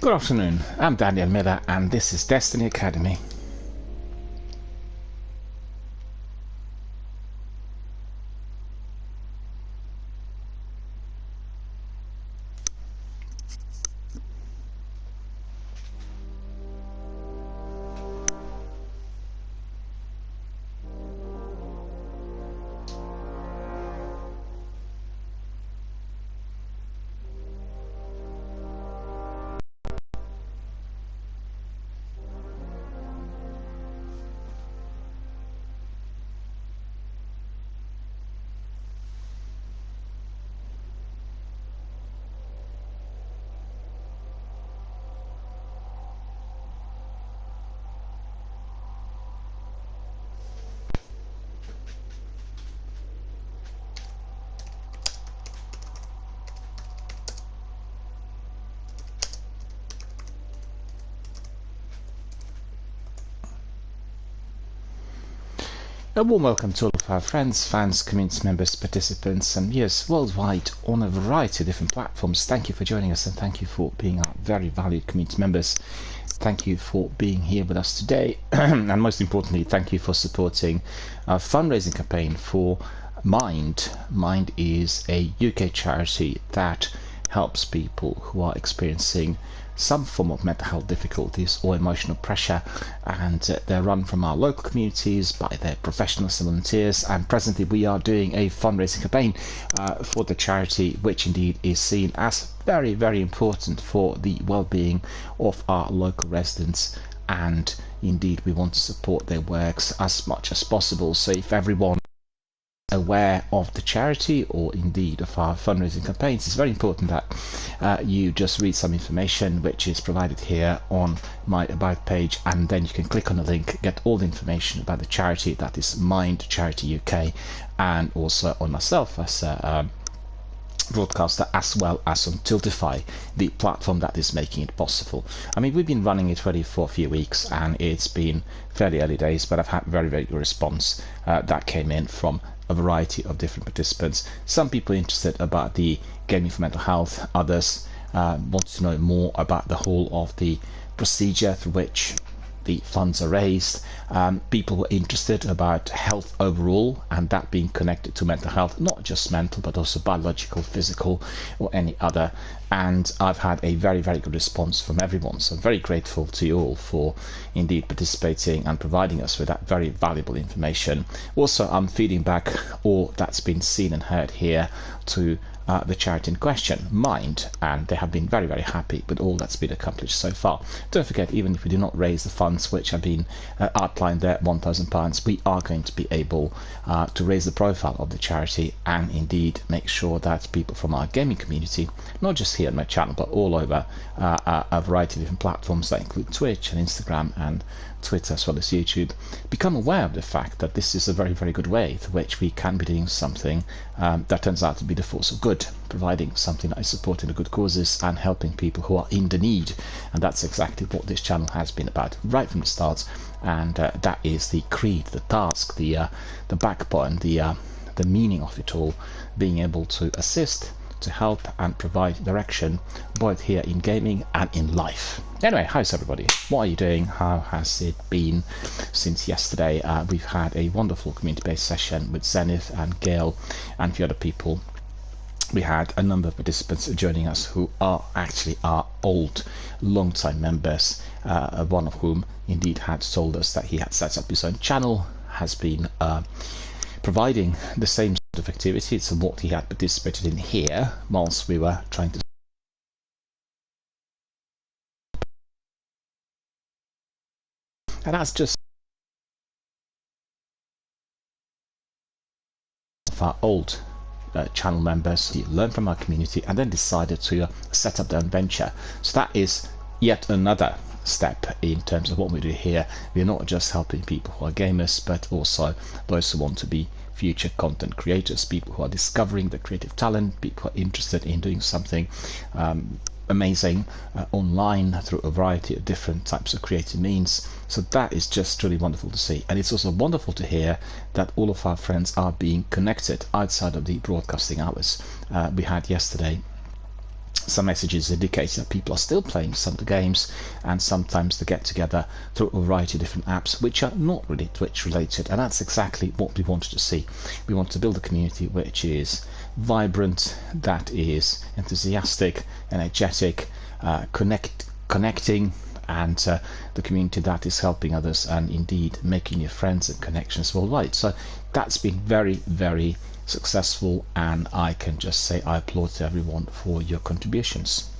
Good afternoon, I'm Daniel Miller and this is Destiny Academy. A warm welcome to all of our friends, fans, community members, participants and viewers worldwide on a variety of different platforms. Thank you for joining us and thank you for being our very valued community members. Thank you for being here with us today and most importantly thank you for supporting our fundraising campaign for Mind. Mind is a UK charity that helps people who are experiencing some form of mental health difficulties or emotional pressure, and they're run from our local communities by their professionals and volunteers. And presently we are doing a fundraising campaign for the charity, which indeed is seen as very, very important for the well-being of our local residents, and indeed we want to support their works as much as possible. So if everyone aware of the charity or indeed of our fundraising campaigns, it's very important that you just read some information which is provided here on my about page, and then you can click on the link, get all the information about the charity, that is Mind Charity UK, and also on myself as a broadcaster, as well as on Tiltify, the platform that is making it possible. I mean, we've been running it already for a few weeks and it's been fairly early days, but I've had very, very good response that came in from a variety of different participants. Some people interested about the gaming for mental health, others want to know more about the whole of the procedure through which the funds are raised. People were interested about health overall, and that being connected to mental health, not just mental but also biological, physical or any other. And I've had a very, very good response from everyone, so I'm very grateful to you all for indeed participating and providing us with that very valuable information. Also, I'm feeding back all that's been seen and heard here to the charity in question, Mind, and they have been very, very happy with all that's been accomplished so far. Don't forget, even if we do not raise the funds which have been outlined there, £1,000, we are going to be able to raise the profile of the charity and indeed make sure that people from our gaming community, not just here on my channel but all over a variety of different platforms that include Twitch and Instagram and Twitter as well as YouTube, become aware of the fact that this is a very, very good way through which we can be doing something that turns out to be the force of good, providing something that is supporting the good causes and helping people who are in the need. And that's exactly what this channel has been about right from the start, and that is the creed, the task, the backbone, the meaning of it all, being able to assist, to help and provide direction both here in gaming and in life. Anyway, how's everybody? What are you doing? How has it been since yesterday? We've had a wonderful community-based session with Zenith and Gail and a few other people. We had a number of participants joining us who are actually our old long-time members, one of whom indeed had told us that he had set up his own channel, has been providing the same sort of activities and what he had participated in here whilst we were trying to. And that's just our old channel members who learned from our community and then decided to set up their own venture. So that is yet another step in terms of what we do here. We're not just helping people who are gamers, but also those who want to be future content creators, people who are discovering the creative talent, people who are interested in doing something amazing online through a variety of different types of creative means. So that is just really wonderful to see, and it's also wonderful to hear that all of our friends are being connected outside of the broadcasting hours. We had yesterday some messages indicate that people are still playing some of the games, and sometimes they get together through a variety of different apps which are not really Twitch related, and that's exactly what we wanted to see. We want to build a community which is vibrant, that is enthusiastic, energetic, connecting, and the community that is helping others and indeed making new friends and connections worldwide. So that's been very, very successful, and I can just say I applaud to everyone for your contributions.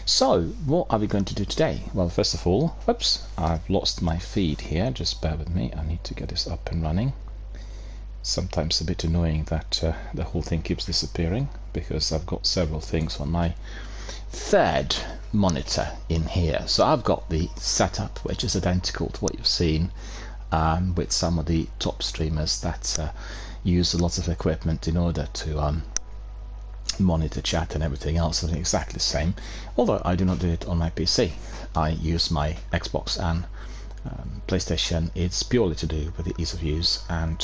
So what are we going to do today? Well, first of all, whoops, I've lost my feed here, just bear with me, I need to get this up and running. Sometimes a bit annoying that the whole thing keeps disappearing, because I've got several things on my third monitor in here. So I've got the setup which is identical to what you've seen with some of the top streamers that use a lot of equipment in order to monitor chat and everything else. It's exactly the same, although I do not do it on my PC. I use my Xbox and PlayStation. It's purely to do with the ease of use, and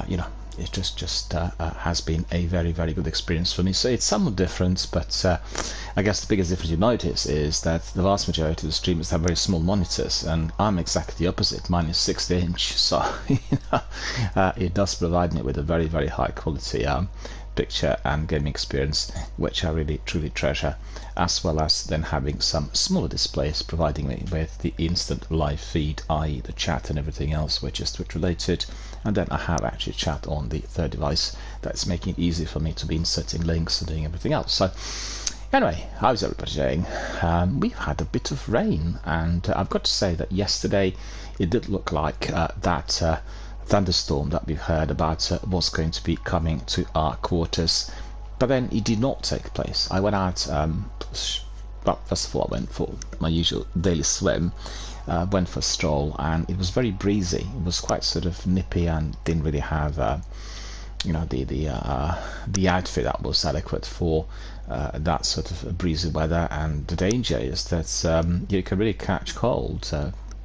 you know, it just has been a very, very good experience for me. So it's somewhat different, but I guess the biggest difference you notice is that the vast majority of the streamers have very small monitors, and I'm exactly the opposite. Mine is 60-inch, so you know, it does provide me with a very, very high quality picture and gaming experience, which I really truly treasure, as well as then having some smaller displays providing me with the instant live feed, i.e. the chat and everything else which is Twitch related. And then I have actually chat on the third device that's making it easy for me to be inserting links and doing everything else. So anyway, how's everybody doing? We've had a bit of rain, and I've got to say that yesterday it did look like that thunderstorm that we've heard about was going to be coming to our quarters, but then it did not take place. I went out, well, first of all I went for my usual daily swim, went for a stroll, and it was very breezy. It was quite sort of nippy and didn't really have you know, the outfit that was adequate for that sort of breezy weather. And the danger is that you can really catch cold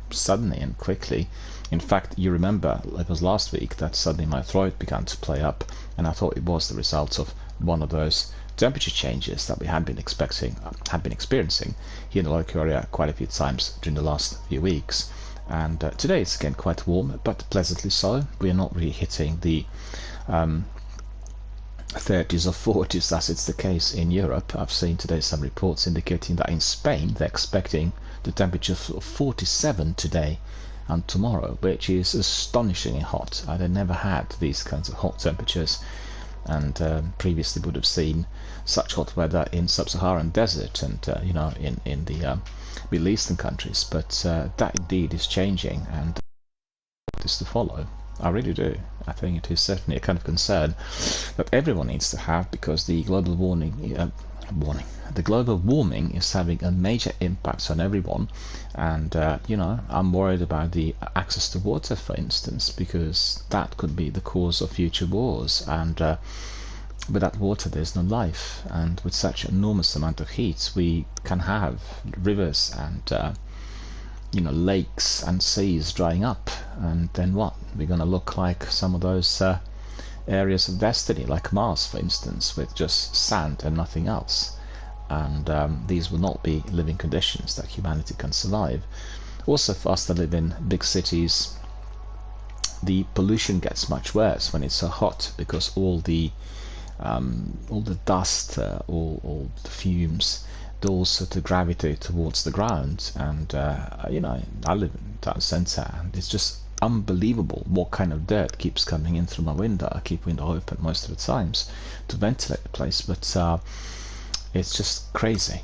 suddenly and quickly. In fact, you remember it was last week that suddenly my throat began to play up, and I thought it was the result of one of those temperature changes that we had been experiencing here in the local area quite a few times during the last few weeks. And today it's again quite warm, but pleasantly so. We are not really hitting the 30s or 40s as it's the case in Europe. I've seen today some reports indicating that in Spain they're expecting the temperature of 47 today and tomorrow, which is astonishingly hot. I'd never had these kinds of hot temperatures, and previously would have seen such hot weather in sub-Saharan desert and you know, in the Middle Eastern countries, but that indeed is changing, and is to follow. I really do. I think it is certainly a kind of concern that everyone needs to have, because the global warming is having a major impact on everyone. And you know, I'm worried about the access to water, for instance, because that could be the cause of future wars, and without water there's no life, and with such enormous amount of heat we can have rivers and you know, lakes and seas drying up, and then what? We're going to look like some of those areas of destiny, like Mars for instance, with just sand and nothing else. And these will not be living conditions that humanity can survive. Also, for us that live in big cities, the pollution gets much worse when it's so hot, because all the dust, all the fumes, they all sort of gravitate towards the ground. And you know, I live in town centre, and it's just unbelievable what kind of dirt keeps coming in through my window. I keep window open most of the times to ventilate the place, but it's just crazy.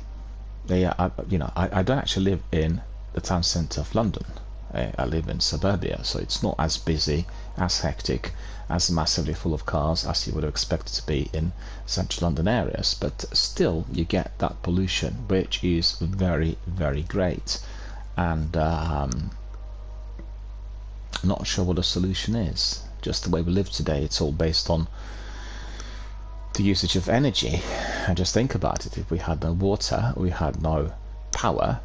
You know, I don't actually live in the town centre of London. I live in suburbia, so it's not as busy, as hectic, as massively full of cars as you would have expected to be in central London areas, but still you get that pollution, which is very, very great. And not sure what the solution is. Just the way we live today, it's all based on the usage of energy. And just think about it, if we had no water, we had no power,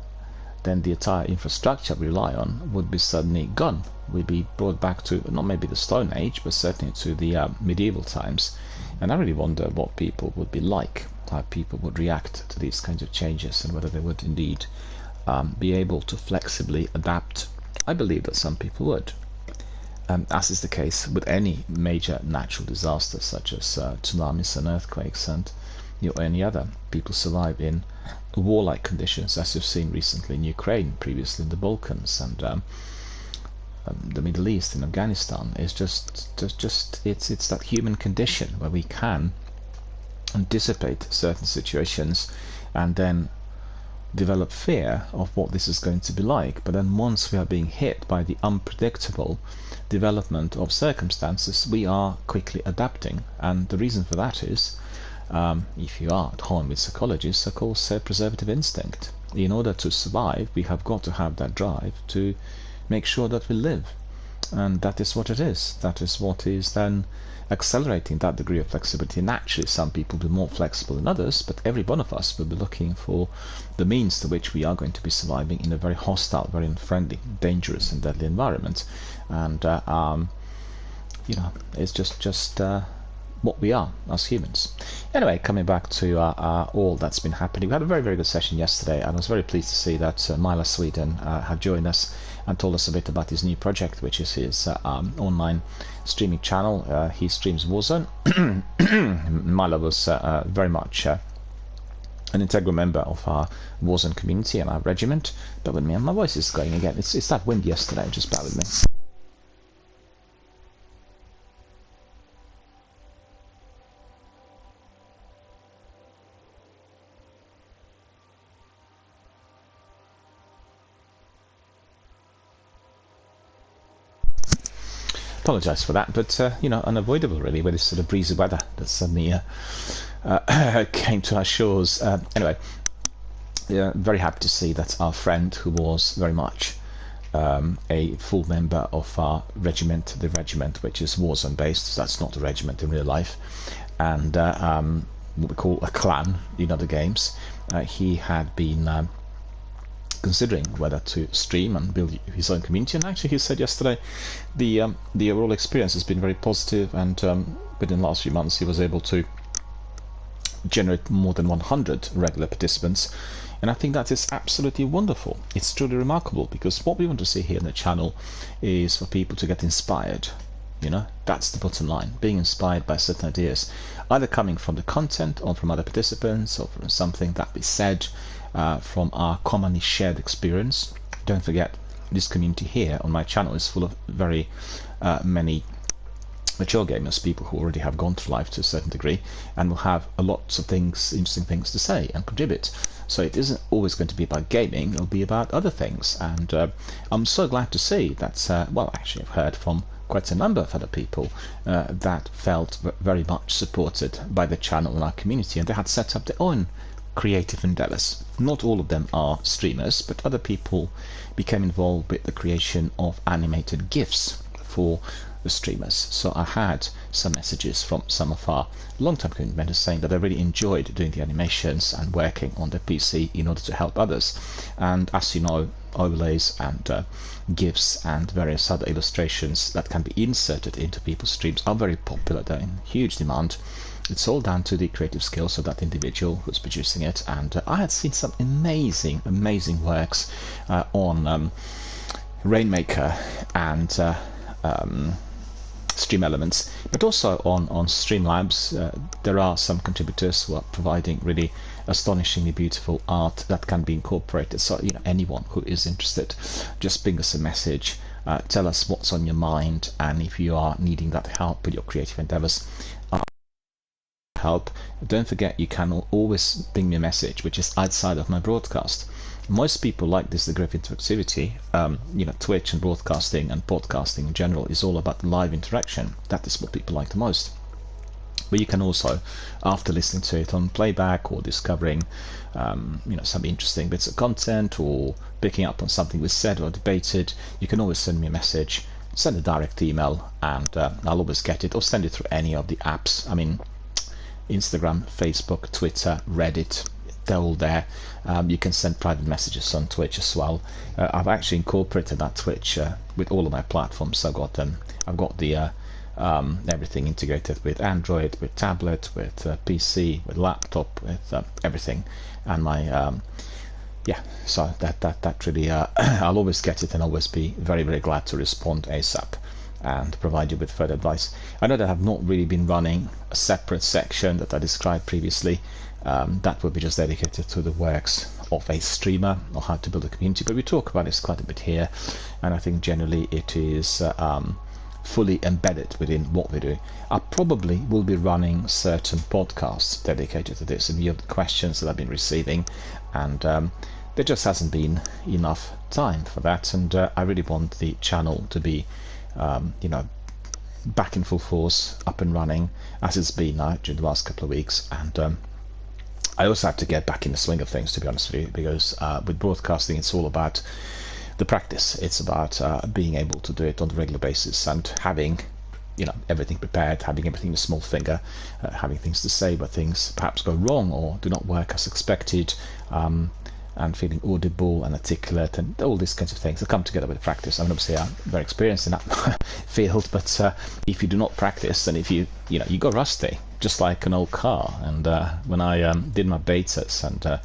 then the entire infrastructure we rely on would be suddenly gone. We'd be brought back to, not maybe the Stone Age, but certainly to the medieval times. And I really wonder what people would be like. how people would react to these kinds of changes and whether they would indeed be able to flexibly adapt. I believe that some people would. As is the case with any major natural disaster such as tsunamis and earthquakes and any other. People survive in warlike conditions, as you've seen recently in Ukraine, previously in the Balkans, and the Middle East, in Afghanistan. It's it's that human condition where we can anticipate certain situations and then develop fear of what this is going to be like, but then once we are being hit by the unpredictable development of circumstances, we are quickly adapting. And the reason for that is, if you are at home with psychologists, of course, preservative instinct. In order to survive, we have got to have that drive to make sure that we live, and that is what it is. That is what is then accelerating that degree of flexibility. Naturally, some people will be more flexible than others, but every one of us will be looking for the means to which we are going to be surviving in a very hostile, very unfriendly, dangerous and deadly environment. And it's just what we are as humans. Anyway, coming back to all that's been happening, we had a very, very good session yesterday, and I was very pleased to see that Mila Sweden had joined us and told us a bit about his new project, which is his online streaming channel. He streams Warzone. Mila was very much an integral member of our Warzone community and our regiment. Bear with me, and my voice is going again. It's that wind yesterday, just bear with me. Apologise for that, but unavoidable really with this sort of breezy weather that suddenly came to our shores. Anyway, very happy to see that our friend, who was very much a full member of our regiment, the regiment which is Warzone based, so that's not a regiment in real life, and what we call a clan in other games, he had been considering whether to stream and build his own community. And actually, he said yesterday the overall experience has been very positive, and within the last few months he was able to generate more than 100 regular participants, and I think that is absolutely wonderful. It's truly remarkable, because what we want to see here on the channel is for people to get inspired. That's the bottom line, being inspired by certain ideas, either coming from the content or from other participants or from something that we said, from our commonly shared experience. Don't forget, this community here on my channel is full of very many mature gamers, people who already have gone through life to a certain degree and will have a lot of interesting things to say and contribute. So it isn't always going to be about gaming, it'll be about other things. And I'm so glad to see that, actually I've heard from quite a number of other people that felt very much supported by the channel and our community, and they had set up their own creative endeavors. Not all of them are streamers, but other people became involved with the creation of animated GIFs for the streamers. So I had some messages from some of our long-time community members saying that they really enjoyed doing the animations and working on their PC in order to help others. And as you know, overlays and GIFs and various other illustrations that can be inserted into people's streams are very popular. They're in huge demand. It's all down to the creative skills of that individual who's producing it, and I had seen some amazing works on Rainmaker and Stream Elements, but also on Streamlabs. There are some contributors who are providing really astonishingly beautiful art that can be incorporated. So anyone who is interested, just ping us a message, tell us what's on your mind, and if you are needing that help with your creative endeavors, help, don't forget you can always ping me a message which is outside of my broadcast. Most people like this degree of interactivity. Twitch and broadcasting and podcasting in general is all about live interaction. That is what people like the most. But you can also, after listening to it on playback or discovering some interesting bits of content or picking up on something we said or debated, you can always send me a message, send a direct email, and I'll always get it, or send it through any of the apps. I mean, Instagram, Facebook, Twitter, Reddit, they're all there. You can send private messages on Twitch as well. I've actually incorporated that Twitch with all of my platforms. I've got the everything integrated with Android, with tablet, with PC, with laptop, with everything. And my yeah, so that really I'll always get it and always be very, very glad to respond ASAP and provide you with further advice. I know that I've not really been running a separate section that I described previously. That will be just dedicated to the works of a streamer or how to build a community, but we talk about this quite a bit here, and I think generally it is fully embedded within what we do. I probably will be running certain podcasts dedicated to this in view of the questions that I've been receiving, and there just hasn't been enough time for that, and I really want the channel to be back in full force, up and running as it's been now during the last couple of weeks. And I also have to get back in the swing of things, to be honest with you, because with broadcasting it's all about the practice. It's about being able to do it on a regular basis and having everything prepared, having everything in a small finger, having things to say but things perhaps go wrong or do not work as expected, and feeling audible and articulate and all these kinds of things that come together with practice. I mean, obviously I'm very experienced in that field, but if you do not practice, and if you go rusty, just like an old car. And when I did my betas, and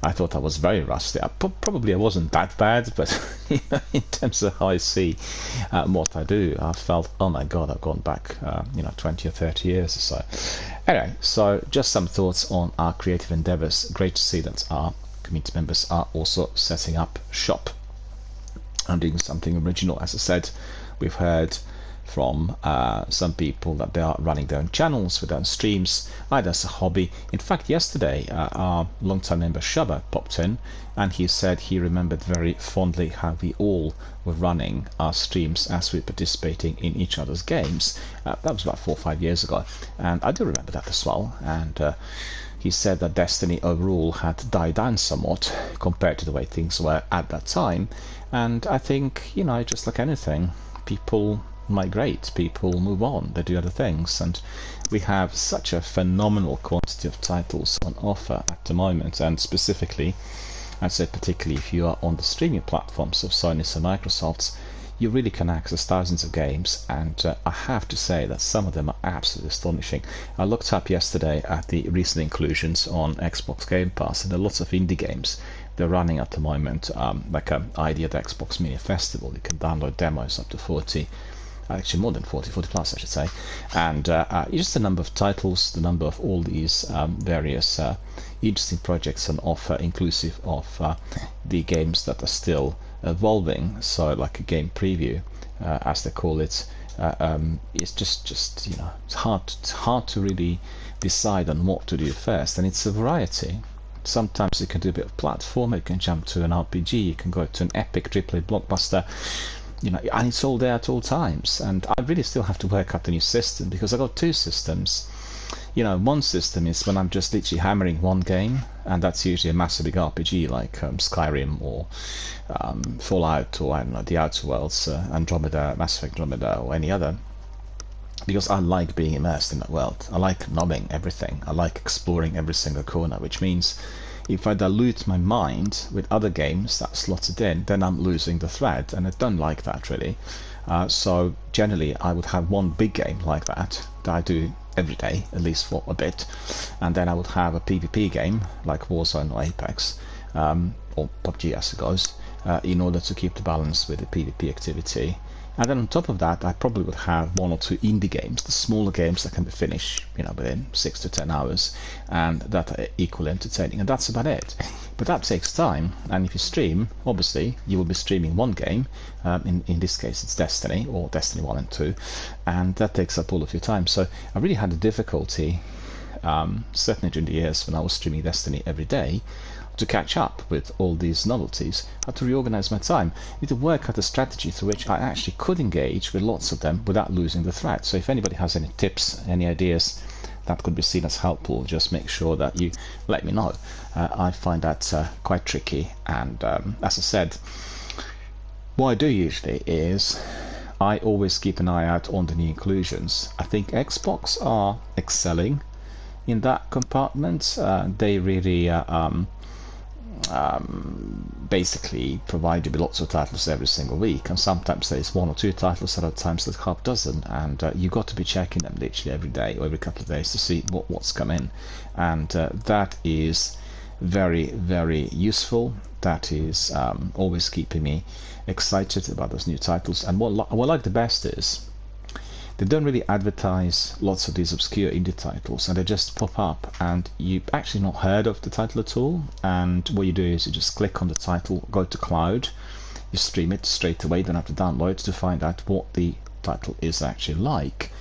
I thought I was very rusty. Probably I wasn't that bad, but in terms of how I see what I do, I felt, oh my god, I've gone back 20 or 30 years or so. Anyway, so just some thoughts on our creative endeavors. Great to see that our community members are also setting up shop and doing something original. As I said, we've heard from some people that they are running their own channels with their own streams, either as a hobby. In fact, yesterday our long-time member Shaba popped in, and he said he remembered very fondly how we all were running our streams as we were participating in each other's games. That was about 4 or 5 years ago, and I do remember that as well. And he said that Destiny overall had died down somewhat compared to the way things were at that time. And I think, just like anything, people migrate, people move on, they do other things, and we have such a phenomenal quantity of titles on offer at the moment. And specifically, I'd say particularly if you are on the streaming platforms of Sony's and Microsoft's, you really can access thousands of games, and I have to say that some of them are absolutely astonishing. I looked up yesterday at the recent inclusions on Xbox Game Pass, and there are lots of indie games they're running at the moment, like an idea the Xbox Mini Festival. You can download demos up to 40, actually more than 40 plus I should say, and just the number of titles, the number of all these various interesting projects on offer, inclusive of the games that are still evolving. So like a game preview, as they call it, it's just it's hard to really decide on what to do first, and it's a variety. Sometimes you can do a bit of platform, you can jump to an RPG, you can go to an epic AAA blockbuster, and it's all there at all times. And I really still have to work out the new system, because I've got two systems. One system is when I'm just literally hammering one game, and that's usually a massive big RPG like Skyrim or Fallout, or I don't know, The Outer Worlds, Andromeda, Mass Effect Andromeda, or any other, because I like being immersed in that world. I like knowing everything. I like exploring every single corner, which means if I dilute my mind with other games that slotted in, then I'm losing the thread, and I don't like that really. So generally I would have one big game like that I do every day, at least for a bit, and then I would have a PvP game like Warzone or Apex, or PUBG as it goes, in order to keep the balance with the PvP activity. And then on top of that, I probably would have 1 or 2 indie games, the smaller games that can be finished, within 6 to 10 hours, and that are equally entertaining. And that's about it. But that takes time. And if you stream, obviously, you will be streaming one game. In this case, it's Destiny, or Destiny 1 and 2, and that takes up all of your time. So I really had a difficulty, certainly during the years when I was streaming Destiny every day, to catch up with all these novelties. I had to reorganize my time. I need to work out a strategy through which I actually could engage with lots of them without losing the thread. So if anybody has any tips, any ideas that could be seen as helpful, just make sure that you let me know. I find that quite tricky, and as I said, what I do usually is I always keep an eye out on the new inclusions. I think Xbox are excelling in that compartment. They really basically provide you with lots of titles every single week, and sometimes there's one or two titles, other times there's half dozen, and you've got to be checking them literally every day or every couple of days to see what's come in, and that is very, very useful. That is always keeping me excited about those new titles. And what I like the best is they don't really advertise lots of these obscure indie titles, and they just pop up and you've actually not heard of the title at all, and what you do is you just click on the title, go to cloud, you stream it straight away, you don't have to download to find out what the title is actually like.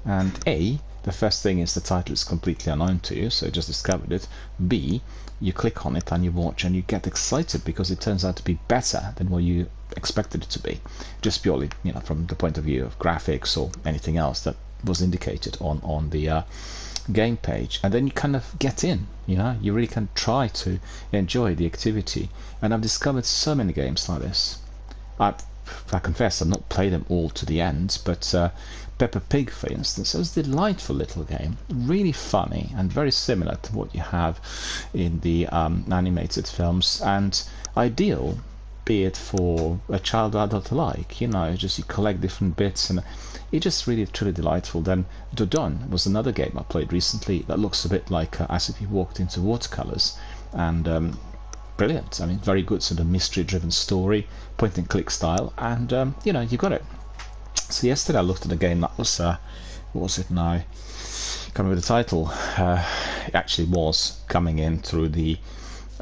And the first thing is the title is completely unknown to you, so you just discovered it. B, you click on it and you watch and you get excited because it turns out to be better than what you expected it to be, just purely, from the point of view of graphics or anything else that was indicated on the game page. And then you kind of get in, you really can try to enjoy the activity. And I've discovered so many games like this. I confess I've not played them all to the end, but Peppa Pig, for instance, was a delightful little game, really funny and very similar to what you have in the animated films, and ideal, be it for a child or adult alike. Just you collect different bits, and it's just really truly delightful. Then Dodon was another game I played recently that looks a bit like as if you walked into watercolors, and brilliant. I mean, very good sort of mystery-driven story, point-and-click style, and you got it. So yesterday I looked at a game that was, what was it now? Can't remember the title. It actually was coming in through the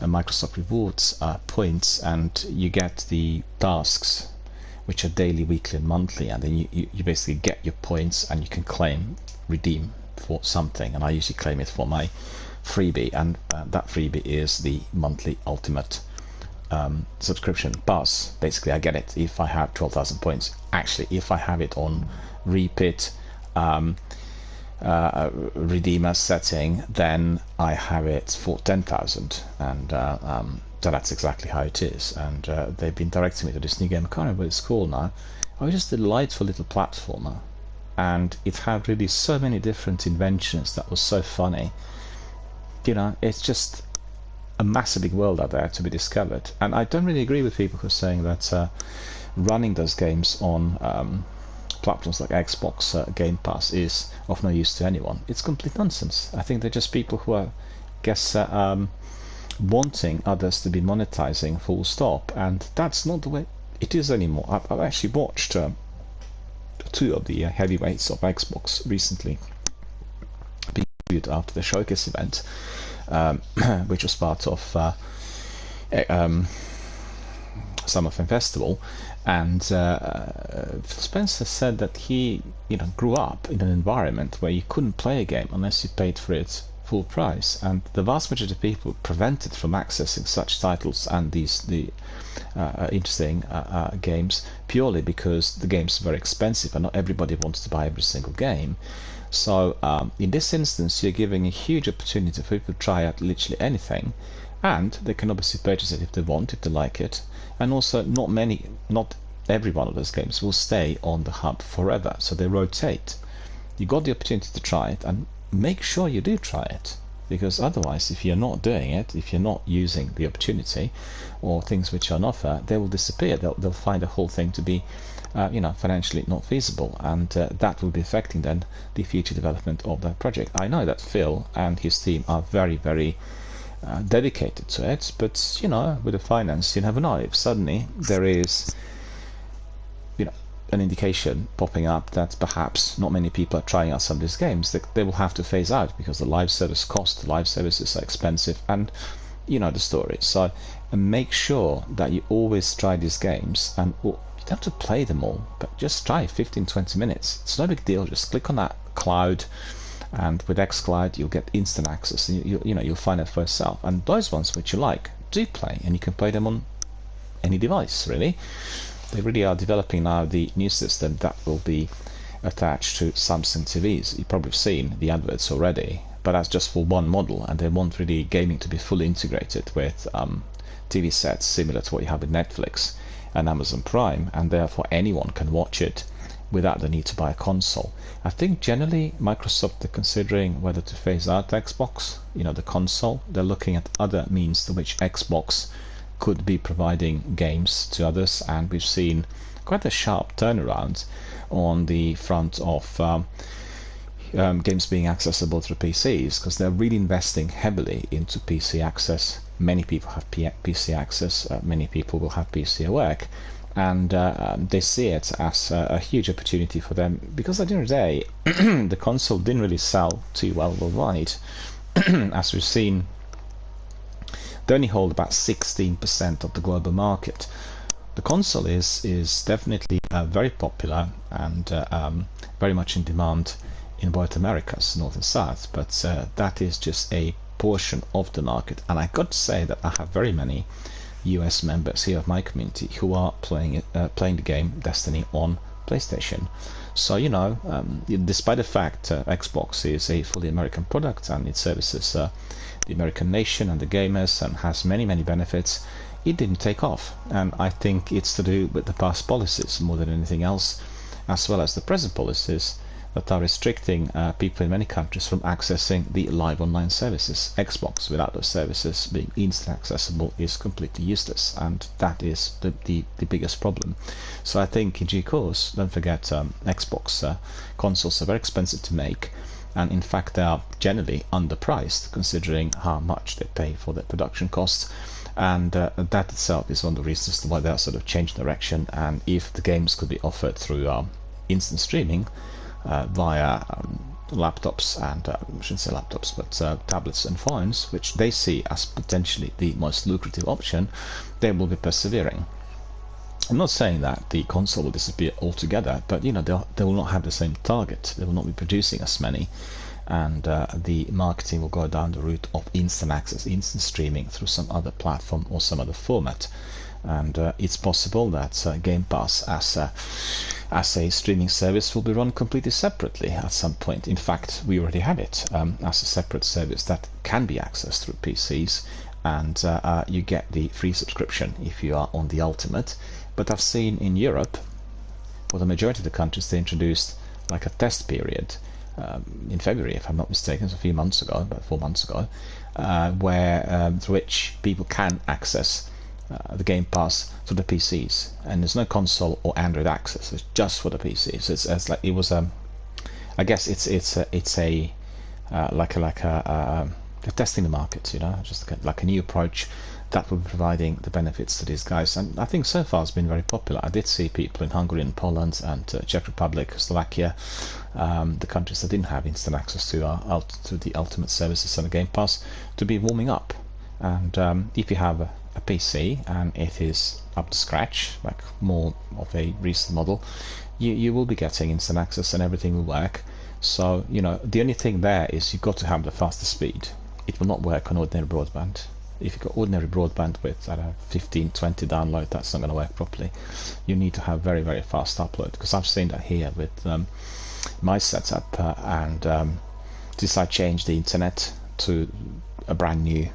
Microsoft Rewards points, and you get the tasks, which are daily, weekly, and monthly, and then you basically get your points and you can redeem for something, and I usually claim it for my freebie, and that freebie is the monthly ultimate subscription pass. Basically, I get it if I have 12,000 points. Actually, if I have it on repeat redeemer setting, then I have it for 10,000, and so that's exactly how it is. And they've been directing me to this new game. I can't remember what it's called now. It was just a delightful little platformer, and it had really so many different inventions that was so funny. It's just a massive big world out there to be discovered. And I don't really agree with people who are saying that running those games on platforms like Xbox Game Pass is of no use to anyone. It's complete nonsense. I think they're just people who are, wanting others to be monetizing full stop, and that's not the way it is anymore. I've actually watched two of the heavyweights of Xbox recently being reviewed after the showcase event, which was part of Summer Film Festival, and Phil Spencer said that he grew up in an environment where you couldn't play a game unless you paid for it full price, and the vast majority of people were prevented from accessing such titles and the interesting games purely because the games are very expensive and not everybody wants to buy every single game. So in this instance, you're giving a huge opportunity for people to try out literally anything, and they can obviously purchase it if they want, if they like it. And also, not every one of those games will stay on the hub forever, so they rotate. You got the opportunity to try it, and make sure you do try it, because otherwise, if you're not doing it, if you're not using the opportunity or things which are on offer, they will disappear. They'll find the whole thing to be financially not feasible, and that will be affecting then the future development of that project. I know that Phil and his team are very, very dedicated to it, but with the finance, you never know. If suddenly there is an indication popping up that perhaps not many people are trying out some of these games, they will have to phase out because the live service costs, the live services are expensive, and the story. So make sure that you always try these games, and you don't have to play them all, but just try 15-20 minutes. It's no big deal. Just click on that cloud, and with xCloud you'll get instant access, and you'll find it for yourself. And those ones which you like, do play, and you can play them on any device really. They really are developing now the new system that will be attached to Samsung TVs. You've probably seen the adverts already, but that's just for one model, and they want really gaming to be fully integrated with TV sets similar to what you have with Netflix and Amazon Prime, and therefore anyone can watch it without the need to buy a console. I think generally Microsoft are considering whether to phase out Xbox, the console. They're looking at other means to which Xbox could be providing games to others, and we've seen quite a sharp turnaround on the front of games being accessible through PCs, because they're really investing heavily into PC access. Many people have PC access, many people will have PC at work, and they see it as a huge opportunity for them, because at the end of the day the console didn't really sell too well worldwide. As we've seen, they only hold about 16% of the global market. The console is definitely very popular and very much in demand in both Americas, North and South, but that is just a portion of the market. And I got to say that I have very many US members here of my community who are playing the game Destiny on PlayStation. So despite the fact Xbox is a fully American product and it services the American nation and the gamers and has many benefits, it didn't take off. And I think it's to do with the past policies more than anything else, as well as the present policies that are restricting people in many countries from accessing the live online services. Xbox, without those services being instant accessible, is completely useless, and that is the biggest problem. So I think in due course, don't forget, Xbox consoles are very expensive to make, and in fact they are generally underpriced considering how much they pay for their production costs. And that itself is one of the reasons why they are sort of changed direction. And if the games could be offered through instant streaming via laptops and I shouldn't say laptops, but tablets and phones, which they see as potentially the most lucrative option, they will be persevering. I'm not saying that the console will disappear altogether, but they will not have the same target. They will not be producing as many, and the marketing will go down the route of instant access, instant streaming through some other platform or some other format. And it's possible that Game Pass as a streaming service will be run completely separately at some point. In fact, we already have it as a separate service that can be accessed through PCs, and you get the free subscription if you are on the Ultimate. But I've seen in Europe, for the majority of the countries, they introduced like a test period in February, if I'm not mistaken, it's a few months ago, about 4 months ago, where through which people can access the Game Pass to the PCs, and there's no console or Android access. It's just for the PCs. It's like it was I guess it's a they're testing the market, just like a new approach that will be providing the benefits to these guys. And I think so far it's been very popular. I did see people in Hungary and Poland and Czech Republic, Slovakia, the countries that didn't have instant access to the Ultimate services and the Game Pass, to be warming up. And if you have a PC and it is up to scratch, like more of a recent model, you will be getting instant access and everything will work. So the only thing there is you've got to have the fastest speed. It will not work on ordinary broadband. If you've got ordinary broadband with 15-20 download, that's not going to work properly. You need to have very fast upload, because I've seen that here with my setup, and since I changed the internet to a brand new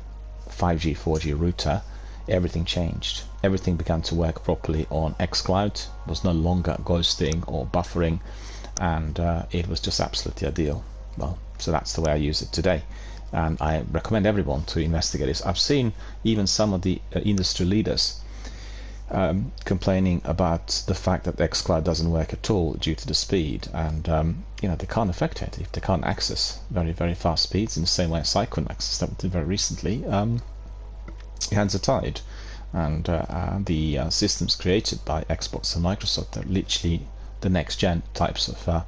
5G 4G router, everything changed. Everything began to work properly on xCloud, was no longer ghosting or buffering, and it was just absolutely ideal. Well, so that's the way I use it today, and I recommend everyone to investigate this. I've seen even some of the industry leaders complaining about the fact that xCloud doesn't work at all due to the speed, and they can't affect it if they can't access very fast speeds in the same way as I couldn't access them very recently. Hands are tied, and the systems created by Xbox and Microsoft are literally the next gen types of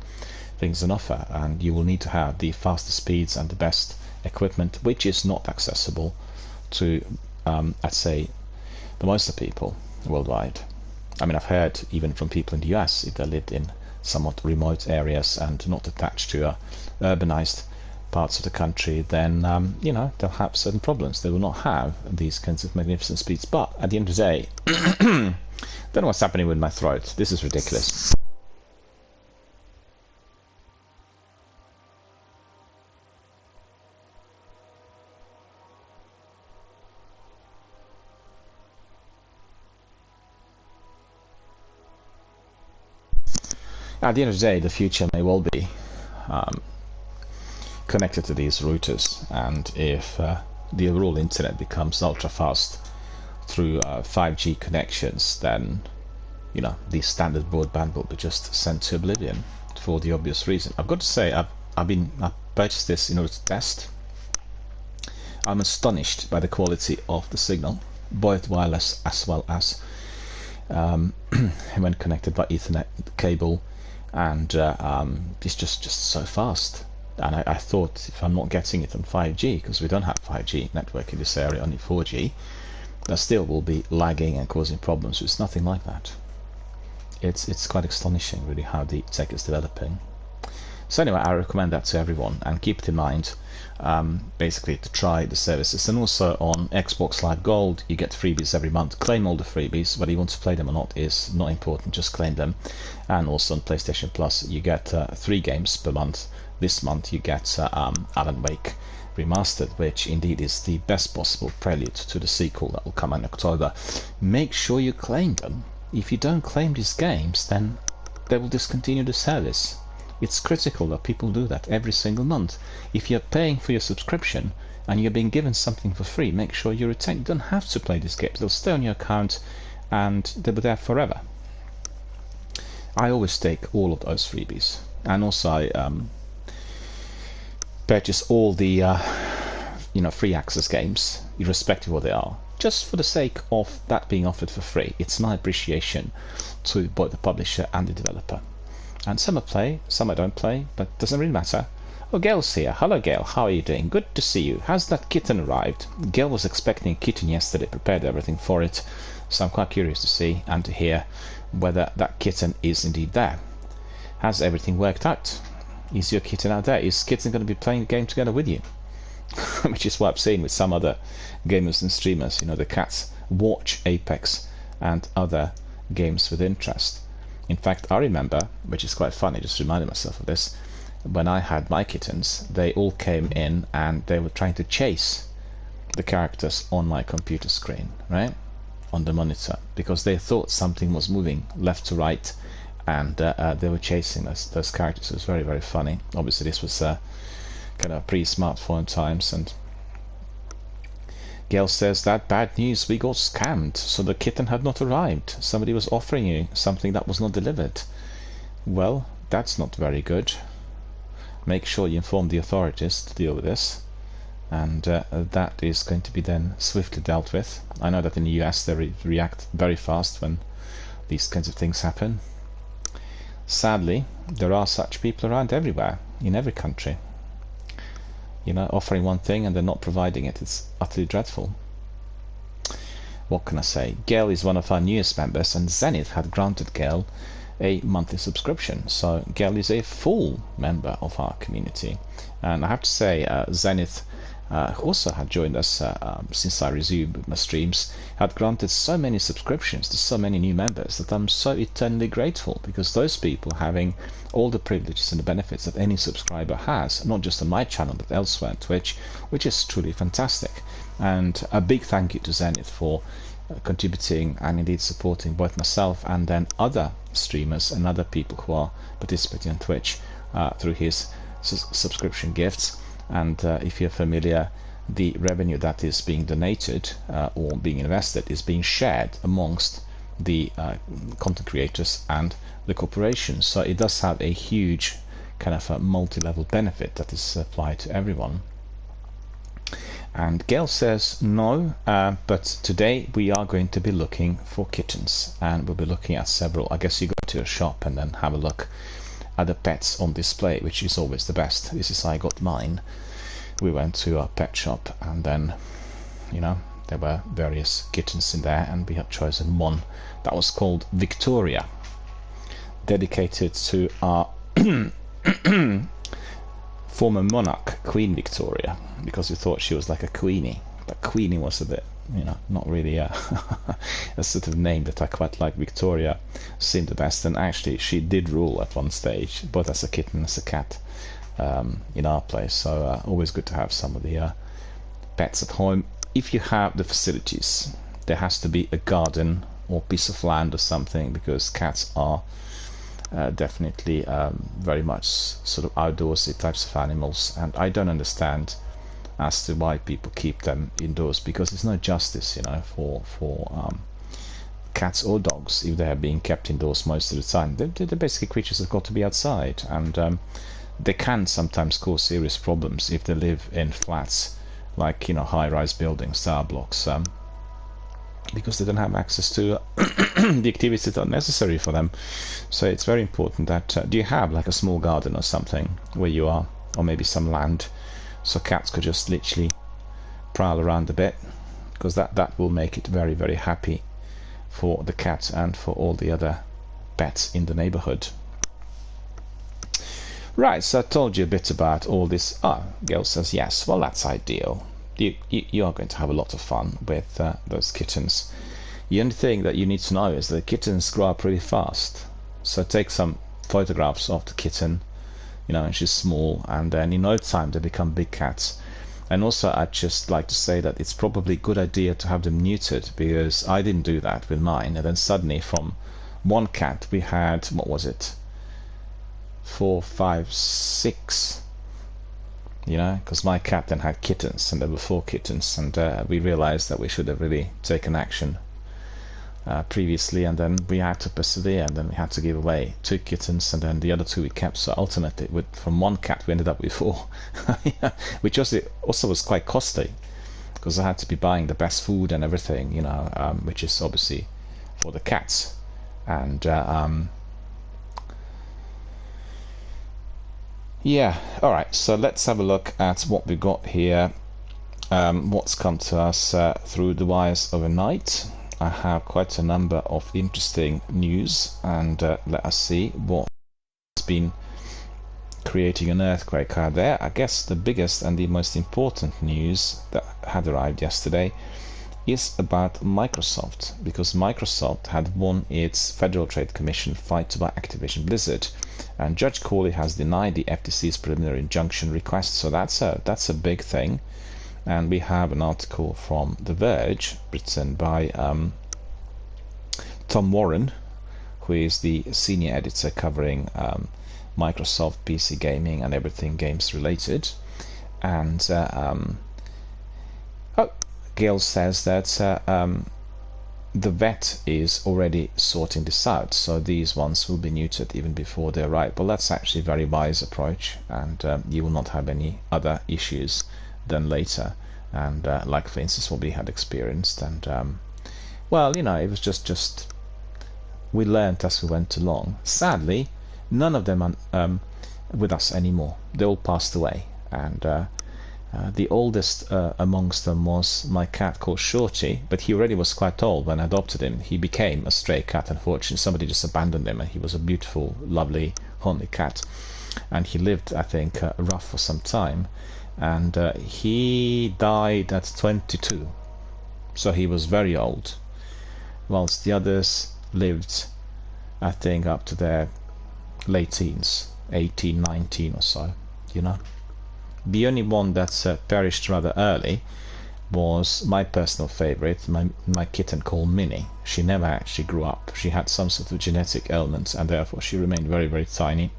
things on offer, and you will need to have the fastest speeds and the best equipment, which is not accessible to I'd say the most of people worldwide. I mean, I've heard even from people in the US, if they lived in somewhat remote areas and not attached to urbanized parts of the country, then they'll have certain problems. They will not have these kinds of magnificent speeds. But at the end of the day, don't know what's happening with my throat. This is ridiculous. At the end of the day, the future may well be connected to these routers, and if the overall internet becomes ultra fast through 5G connections, then the standard broadband will be just sent to oblivion for the obvious reason. I've got to say, I purchased this in order to test. I'm astonished by the quality of the signal, both wireless as well as when connected by Ethernet cable, and it's just so fast. And I thought, if I'm not getting it on 5G, because we don't have 5G network in this area, only 4G, that still will be lagging and causing problems. It's nothing like that. It's quite astonishing, really, how the tech is developing. So anyway, I recommend that to everyone, and keep it in mind, basically, to try the services. And also on Xbox Live Gold, you get freebies every month. Claim all the freebies. Whether you want to play them or not is not important, just claim them. And also on PlayStation Plus, you get 3 games per month. This month you get Alan Wake Remastered, which indeed is the best possible prelude to the sequel that will come in October. Make sure you claim them. If you don't claim these games, then they will discontinue the service. It's critical that people do that every single month. If you're paying for your subscription and you're being given something for free, make sure you retain. You don't have to play these games. They'll stay on your account and they'll be there forever. I always take all of those freebies. And also I purchase all the free access games, irrespective of what they are, just for the sake of that being offered for free. It's my appreciation to both the publisher and the developer. And some I play, some I don't play, but it doesn't really matter. Oh, Gail's here. Hello, Gail. How are you doing? Good to see you. Has that kitten arrived? Gail was expecting a kitten yesterday, prepared everything for it, so I'm quite curious to see and to hear whether that kitten is indeed there. Has everything worked out? Is your kitten out there? Is kitten going to be playing the game together with you? Which is what I've seen with some other gamers and streamers. The cats watch Apex and other games with interest. In fact, I remember, which is quite funny, just reminded myself of this, when I had my kittens, they all came in and they were trying to chase the characters on my computer screen, right? On the monitor, because they thought something was moving left to right, and they were chasing those characters. It was very, very funny. Obviously, this was kind of pre-smartphone times, and Gail says that bad news, we got scammed, so the kitten had not arrived. Somebody was offering you something that was not delivered. Well, that's not very good. Make sure you inform the authorities to deal with this, and that is going to be then swiftly dealt with. I know that in the US they react very fast when these kinds of things happen. Sadly, there are such people around everywhere, in every country. Offering one thing and they're not providing it. It's utterly dreadful. What can I say? Gail is one of our newest members, and Zenith had granted Gail a monthly subscription. So Gail is a full member of our community. And I have to say, Zenith, who also had joined us since I resumed my streams, had granted so many subscriptions to so many new members that I'm so eternally grateful, because those people having all the privileges and the benefits that any subscriber has, not just on my channel but elsewhere on Twitch, which is truly fantastic. And a big thank you to Zenith for contributing and indeed supporting both myself and then other streamers and other people who are participating on Twitch through his subscription gifts. And if you're familiar, the revenue that is being donated or being invested is being shared amongst the content creators and the corporations. So it does have a huge kind of a multi-level benefit that is applied to everyone. And Gail says no, but today we are going to be looking for kittens, and we'll be looking at several. I guess you go to a shop and then have a look at the pets on display, which is always the best. This is how I got mine. We went to a pet shop, and then there were various kittens in there, and we had chosen one that was called Victoria, dedicated to our former monarch, Queen Victoria, because we thought she was like a queenie. But Queenie was a bit, not really a sort of name that I quite like. Victoria seemed the best, and actually she did rule at one stage, both as a kitten and as a cat, in our place. So always good to have some of the pets at home. If you have the facilities, there has to be a garden or piece of land or something, because cats are definitely very much sort of outdoorsy types of animals, and I don't understand as to why people keep them indoors, because it's no justice, you know, for cats or dogs if they are being kept indoors most of the time. They're basically creatures that have got to be outside, and they can sometimes cause serious problems if they live in flats, like, you know, high-rise buildings, tower blocks, because they don't have access to the activities that are necessary for them. So it's very important that do you have like a small garden or something where you are, or maybe some land, so cats could just literally prowl around a bit, because that will make it very, very happy for the cat and for all the other pets in the neighborhood. Right, so I told you a bit about all this. Gail says yes. Well, that's ideal. You are going to have a lot of fun with those kittens. The only thing that you need to know is that kittens grow up really fast. So take some photographs of the kitten, you know, and she's small, and then in no time they become big cats. And also, I'd just like to say that it's probably a good idea to have them neutered, because I didn't do that with mine, and then suddenly from one cat we had, what was it, 4, 5, 6, you know, because my cat then had kittens, and there were 4 kittens, and we realized that we should have really taken action previously, and then we had to persevere, and then we had to give away 2 kittens, and then the other 2 we kept. So ultimately, from 1 cat we ended up with 4, which also was quite costly, because I had to be buying the best food and everything, you know, which is obviously for the cats. And yeah, alright, so let's have a look at what we got here, what's come to us through the wires overnight. I have quite a number of interesting news, and let us see what's been creating an earthquake out there. I guess the biggest and the most important news that had arrived yesterday is about Microsoft, because Microsoft had won its Federal Trade Commission fight to buy Activision Blizzard, and Judge Corley has denied the FTC's preliminary injunction request. So that's a big thing. And we have an article from The Verge written by Tom Warren, who is the senior editor covering Microsoft PC gaming and everything games related. And Gail says that the vet is already sorting this out, so these ones will be neutered even before they arrive. Well, that's actually a very wise approach, and you will not have any other issues than later, and like for instance what we had experienced. And well, you know, it was just we learned as we went along. Sadly, none of them are with us anymore. They all passed away, and the oldest amongst them was my cat called Shorty, but he already was quite old when I adopted him. He became a stray cat, unfortunately. Somebody just abandoned him, and he was a beautiful, lovely, homely cat, and he lived, I think, rough for some time. And he died at 22, so he was very old, whilst the others lived, I think, up to their late teens, 18, 19 or so, you know. The only one that perished rather early was my personal favorite, my kitten called Minnie. She never actually grew up. She had some sort of genetic ailment, and therefore she remained very, very tiny,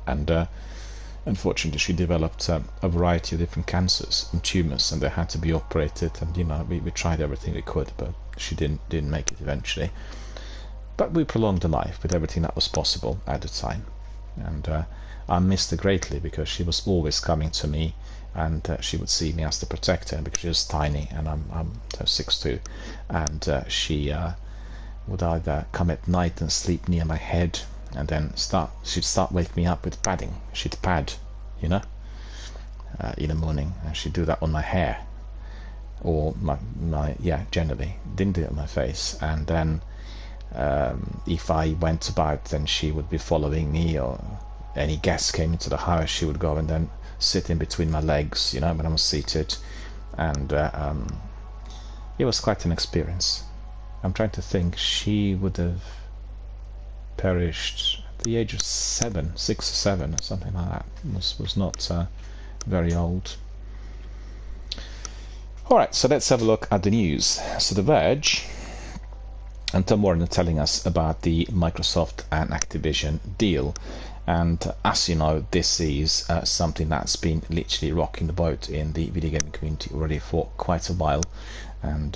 and unfortunately she developed a variety of different cancers and tumors, and they had to be operated. And you know, we tried everything we could, but she didn't make it eventually. But we prolonged her life with everything that was possible at the time, and I missed her greatly, because she was always coming to me, and she would see me as the protector, because she was tiny, and I'm 6'2", and she would either come at night and sleep near my head, and then she'd start wake me up with padding. She'd pad, you know, in the morning, and she'd do that on my hair, or my generally didn't do it on my face. And then if I went about, then she would be following me, or any guest came into the house, she would go and then sit in between my legs, you know, when I was seated. And it was quite an experience. I'm trying to think. She would have perished at the age of 6 or 7 or something like that. Was not very old. Alright, so let's have a look at the news. So The Verge and Tom Warren telling us about the Microsoft and Activision deal. And as you know, this is something that's been literally rocking the boat in the video gaming community already for quite a while. And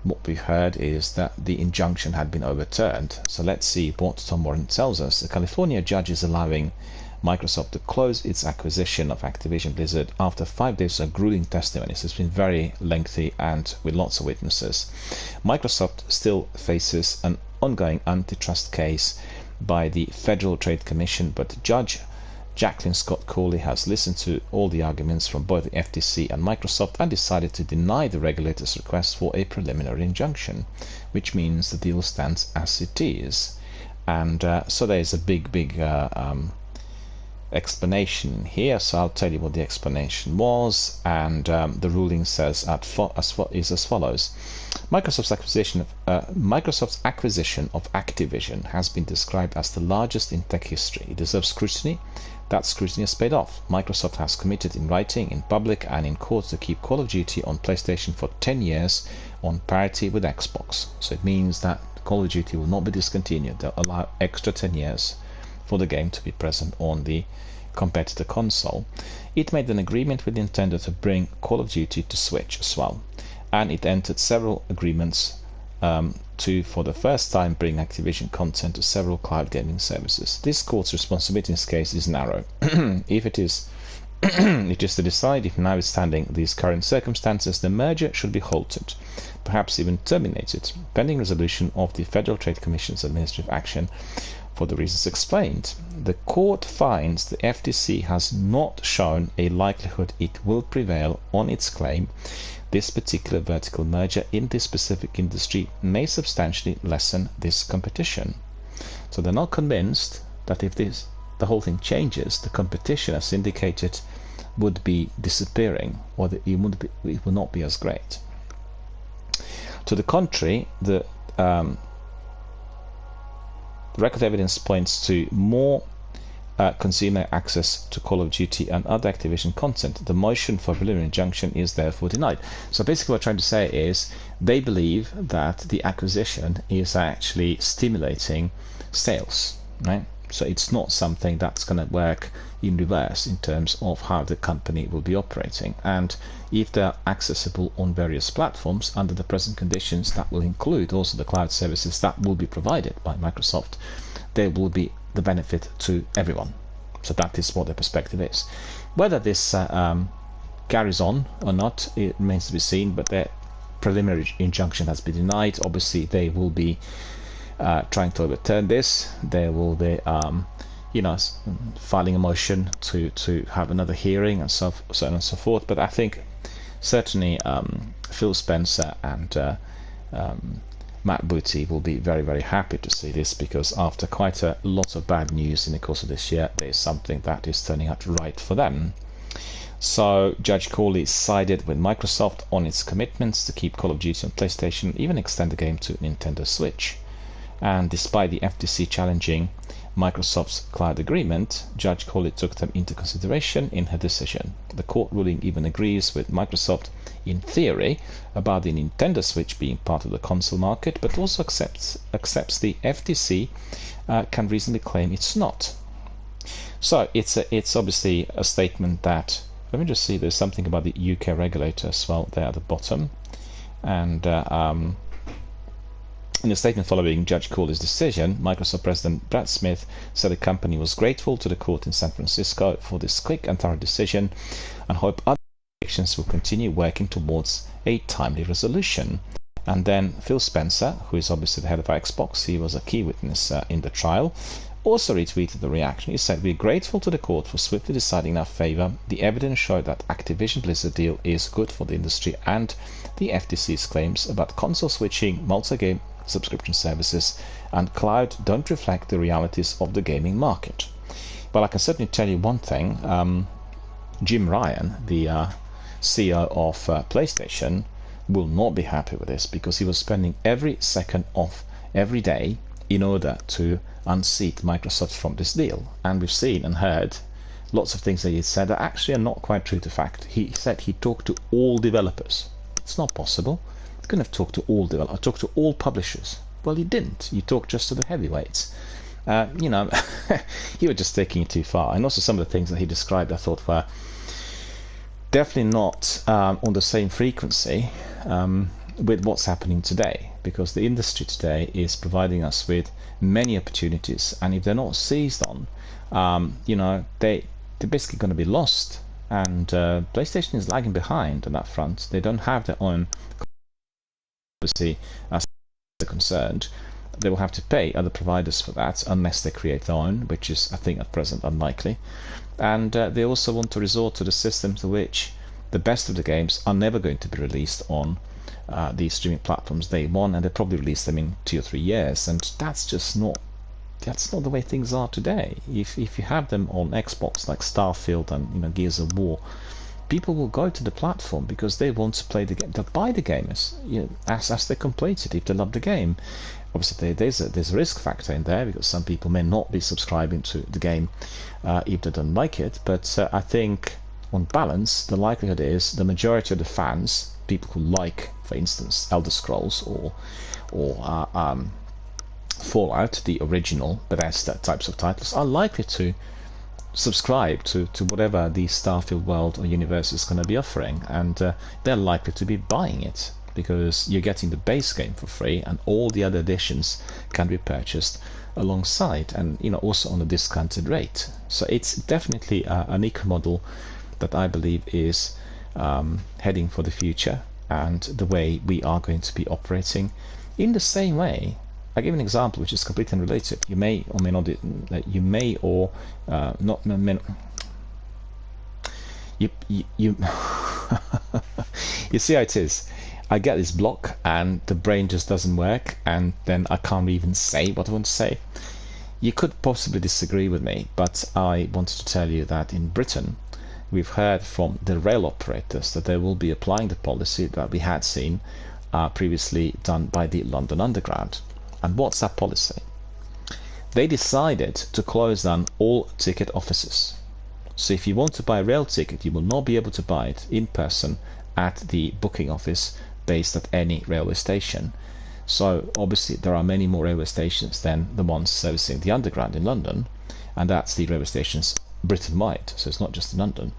what we've heard is that the injunction had been overturned. So let's see what Tom Warren tells us. The California judge is allowing Microsoft to close its acquisition of Activision Blizzard after 5 days of grueling testimonies. It's been very lengthy and with lots of witnesses. Microsoft still faces an ongoing antitrust case by the Federal Trade Commission, but Judge Jacqueline Scott Corley has listened to all the arguments from both the FTC and Microsoft and decided to deny the regulator's request for a preliminary injunction, which means the deal stands as it is. And so there is a big explanation here, so I'll tell you what the explanation was. And the ruling says is as follows. Microsoft's acquisition of Activision has been described as the largest in tech history. It deserves scrutiny. That scrutiny has paid off. Microsoft has committed in writing, in public and in court to keep Call of Duty on PlayStation for 10 years on parity with Xbox. So it means that Call of Duty will not be discontinued. They'll allow extra 10 years for the game to be present on the competitor console. It made an agreement with Nintendo to bring Call of Duty to Switch as well, and it entered several agreements to, for the first time, bring Activision content to several cloud gaming services. This court's responsibility in this case is narrow. If it is it is to decide if, notwithstanding these current circumstances, the merger should be halted, perhaps even terminated, pending resolution of the Federal Trade Commission's administrative action for the reasons explained. The court finds the FTC has not shown a likelihood it will prevail on its claim this particular vertical merger in this specific industry may substantially lessen this competition. So they're not convinced that if the whole thing changes, the competition, as indicated, would be disappearing, or that it will not be as great. To the contrary, the record evidence points to more consumer access to Call of Duty and other Activision content. The motion for preliminary injunction is therefore denied. So basically what I'm trying to say is they believe that the acquisition is actually stimulating sales, right? So it's not something that's going to work in reverse in terms of how the company will be operating. And if they're accessible on various platforms under the present conditions, that will include also the cloud services that will be provided by Microsoft, there will be the benefit to everyone. So that is what the perspective is. Whether this carries on or not, it remains to be seen, but the preliminary injunction has been denied. Obviously they will be trying to overturn this. They will be filing a motion to have another hearing and so on and so forth. But I think certainly Phil Spencer and Matt Booty will be very, very happy to see this, because after quite a lot of bad news in the course of this year, there is something that is turning out right for them. So Judge Corley sided with Microsoft on its commitments to keep Call of Duty on PlayStation, even extend the game to Nintendo Switch. And despite the FTC challenging Microsoft's cloud agreement, Judge Corley took them into consideration in her decision. The court ruling even agrees with Microsoft in theory about the Nintendo Switch being part of the console market, but also accepts the FTC can reasonably claim it's not. So it's obviously a statement that, let me just see, there's something about the UK regulator as well there at the bottom. And in a statement following Judge Corley's decision, Microsoft President Brad Smith said the company was grateful to the court in San Francisco for this quick and thorough decision and hope other jurisdictions will continue working towards a timely resolution. And then Phil Spencer, who is obviously the head of Xbox, he was a key witness in the trial, also retweeted the reaction. He said, "We're grateful to the court for swiftly deciding in our favor. The evidence showed that Activision Blizzard deal is good for the industry, and the FTC's claims about console switching, multi-game subscription services and cloud don't reflect the realities of the gaming market." But I can certainly tell you one thing, Jim Ryan, the CEO of PlayStation, will not be happy with this, because he was spending every second of every day in order to unseat Microsoft from this deal. And we've seen and heard lots of things that he said that actually are not quite true to fact. He said he talked to all developers. It's not possible. couldn't have talked to all developers, talked to all publishers. Well, he didn't. He talked just to the heavyweights. You know, he was just taking it too far. And also some of the things that he described, I thought were definitely not on the same frequency with what's happening today, because the industry today is providing us with many opportunities, and if they're not seized on, you know, they're basically going to be lost. And PlayStation is lagging behind on that front. They don't have their own policy as they're concerned. They will have to pay other providers for that unless they create their own, which is, I think, at present unlikely. And they also want to resort to the system to which the best of the games are never going to be released on these streaming platforms day one, and they probably release them in 2 or 3 years, and that's just not the way things are today. If you have them on Xbox like Starfield and, you know, Gears of War, people will go to the platform because they want to play the game. They'll buy the game as they complete it if they love the game. Obviously, there's a risk factor in there because some people may not be subscribing to the game if they don't like it. But I think, on balance, the likelihood is the majority of the fans, people who like, for instance, Elder Scrolls or Fallout, the original Bethesda types of titles, are likely to subscribe to whatever the Starfield world or universe is going to be offering, and they're likely to be buying it because you're getting the base game for free and all the other additions can be purchased alongside, and, you know, also on a discounted rate. So it's definitely an eco model that I believe is heading for the future, and the way we are going to be operating in the same way. I give an example which is completely unrelated. You may or may not. You may or not. You you see how it is. I get this block and the brain just doesn't work, and then I can't even say what I want to say. You could possibly disagree with me, but I wanted to tell you that in Britain we've heard from the rail operators that they will be applying the policy that we had seen previously done by the London Underground. And what's that policy? They decided to close down all ticket offices. So if you want to buy a rail ticket, you will not be able to buy it in person at the booking office based at any railway station. So obviously there are many more railway stations than the ones servicing the Underground in London, and that's the railway stations Britain-wide, so it's not just in London.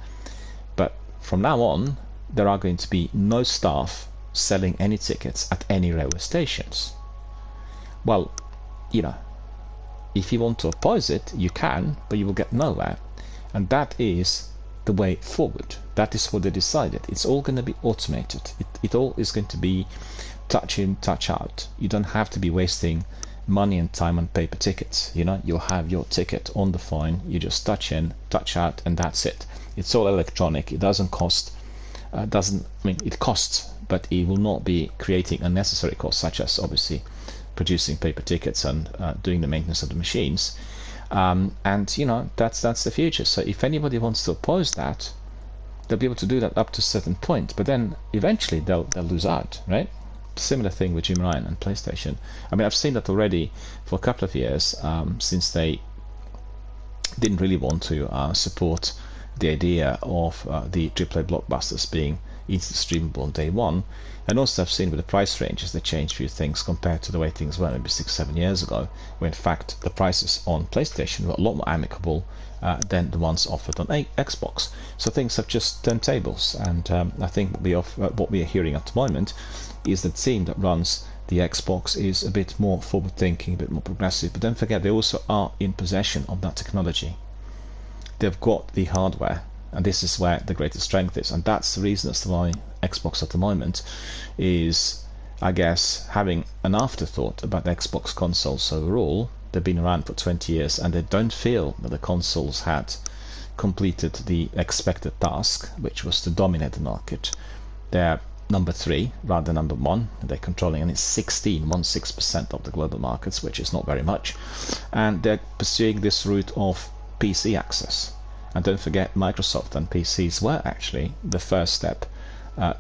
But from now on, there are going to be no staff selling any tickets at any railway stations. Well, you know, if you want to oppose it, you can, but you will get nowhere. And that is the way forward. That is what they decided. It's all going to be automated. It all is going to be touch in, touch out. You don't have to be wasting money and time on paper tickets. You know, you'll have your ticket on the phone. You just touch in, touch out, and that's it. It's all electronic. It doesn't cost. It costs, but it will not be creating unnecessary costs, such as obviously producing paper tickets and doing the maintenance of the machines. And, you know, that's the future. So if anybody wants to oppose that, they'll be able to do that up to a certain point, but then eventually they'll lose out, right? Similar thing with Jim Ryan and PlayStation. I mean, I've seen that already for a couple of years, since they didn't really want to support the idea of the AAA blockbusters being instantly streamable on day one. And also I've seen with the price ranges they changed a few things compared to the way things were maybe 6-7 years ago, when in fact the prices on PlayStation were a lot more amicable than the ones offered on Xbox. So things have just turned tables, and I think what we are hearing at the moment is the team that runs the Xbox is a bit more forward thinking, a bit more progressive, but don't forget they also are in possession of that technology. They've got the hardware, and this is where the greatest strength is, and that's the reason as to why Xbox at the moment is, I guess, having an afterthought about the Xbox consoles overall. They've been around for 20 years and they don't feel that the consoles had completed the expected task, which was to dominate the market. They're number 3 rather than number 1. They're controlling, and it's 16% of the global markets, which is not very much, and they're pursuing this route of PC access. And don't forget, Microsoft and PCs were actually the first step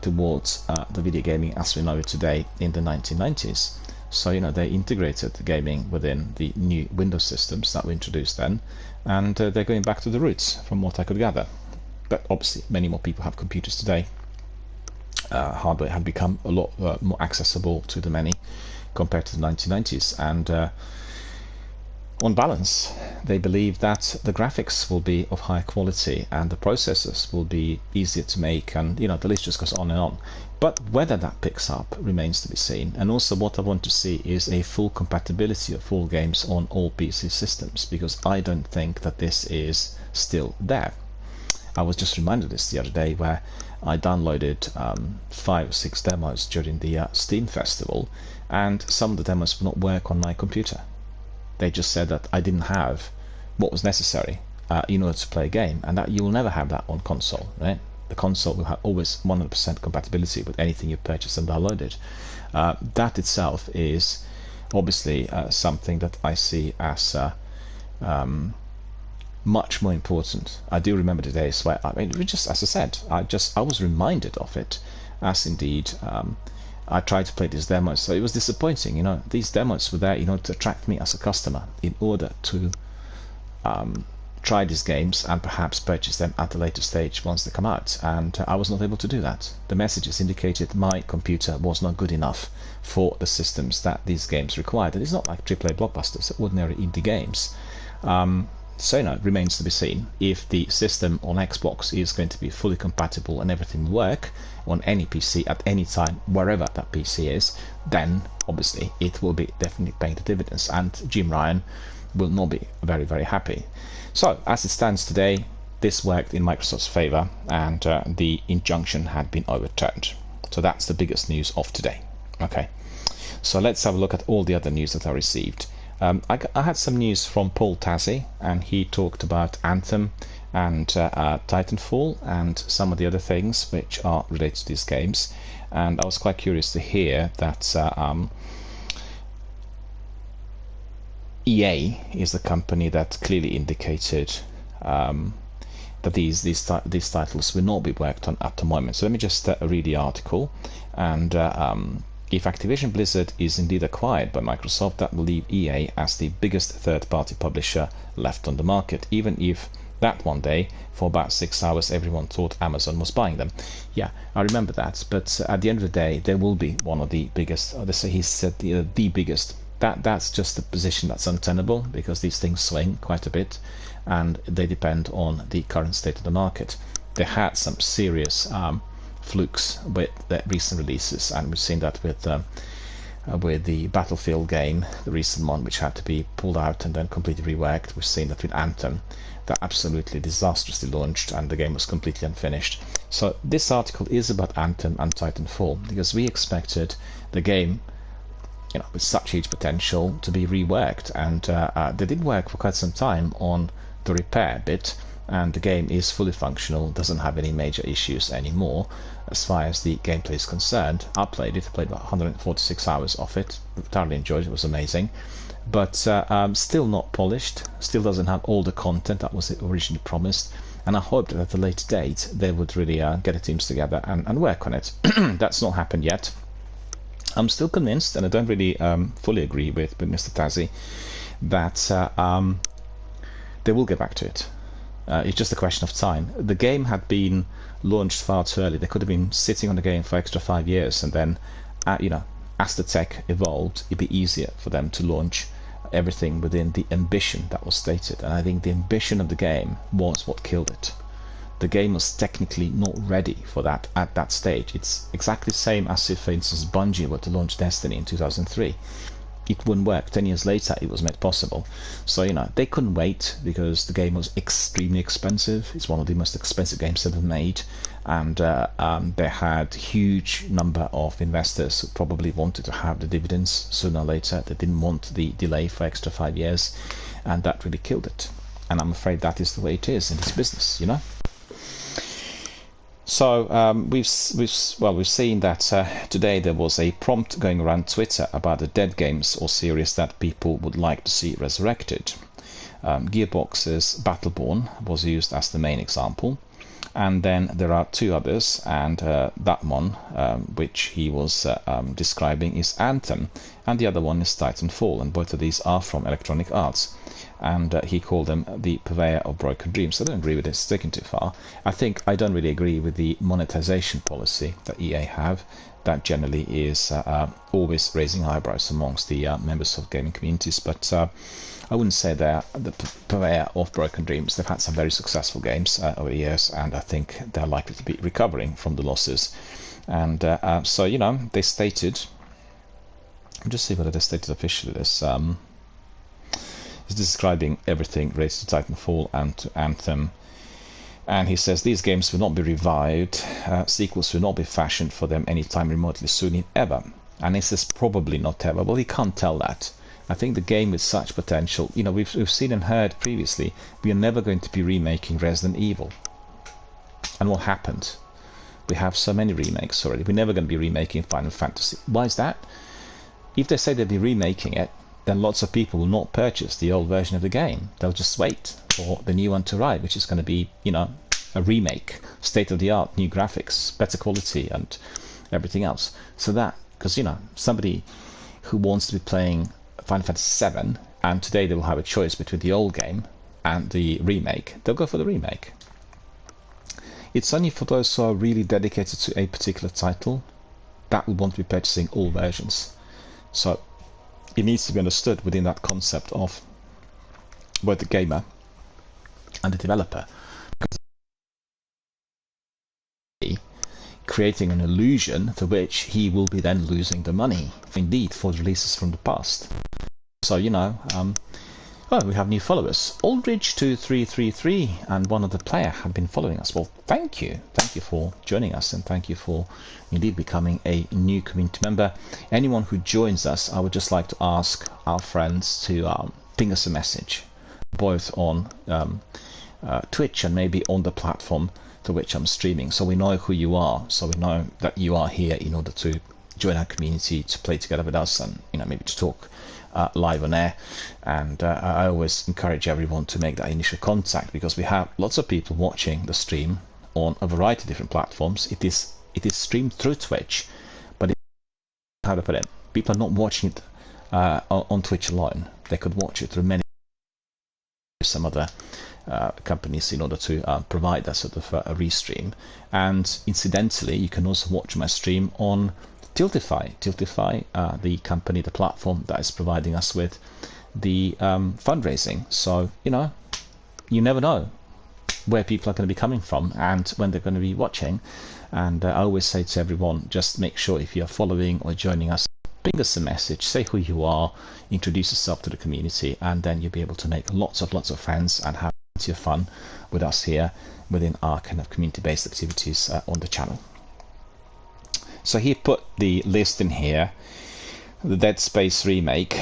towards the video gaming as we know it today in the 1990s. So, you know, they integrated the gaming within the new Windows systems that were introduced then, and they're going back to the roots from what I could gather. But obviously many more people have computers today. hardware had become a lot more accessible to the many compared to the 1990s, and on balance, they believe that the graphics will be of high quality and the processors will be easier to make, and the list just goes on and on. But whether that picks up remains to be seen. And also what I want to see is a full compatibility of all games on all PC systems, because I don't think that this is still there. I was just reminded of this the other day, where I downloaded 5 or 6 demos during the Steam Festival, and some of the demos would not work on my computer. They just said that I didn't have what was necessary in order to play a game, and that you will never have that on console, right? The console will have always 100% compatibility with anything you purchased and downloaded. That itself is obviously something that I see as much more important. I do remember the days where, just as I said, I was reminded of it, as indeed I tried to play these demos. So it was disappointing. These demos were there in order to attract me as a customer, in order to try these games and perhaps purchase them at a later stage once they come out, and I was not able to do that. The messages indicated my computer was not good enough for the systems that these games required. And it's not like AAA blockbusters, ordinary indie games. So it remains to be seen if the system on Xbox is going to be fully compatible and everything will work on any PC at any time, wherever that PC is. Then obviously it will be definitely paying the dividends, and Jim Ryan will not be very, very happy. So as it stands today, this worked in Microsoft's favor, and the injunction had been overturned. So that's the biggest news of today. Okay, so let's have a look at all the other news that I received. I had some news from Paul Tassi, and he talked about Anthem and Titanfall and some of the other things which are related to these games. And I was quite curious to hear that EA is the company that clearly indicated that these titles will not be worked on at the moment. So let me just read the article. And if Activision Blizzard is indeed acquired by Microsoft, that will leave EA as the biggest third-party publisher left on the market, even if that one day, for about 6 hours, everyone thought Amazon was buying them. Yeah, I remember that, but at the end of the day, they will be one of the biggest. He said the biggest. That's just a position that's untenable, because these things swing quite a bit, and they depend on the current state of the market. They had some serious flukes with the recent releases, and we've seen that with the Battlefield game, the recent one, which had to be pulled out and then completely reworked. We've seen that with Anthem, that absolutely disastrously launched and the game was completely unfinished. So this article is about Anthem and Titanfall, because we expected the game, with such huge potential, to be reworked, and they did work for quite some time on the repair bit, and the game is fully functional, doesn't have any major issues anymore as far as the gameplay is concerned. I played about 146 hours of it, thoroughly enjoyed it, it was amazing, but still not polished, still doesn't have all the content that was originally promised, and I hoped that at a later date they would really get the teams together and work on it. That's not happened yet. I'm still convinced, and I don't really fully agree with Mr. Tassi, that they will get back to it. It's just a question of time. The game had been launched far too early. They could have been sitting on the game for extra 5 years, and then, as the tech evolved, it'd be easier for them to launch everything within the ambition that was stated. And I think the ambition of the game was what killed it. The game was technically not ready for that at that stage. It's exactly the same as if, for instance, Bungie were to launch Destiny in 2003. It wouldn't work. 10 years later, it was made possible. So, they couldn't wait, because the game was extremely expensive. It's one of the most expensive games ever made. And they had huge number of investors who probably wanted to have the dividends sooner or later. They didn't want the delay for extra 5 years. And that really killed it. And I'm afraid that is the way it is in this business, So we've seen that today there was a prompt going around Twitter about the dead games or series that people would like to see resurrected. Gearbox's Battleborn was used as the main example, and then there are 2 others, and that one which he was describing is Anthem, and the other one is Titanfall, and both of these are from Electronic Arts. and he called them the purveyor of broken dreams. I don't agree with it, it's taken too far. I don't really agree with the monetization policy that EA have. That generally is always raising eyebrows amongst the members of gaming communities, but I wouldn't say they're the purveyor of broken dreams. They've had some very successful games over the years, and I think they're likely to be recovering from the losses. And so, you know, they stated, I'll just see whether they stated officially this, is describing everything related to Titanfall and to Anthem. And he says these games will not be revived, sequels will not be fashioned for them anytime remotely soon, if ever. And he says probably not ever. Well, he can't tell that. I think the game with such potential, you know, we've seen and heard previously, we are never going to be remaking Resident Evil. And what happened? We have so many remakes already. We're never going to be remaking Final Fantasy. Why is that? If they say they'll be remaking it, then lots of people will not purchase the old version of the game. They'll just wait for the new one to arrive, which is going to be, you know, a remake, state-of-the-art, new graphics, better quality, and everything else. So that, because, you know, somebody who wants to be playing Final Fantasy VII, and today they will have a choice between the old game and the remake, they'll go for the remake. It's only for those who are really dedicated to a particular title that will want to be purchasing all versions. So it needs to be understood within that concept of both the gamer and the developer, creating an illusion for which he will be then losing the money, indeed, for releases from the past. So, you know, oh, we have new followers. Aldridge2333 and one other player have been following us. Well, thank you. Thank you for joining us, and thank you for indeed becoming a new community member. Anyone who joins us, I would just like to ask our friends to ping us a message, both on Twitch and maybe on the platform to which I'm streaming, so we know who you are, so we know that you are here in order to join our community, to play together with us, and, you know, maybe to talk live on air. And I always encourage everyone to make that initial contact, because we have lots of people watching the stream on a variety of different platforms. It is streamed through Twitch, but how to put it, people are not watching it on Twitch alone. They could watch it through many some other companies in order to provide that sort of a restream. And incidentally, you can also watch my stream on Tiltify, the company, the platform that is providing us with the fundraising. So, you know, you never know where people are going to be coming from and when they're going to be watching. And I always say to everyone, just make sure if you're following or joining us, ping us a message, say who you are, introduce yourself to the community, and then you'll be able to make lots of friends and have plenty of fun with us here within our kind of community-based activities on the channel. So he put the list in here. The Dead Space remake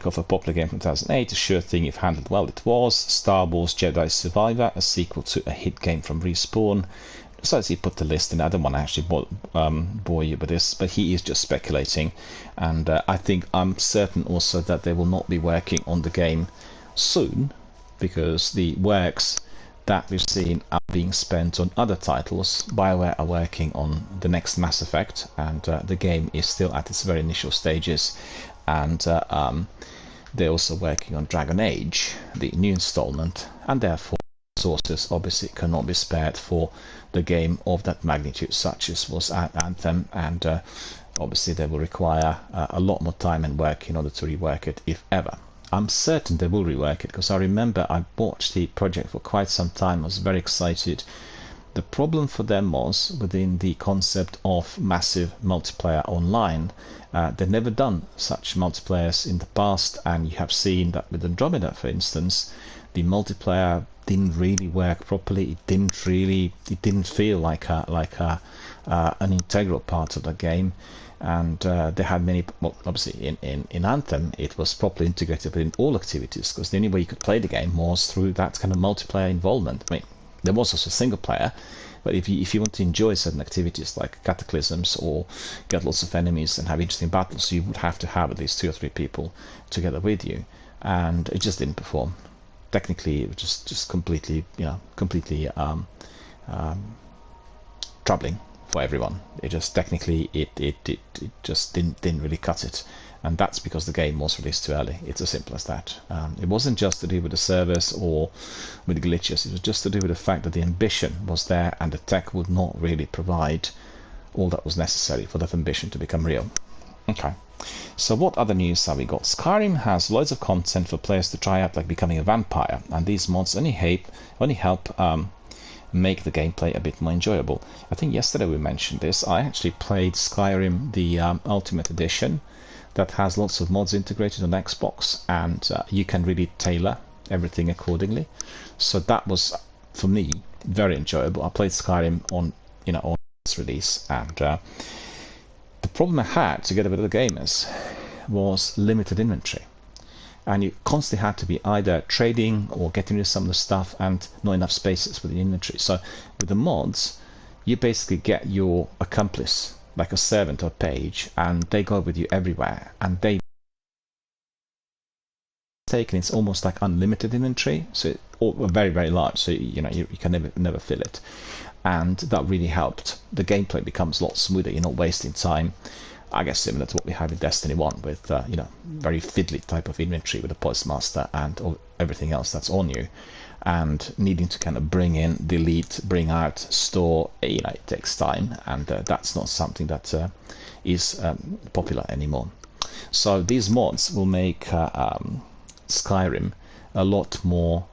of a popular game from 2008, a sure thing if handled well it was. Star Wars Jedi Survivor, a sequel to a hit game from Respawn. So as he put the list in, I don't want to actually bore you with this, but he is just speculating, and I'm certain also that they will not be working on the game soon, because the works that we've seen are being spent on other titles. BioWare are working on the next Mass Effect, and the game is still at its very initial stages, and they're also working on Dragon Age, the new installment, and therefore resources obviously cannot be spared for the game of that magnitude, such as was Anthem, and obviously they will require a lot more time and work in order to rework it, if ever. I'm certain they will rework it, because I remember I watched the project for quite some time. I was very excited. The problem for them was within the concept of massive multiplayer online. They've never done such multiplayers in the past, and you have seen that with Andromeda, for instance, the multiplayer didn't really work properly. It didn't feel like an integral part of the game. And they had many, well, obviously in Anthem it was properly integrated within all activities, because the only way you could play the game was through that kind of multiplayer involvement. I mean, there was also single player, but if you want to enjoy certain activities like cataclysms or get lots of enemies and have interesting battles, you would have to have at least 2 or 3 people together with you, and it just didn't perform. Technically, it was just completely troubling for everyone. It just technically it just didn't really cut it, and that's because the game was released too early. It's as simple as that. It wasn't just to do with the servers or with glitches, it was just to do with the fact that the ambition was there and the tech would not really provide all that was necessary for that ambition to become real. Okay, so what other news have we got? Skyrim has loads of content for players to try out, like becoming a vampire, and these mods only help make the gameplay a bit more enjoyable. I think yesterday we mentioned this. I actually played Skyrim, the Ultimate Edition, that has lots of mods integrated on Xbox, and you can really tailor everything accordingly. So that was, for me, very enjoyable. I played Skyrim on its release, and the problem I had together with other gamers was limited inventory. And you constantly had to be either trading or getting rid of some of the stuff and not enough spaces with the inventory. So with the mods, you basically get your accomplice, like a servant or page, and they go with you everywhere, and they taken it's almost like unlimited inventory, so very, very large, so you can never fill it. And that really helped. The gameplay becomes a lot smoother. You're not wasting time. I guess similar to what we have in Destiny 1 with very fiddly type of inventory with the Postmaster and everything else that's on you, and needing to kind of bring in, delete, bring out, store. It takes time, and that's not something that is popular anymore. So these mods will make Skyrim a lot more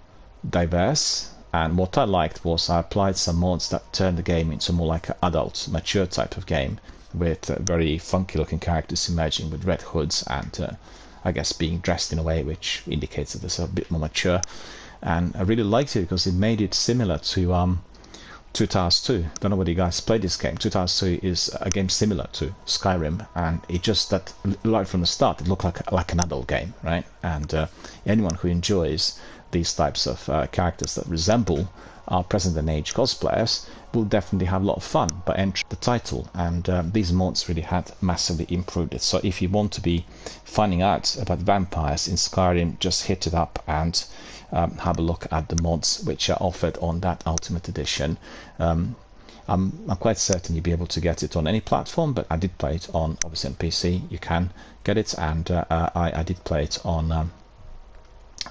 diverse. And what I liked was I applied some mods that turned the game into more like an adult, mature type of game, with very funky looking characters emerging with red hoods and I guess being dressed in a way which indicates that it's a bit more mature. And I really liked it because it made it similar to Two Towers 2. Don't know whether you guys played this game. Two Towers 2 is a game similar to Skyrim, and it just that right from the start it looked like an adult game, right? And anyone who enjoys these types of characters that resemble our present age cosplayers will definitely have a lot of fun by entering the title, and these mods really had massively improved it. So if you want to be finding out about vampires in Skyrim, just hit it up and have a look at the mods which are offered on that Ultimate Edition. I'm quite certain you'll be able to get it on any platform, but I did play it on, obviously on PC, you can get it, and I did play it on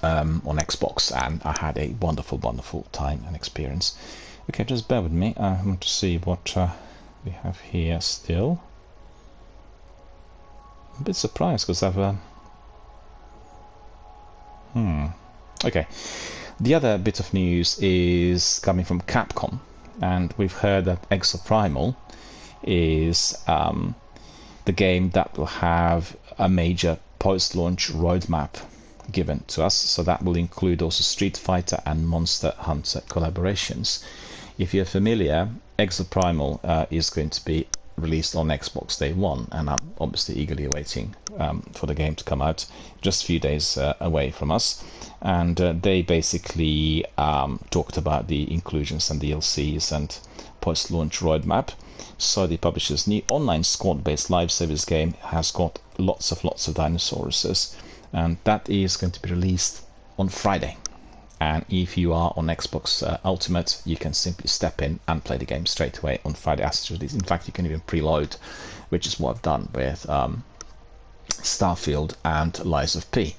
Xbox, and I had a wonderful time and experience. Okay, just bear with me. I want to see what we have here still. I'm a bit surprised because I've okay, the other bit of news is coming from Capcom, and we've heard that Exoprimal is the game that will have a major post-launch roadmap given to us, so that will include also Street Fighter and Monster Hunter collaborations. If you're familiar, Exoprimal is going to be released on Xbox Day 1, and I'm obviously eagerly awaiting for the game to come out, just a few days away from us. And they basically talked about the inclusions and DLCs and post-launch roadmap. So the publisher's new online squad-based live service game has got lots of dinosaurs, and that is going to be released on Friday. And if you are on Xbox Ultimate, you can simply step in and play the game straight away on Friday as it's released. In fact, you can even preload, which is what I've done with Starfield and Lies of P.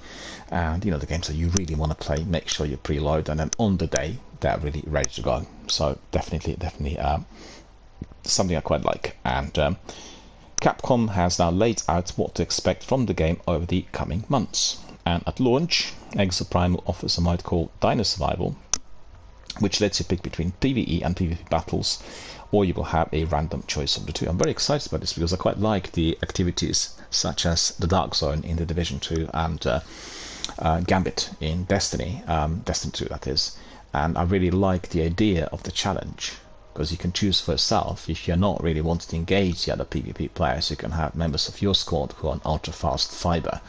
And the games that you really want to play, make sure you preload, and then on the day they're really ready to go. So definitely something I quite like. And Capcom has now laid out what to expect from the game over the coming months. And at launch, Exoprimal offers a mode called Dino Survival, which lets you pick between PvE and PvP battles, or you will have a random choice of the two. I'm very excited about this because I quite like the activities such as the Dark Zone in the Division 2 and Gambit in Destiny 2 that is. And I really like the idea of the challenge, because you can choose for yourself. If you're not really wanting to engage the other PvP players, you can have members of your squad who are on ultra fast fiber,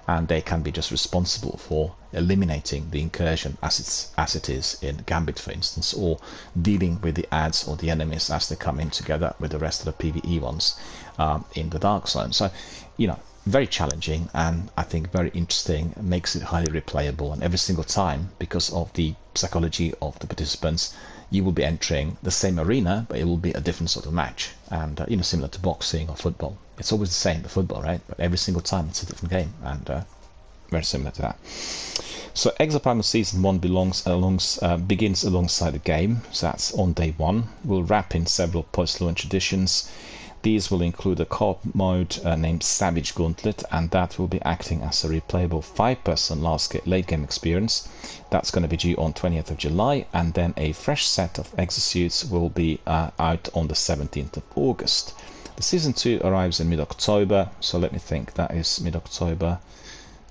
and they can be just responsible for eliminating the incursion as it is in Gambit, for instance, or dealing with the adds or the enemies as they come in together with the rest of the PvE ones in the Dark Zone. So, very challenging, and I think very interesting. It makes it highly replayable, and every single time, because of the psychology of the participants, you will be entering the same arena, but it will be a different sort of match. And, similar to boxing or football. It's always the same, the football, right? But every single time it's a different game, and very similar to that. So Exoprimal Season 1 begins alongside the game, so that's on day 1. We'll wrap in several post-launch additions. These will include a co-op mode named Savage Gauntlet, and that will be acting as a replayable 5-person late game experience. That's going to be due on 20th of July, and then a fresh set of exosuits will be out on the 17th of August. The Season 2 arrives in mid-October, so let me think, that is mid-October,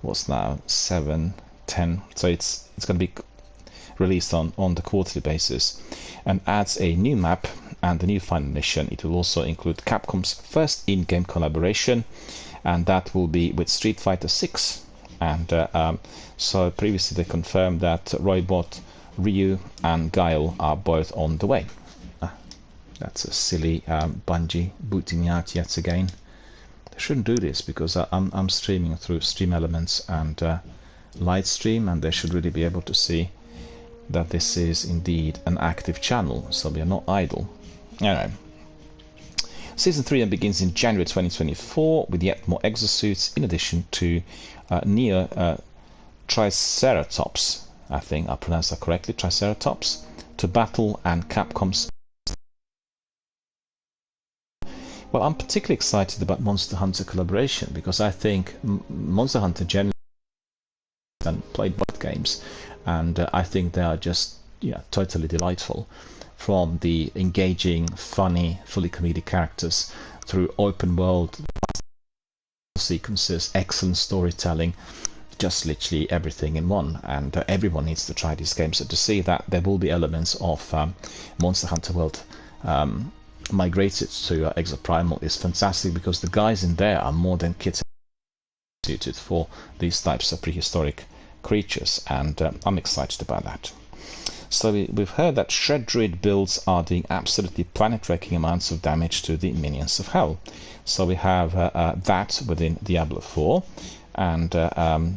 what's now, 7, 10, so it's going to be released on the quarterly basis, and adds a new map and the new final mission. It will also include Capcom's first in-game collaboration, and that will be with Street Fighter 6. And so previously they confirmed that Roybot, Ryu and Guile are both on the way. That's a silly Bungie booting me out yet again. They shouldn't do this, because I'm streaming through Stream Elements and Lightstream, and they should really be able to see that this is indeed an active channel, so we are not idle. Anyway, Season 3 begins in January 2024 with yet more exosuits, in addition to Neo Triceratops, I think I pronounced that correctly, Triceratops, to battle, and Capcom's. Well, I'm particularly excited about Monster Hunter collaboration, because I think Monster Hunter generally and played both games, and I think they are just totally delightful, from the engaging, funny, fully comedic characters through open world sequences, excellent storytelling, just literally everything in one. And everyone needs to try these games. So to see that there will be elements of Monster Hunter World migrated to Exoprimal is fantastic, because the guys in there are more than kids suited for these types of prehistoric creatures, and I'm excited about that. So we've heard that Shred Druid builds are doing absolutely planet-wrecking amounts of damage to the minions of hell. So we have that within Diablo 4, and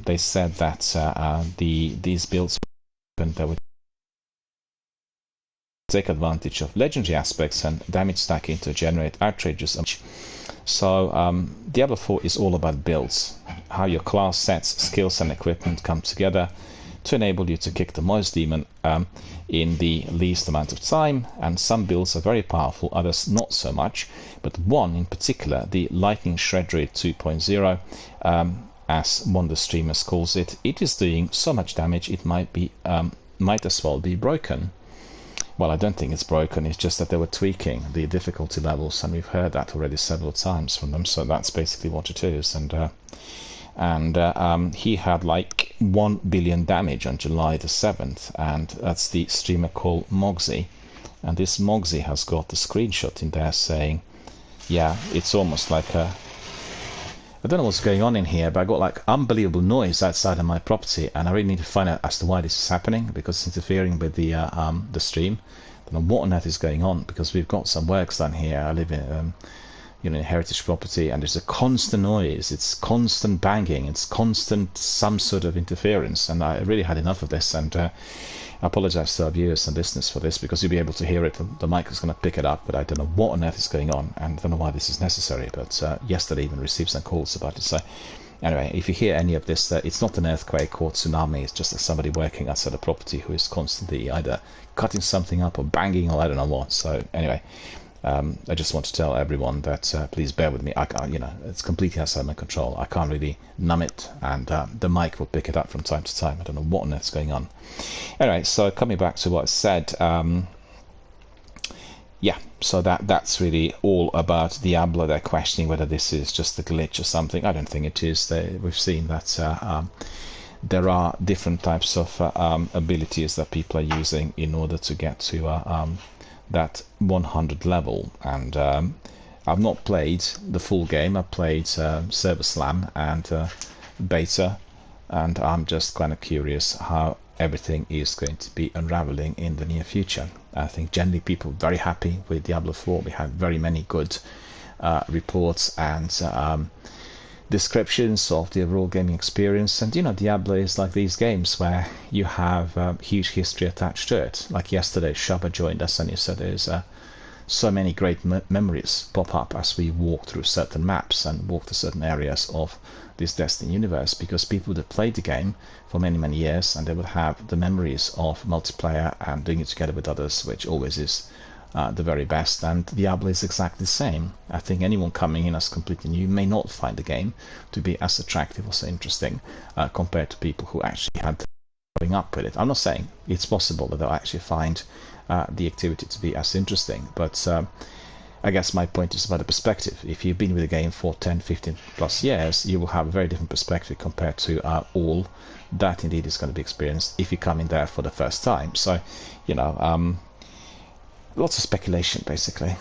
they said that these builds would take advantage of legendary aspects and damage stacking to generate outrageous damage. So Diablo 4 is all about builds, how your class sets, skills and equipment come together to enable you to kick the Moist Demon in the least amount of time. And some builds are very powerful, others not so much, but one in particular, the Lightning Shred Druid 2.0, as one of the streamers calls it, it is doing so much damage it might as well be broken. Well, I don't think it's broken, it's just that they were tweaking the difficulty levels, and we've heard that already several times from them, so that's basically what it is. And he had like 1 billion damage on July the 7th, and that's the streamer called Moxie. And this Moxie has got the screenshot in there saying, yeah, it's almost like a, I don't know what's going on in here, but I got like unbelievable noise outside of my property, and I really need to find out as to why this is happening, because it's interfering with the stream. I don't know what on earth is going on, because we've got some works done here. I live in in heritage property, and there's a constant noise, it's constant banging, it's constant some sort of interference, and I really had enough of this. And I apologize to our viewers and listeners for this, because you'll be able to hear it, the mic is going to pick it up, but I don't know what on earth is going on, and I don't know why this is necessary. But yesterday even received some calls about it. So anyway, if you hear any of this, it's not an earthquake or tsunami, it's just somebody working outside a property who is constantly either cutting something up or banging or I don't know what. So anyway, I just want to tell everyone that please bear with me. It's completely outside my control. I can't really numb it, and the mic will pick it up from time to time. I don't know what on earth's going on. Anyway, so coming back to what I said, yeah, so that's really all about Diablo. They're questioning whether this is just a glitch or something. I don't think it is. We've seen that there are different types of abilities that people are using in order to get to that 100 level, and I've not played the full game. I've played Server Slam and Beta, and I'm just kind of curious how everything is going to be unraveling in the near future. I think generally people are very happy with Diablo 4. We have very many good reports, and descriptions of the overall gaming experience. And Diablo is like these games where you have huge history attached to it. Like yesterday, Shaba joined us and he said there's so many great memories pop up as we walk through certain maps and walk through certain areas of this Destiny universe, because people would have played the game for many years and they would have the memories of multiplayer and doing it together with others, which always is the very best. And Diablo is exactly the same. I think anyone coming in as completely new may not find the game to be as attractive or so interesting compared to people who actually had growing up with it. I'm not saying it's possible that they'll actually find the activity to be as interesting, but I guess my point is about the perspective. If you've been with the game for 10, 15 plus years, you will have a very different perspective compared to all that indeed is going to be experienced if you come in there for the first time. So, lots of speculation basically.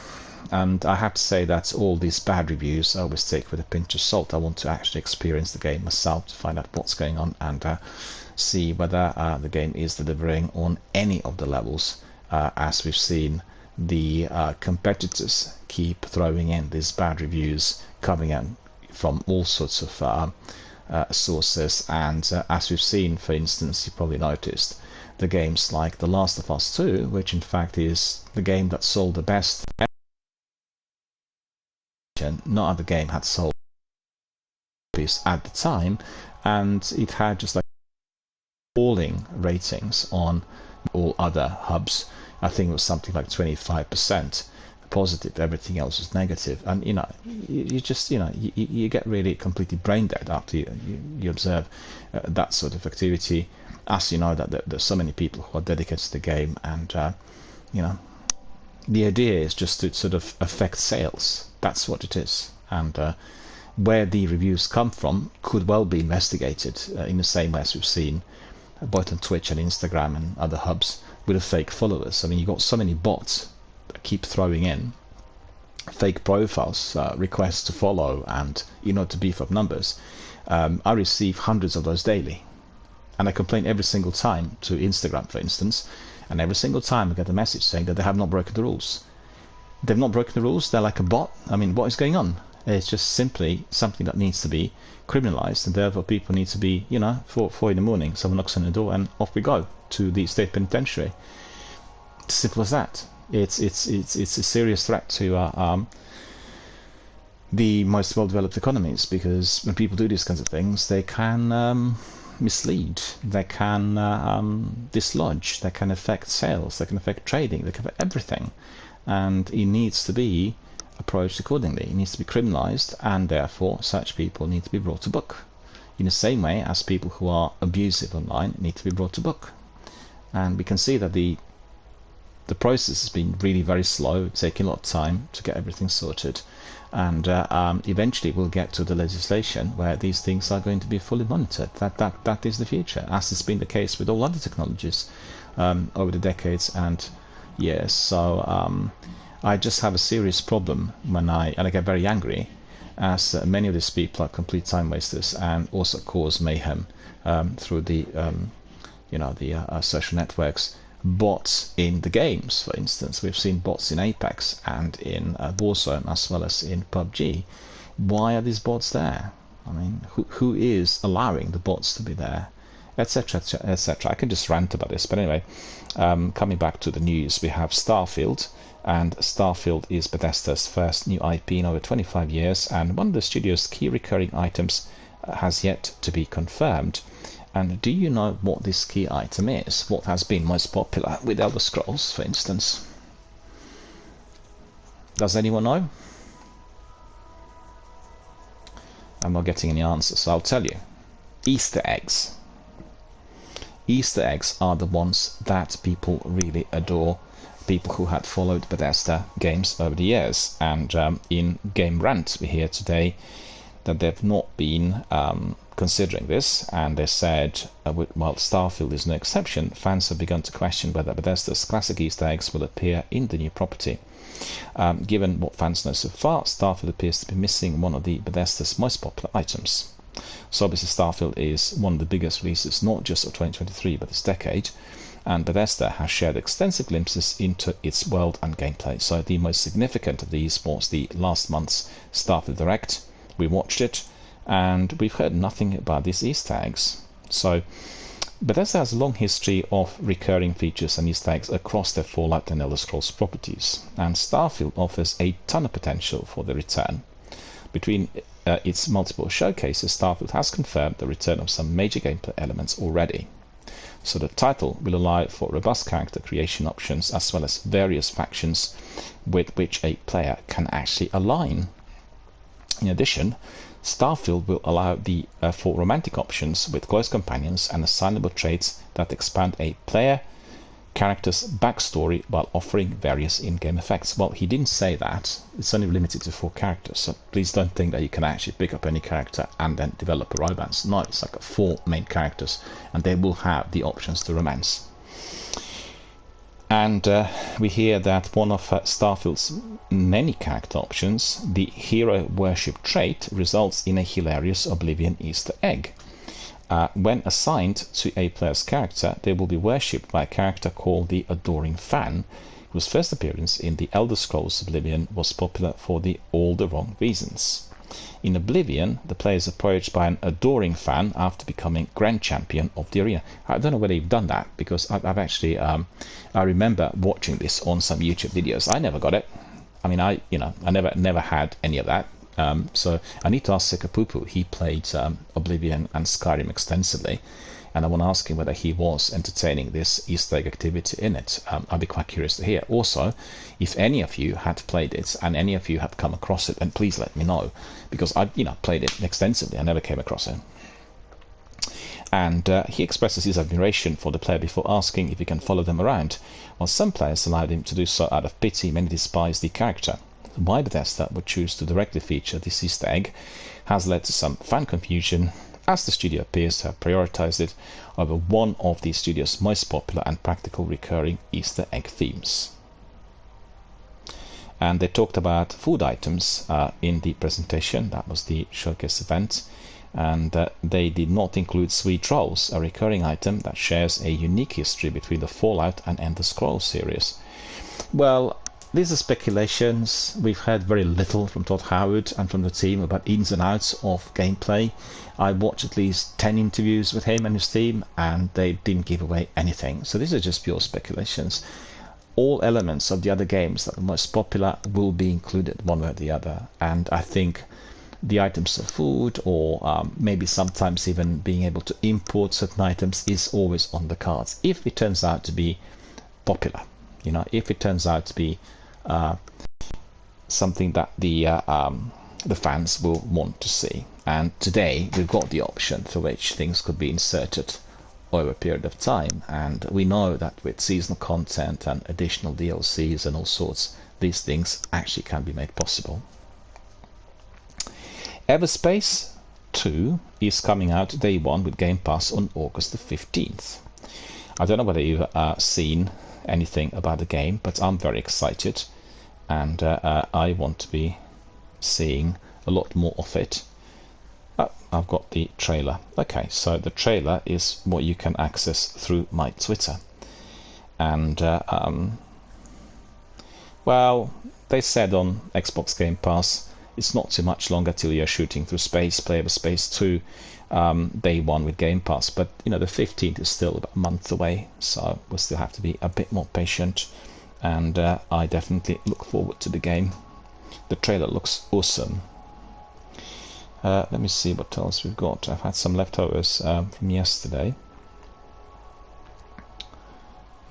And I have to say that all these bad reviews I always take with a pinch of salt. I want to actually experience the game myself to find out what's going on and see whether the game is delivering on any of the levels, as we've seen the competitors keep throwing in these bad reviews coming in from all sorts of sources. And as we've seen, for instance, you probably noticed the games like The Last of Us 2, which in fact is the game that sold the best. No other game had sold at the time, and it had just like falling ratings on all other hubs. I think it was something like 25% positive, everything else was negative. And you just you get really completely brain dead after you observe that sort of activity, as you know that there's so many people who are dedicated to the game. And the idea is just to sort of affect sales. That's what it is. And where the reviews come from could well be investigated in the same way as we've seen both on Twitch and Instagram and other hubs with the fake followers. I mean, you got so many bots that keep throwing in fake profiles, requests to follow, and to beef up numbers. I receive hundreds of those daily, and I complain every single time to Instagram, for instance, and every single time I get a message saying that they have not broken the rules. They've not broken the rules. They're like a bot. I mean, what is going on? It's just simply something that needs to be criminalized, and therefore people need to be, 4 in the morning, someone knocks on the door, and off we go to the state penitentiary. Simple as that. It's a serious threat to the most well-developed economies, because when people do these kinds of things, they can mislead, they can dislodge, they can affect sales, they can affect trading, they can affect everything, and it needs to be approached accordingly. It needs to be criminalized, and therefore such people need to be brought to book, in the same way as people who are abusive online need to be brought to book. And we can see that the process has been really very slow, taking a lot of time to get everything sorted, and eventually we'll get to the legislation where these things are going to be fully monitored. That is the future, as has been the case with all other technologies over the decades and years. So I just have a serious problem when I get very angry, as many of these people are complete time wasters and also cause mayhem through the social networks. Bots in the games, for instance. We've seen bots in Apex and in Warzone, as well as in PUBG. Why are these bots there? I mean, who is allowing the bots to be there, etc, etc. I can just rant about this, but anyway, coming back to the news, we have Starfield, and Starfield is Bethesda's first new IP in over 25 years, and one of the studio's key recurring items has yet to be confirmed. And do you know what this key item is? What has been most popular with Elder Scrolls, for instance? Does anyone know? I'm not getting any answers, so I'll tell you. Easter eggs. Easter eggs are the ones that people really adore. People who had followed Bethesda games over the years. And in Game Rant we hear today that they've not been considering this, and they said, while Starfield is no exception, fans have begun to question whether Bethesda's classic Easter eggs will appear in the new property. Given what fans know so far, Starfield appears to be missing one of the Bethesda's most popular items. So obviously Starfield is one of the biggest releases, not just of 2023, but this decade, and Bethesda has shared extensive glimpses into its world and gameplay. So the most significant of these was the last month's Starfield Direct. We watched it, and we've heard nothing about these Easter eggs. So Bethesda has a long history of recurring features and Easter eggs across their Fallout and Elder Scrolls properties, and Starfield offers a ton of potential for the return. Between its multiple showcases, Starfield has confirmed the return of some major gameplay elements already. So the title will allow for robust character creation options as well as various factions with which a player can actually align. In addition, Starfield will allow for romantic options with close companions and assignable traits that expand a player character's backstory while offering various in-game effects. Well, he didn't say that. It's only limited to 4 characters, so please don't think that you can actually pick up any character and then develop a romance. No, it's like 4 main characters, and they will have the options to romance. And we hear that one of Starfield's many character options, the hero worship trait, results in a hilarious Oblivion Easter egg. When assigned to a player's character, they will be worshipped by a character called the Adoring Fan, whose first appearance in the Elder Scrolls Oblivion was popular for all the wrong reasons. In Oblivion, the player is approached by an Adoring Fan after becoming Grand Champion of the arena. I don't know whether you've done that, because I've actually, I remember watching this on some YouTube videos. I never got it. I mean, I never had any of that. So I need to ask Sekapupu. He played Oblivion and Skyrim extensively, and I want to ask him whether he was entertaining this Easter egg activity in it. I'd be quite curious to hear. Also, if any of you had played it and any of you have come across it, then please let me know, because I played it extensively. I never came across it. And he expresses his admiration for the player before asking if he can follow them around. While some players allowed him to do so out of pity, many despise the character. Why Bethesda would choose to directly feature this Easter egg has led to some fan confusion, as the studio appears to have prioritized it over one of the studio's most popular and practical recurring Easter egg themes. And they talked about food items in the presentation. That was the showcase event, and they did not include sweet rolls, a recurring item that shares a unique history between the Fallout and Elder Scrolls series. Well, these are speculations. We've heard very little from Todd Howard and from the team about ins and outs of gameplay. I watched at least 10 interviews with him and his team, and they didn't give away anything. So these are just pure speculations. All elements of the other games that are most popular will be included one way or the other, and I think the items of food, or maybe sometimes even being able to import certain items, is always on the cards if it turns out to be popular. If it turns out to be something that the fans will want to see. And today we've got the option for which things could be inserted over a period of time, and we know that with seasonal content and additional DLCs and all sorts, these things actually can be made possible. Everspace 2 is coming out day 1 with Game Pass on August the 15th. I don't know whether you've seen anything about the game, but I'm very excited, and I want to be seeing a lot more of it. I've got the trailer. Okay, so the trailer is what you can access through my Twitter, and well, they said on Xbox Game Pass it's not too much longer till you're shooting through space. Play Everspace 2 day 1 with Game Pass, but the 15th is still about a month away, so we'll still have to be a bit more patient, and I definitely look forward to the game. The trailer looks awesome. Let me see what else we've got. I've had some leftovers from yesterday.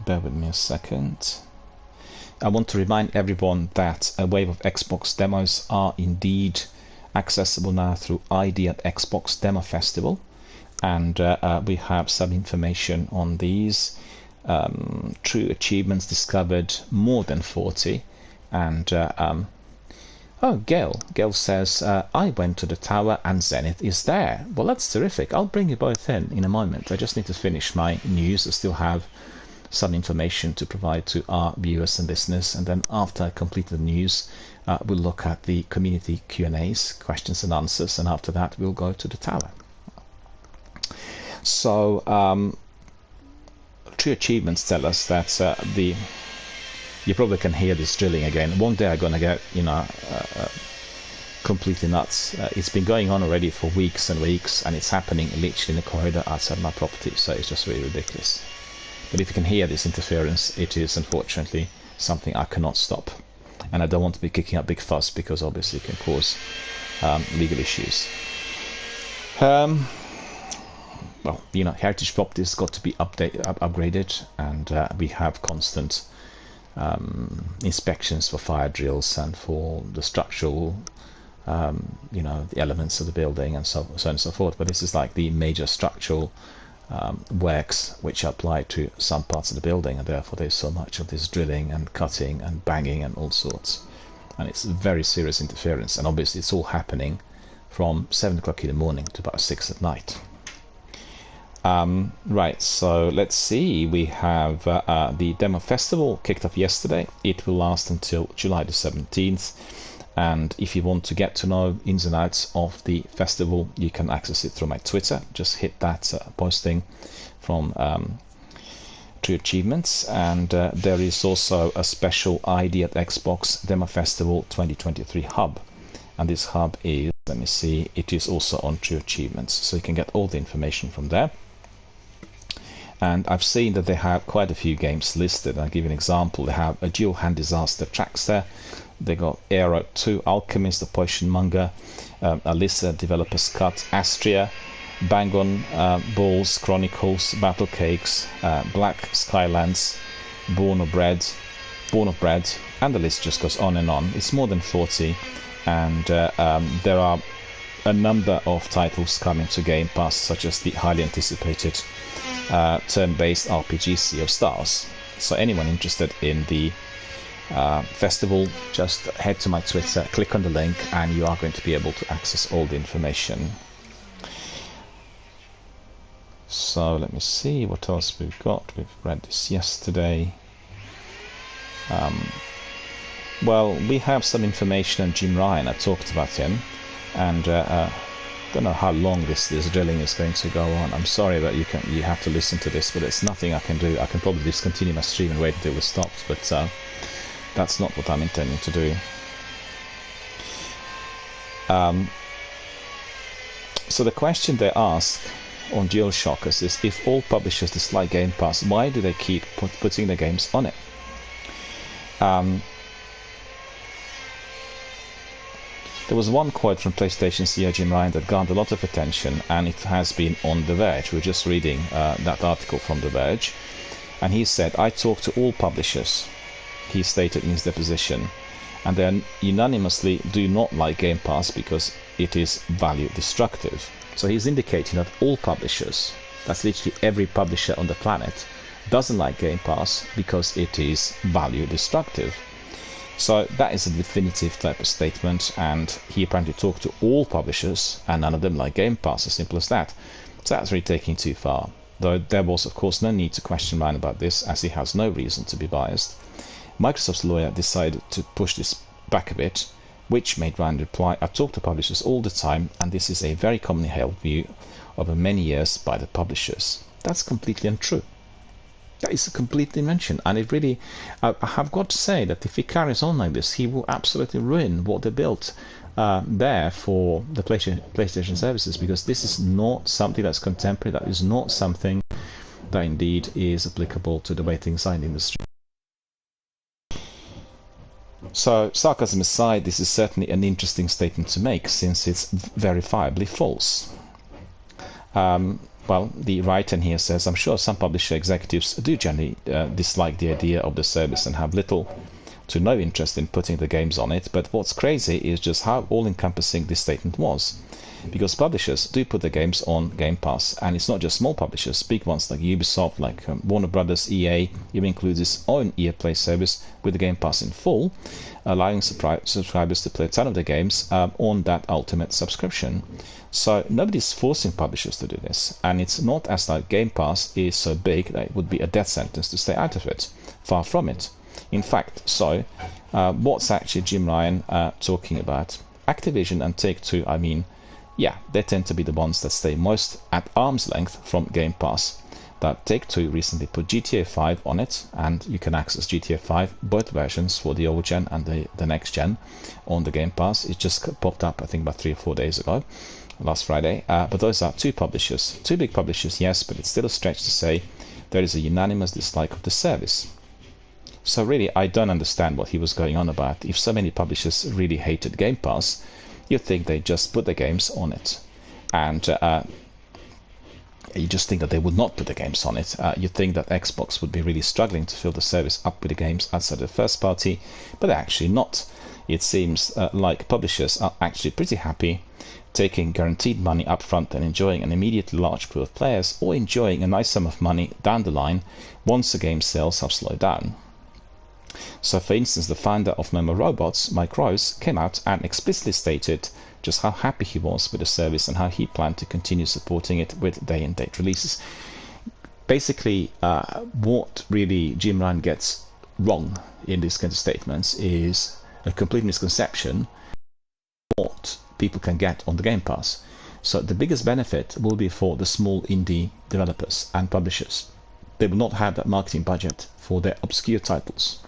Bear with me a second. I want to remind everyone that a wave of Xbox demos are indeed accessible now through ID at Xbox Demo Festival, and we have some information on these. True achievements discovered, more than 40, and oh, Gail says, I went to the tower and Zenith is there. Well, that's terrific. I'll bring you both in a moment. I just need to finish my news. I still have some information to provide to our viewers and listeners, and then after I complete the news, we'll look at the community Q&As, questions and answers, and after that we'll go to the tower. So True Achievements tell us that you probably can hear this drilling again. One day I'm gonna get completely nuts. It's been going on already for weeks and weeks, and it's happening literally in the corridor outside my property, so it's just really ridiculous. But if you can hear this interference, it is unfortunately something I cannot stop, and I don't want to be kicking up big fuss because obviously it can cause legal issues. Well, you know, heritage properties got to be upgraded, and we have constant inspections for fire drills and for the structural, you know, the elements of the building and so on and so forth. But this is like the major structural works which apply to some parts of the building, and therefore there's so much of this drilling and cutting and banging and all sorts, and it's very serious interference. And obviously it's all happening from 7 o'clock in the morning to about 6 at night. Right, so let's see, we have the demo festival kicked off yesterday. It will last until July the 17th, and if you want to get to know ins and outs of the festival, you can access it through my Twitter. Just hit that posting from True Achievements, and there is also a special ID at Xbox Demo Festival 2023 hub, and this hub is, let me see, it is also on True Achievements, so you can get all the information from there. And I've seen that they have quite a few games listed. I'll give you an example. They have a Dual Hand Disaster Trackster. They got Aero 2, Alchemist, The Potion Monger, Alyssa, Developer's Cut, Astria, Bang On Balls, Chronicles, Battle Cakes, Black Skylands, Born of Bread, and the list just goes on and on. It's more than 40, and there are a number of titles coming to Game Pass, such as the highly anticipated turn-based RPG Sea of Stars. So anyone interested in the festival, just head to my Twitter, click on the link, and you are going to be able to access all the information. So let me see what else we've got. We've read this yesterday. Well, we have some information on Jim Ryan. I talked about him, and don't know how long this drilling is going to go on. I'm sorry that you have to listen to this, but there's nothing I can do. I can probably discontinue my stream and wait until it stops, but that's not what I'm intending to do. So the question they ask on DualShockers is, if all publishers dislike Game Pass, why do they keep putting the games on it? There was one quote from PlayStation CEO Jim Ryan that garnered a lot of attention, and it has been on The Verge. We're just reading that article from The Verge, and he said, "I talk to all publishers," he stated in his deposition, "and they unanimously do not like Game Pass because it is value destructive." So he's indicating that all publishers, that's literally every publisher on the planet, doesn't like Game Pass because it is value destructive. So that is a definitive type of statement, and he apparently talked to all publishers and none of them like Game Pass, as simple as that. So that's really taking too far. Though there was of course no need to question Ryan about this, as he has no reason to be biased. Microsoft's lawyer decided to push this back a bit, which made Ryan reply, "I talk to publishers all the time, and this is a very commonly held view over many years by the publishers." That's completely untrue. That is a complete invention, and it really, I have got to say that if he carries on like this, he will absolutely ruin what they built there for the PlayStation services, because this is not something that's contemporary, that is not something that indeed is applicable to the way things are in the industry. So, sarcasm aside, this is certainly an interesting statement to make, since it's verifiably false. Well, the writer here says, "I'm sure some publisher executives do generally dislike the idea of the service and have little to no interest in putting the games on it, but what's crazy is just how all-encompassing this statement was. Because publishers do put the games on Game Pass, and it's not just small publishers, big ones like Ubisoft, like Warner Brothers, EA, even includes its own EA Play service with the Game Pass in full, allowing subscribers to play a ton of the games on that ultimate subscription. So nobody's forcing publishers to do this, and it's not as though Game Pass is so big that it would be a death sentence to stay out of it. Far from it. In fact, so what's actually Jim Ryan talking about? Activision and Take-Two, I mean, yeah, they tend to be the ones that stay most at arm's length from Game Pass. that Take-Two recently put GTA 5 on it, and you can access GTA 5, both versions, for the old gen and the next gen, on the Game Pass. It just popped up, I think, about 3 or 4 days ago, last Friday. But those are two publishers, two big publishers, yes, but it's still a stretch to say there is a unanimous dislike of the service. So really, I don't understand what he was going on about. If so many publishers really hated Game Pass, you'd think they just put the games on it. And you just think that they would not put the games on it. You'd think that Xbox would be really struggling to fill the service up with the games outside of the first party, but they're actually not. It seems like publishers are actually pretty happy taking guaranteed money up front and enjoying an immediately large pool of players, or enjoying a nice sum of money down the line once the game sales have slowed down. So, for instance, the founder of Memo Robots, Mike Rose, came out and explicitly stated just how happy he was with the service and how he planned to continue supporting it with day-and-date releases. Basically, what really Jim Ryan gets wrong in these kinds of statements is a complete misconception of what people can get on the Game Pass. So the biggest benefit will be for the small indie developers and publishers. They will not have that marketing budget for their obscure titles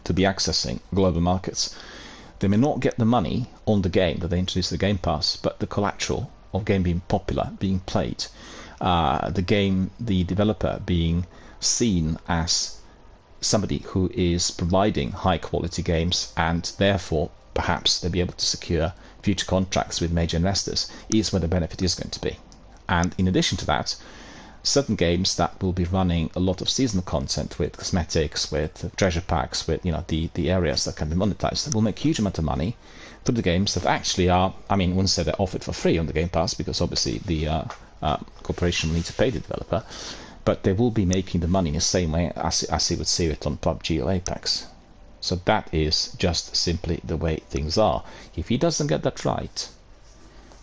to be accessing global markets. They may not get the money on the game that they introduce the Game Pass, but the collateral of game being popular, being played, the developer being seen as somebody who is providing high quality games, and therefore perhaps they'll be able to secure future contracts with major investors, is where the benefit is going to be. And in addition to that, certain games that will be running a lot of seasonal content with cosmetics, with treasure packs, with the areas that can be monetized, will make a huge amount of money to the games that actually are, I wouldn't say they're offered for free on the Game Pass, because obviously the corporation will need to pay the developer, but they will be making the money in the same way as you would see it on PUBG or Apex. So that is just simply the way things are. If he doesn't get that right,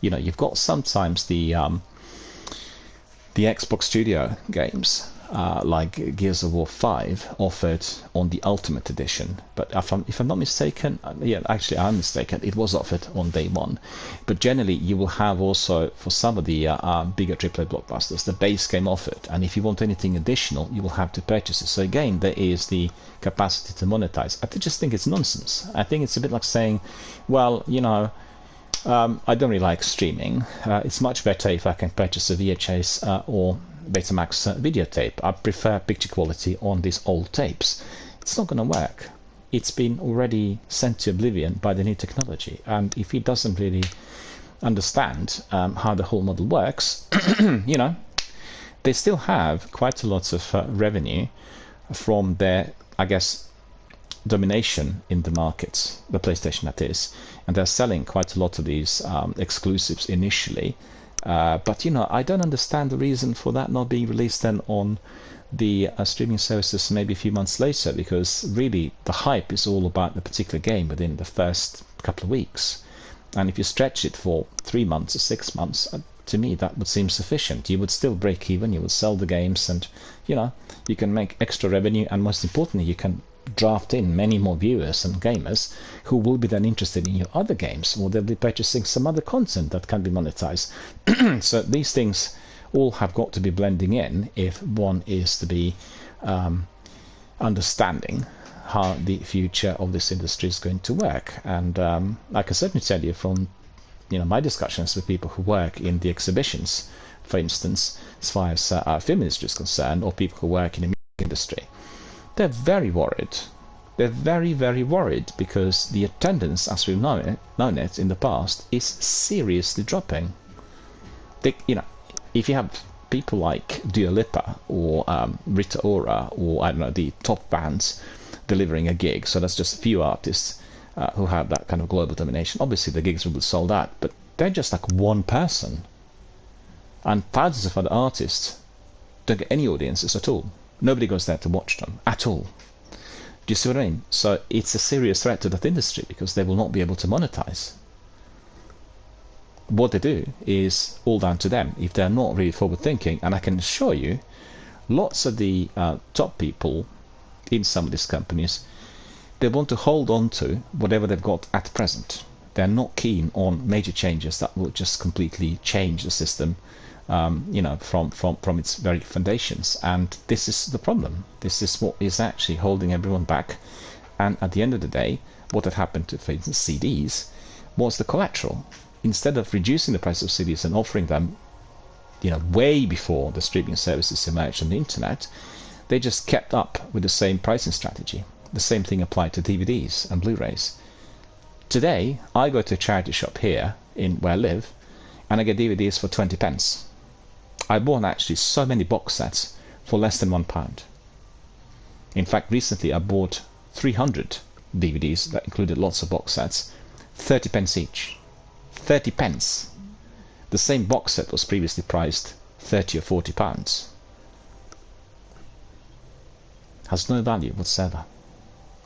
you've got sometimes the Xbox Studio games, like Gears of War 5, offered on the Ultimate Edition. But if I'm not mistaken, actually I'm mistaken, it was offered on day one. But generally, you will have also, for some of the bigger AAA blockbusters, the base game offered. And if you want anything additional, you will have to purchase it. So again, there is the capacity to monetize. I just think it's nonsense. I think it's a bit like saying, well, I don't really like streaming. It's much better if I can purchase a VHS or Betamax videotape. I prefer picture quality on these old tapes. It's not going to work. It's been already sent to oblivion by the new technology. And if he doesn't really understand how the whole model works, they still have quite a lot of revenue from their, I guess, domination in the markets, the PlayStation that is, and they're selling quite a lot of these exclusives initially, but I don't understand the reason for that not being released then on the streaming services maybe a few months later, because really the hype is all about the particular game within the first couple of weeks, and if you stretch it for 3 months or 6 months, to me that would seem sufficient. You would still break even, you would sell the games, and you can make extra revenue, and most importantly, you can draft in many more viewers and gamers who will be then interested in your other games, or they'll be purchasing some other content that can be monetized. So these things all have got to be blending in if one is to be understanding how the future of this industry is going to work. And I can certainly tell you from my discussions with people who work in the exhibitions, for instance, as far as our film industry is concerned, or people who work in the music industry, they're very worried. They're very, very worried, because the attendance, as we've known it in the past, is seriously dropping. If you have people like Dua Lipa or Rita Ora, or I don't know, the top bands delivering a gig, so that's just a few artists who have that kind of global domination. Obviously, the gigs will be sold out, but they're just like one person, and thousands of other artists don't get any audiences at all. Nobody goes there to watch them at all. Do you see what I mean? So it's a serious threat to that industry, because they will not be able to monetize. What they do is all down to them if they're not really forward thinking. And I can assure you, lots of the top people in some of these companies, they want to hold on to whatever they've got at present. They're not keen on major changes that will just completely change the system from its very foundations. And this is the problem. This is what is actually holding everyone back. And at the end of the day, what had happened to, for instance, CDs was the collateral. Instead of reducing the price of CDs and offering them, way before the streaming services emerged on the internet, they just kept up with the same pricing strategy. The same thing applied to DVDs and Blu-rays. Today, I go to a charity shop here in where I live, and I get DVDs for 20 pence. I bought actually so many box sets for less than £1. In fact, recently I bought 300 DVDs that included lots of box sets, 30 pence each. 30 pence. The same box set was previously priced £30 or £40. Has no value whatsoever.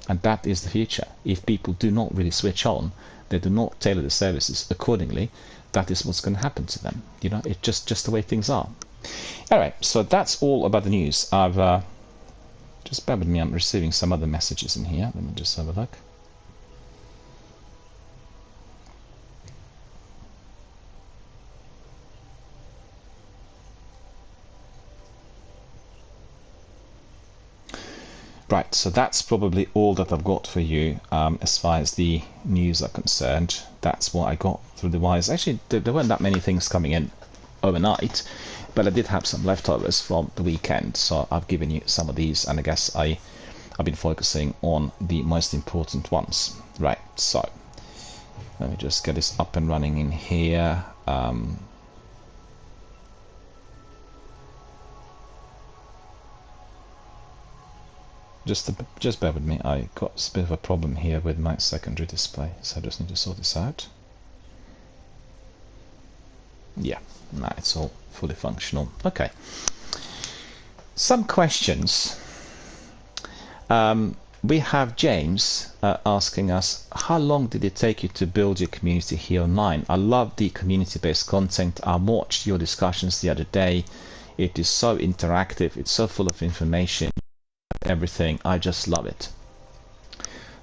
And that is the future. If people do not really switch on, they do not tailor the services accordingly, that is what's going to happen to them. It's just the way things are. Alright, so that's all about the news. I've just bear with me, I'm receiving some other messages in here. Let me just have a look. Right, so that's probably all that I've got for you as far as the news are concerned. That's what I got through the wires. Actually, there weren't that many things coming in overnight, but I did have some leftovers from the weekend, so I've given you some of these, and I guess I've been focusing on the most important ones. Right, so let me just get this up and running in here. Just bear with me, I got a bit of a problem here with my secondary display, so I just need to sort this out. Yeah, now it's all fully functional. Okay. Some questions. We have James asking us, how long did it take you to build your community here online? I love the community-based content. I watched your discussions the other day. It is so interactive, it's so full of information. Everything, I just love it.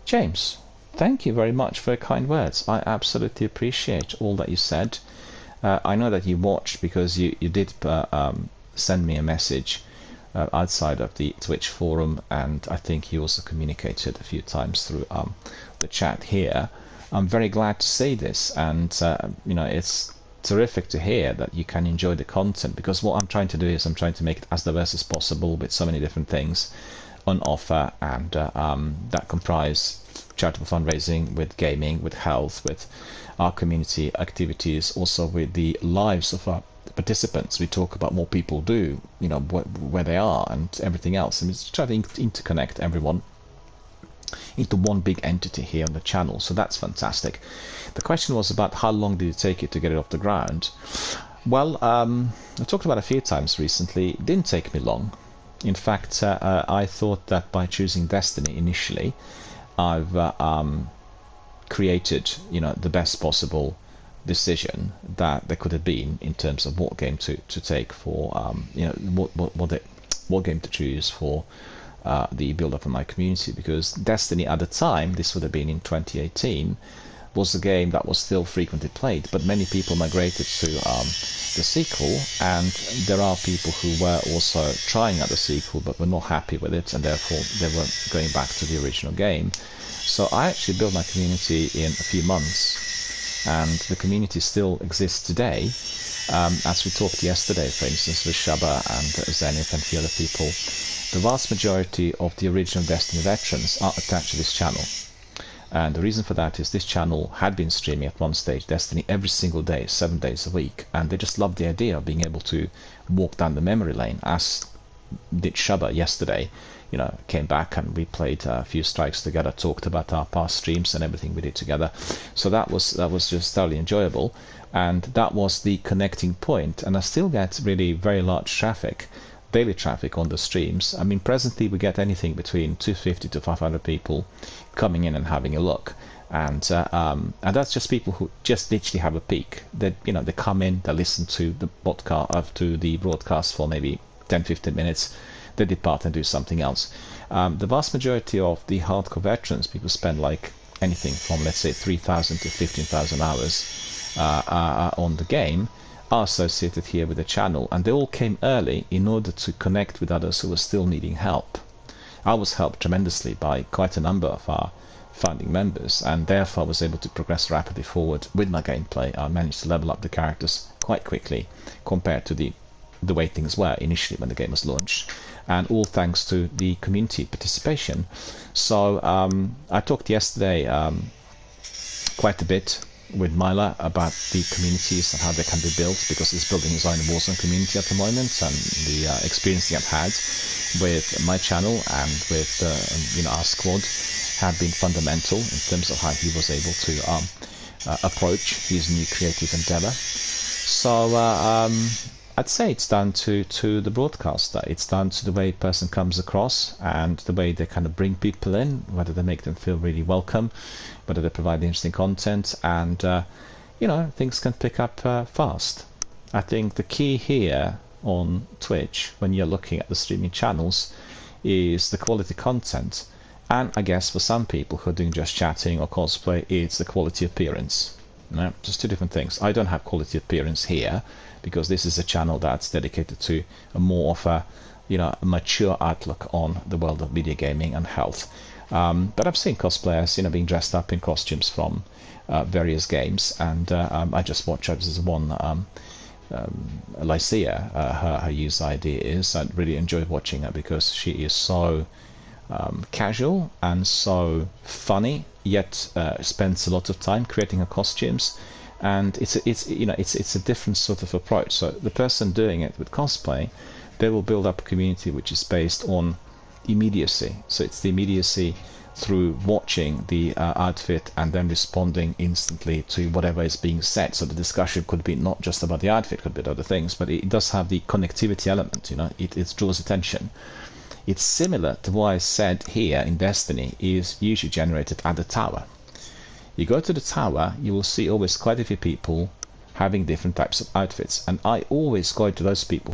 James, thank you very much for your kind words. I absolutely appreciate all that you said. I know that you watched because you did send me a message outside of the Twitch forum, and I think you also communicated a few times through the chat here. I'm very glad to see this, and it's terrific to hear that you can enjoy the content, because what I'm trying to do is I'm trying to make it as diverse as possible with so many different things on offer, and that comprise charitable fundraising, with gaming, with health, with our community activities, also with the lives of our participants. We talk about what people do, where they are and everything else, and we try to interconnect everyone into one big entity here on the channel. So that's fantastic. The question was about how long did it take you to get it off the ground. Well, I talked about it a few times recently. It didn't take me long. In fact, I thought that by choosing Destiny initially, I've created the best possible decision that there could have been in terms of what game to take for what game to choose for the build up of my community, because Destiny at the time, this would have been in 2018, was a game that was still frequently played, but many people migrated to the sequel, and there are people who were also trying out the sequel but were not happy with it, and therefore they were going back to the original game. So I actually built my community in a few months, and the community still exists today. As we talked yesterday, for instance, with Shaba and Zenith and a few other people, the vast majority of the original Destiny veterans are attached to this channel. And the reason for that is this channel had been streaming at one stage Destiny every single day, 7 days a week, and they just loved the idea of being able to walk down the memory lane, as did Shaba yesterday. Came back and we played a few strikes together, talked about our past streams and everything we did together. So that was just thoroughly enjoyable, and that was the connecting point. And I still get really very large traffic, daily traffic on the streams. I mean, presently we get anything between 250 to 500 people coming in and having a look, and that's just people who just literally have a peek. They come in, they listen to the broadcast for maybe 10-15 minutes, they depart and do something else. The vast majority of the hardcore veterans, people spend like anything from, let's say, 3,000 to 15,000 hours on the game, are associated here with the channel, and they all came early in order to connect with others who were still needing help. I was helped tremendously by quite a number of our founding members, and therefore I was able to progress rapidly forward with my gameplay. I managed to level up the characters quite quickly compared to the way things were initially when the game was launched, and all thanks to the community participation. So I talked yesterday quite a bit with Myla about the communities and how they can be built, because he's building his own Warzone community at the moment, and the experience he have had with my channel and with our squad have been fundamental in terms of how he was able to approach his new creative endeavor. So I'd say it's down to the broadcaster. It's down to the way a person comes across and the way they kind of bring people in, whether they make them feel really welcome, whether they provide interesting content, and things can pick up fast. I think the key here on Twitch, when you're looking at the streaming channels, is the quality content, and I guess for some people who are doing just chatting or cosplay, it's the quality appearance. Just two different things. I don't have quality appearance here because this is a channel that's dedicated to a more of a mature outlook on the world of video gaming and health. But I've seen cosplayers being dressed up in costumes from various games, and I just watched this one Lycia, her user ID is. I really enjoyed watching her because she is so casual and so funny, yet spends a lot of time creating her costumes, and it's a different sort of approach. So the person doing it with cosplay, they will build up a community which is based on immediacy. So it's the immediacy through watching the outfit and then responding instantly to whatever is being said. So the discussion could be not just about the outfit, could be about other things, but it does have the connectivity element. It draws attention. It's similar to what I said here in Destiny is usually generated at the tower. You go to the tower, you will see always quite a few people having different types of outfits, and I always go to those people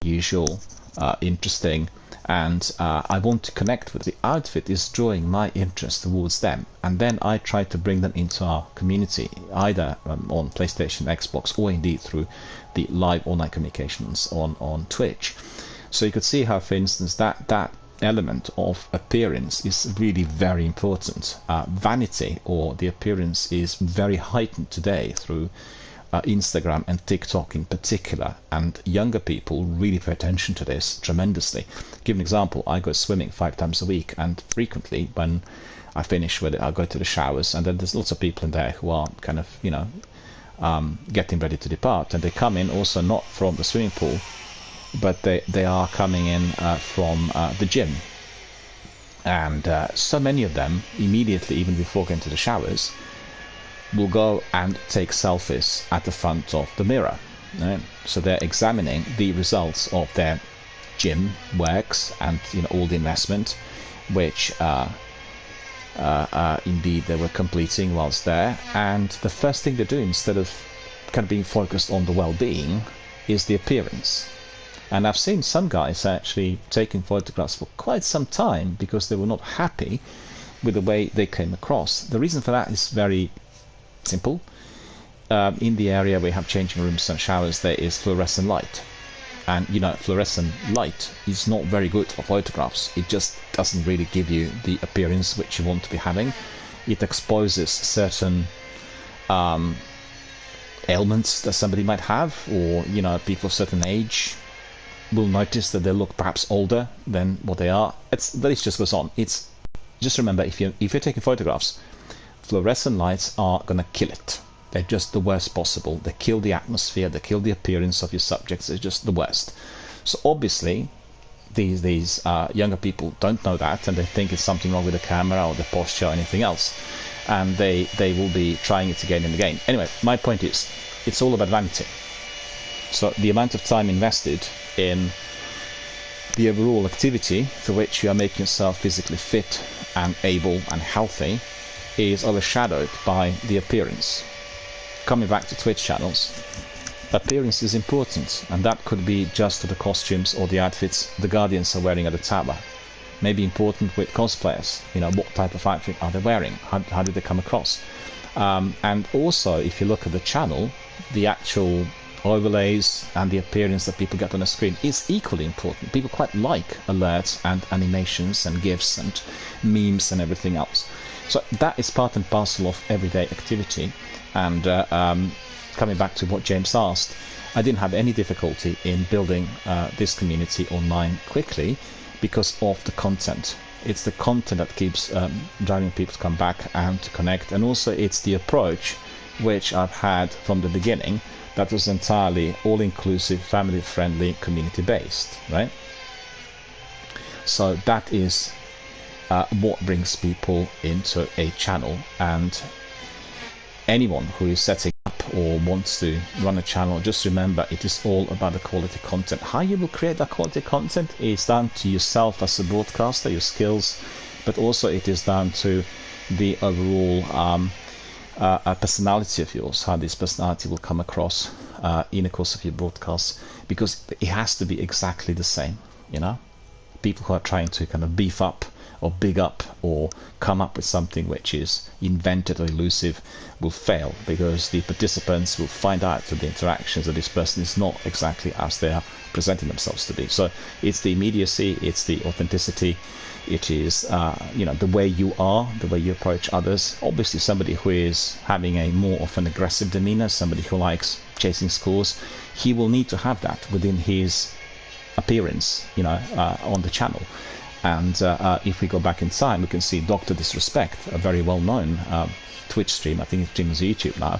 usual, interesting, and I want to connect with. The outfit is drawing my interest towards them, and then I try to bring them into our community, either on PlayStation, Xbox, or indeed through the live online communications on Twitch. So you could see how, for instance, that element of appearance is really very important. Vanity, or the appearance, is very heightened today through Instagram and TikTok in particular, and younger people really pay attention to this tremendously. Give an example: I go swimming 5 times a week, and frequently when I finish with it, I go to the showers, and then there's lots of people in there who are kind of getting ready to depart, and they come in also not from the swimming pool, but they are coming in from the gym, and so many of them immediately, even before going to the showers, will go and take selfies at the front of the mirror. Right? So they're examining the results of their gym works and all the investment which indeed they were completing whilst there, and the first thing they do, instead of kind of being focused on the well-being, is the appearance. And I've seen some guys actually taking photographs for quite some time because they were not happy with the way they came across. The reason for that is very simple. In the area we have changing rooms and showers, there is fluorescent light, and fluorescent light is not very good for photographs. It just doesn't really give you the appearance which you want to be having. It exposes certain ailments that somebody might have, or people of certain age will notice that they look perhaps older than what they are. The list just goes on. It's just remember, if you're taking photographs, fluorescent lights are going to kill it. They're just the worst possible. They kill the atmosphere, they kill the appearance of your subjects. They're just the worst. So obviously these younger people don't know that, and they think it's something wrong with the camera or the posture or anything else, and they will be trying it again and again. Anyway, my point is, it's all about vanity. So the amount of time invested in the overall activity for which you are making yourself physically fit and able and healthy is overshadowed by the appearance. Coming back to Twitch channels, appearance is important, and that could be just the costumes or the outfits the Guardians are wearing at the tower. Maybe important with cosplayers. What type of outfit are they wearing? How did they come across? And also, if you look at the channel, the actual overlays and the appearance that people get on the screen is equally important. People quite like alerts and animations and GIFs and memes and everything else. So that is part and parcel of everyday activity. And coming back to what James asked, I didn't have any difficulty in building this community online quickly because of the content. It's the content that keeps driving people to come back and to connect, and also it's the approach which I've had from the beginning that was entirely all-inclusive, family-friendly, community-based, right? So that is what brings people into a channel, and anyone who is setting up or wants to run a channel, just remember it is all about the quality content. How you will create that quality content is down to yourself as a broadcaster, your skills, but also it is down to the overall personality of yours, how this personality will come across in the course of your broadcast, because it has to be exactly the same. People who are trying to kind of beef up or big up or come up with something which is invented or elusive will fail, because the participants will find out through the interactions that this person is not exactly as they are presenting themselves to be. So it's the immediacy, it's the authenticity, it is the way you are, the way you approach others. Obviously somebody who is having a more of an aggressive demeanor, somebody who likes chasing scores, he will need to have that within his appearance on the channel. And if we go back in time, we can see Dr. Disrespect, a very well-known Twitch stream, I think it's streams YouTube now.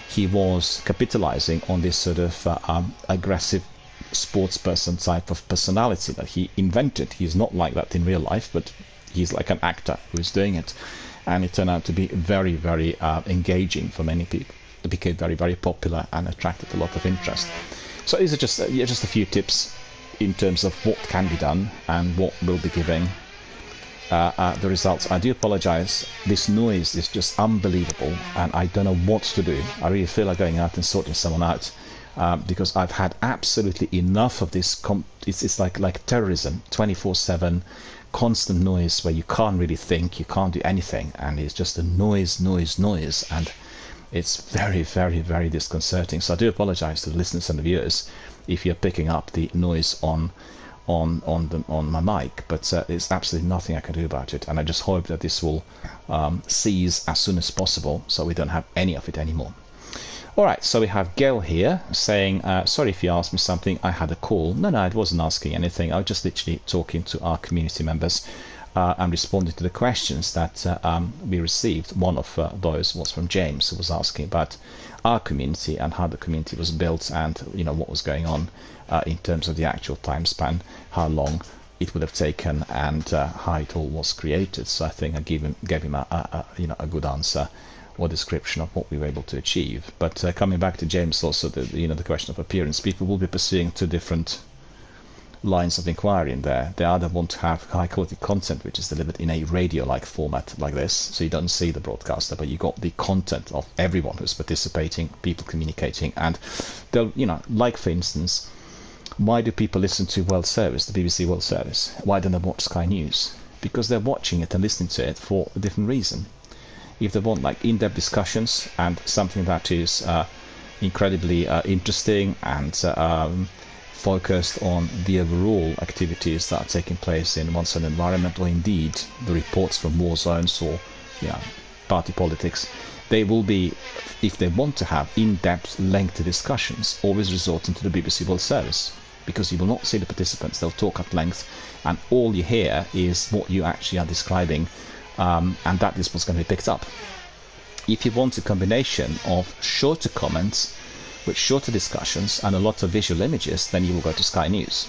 He was capitalizing on this sort of aggressive sports person type of personality that he invented. He's not like that in real life, but he's like an actor who's doing it. And it turned out to be very, very engaging for many people. It became very, very popular and attracted a lot of interest. So these are just a few tips in terms of what can be done and what will be giving the results. I do apologize, this noise is just unbelievable and I don't know what to do. I really feel like going out and sorting someone out because I've had absolutely enough of this. It's like terrorism, 24/7 constant noise where you can't really think, you can't do anything, and it's just a noise, and it's very, very, very disconcerting. So I do apologize to the listeners and the viewers if you're picking up the noise on my mic, but there's absolutely nothing I can do about it, and I just hope that this will cease as soon as possible so we don't have any of it anymore. Alright, so we have Gail here saying, sorry if you asked me something, I had a call. No, I wasn't asking anything, I was just literally talking to our community members and responding to the questions that we received. One of those was from James, who was asking about our community and how the community was built, and what was going on in terms of the actual time span, how long it would have taken, and how it all was created. So I think I gave him a good answer or description of what we were able to achieve. But coming back to James, also the question of appearance, people will be pursuing two different lines of inquiry in there. They either want to have high quality content which is delivered in a radio-like format like this, so you don't see the broadcaster, but you got the content of everyone who's participating, people communicating, and they'll, like for instance, why do people listen to World Service, the BBC World Service? Why don't they watch Sky News? Because they're watching it and listening to it for a different reason. If they want like in-depth discussions and something that is incredibly interesting and focused on the overall activities that are taking place in one's own environment, or indeed the reports from war zones or party politics, they will be, if they want to have in-depth, lengthy discussions, always resorting to the BBC World Service, because you will not see the participants. They'll talk at length and all you hear is what you actually are describing, and that is what's going to be picked up. If you want a combination of shorter comments with shorter discussions and a lot of visual images, then you will go to Sky News.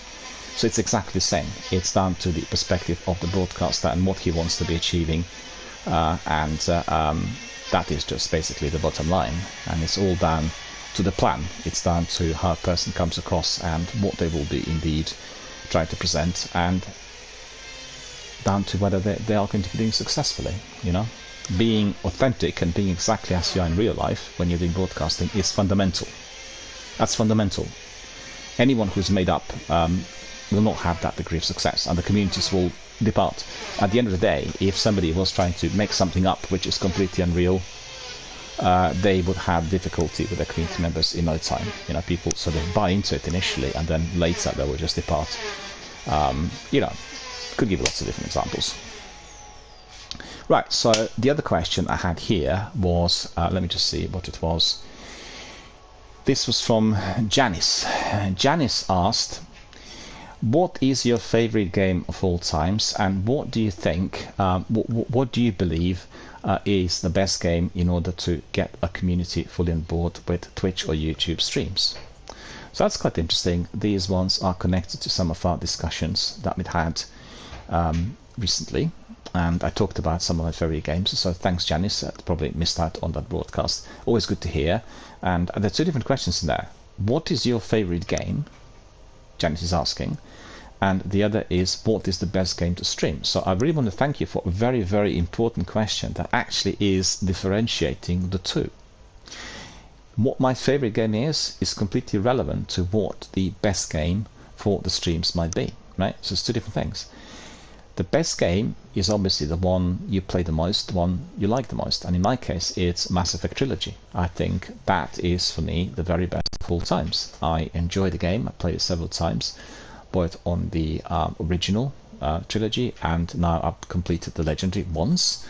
So it's exactly the same. It's down to the perspective of the broadcaster and what he wants to be achieving, and that is just basically the bottom line. And it's all down to the plan. It's down to how a person comes across and what they will be indeed trying to present, and down to whether they are going to be doing successfully. Being authentic and being exactly as you are in real life when you're doing broadcasting is fundamental. That's fundamental. Anyone who's made up will not have that degree of success, and the communities will depart. At the end of the day, if somebody was trying to make something up which is completely unreal, they would have difficulty with their community members in no time. People sort of buy into it initially, and then later they will just depart. Could give lots of different examples. Right, so the other question I had here was, let me just see what it was. This was from Janice. Janice asked, what is your favorite game of all times, and what do you think, what do you believe is the best game in order to get a community fully on board with Twitch or YouTube streams? So that's quite interesting. These ones are connected to some of our discussions that we've had recently, and I talked about some of my favorite games, so thanks Janice. I probably missed out on that broadcast. Always good to hear. And there are two different questions in there. What is your favorite game? Janice is asking. And the other is, what is the best game to stream? So I really want to thank you for a very, very important question that actually is differentiating the two. What my favorite game is completely relevant to what the best game for the streams might be, right? So it's two different things. The best game is obviously the one you play the most, the one you like the most, and in my case it's Mass Effect Trilogy. I think that is for me the very best of all times. I enjoy the game, I played it several times, both on the original trilogy, and now I've completed the Legendary once.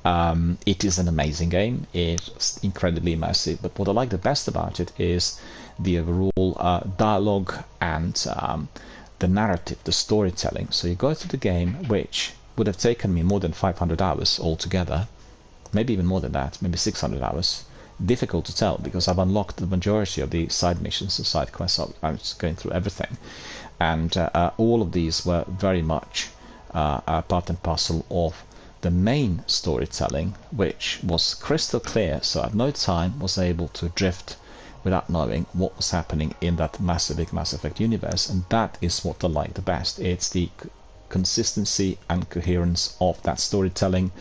It is an amazing game, it's incredibly immersive, but what I like the best about it is the overall dialogue and the narrative, the storytelling. So you go through the game, which would have taken me more than 500 hours altogether, maybe even more than that, maybe 600 hours. Difficult to tell because I've unlocked the majority of the side missions and side quests. I was going through everything, and all of these were very much part and parcel of the main storytelling, which was crystal clear, so at no time was able to drift without knowing what was happening in that massive Mass Effect universe, and that is what I like the best. It's the consistency and coherence of that storytelling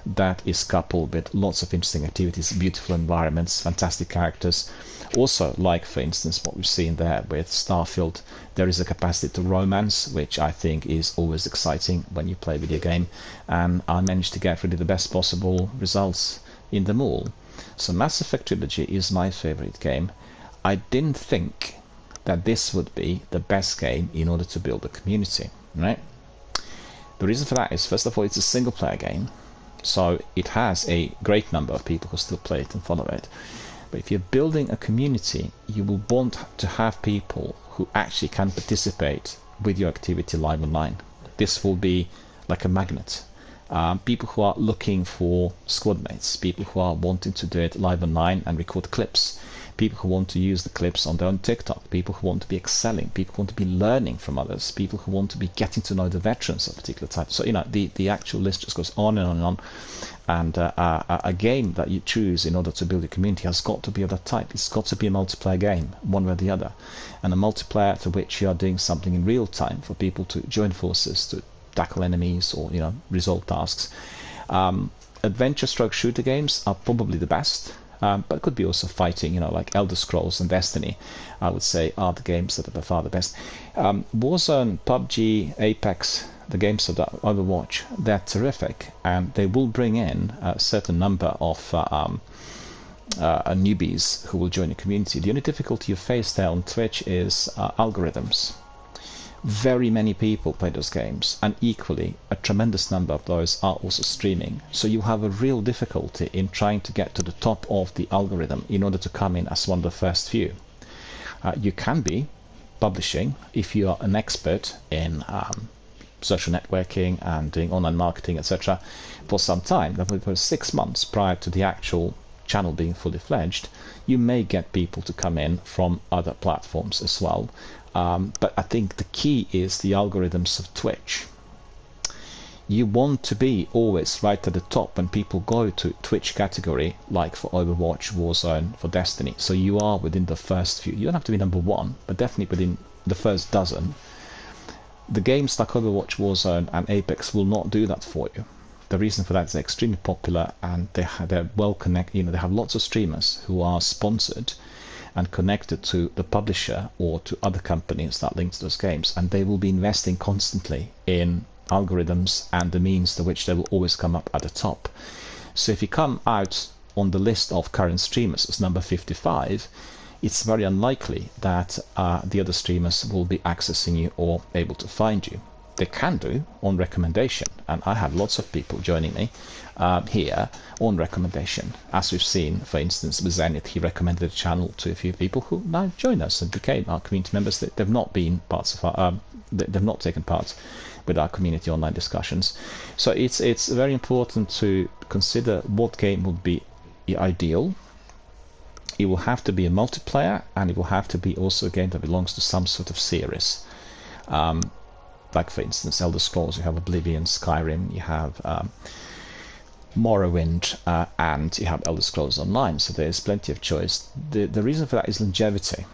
that is coupled with lots of interesting activities, beautiful environments, fantastic characters. Also, like for instance what we've seen there with Starfield, there is a capacity to romance, which I think is always exciting when you play a video game, and I managed to get really the best possible results in them all. So Mass Effect Trilogy is my favorite game. I didn't think that this would be the best game in order to build a community, right? The reason for that is, first of all, it's a single player game, so it has a great number of people who still play it and follow it. But if you're building a community, you will want to have people who actually can participate with your activity live online. This will be like a magnet. People who are looking for squad mates, people who are wanting to do it live online and record clips, people who want to use the clips on their own TikTok, people who want to be excelling, people who want to be learning from others, people who want to be getting to know the veterans of a particular type. So, the actual list just goes on and on and on. And a game that you choose in order to build a community has got to be of that type. It's got to be a multiplayer game, one way or the other. And a multiplayer for which you are doing something in real time for people to join forces, to tackle enemies or resolve tasks. Adventure stroke shooter games are probably the best, but it could be also fighting, like Elder Scrolls and Destiny, I would say, are the games that are by far the best. Warzone, PUBG, Apex, the games of Overwatch, they're terrific, and they will bring in a certain number of newbies who will join the community. The only difficulty you face there on Twitch is algorithms. Very many people play those games, and equally a tremendous number of those are also streaming. So you have a real difficulty in trying to get to the top of the algorithm in order to come in as one of the first few. You can be publishing if you are an expert in social networking and doing online marketing, etc. for some time. For 6 months prior to the actual channel being fully fledged, you may get people to come in from other platforms as well. But I think the key is the algorithms of Twitch. You want to be always right at the top when people go to Twitch category, like for Overwatch, Warzone, for Destiny. So you are within the first few. You don't have to be number one, but definitely within the first dozen. The games like Overwatch, Warzone, and Apex will not do that for you. The reason for that is they're extremely popular, and they're well connected. They have lots of streamers who are sponsored and connected to the publisher or to other companies that link to those games, and they will be investing constantly in algorithms and the means to which they will always come up at the top. So if you come out on the list of current streamers as number 55, it's very unlikely that the other streamers will be accessing you or able to find you. They can do on recommendation, and I have lots of people joining me here on recommendation. As we've seen, for instance, with Zenith, he recommended a channel to a few people who now join us and became our community members. They've not been parts of our, they've not taken part with our community online discussions. So it's very important to consider what game would be ideal. It will have to be a multiplayer, and it will have to be also a game that belongs to some sort of series. Like, for instance, Elder Scrolls, you have Oblivion, Skyrim, you have Morrowind, and you have Elder Scrolls Online, so there's plenty of choice. The reason for that is longevity.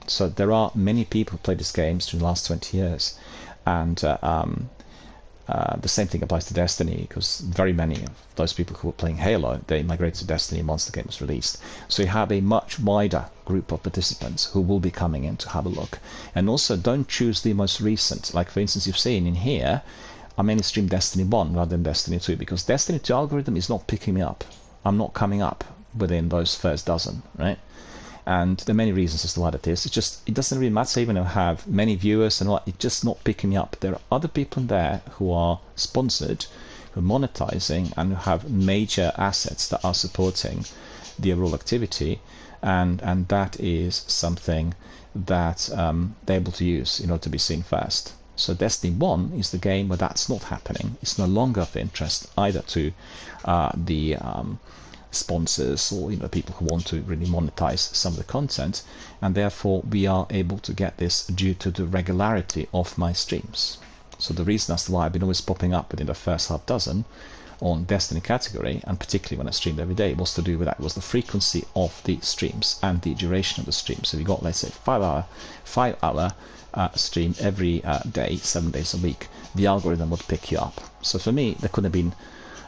So there are many people who play these games during the last 20 years, and the same thing applies to Destiny, because very many of those people who were playing Halo, they migrated to Destiny once the game was released. So you have a much wider group of participants who will be coming in to have a look. And also, don't choose the most recent. Like, for instance, you've seen in here, I mainly stream Destiny 1 rather than Destiny 2, because Destiny 2 algorithm is not picking me up. I'm not coming up within those first dozen, right? And there are many reasons as to why that is. It's just, it doesn't really matter even if I have many viewers and all that, it's just not picking me up. There are other people in there who are sponsored, who are monetizing, and who have major assets that are supporting the overall activity, and that is something that they're able to use in order to be seen first. So Destiny 1 is the game where that's not happening. It's no longer of interest either to the sponsors or people who want to really monetize some of the content, and therefore we are able to get this due to the regularity of my streams. So the reason as to why I've been always popping up within the first half dozen on Destiny category, and particularly when I streamed every day, was to do with that. It was the frequency of the streams and the duration of the stream. So if you got, let's say, 5 hour stream every day, 7 days a week, the algorithm would pick you up. So for me, there could have been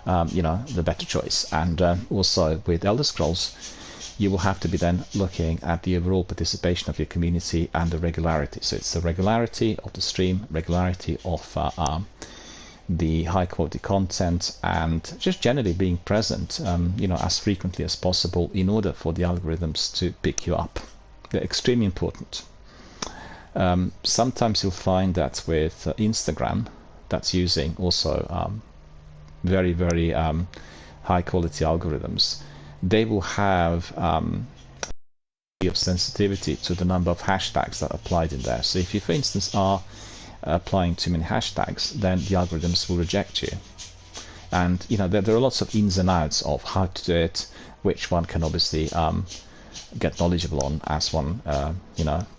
the better choice. And also with Elder Scrolls, you will have to be then looking at the overall participation of your community and the regularity. So it's the regularity of the stream, regularity of the high quality content, and just generally being present as frequently as possible in order for the algorithms to pick you up. They're extremely important. Sometimes you'll find that with Instagram, that's using also very, very high quality algorithms, they will have of sensitivity to the number of hashtags that are applied in there. So if you, for instance, are applying too many hashtags, then the algorithms will reject you. And there are lots of ins and outs of how to do it, which one can obviously get knowledgeable on as one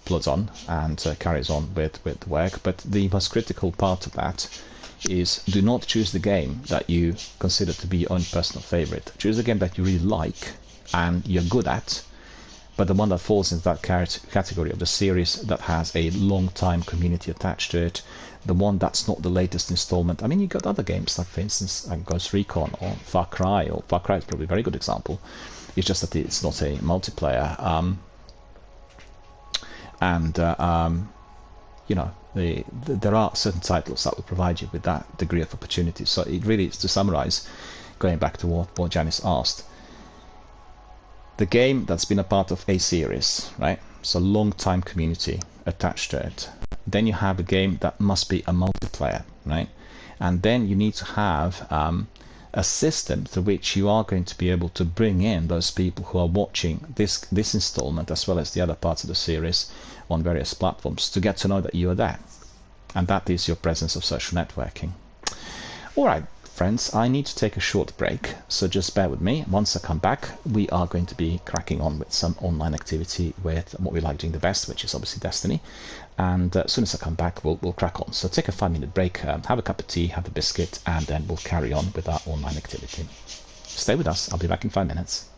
plods on and carries on with the work. But the most critical part of that is, do not choose the game that you consider to be your own personal favorite. Choose a game that you really like and you're good at, but the one that falls into that category of the series that has a long time community attached to it, the one that's not the latest installment. I mean, you got other games like, for instance, Ghost Recon or Far Cry is probably a very good example. It's just that it's not a multiplayer, there are certain titles that will provide you with that degree of opportunity. So it really is, to summarize, going back to what Janice asked, the game that's been a part of a series, right? So long time community attached to it. Then you have a game that must be a multiplayer, right? And then you need to have a system through which you are going to be able to bring in those people who are watching this installment as well as the other parts of the series on various platforms to get to know that you are there. And that is your presence of social networking. All right, friends, I need to take a short break, so just bear with me. Once I come back, we are going to be cracking on with some online activity with what we like doing the best, which is obviously Destiny. And as soon as I come back, we'll crack on. So take a 5-minute break, have a cup of tea, have a biscuit, and then we'll carry on with our online activity. Stay with us. I'll be back in 5 minutes.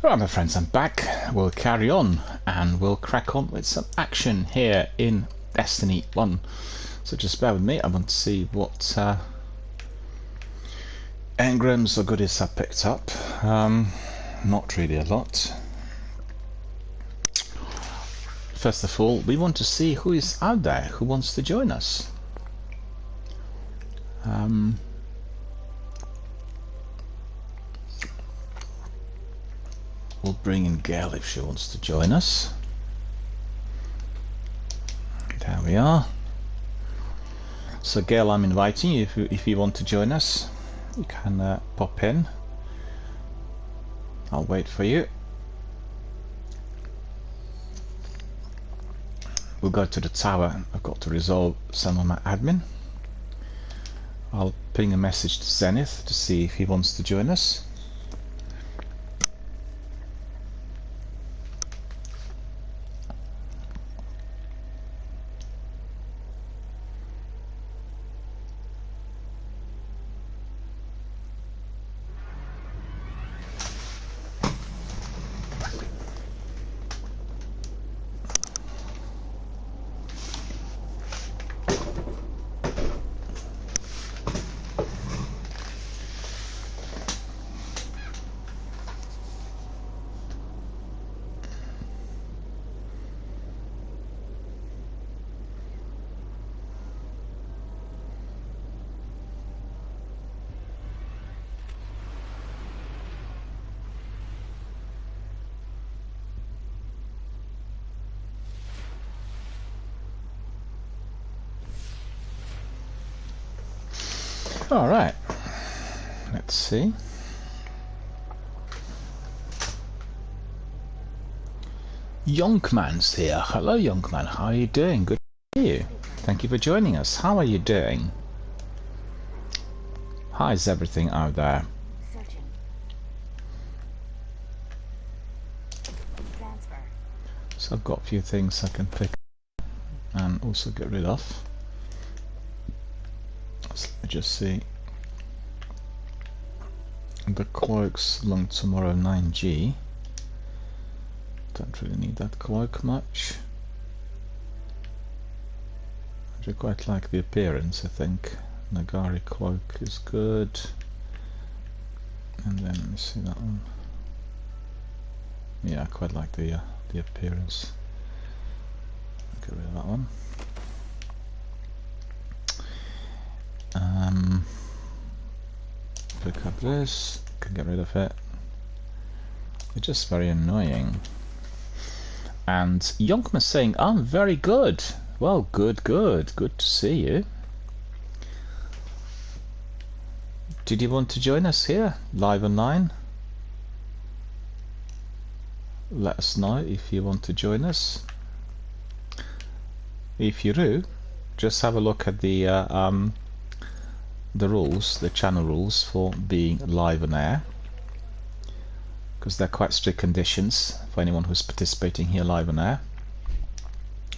Alright my friends, I'm back. We'll carry on and we'll crack on with some action here in Destiny 1. So just bear with me, I want to see what engrams or goodies I picked up. Not really a lot. First of all, we want to see who is out there, who wants to join us. We'll bring in Gail if she wants to join us. There we are. So Gail, I'm inviting you if you want to join us. You can pop in. I'll wait for you. We'll go to the tower. I've got to resolve some of my admin. I'll ping a message to Zenith to see if he wants to join us. All right, let's see. Yonkman's here. Hello, Yonkman. How are you doing? Good to see you. Thank you for joining us. How are you doing? How is everything out there? So I've got a few things I can pick and also get rid of. So let me just see. The cloaks along tomorrow 9G. Don't really need that cloak much. I quite like the appearance, I think. Nagari cloak is good. And then let me see that one. Yeah, I quite like the appearance. Get rid of that one. Pick up this, can get rid of it. It's just very annoying. And Yonkman saying, I'm very good. Well, good to see you. Did you want to join us here, live online? Let us know if you want to join us. If you do, just have a look at the rules, the channel rules for being live on air, because they're quite strict conditions for anyone who's participating here live on air,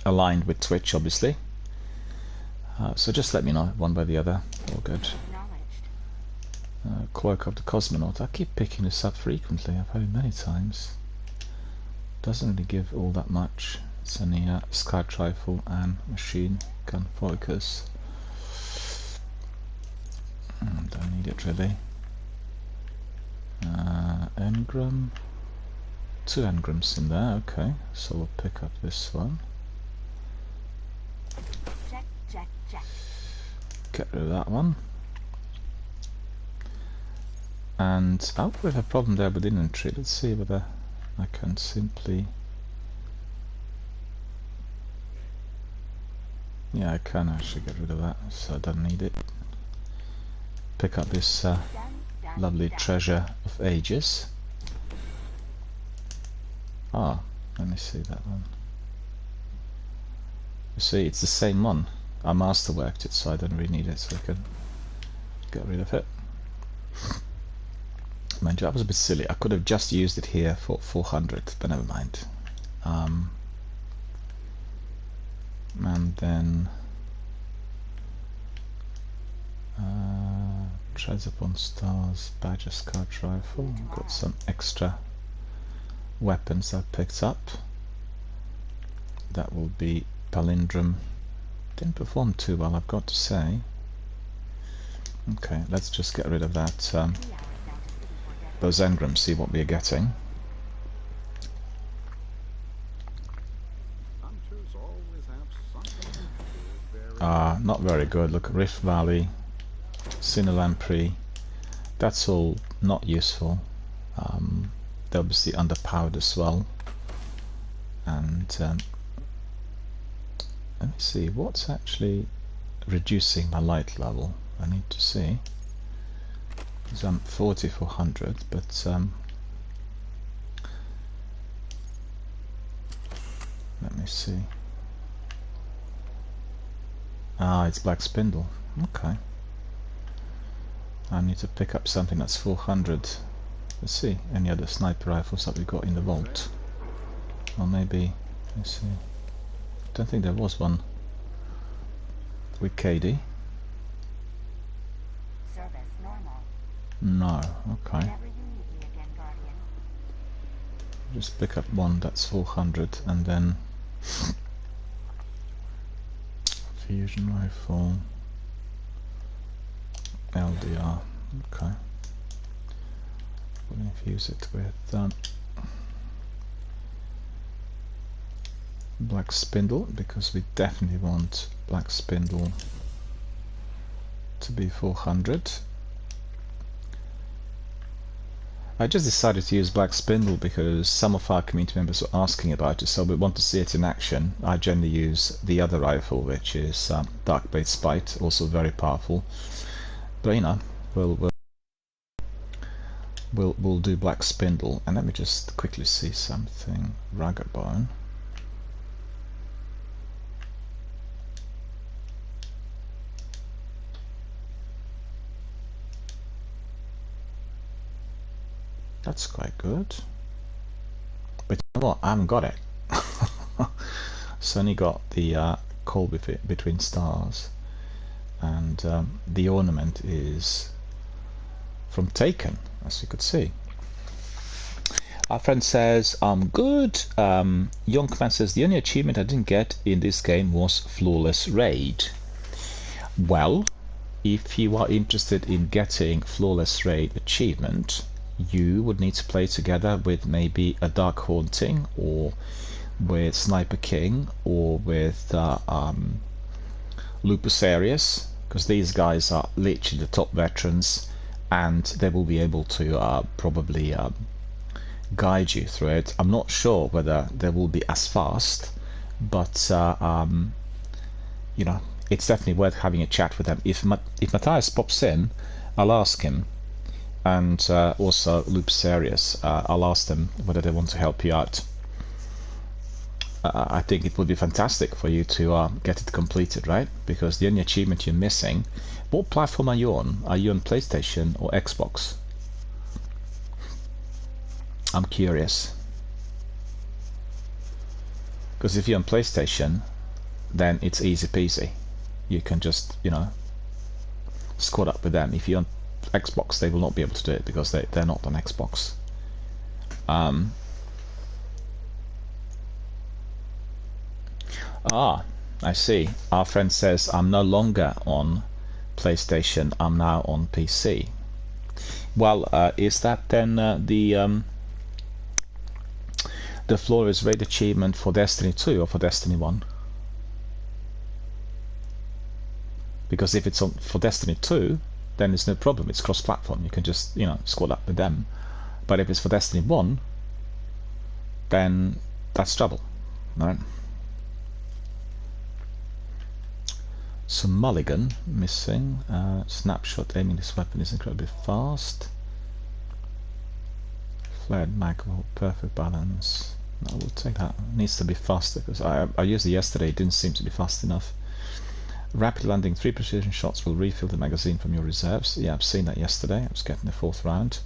aligned with Twitch obviously. So just let me know one by the other. All good. Cloak of the Cosmonaut. I keep picking this up frequently. I've had it many times. Doesn't really give all that much. It's only scout rifle and machine gun focus. Don't need it really. Engram. 2 engrams in there, okay. So we'll pick up this one. Check. Get rid of that one. And oh, we have a problem there with inventory. Let's see whether I can simply... Yeah, I can actually get rid of that, so I don't need it. Pick up this lovely treasure of ages. Ah, let me see that one. You see, it's the same one. I masterworked it, so I don't really need it, so I can get rid of it. Mind you, that was a bit silly. I could have just used it here for 400, but never mind. And then Treads Upon Stars, Badger Scout Rifle. Got some extra weapons I've picked up. That will be Palindrome. Didn't perform too well, I've got to say. Okay, let's just get rid of that those engrams, see what we're getting. Not very good. Look, Rift Valley, Sinalampri, that's all not useful. They're obviously underpowered as well. And let me see, what's actually reducing my light level? I need to see. Because I'm 4400, but let me see. It's Black Spindle. Okay. I need to pick up something that's 400. Let's see, any other sniper rifles that we got in the vault? Or maybe, let's see. Don't think there was one with KD. Service normal. No, okay. Just pick up one that's 400 and then fusion rifle, LDR, okay. We'll infuse it with Black Spindle, because we definitely want Black Spindle to be 400. I just decided to use Black Spindle because some of our community members were asking about it, so we want to see it in action. I generally use the other rifle, which is Darkblade Spite, also very powerful. But you know, we'll do Black Spindle. And let me just quickly see something. Raggerbone. That's quite good. But you know what? I haven't got it. So only got the Call Between Stars, and the ornament is from Taken, as you could see. Our friend says, I'm good. Young Fan says, the only achievement I didn't get in this game was Flawless Raid. Well, if you are interested in getting Flawless Raid achievement, you would need to play together with maybe a Dark Haunting, or with Sniper King, or with Lupus Arius, because these guys are literally the top veterans, and they will be able to probably guide you through it. I'm not sure whether they will be as fast, but you know, it's definitely worth having a chat with them. If Matthias pops in, I'll ask him. And also Lupus Arius, I'll ask them whether they want to help you out. I think it would be fantastic for you to get it completed, right? Because the only achievement you're missing... What platform are you on? Are you on PlayStation or Xbox? I'm curious. Because if you're on PlayStation, then it's easy peasy. You can just, you know, squad up with them. If you're on Xbox, they will not be able to do it because they're not on Xbox. I see. Our friend says, I'm no longer on PlayStation, I'm now on PC. Well, is that then the Flawless Raid achievement for Destiny 2 or for Destiny 1? Because if it's on for Destiny 2, then it's no problem, it's cross-platform, you can just, you know, squad up with them. But if it's for Destiny 1, then that's trouble, right? So Mulligan, missing. Snapshot, aiming this weapon is incredibly fast. Flared mag, perfect balance. I will take that, it needs to be faster, because I used it yesterday, it didn't seem to be fast enough. Rapid landing, 3 precision shots will refill the magazine from your reserves. Yeah, I've seen that yesterday. I was getting the 4th round.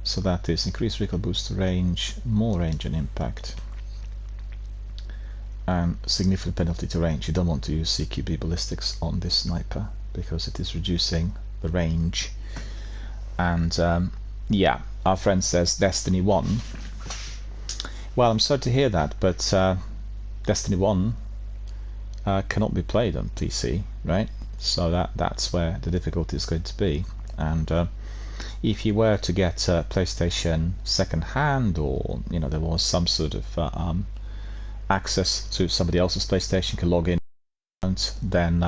So that is increased recoil boost to range, more range and impact, and significant penalty to range. You don't want to use CQB ballistics on this sniper because it is reducing the range. And yeah, our friend says Destiny 1 Well, I'm sorry to hear that, but Destiny 1 cannot be played on PC, right? So that's where the difficulty is going to be. And if you were to get a PlayStation second hand, or there was some sort of access to somebody else's PlayStation, can log in, then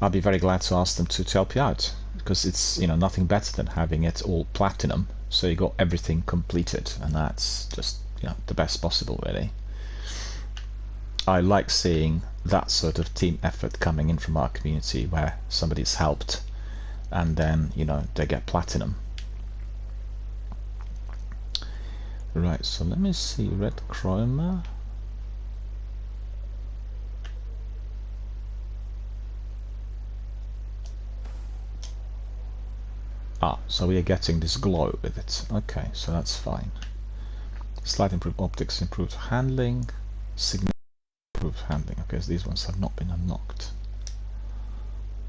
I'll be very glad to ask them to help you out, because it's nothing better than having it all platinum, so you got everything completed, and that's just the best possible, really. I like seeing that sort of team effort coming in from our community, where somebody's helped and then they get platinum. Right, so let me see. Red Chroma. So we are getting this glow with it. Okay, so that's fine. Slight improved optics, improved handling, signal improved handling. Okay, so these ones have not been unlocked.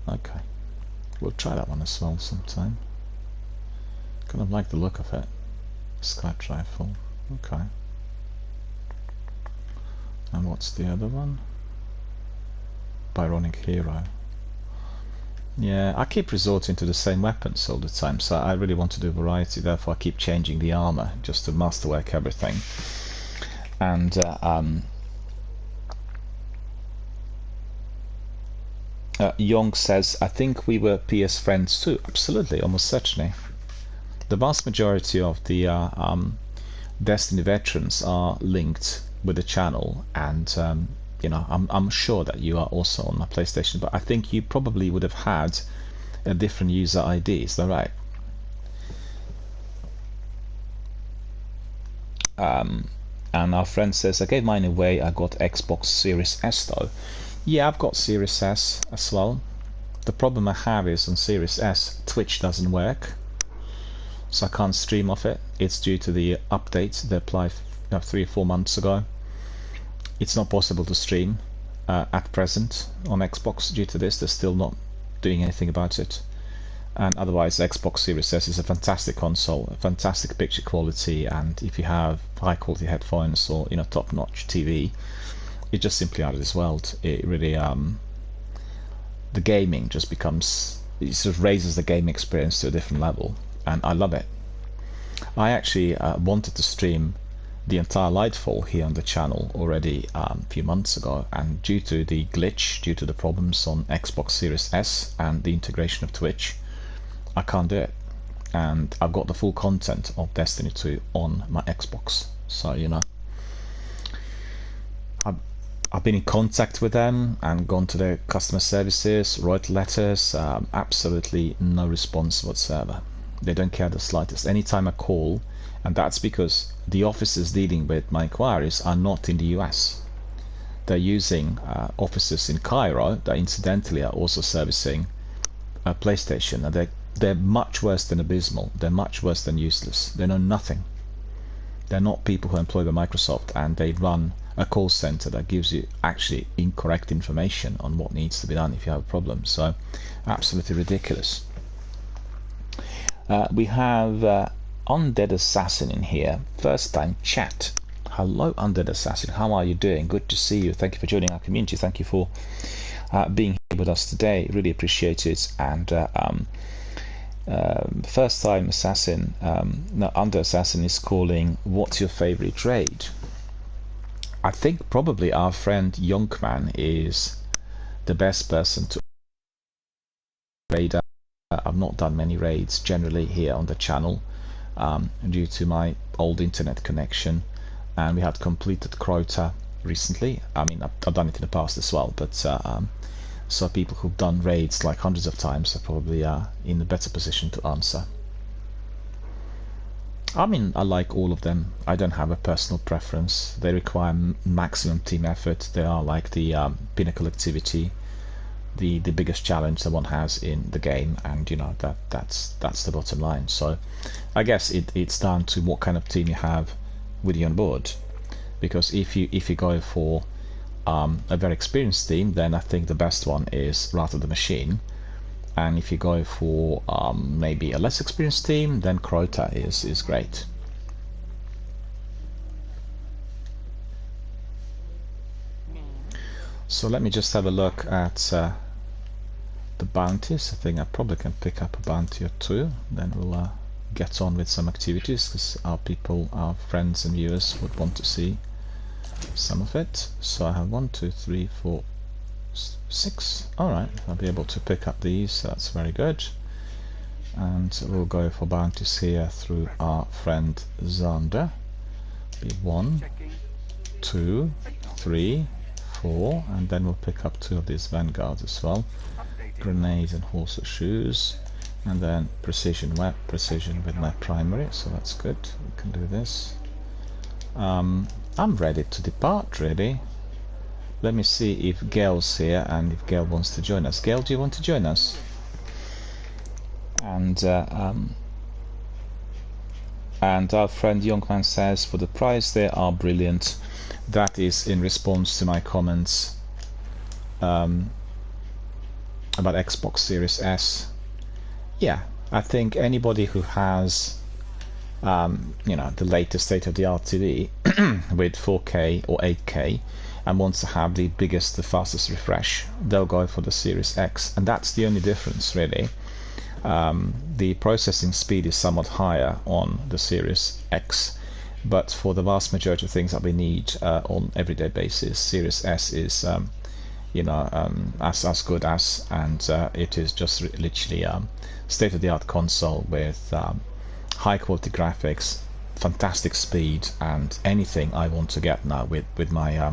Okay, we'll try that one as well sometime. Kind of like the look of it. Scout rifle. Okay. And what's the other one? Byronic Hero. Yeah, I keep resorting to the same weapons all the time, so I really want to do variety, therefore I keep changing the armor just to masterwork everything. And Young says, I think we were PS friends too. Absolutely, almost certainly. The vast majority of the Destiny veterans are linked with the channel, and I'm sure that you are also on my PlayStation, but I think you probably would have had a different user ID. Is that right? And our friend says, I gave mine away. I got Xbox Series S though. Yeah, I've got Series S as well. The problem I have is on Series S, Twitch doesn't work, so I can't stream off it. It's due to the update they applied 3 or 4 months ago. It's not possible to stream at present on Xbox due to this. They're still not doing anything about it. And otherwise, Xbox Series S is a fantastic console, a fantastic picture quality, and if you have high quality headphones or top-notch TV, it's just simply out of this world. It really the gaming just becomes, it sort of raises the game experience to a different level, and I love it. I actually wanted to stream the entire Lightfall here on the channel already a few months ago, and due to the glitch, due to the problems on Xbox Series S and the integration of Twitch, I can't do it. And I've got the full content of Destiny 2 on my Xbox, so I've been in contact with them and gone to their customer services, wrote letters, absolutely no response whatsoever. They don't care the slightest. Anytime I call, and that's because the offices dealing with my inquiries are not in the US. They're using offices in Cairo that incidentally are also servicing PlayStation, and they're much worse than abysmal. They're much worse than useless. They know nothing. They're not people who are employed by Microsoft, and they run a call center that gives you actually incorrect information on what needs to be done if you have a problem. So absolutely ridiculous. We have Undead Assassin in here, first time chat. Hello Undead Assassin, how are you doing? Good to see you. Thank you for joining our community. Thank you for being here with us today. Really appreciate it. And first time Assassin, no, Undead Assassin is calling, what's your favorite raid? I think probably our friend Yonkman is the best person to raid. I've not done many raids generally here on the channel due to my old internet connection, and we had completed Crota recently. I mean, I've done it in the past as well, but so people who've done raids like hundreds of times are probably in a better position to answer. I mean, I like all of them. I don't have a personal preference. They require maximum team effort. They are like the pinnacle activity, the biggest challenge that one has in the game, and that's the bottom line. So I guess it's down to what kind of team you have with you on board, because if you go for a very experienced team, then I think the best one is Wrath of the Machine, and if you go for maybe a less experienced team, then Crota is great. So let me just have a look at the bounties. I think I probably can pick up a bounty or two, then we'll get on with some activities, because our people, our friends and viewers would want to see some of it. So I have 1, 2, 3, 4, 6. Alright, I'll be able to pick up these, so that's very good. And we'll go for bounties here through our friend Zander. Be 1, 2, 3, 4, and then we'll pick up 2 of these vanguards as well. Grenades and horseshoes, and then precision with my primary, so that's good. We can do this. I'm ready to depart, really. Let me see if Gail's here and if Gail wants to join us. Gail, do you want to join us? And our friend Youngman says, for the price they are brilliant. That is in response to my comments about Xbox Series S. Yeah, I think anybody who has you know, the latest state-of-the-art TV with 4K or 8K and wants to have the biggest, the fastest refresh, they'll go for the Series X, and that's the only difference, really. The processing speed is somewhat higher on the Series X, but for the vast majority of things that we need on everyday basis, Series S is you know, as good as, and it is just literally state-of-the-art console with high quality graphics, fantastic speed, and anything I want to get now with my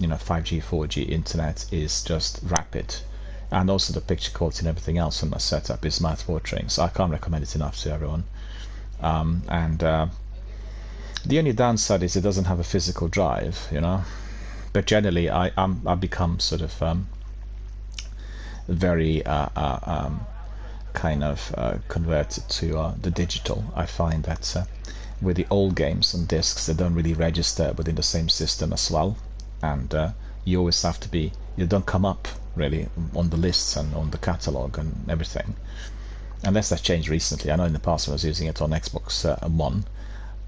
you know, 5G 4G internet is just rapid, and also the picture quality and everything else on my setup is mouth-watering, so I can't recommend it enough to everyone. The only downside is it doesn't have a physical drive, you know, but generally I've become sort of very kind of converted to the digital. I find that with the old games on discs, they don't really register within the same system as well, and you always have to be, you don't come up really on the lists and on the catalog and everything, unless that's changed recently. I know in the past when I was using it on Xbox One,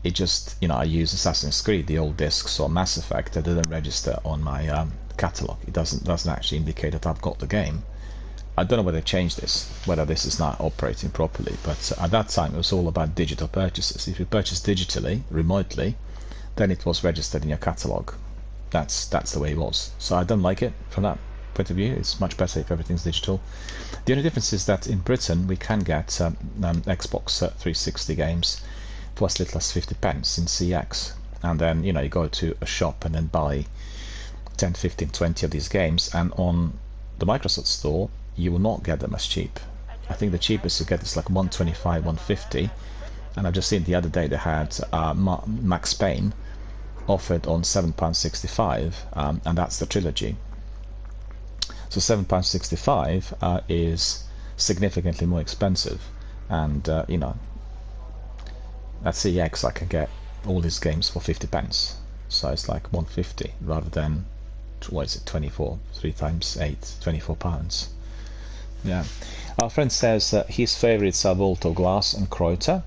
it just, you know, I use Assassin's Creed, the old discs, or Mass Effect, that didn't register on my catalog. It doesn't actually indicate that I've got the game. I don't know whether they've changed this, whether this is not operating properly, but at that time it was all about digital purchases. If you purchase digitally, remotely, then it was registered in your catalogue. That's the way it was. So I don't like it from that point of view. It's much better if everything's digital. The only difference is that in Britain we can get Xbox 360 games for as little as 50 pence in CX, and then, you know, you go to a shop and then buy 10, 15, 20 of these games, and on the Microsoft Store you will not get them as cheap. I think the cheapest you get is like 125, 150, and I've just seen the other day they had Max Payne offered on £7.65, and that's the trilogy. So £7.65 is significantly more expensive, and you know, at CX I can get all these games for 50 pence, so it's like 150 rather than, what is it, 24, 3 times 8, 24 pounds. Yeah, our friend says that his favorites are Volto Glass and Kreuter,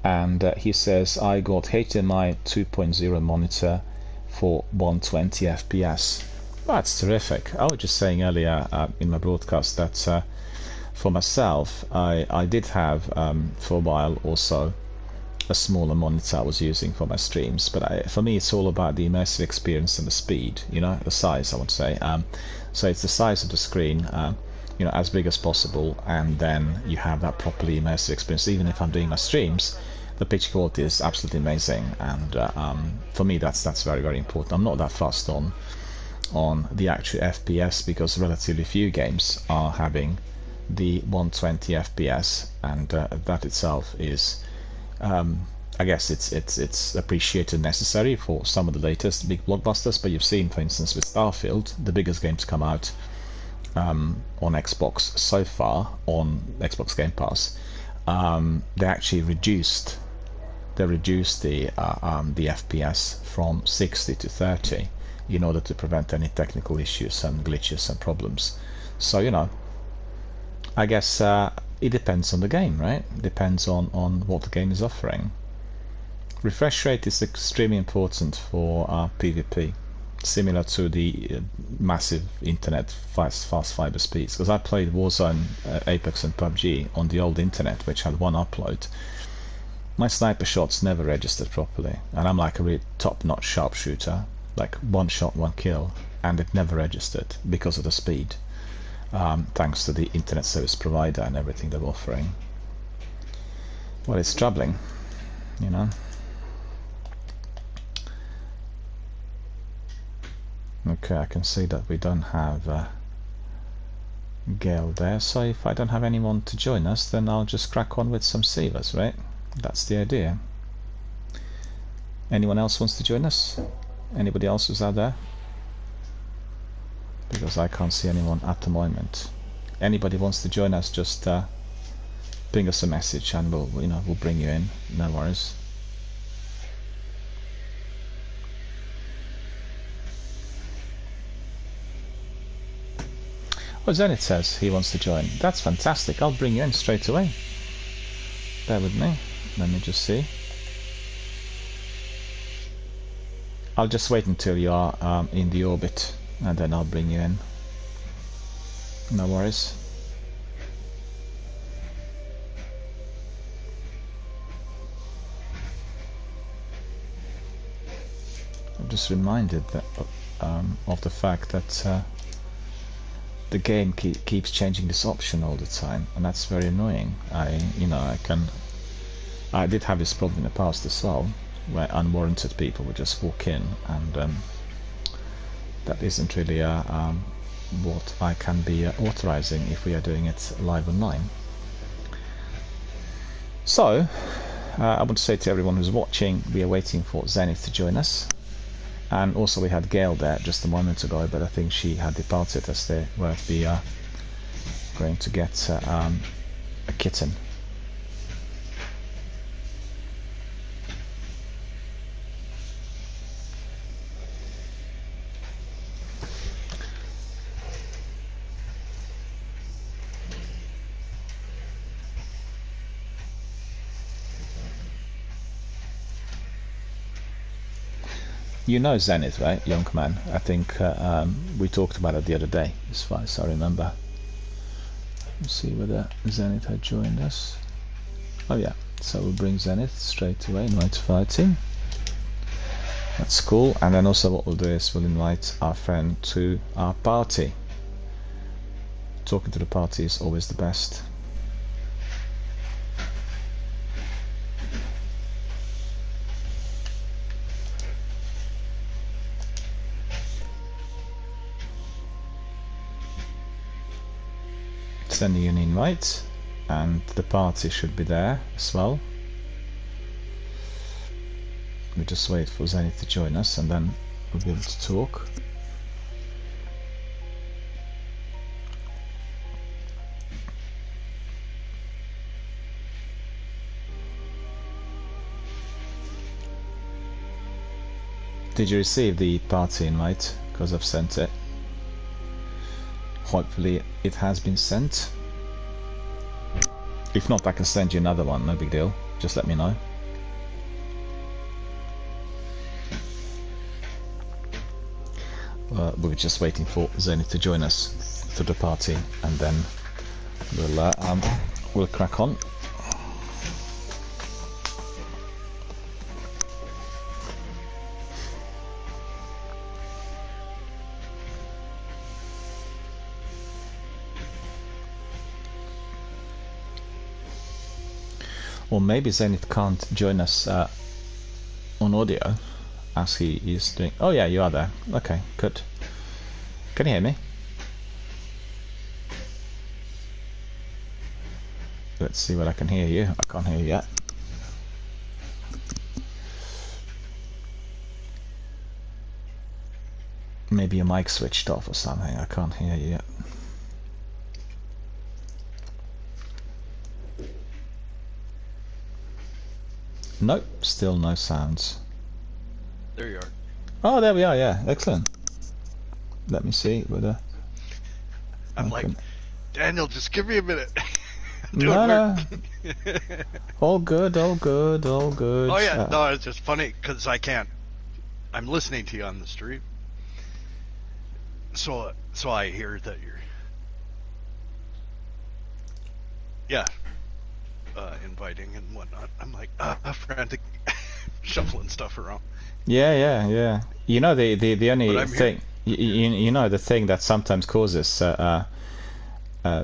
and he says, I got HDMI 2.0 monitor for 120 FPS. That's terrific. I was just saying earlier in my broadcast that for myself, I did have for a while also a smaller monitor I was using for my streams, but for me it's all about the immersive experience and the speed, you know, the size, I would say. So it's the size of the screen, you know, as big as possible, and then you have that properly immersive experience. Even if I'm doing my streams, the picture quality is absolutely amazing, and for me that's very, very important. I'm not that fast on the actual FPS, because relatively few games are having the 120 FPS, and that itself is I guess it's appreciated and necessary for some of the latest big blockbusters. But you've seen, for instance, with Starfield, the biggest game to come out on Xbox so far on Xbox Game Pass, they actually reduced the FPS from 60 to 30 in order to prevent any technical issues and glitches and problems. So, you know, I guess it depends on the game, right? It depends on what the game is offering. Refresh rate is extremely important for PvP. similar to the massive internet fast fiber speeds. Because I played Warzone, Apex, and PUBG on the old internet, which had one upload. My sniper shots never registered properly, and I'm like a really top-notch sharpshooter, like one shot, one kill, and it never registered because of the speed, thanks to the internet service provider and everything they're offering. Well, it's troubling, you know. Okay, I can see that we don't have Gale there, so if I don't have anyone to join us, then I'll just crack on with some Sievers, right? That's the idea. Anyone else wants to join us? Anybody else who's out there? Because I can't see anyone at the moment. Anybody wants to join us, just ping us a message and we'll bring you in. No worries. Oh, Zenith says he wants to join. That's fantastic. I'll bring you in straight away. Bear with me. Let me just see. I'll just wait until you are in the orbit, and then I'll bring you in. No worries. I'm just reminded that of the fact that the game keeps changing this option all the time, and that's very annoying. I did have this problem in the past as well, where unwarranted people would just walk in, and that isn't really what I can be authorizing if we are doing it live online. So, I want to say to everyone who's watching, we are waiting for Zenith to join us. And also we had Gale there just a moment ago, but I think she had departed as they were going to get a kitten. You know Zenith, right, young man? I think we talked about it the other day, as far as I remember. Let's see whether Zenith had joined us. Oh yeah, so we'll bring Zenith straight away, invite to fire team. That's cool. And then also what we'll do is we'll invite our friend to our party. Talking to the party is always the best. Sending you an invite, and the party should be there as well. We just wait for Zenith to join us, and then we'll be able to talk. Did you receive the party invite? Because I've sent it. Hopefully it has been sent. If not, I can send you another one, no big deal. Just let me know. We're just waiting for Zenith to join us to the party, and then we'll crack on. Or maybe Zenith can't join us on audio as he is doing. Oh yeah, you are there. Okay, good. Can you hear me? Let's see what I can hear you. I can't hear you yet. Maybe your mic switched off or something. I can't hear you yet. Nope, still no sounds. There you are. Oh, there we are, yeah, excellent. Let me see whether... I'm like, Daniel, just give me a minute. No. All good, all good, all good. Oh yeah, no, it's just funny, because I'm listening to you on the stream. so I hear that you're, yeah, inviting and whatnot. I'm like, frantic, shuffling stuff around. Yeah. You know the But only I'm here. thing you know the thing that sometimes causes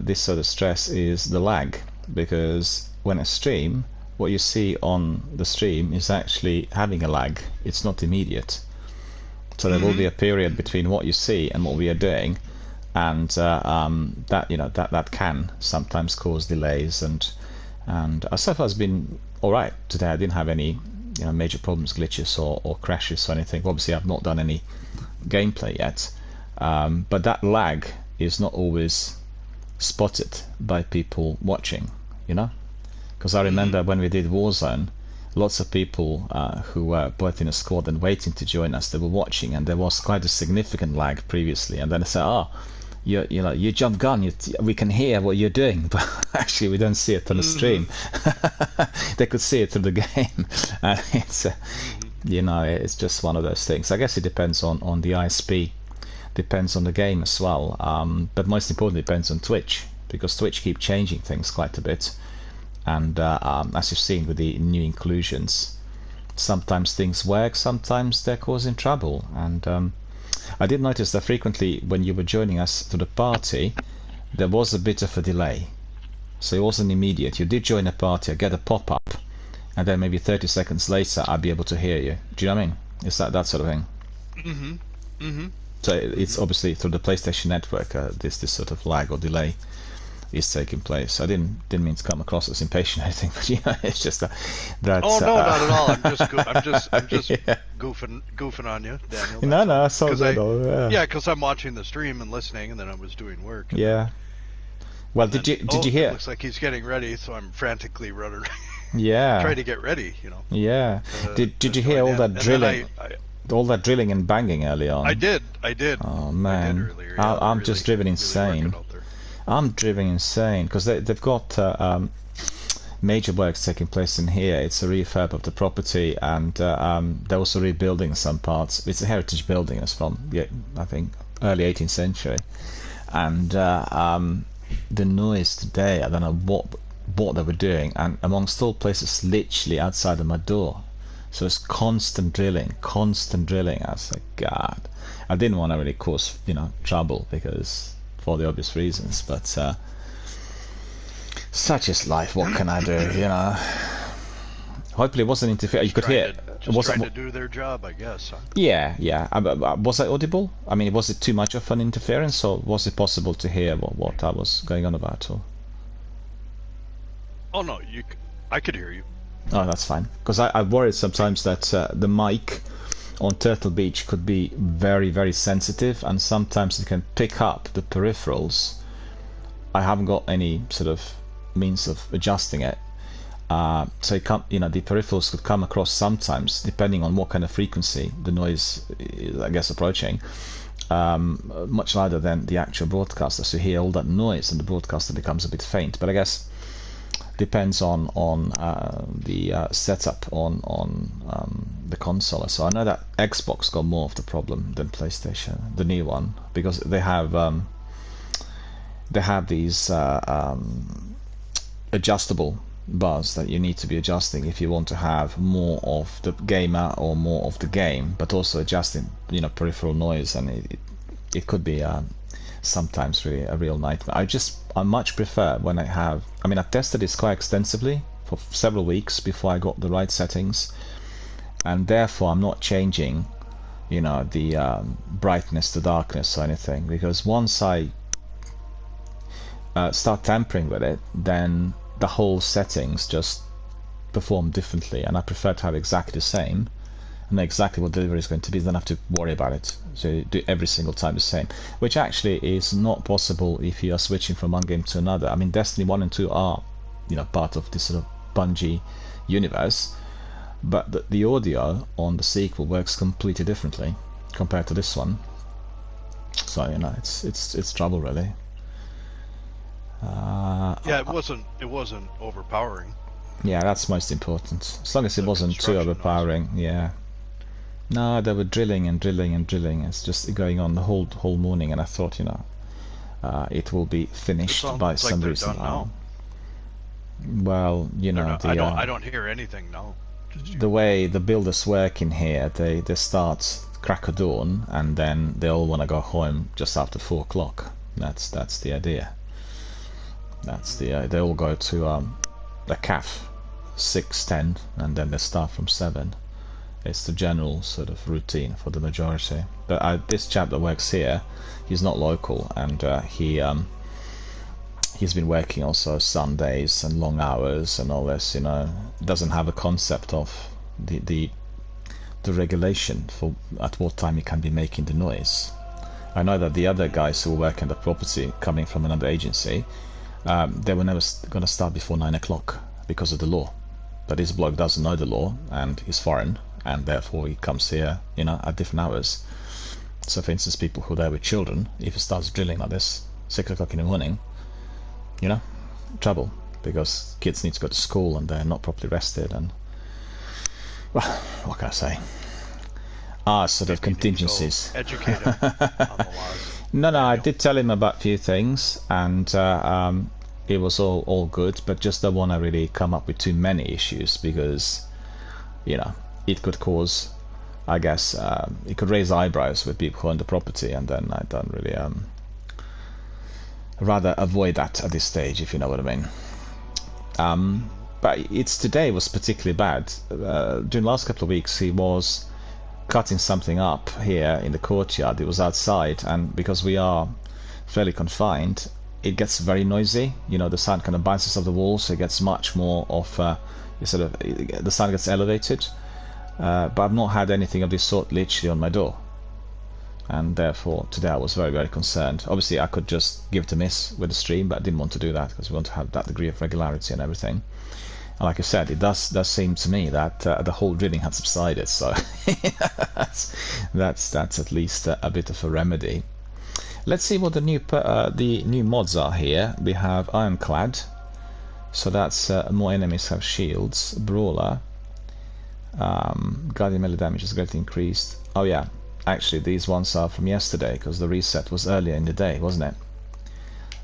this sort of stress is the lag, because when I stream, what you see on the stream is actually having a lag. It's not immediate. So there will be a period between what you see and what we are doing, and that that can sometimes cause delays. And so far has been all right today. I didn't have any major problems, glitches or crashes or anything. Obviously, I've not done any gameplay yet, but that lag is not always spotted by people watching, because I remember when we did Warzone, lots of people who were both in a squad and waiting to join us, they were watching, and there was quite a significant lag previously, and then I said, you jump gun, we can hear what you're doing, but actually we don't see it on the stream. They could see it through the game, and it's it's just one of those things. I guess it depends on the ISP, depends on the game as well, but most importantly depends on Twitch, because Twitch keep changing things quite a bit, and as you've seen with the new inclusions, sometimes things work, sometimes they're causing trouble. And I did notice that frequently when you were joining us to the party, there was a bit of a delay, so it wasn't immediate. You did join a party, I get a pop-up, and then maybe 30 seconds later I'd be able to hear you. Do you know what I mean? It's that sort of thing. So it's obviously through the PlayStation Network, this sort of lag or delay is taking place. I didn't mean to come across as impatient or anything, but it's just that. Oh no, not at all. I'm just yeah. goofing on you, Daniel. No, I saw that. Yeah, because I'm watching the stream and listening, and then I was doing work. Yeah. Well, did you hear? It looks like he's getting ready, so I'm frantically running. Yeah. Trying to get ready, Yeah. Did you hear all that drilling? All that drilling and banging early on. I did. Oh man, I did earlier, I'm really, just driven insane. I'm driven insane because they've got major works taking place in here. It's a refurb of the property, and they're also rebuilding some parts. It's a heritage building. It's from I think early 18th century, and the noise today, I don't know what they were doing, and amongst all places, literally outside of my door. So it's constant drilling. I was like, God, I didn't want to really cause trouble, because for the obvious reasons, but such is life. What can I do? Hopefully it wasn't interfering. You could hear it. Just trying to do their job, I guess. Huh? Yeah. Was I audible? I mean, was it too much of an interference, or was it possible to hear what I was going on about? Or? Oh no, I could hear you. Oh, that's fine. Because I worried sometimes that the mic on Turtle Beach could be very, very sensitive, and sometimes it can pick up the peripherals. I haven't got any sort of means of adjusting it. So it can't, the peripherals could come across sometimes, depending on what kind of frequency the noise is, I guess, approaching, much louder than the actual broadcaster. So you hear all that noise, and the broadcaster becomes a bit faint. But I guess depends on the setup on the console. So I know that Xbox got more of the problem than PlayStation, the new one, because they have these adjustable bars that you need to be adjusting if you want to have more of the gamer or more of the game, but also adjusting peripheral noise, and it could be sometimes really a real nightmare. I much prefer when I tested this quite extensively for several weeks before I got the right settings, and therefore I'm not changing the brightness to darkness or anything, because once I start tampering with it, then the whole settings just perform differently, and I prefer to have exactly the same and know exactly what delivery is going to be, then I have to worry about it. So you do every single time the same, which actually is not possible if you are switching from one game to another. I mean, Destiny 1 and 2 are part of this sort of Bungie universe, but the audio on the sequel works completely differently compared to this one. So it's trouble really. Yeah, it wasn't overpowering. Yeah, that's most important. As long as it wasn't too overpowering. Noise. Yeah. No, they were drilling and drilling and drilling. It's just going on the whole morning, and I thought, it will be finished by like some they're recent done now. Well, I don't hear anything now. The way the builders work in here, they start crack of dawn, and then they all want to go home just after 4 o'clock. That's the idea. They all go to the CAF 6:10, and then they start from 7. It's the general sort of routine for the majority. But this chap that works here, he's not local, and he's been working also Sundays and long hours and all this. Doesn't have a concept of the regulation for at what time he can be making the noise. I know that the other guys who work in the property, coming from another agency, they were never going to start before 9 o'clock because of the law. But this bloke doesn't know the law, and he's foreign, and therefore he comes here, at different hours. So, for instance, people who are there with children, if it starts drilling like this, 6 o'clock in the morning, trouble, because kids need to go to school and they're not properly rested, and, well, what can I say? Sort of contingencies. Educated on the laws. No, I did tell him about a few things, and it was all good, but just don't want to really come up with too many issues, because, it could cause, I guess, it could raise eyebrows with people who own the property, and then I don't really, rather avoid that at this stage, if you know what I mean. But today was particularly bad. During the last couple of weeks, he was cutting something up here in the courtyard. It was outside, and because we are fairly confined, it gets very noisy. The sound kind of bounces off the walls, so it gets much more of the sound gets elevated. But I've not had anything of this sort literally on my door, and therefore today I was very, very concerned. Obviously I could just give it a miss with the stream, but I didn't want to do that because we want to have that degree of regularity and everything. And like I said, it does seem to me that the whole drilling had subsided, so that's at least a bit of a remedy. Let's see what the new mods are here. We have Ironclad, so that's more enemies have shields. Brawler, Guardian melee damage is greatly increased. Oh yeah, actually these ones are from yesterday because the reset was earlier in the day, wasn't it?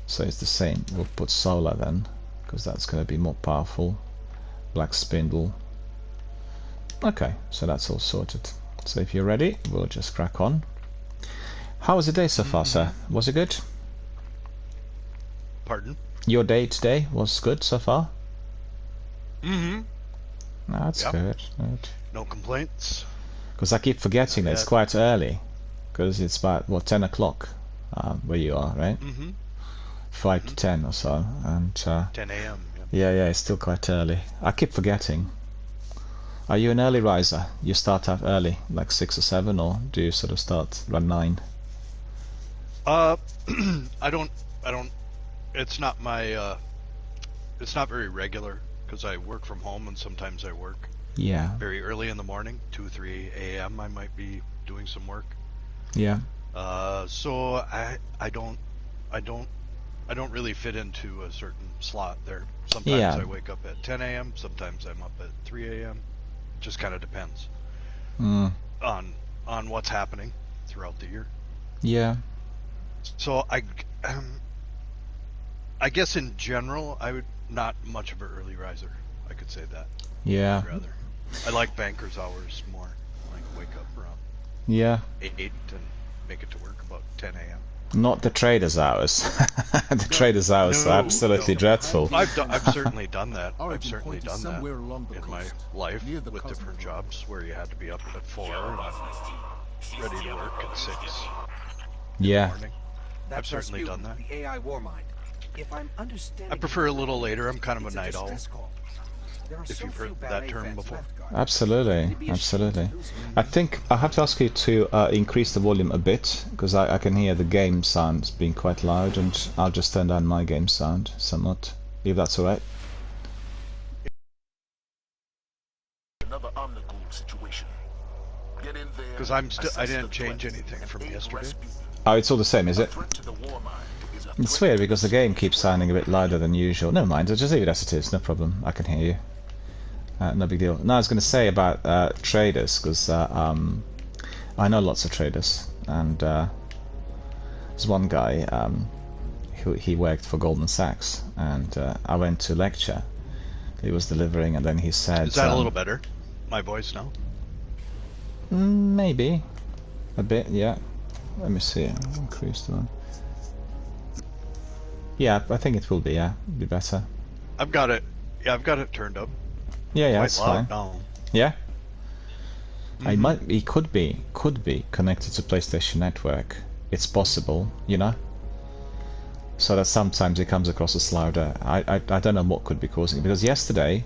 So it's the same. We'll put Solar then, because that's going to be more powerful. Black Spindle. Okay, so that's all sorted. So if you're ready, we'll just crack on. How was the day so far, sir? Was it good? Pardon? Your day today was good so far? Mm-hmm. That's good. No complaints. Because I keep forgetting that it's quite early. Because it's about, 10 o'clock where you are, right? Mm-hmm. 5 to 10 or so. And 10 a.m. Yeah, it's still quite early. I keep forgetting. Are you an early riser? You start out early, like 6 or 7, or do you sort of start around 9? I don't. It's not my. It's not very regular because I work from home and sometimes I work. Yeah. Very early in the morning, 2, 3 a.m. I might be doing some work. Yeah. So I don't really fit into a certain slot there. Sometimes I wake up at 10 a.m. Sometimes I'm up at 3 a.m. Just kind of depends on what's happening throughout the year. Yeah. So I guess in general I would not much of an early riser. I could say that. Yeah. Rather, I like banker's hours more. Like wake up around 8 and make it to work about 10 a.m. Not the traders' hours. The traders' hours are absolutely dreadful. I've certainly done that. I've certainly done that in my life with different jobs where you had to be up at 4 and ready to work at 6 in the morning. I've certainly done that. I prefer a little later. I'm kind of a night owl. If you've heard that term before. Absolutely. I think I have to ask you to increase the volume a bit, because I can hear the game sounds being quite loud, and I'll just turn down my game sound somewhat, if that's alright. Because I didn't change anything from yesterday. Oh, it's all the same, is it? It's weird because the game keeps sounding a bit louder than usual. Never mind, I'll just leave it as it is, no problem. I can hear you. No big deal. No, I was going to say about traders, because I know lots of traders, and there's one guy, he worked for Goldman Sachs, and I went to lecture. He was delivering, and then he said... Is that a little better? My voice now? Maybe. A bit, yeah. Let me see. Increase the one. Yeah, I think it will be, yeah. Be better. I've got it. Yeah, I've got it turned up. Yeah, that's fine. Now. Yeah? It could be connected to PlayStation Network. It's possible, you know? So that sometimes it comes across as louder. I don't know what could be causing it, because yesterday,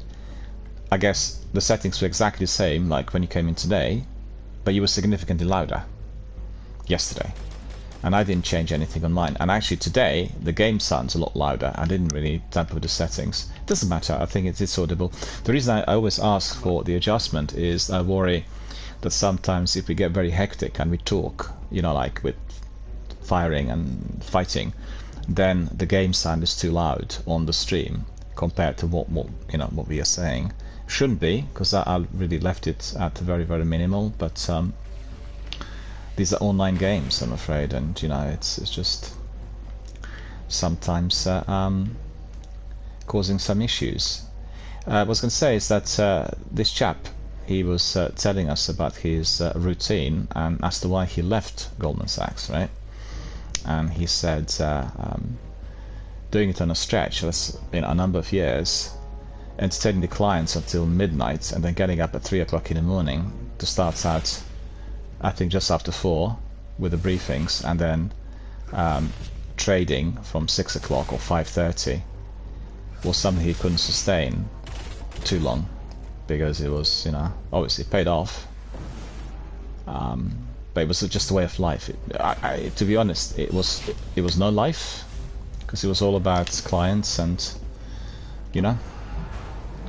I guess the settings were exactly the same like when you came in today, but you were significantly louder yesterday. And I didn't change anything on mine. And actually today, the game sounds a lot louder. I didn't really tamper with the settings. It doesn't matter, I think it's audible. The reason I always ask for the adjustment is I worry that sometimes if we get very hectic and we talk, you know, like with firing and fighting, then the game sound is too loud on the stream compared to what we are saying. Shouldn't be, because I really left it at very, very minimal, but these are online games, I'm afraid, and you know, it's just sometimes causing some issues. What I was going to say is that this chap, he was telling us about his routine and as to why he left Goldman Sachs, right? And he said doing it on a stretch, that's been a number of years, entertaining the clients until midnight and then getting up at 3 o'clock in the morning to start out, I think, just after 4 with the briefings, and then trading from 6 o'clock or 5:30 was something he couldn't sustain too long, because it was, you know, obviously it paid off, but it was just a way of life. To be honest, it was no life, because it was all about clients and, you know,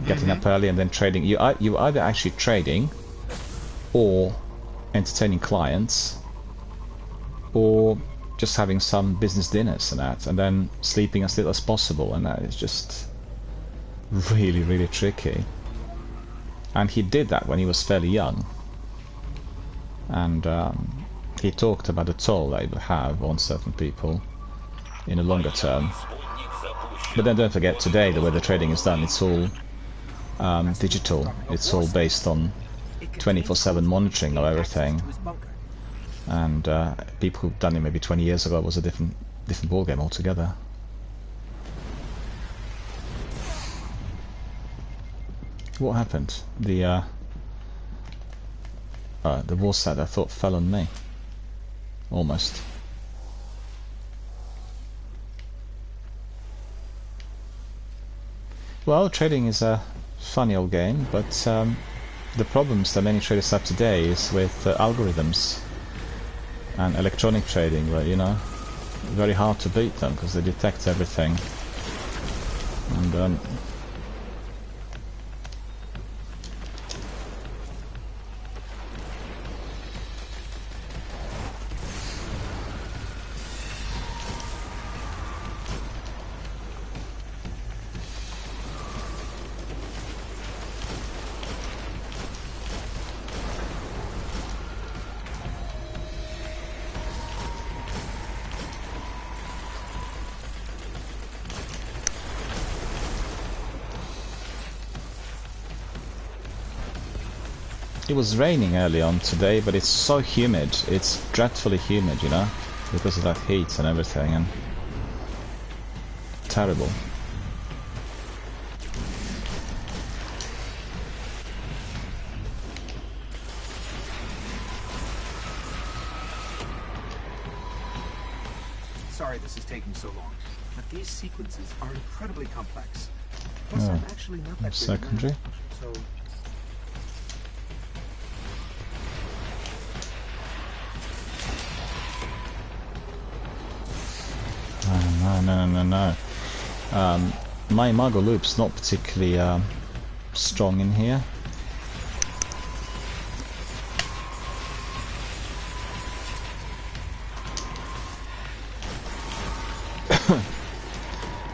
getting up early and then trading. You either actually trading or entertaining clients, or just having some business dinners and that, and then sleeping as little as possible, and that is just really, really tricky. And he did that when he was fairly young, and he talked about the toll that it will have on certain people in the longer term. But then don't forget, today the way the trading is done, it's all digital. It's all based on 24/7 monitoring of everything, and people who've done it maybe 20 years ago was a different ball game altogether. What happened? The wall set, I thought, fell on me almost. Well, trading is a funny old game, but the problems that many traders have today is with algorithms and electronic trading, where, you know, very hard to beat them because they detect everything. And it was raining early on today, but it's so humid. It's dreadfully humid, you know, because of that heat and everything, and terrible. Sorry this is taking so long, but these sequences are incredibly complex. Plus, I'm actually not that secondary. So No. My Imago loop's not particularly strong in here.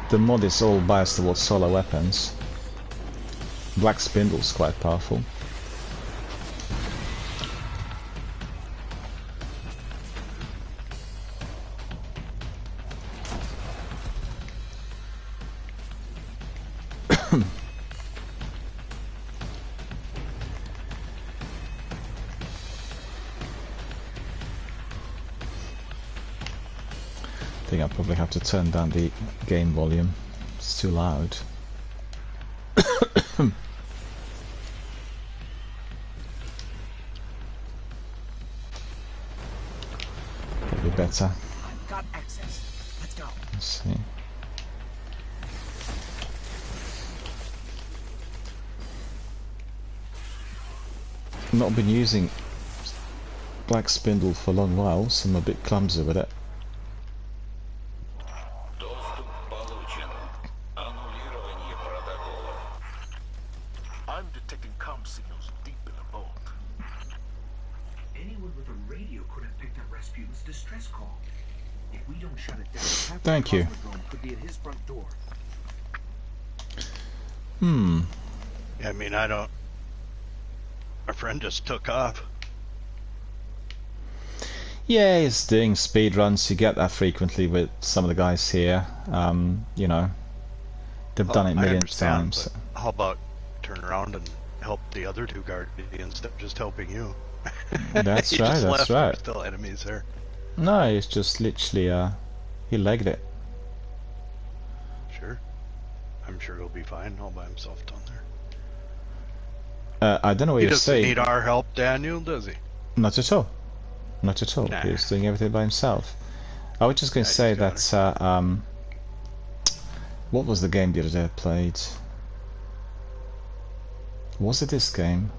The mod is all biased towards solar weapons. Black Spindle's quite powerful. I think I'll probably have to turn down the game volume. It's too loud. Probably better. I've got access. Let's go. Let's see. Not been using Black Spindle for a long while, so I'm a bit clumsy with it. I'm detecting comm signals deep in the vault. Anyone with a radio could have picked up Rasputin's distress call. If we don't shut it down, half Thank the you. Cosmodrome could be at his front door. Yeah, I mean, I don't. My friend just took off. Yeah, he's doing speed runs. You get that frequently with some of the guys here. You know, they've done it I millions of understand, times. but how about turn around and help the other two guardians instead of just helping you? That's He right, just that's left, right. There's still enemies there. No, he's just literally, he legged it. Sure. I'm sure he'll be fine all by himself down there. I don't know what He you're doesn't saying. need our help, Daniel, does he? Not at all. Not at all. Nah. He's doing everything by himself. I was just going to Yeah, say he's got that, what was the game the other day I played? Was it this game?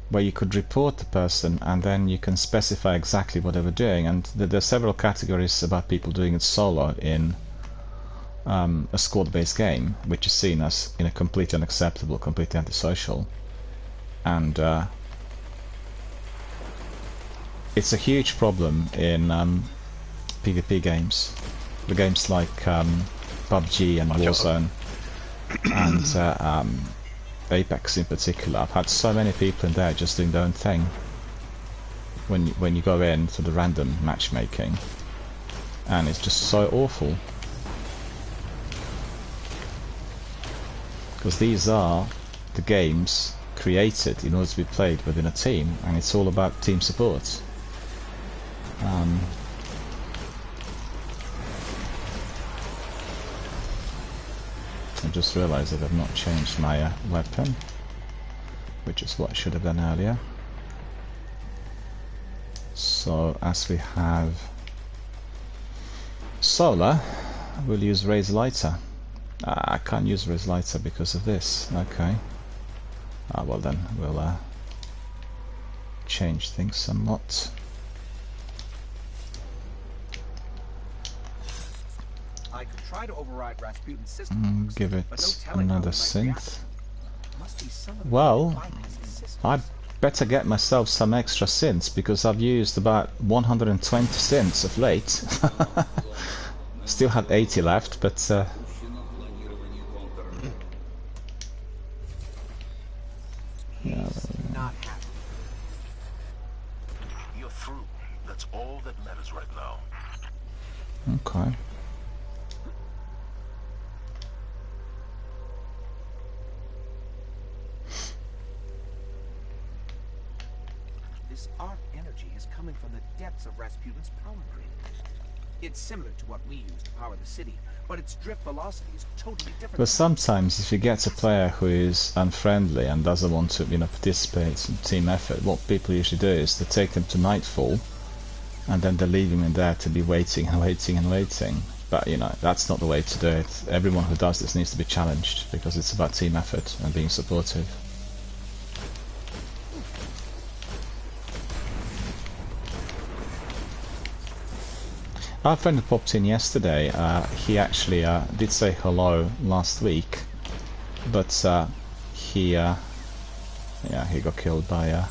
Where you could report the person and then you can specify exactly what they were doing, and there are several categories about people doing it solo in a squad-based game, which is seen as completely unacceptable, completely antisocial, and it's a huge problem in PvP games, the games like PUBG and Warzone and Apex in particular. I've had so many people in there just doing their own thing when you go in to the random matchmaking, and it's just so awful. Because these are the games created in order to be played within a team, and it's all about team support. I just realised that I've not changed my weapon, which is what I should have done earlier. So, as we have solar, we'll use Raise Lighter. I can't use Raise Lighter because of this. Okay. Well then, we'll change things somewhat. I could try to override Rasputin's system. Give it but no telling how another it might react. synth. Must be some of the Well, bypassing systems. I better get myself some extra synths because I've used about 120 synths of late. Still have 80 left, but yeah, Not happy. You're through. That's all that matters right now. okay. This arc energy is coming from the depths of Rasputin's power grid. It's similar to what we use to power the city, but its drift velocity is totally different. But sometimes if you get a player who is unfriendly and doesn't want to, participate in team effort, what people usually do is they take them to Nightfall and then they leave him in there to be waiting and waiting and waiting. But that's not the way to do it. Everyone who does this needs to be challenged because it's about team effort and being supportive. Our friend who popped in yesterday, he actually did say hello last week, but he got killed by okay.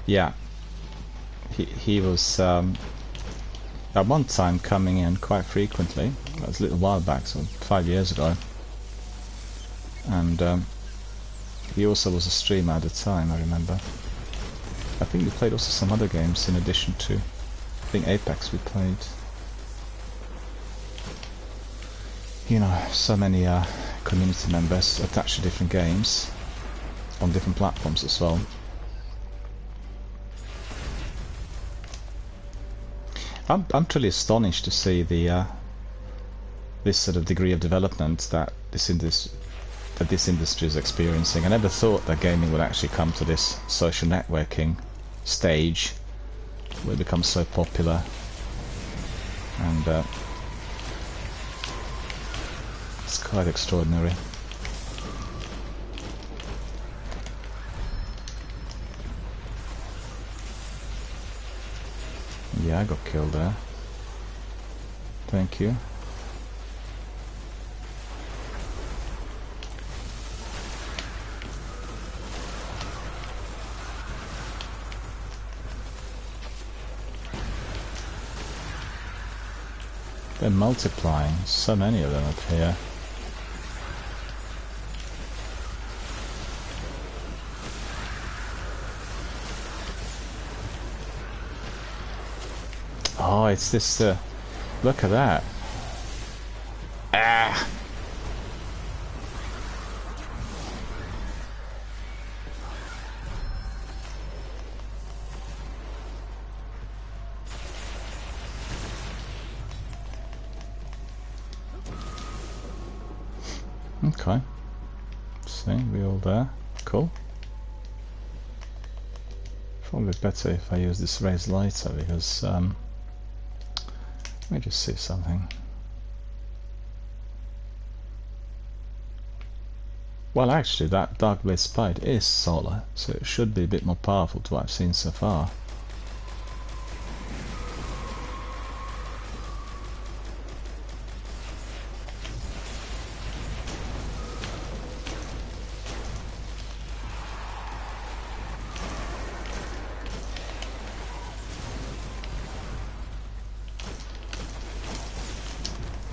Yeah, he was at one time coming in quite frequently. That was a little while back, so 5 years ago. And he also was a streamer at the time, I remember. I think we played also some other games in addition to, I think Apex we played. You know, so many community members attached to different games on different platforms as well. I'm truly astonished to see the this sort of degree of development that this industry is experiencing. I never thought that gaming would actually come to this social networking stage where it becomes so popular, and it's quite extraordinary. Yeah, I got killed there. Thank you. They're multiplying, so many of them up here. Oh, it's this, look at that. Ah! Okay. See, we all there. Cool. Probably better if I use this raised lighter because let me just see something. Well, actually, that Darkblade Spite is solar, so it should be a bit more powerful to what I've seen so far.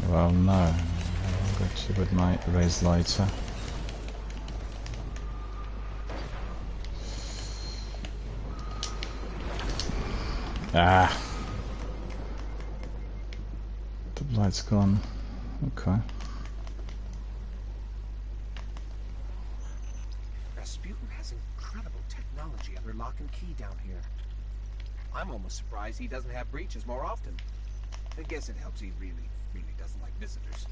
Well, no. I'm going to with my raised lighter. Ah! The light's gone. Okay. Rasputin has incredible technology under lock and key down here. I'm almost surprised he doesn't have breaches more often. I guess it helps he really doesn't like visitors.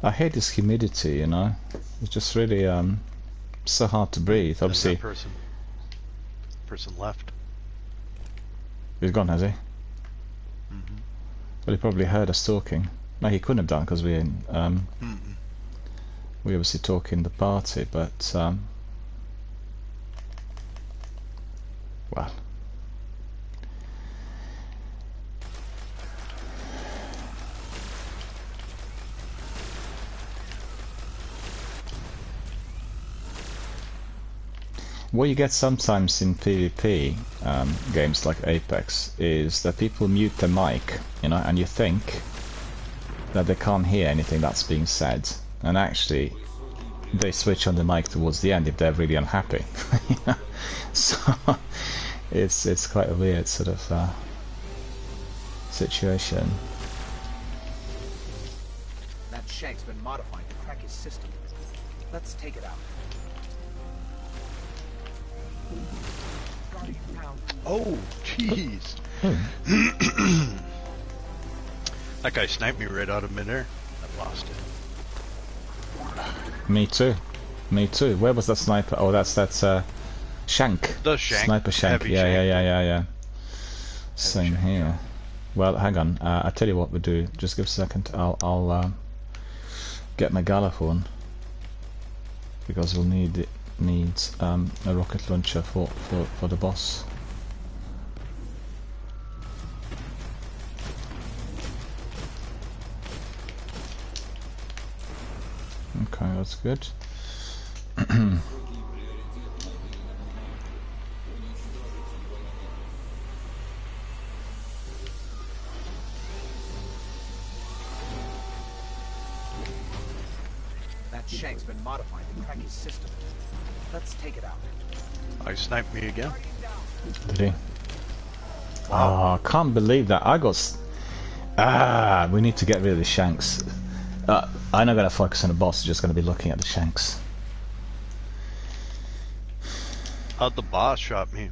I hate this humidity, you know. It's just really so hard to breathe. Obviously, that person left. He's gone, has he? Mm-hmm. Well, he probably heard us talking. No, he couldn't have done because we obviously talk in the party. But well. What you get sometimes in PvP games like Apex is that people mute their mic, you know, and you think that they can't hear anything that's being said, and actually they switch on the mic towards the end if they're really unhappy. You know? So it's quite a weird sort of situation. That shank's been modified to crack his system. Let's take it out. Oh, jeez. That guy sniped me right out of midair. I lost it. Me too. Me too. Where was that sniper? Oh, that's Shank. The Shank. Sniper Shank. Yeah. Same here. Well, hang on. I'll tell you what we do. Just give us a second. I'll get my Galaphone because we'll need a rocket launcher for the boss. Okay, that's good. That That Shank's been modified to crack his system. Let's take it out. I sniped me again. Did he? Oh, I can't believe that. I got... we need to get rid of the Shanks. I'm not going to focus on the boss, just going to be looking at the Shanks. How'd the boss shot me?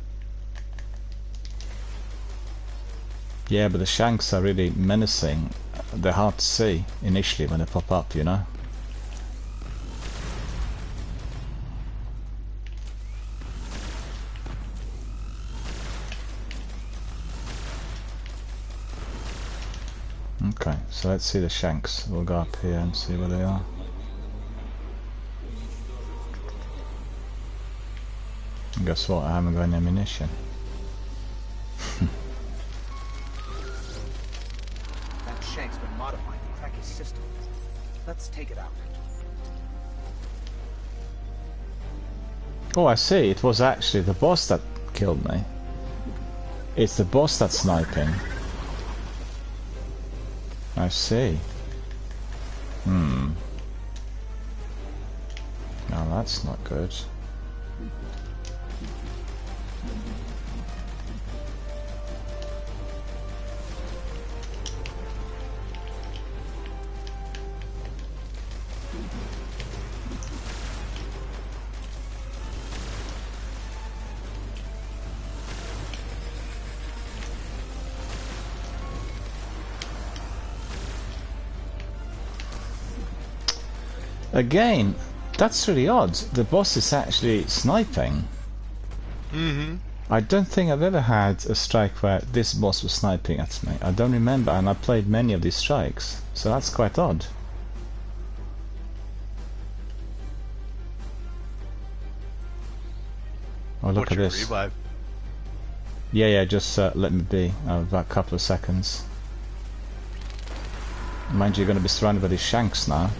Yeah, but the Shanks are really menacing. They're hard to see initially when they pop up, you know? Okay, so let's see the Shanks. We'll go up here and see where they are. And guess what? I haven't got any ammunition. That Shank's been modified to crack his system. Let's take it out. Oh, I see. It was actually the boss that killed me. It's the boss that's sniping. I see. Now that's not good. Again, that's really odd. The boss is actually sniping. I don't think I've ever had a strike where this boss was sniping at me. I don't remember, and I played many of these strikes, so that's quite odd. Oh, look at this. Revive? Yeah, just let me be. About a couple of seconds. Mind you, you're going to be surrounded by these Shanks now.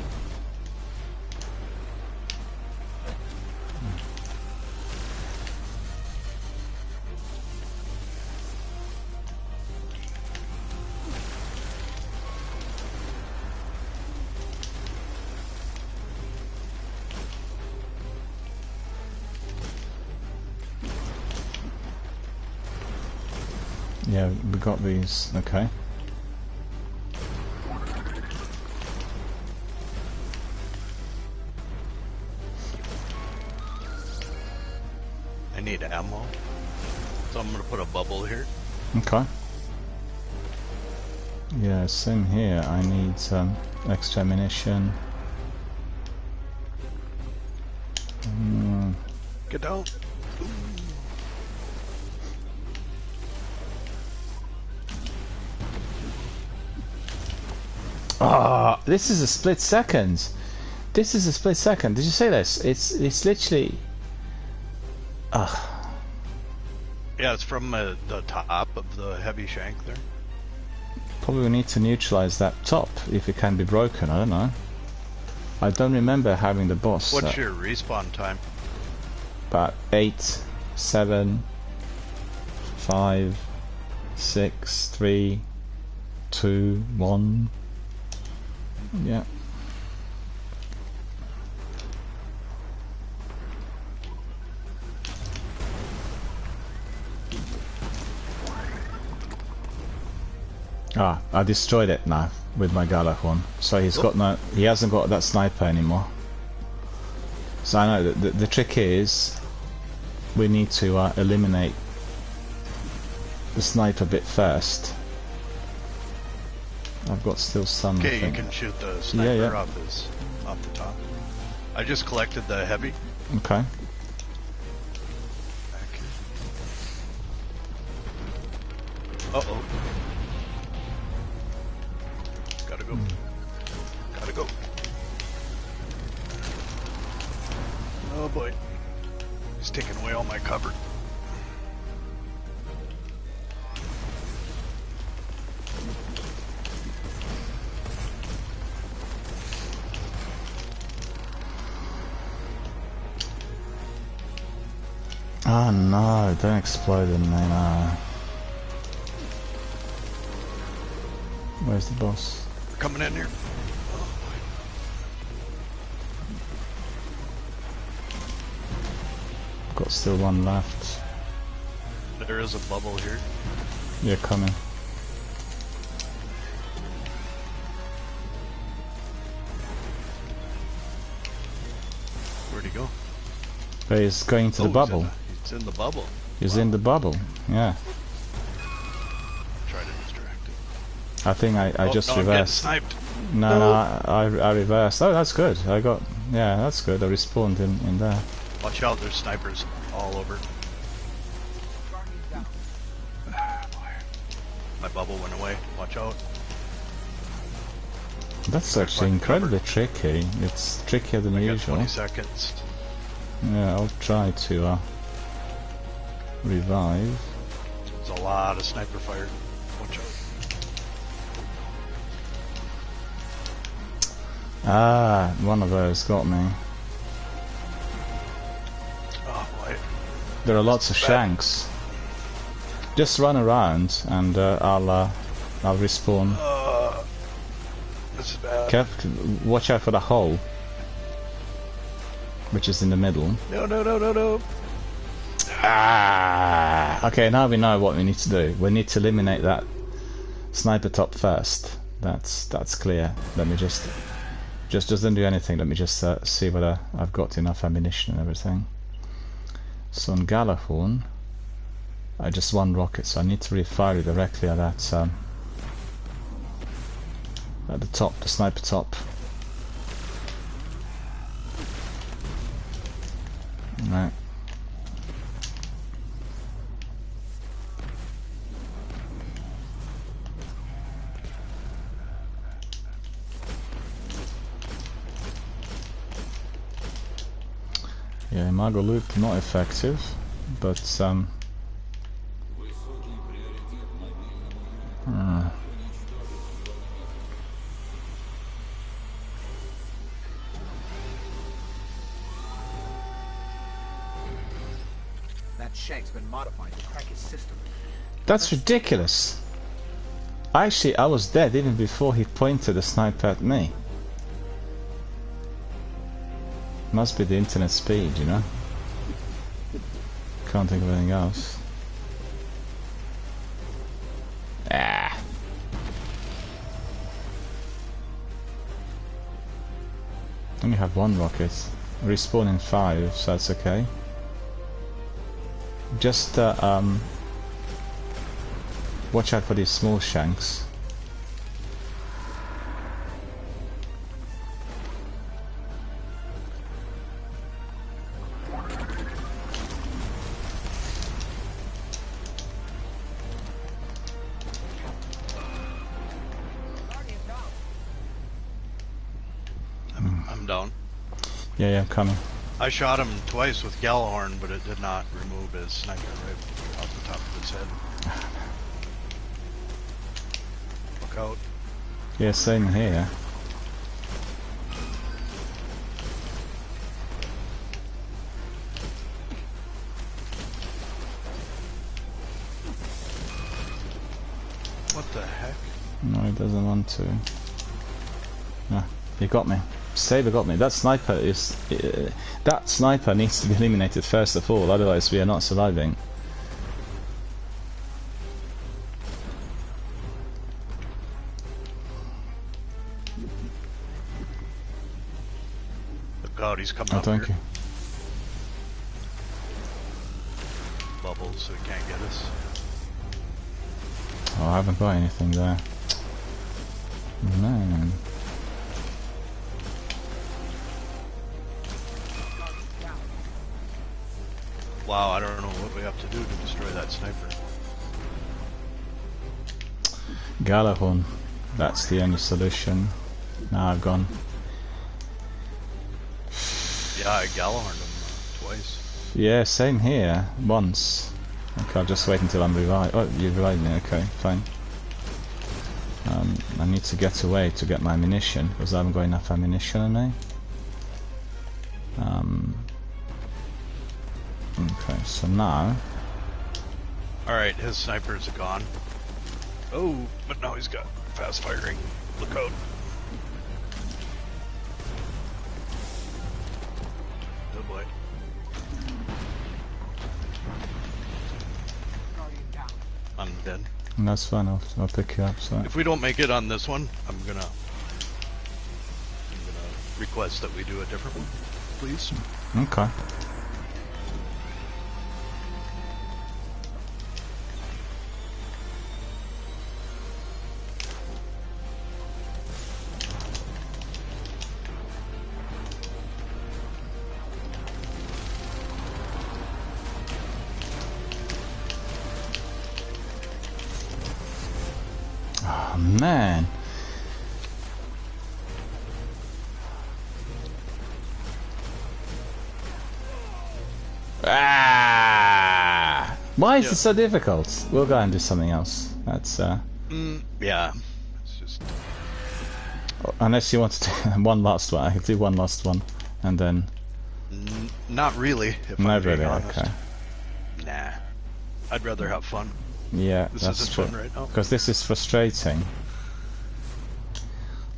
Yeah, we got these. Okay. I need ammo, so I'm gonna put a bubble here. Okay. Yeah, same here. I need extra ammunition. Get down. Ah, this is a split second. This is a split second. Did you see this? It's literally. Yeah, it's from the top of the heavy shank there. Probably we need to neutralize that top if it can be broken. I don't know. I don't remember having the boss. What's your respawn time? About 8, 7, 5, 6, 3, 2, 1. Yeah. I destroyed it now with my Galahorn. So he's got no. He hasn't got that sniper anymore. So I know that the trick is we need to eliminate the sniper bit first. I've got still some. Okay, you can shoot the sniper off the top. I just collected the heavy. Okay. Uh-oh. Gotta go. Gotta go. Oh boy. He's taking away all my cover. Oh no, don't explode in there, no. Where's the boss? They're coming in here. got still one left. There is a bubble here. Yeah, coming. Where'd he go? He's going to the bubble. He's in the bubble. He's in the bubble, yeah. Try to distract him. I think I just no, reversed. I'm getting sniped. No, I reversed. Oh, that's good. I got, yeah, that's good. I respawned in there. Watch out, there's snipers all over. My bubble went away. Watch out. That's actually incredibly tricky. It's trickier than I got usual. 20 seconds. Yeah, I'll try to revive. There's a lot of sniper fire. Watch out. Ah, one of those got me. Oh boy. There are lots of shanks. Just run around and I'll respawn. This is bad. Careful, watch out for the hole, which is in the middle. No, no, no, no, no. Ah! Okay, now we know what we need to do. We need to eliminate that sniper top first. That's clear. Let me just don't do anything. Let me just see whether I've got enough ammunition and everything. So on Gjallarhorn, I just one rocket, so I need to refire it directly at that at the top, the sniper top. Right. Yeah, Imago loop not effective, but That shank's been modified to crack his system. that's ridiculous. Actually, I was dead even before he pointed the sniper at me. Must be the internet speed, you know? Can't think of anything else. Ah. Only have one rocket. Respawn in 5, so that's okay. Just watch out for these small shanks. I'm down. Yeah, I'm coming. I shot him twice with Gjallarhorn, but it did not remove his sniper rifle off the top of his head. Look out. Yeah, same here. What the heck? No, he doesn't want to. No, he got me. Saber got me. That sniper is... that sniper needs to be eliminated first of all, otherwise we are not surviving. Look out, he's coming Oh, up thank here. you. Bubbles, so he can't get us. Oh, I haven't got anything there. Man. Wow, I don't know what we have to do to destroy that sniper. Gjallarhorn. That's the only solution. Now I've gone. Yeah, I Gjallarhorned him twice. Yeah, same here. Once. Okay, I'll just wait until I'm revived. Oh, you revived me. Okay, fine. I need to get away to get my ammunition because I haven't got enough ammunition on me. Okay, so now. Alright, his snipers are gone. Oh, but now he's got fast firing. Look out. Oh boy. in. And that's fine. I'll pick you up. So if we don't make it on this one, I'm gonna request that we do a different one, please. Okay. Oh man. Ah! Why is it so difficult? We'll go and do something else. That's yeah. It's just unless you want to do one last one. I can do one last one, and then. Not really. If Not I'm being really. honest. Okay. Nah. I'd rather have fun. Yeah, This that's isn't true. fun right now. Because this is frustrating.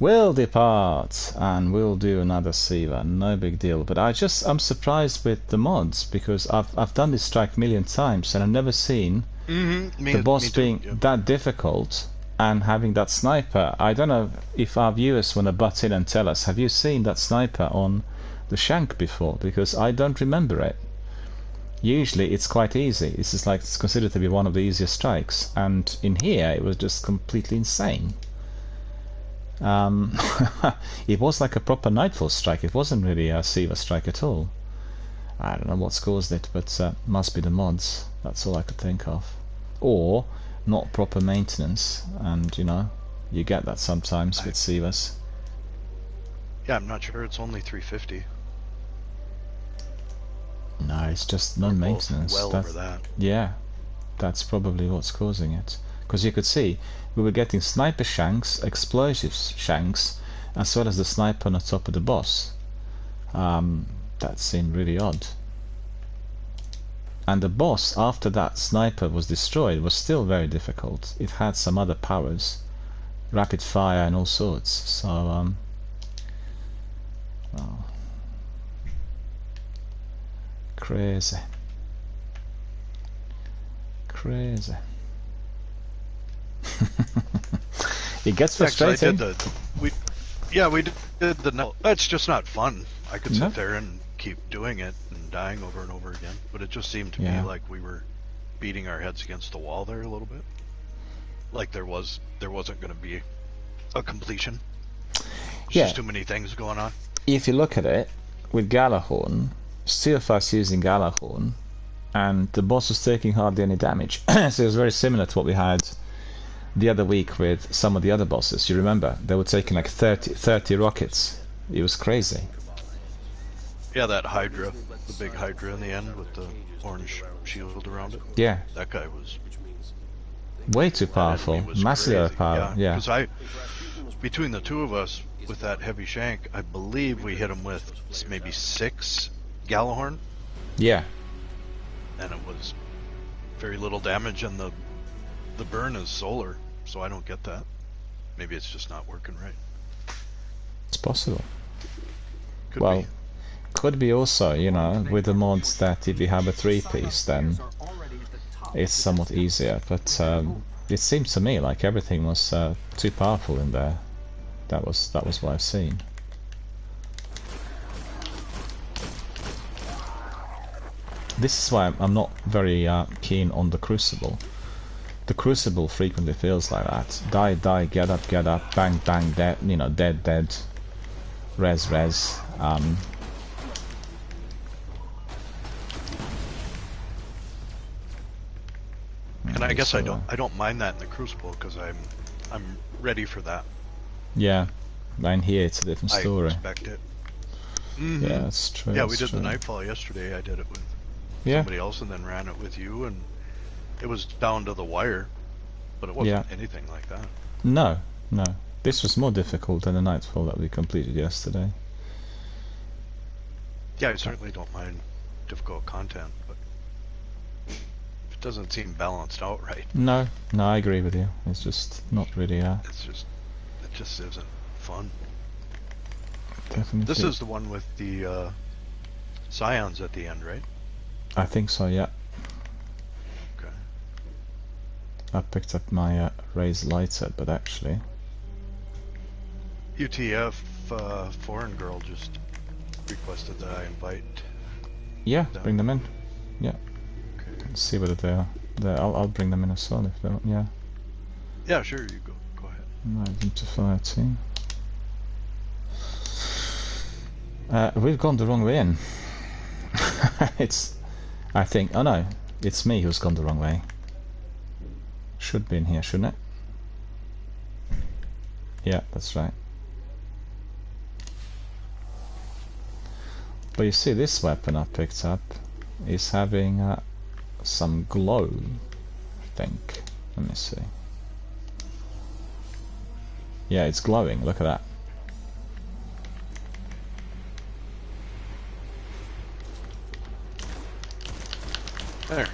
We'll depart and we'll do another Siva, no big deal. But I'm surprised with the mods because I've done this strike a million times and I've never seen the boss being that difficult and having that sniper. I don't know if our viewers want to butt in and tell us, have you seen that sniper on the Shank before? Because I don't remember it. Usually it's quite easy. This is like it's considered to be one of the easiest strikes, and in here it was just completely insane. It was like a proper Nightfall strike. It wasn't really a Siva strike at all. I don't know what's caused it, but must be the mods. That's all I could think of. Or not proper maintenance, and you know, you get that sometimes with Sivas. Yeah, I'm not sure. It's only 350. No, it's just non-maintenance. Well over that. Yeah, that's probably what's causing it. Because you could see we were getting sniper shanks, explosives shanks, as well as the sniper on the top of the boss. That seemed really odd. And the boss, after that sniper was destroyed, was still very difficult. It had some other powers, rapid fire and all sorts. So, well, crazy. Crazy. It gets frustrating. We did the. No, it's just not fun. I could sit there and keep doing it and dying over and over again, but it just seemed to me like we were beating our heads against the wall there a little bit. Like there wasn't going to be a completion. There's just too many things going on. If you look at it with Gjallarhorn, Steelfast using Gjallarhorn, and the boss was taking hardly any damage. So it was very similar to what we had the other week with some of the other bosses. You remember? They were taking like 30 rockets. It was crazy. Yeah, that Hydra, the big Hydra in the end with the orange shield around it. Yeah. That guy was way too powerful. Massive power. Yeah. Because between the two of us with that heavy shank, I believe we hit him with maybe 6 Gjallarhorn. Yeah. And it was very little damage, and the burn is solar, so I don't get that. Maybe it's just not working right. It's possible. Could be. Could be also, you know, with the mods that if you have a 3-piece, then it's somewhat easier. But it seems to me like everything was too powerful in there. That was what I've seen. This is why I'm not very keen on the Crucible. The Crucible frequently feels like that. Die, get up, bang, bang, dead, you know, dead, res. And I guess I don't mind that in the Crucible because I'm ready for that. Yeah, and here it's a different story. I expect it. Yeah, that's true. Yeah, we did the Nightfall yesterday. I did it with somebody else and then ran it with you, and it was down to the wire, but it wasn't anything like that. No. This was more difficult than the Nightfall that we completed yesterday. Yeah, I certainly don't mind difficult content, but it doesn't seem balanced out right. No, I agree with you. It's just not really. It just isn't fun. Definitely. This is the one with the Scions at the end, right? I think so, yeah. Okay. I picked up my raised lighter, but actually... UTF foreign girl just requested that I invite. Yeah, bring them in. Yeah. Okay. Let's see whether they are there. I'll bring them in as well if they want. Yeah. Yeah, sure. You go ahead. Right, into fire team. We've gone the wrong way in. It's, I think. Oh no, it's me who's gone the wrong way. Should be in here, shouldn't it? Yeah, that's right. But you see, this weapon I picked up is having some glow, I think. Let me see. Yeah, it's glowing. Look at that. There.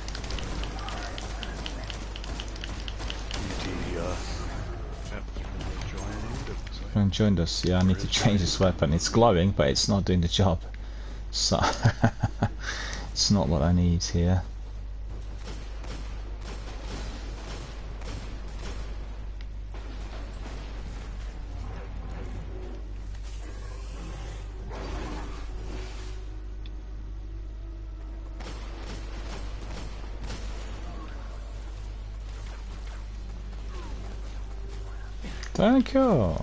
Joined us. Yeah, I need to change this weapon. It's glowing, but it's not doing the job. So it's not what I need here. Thank you.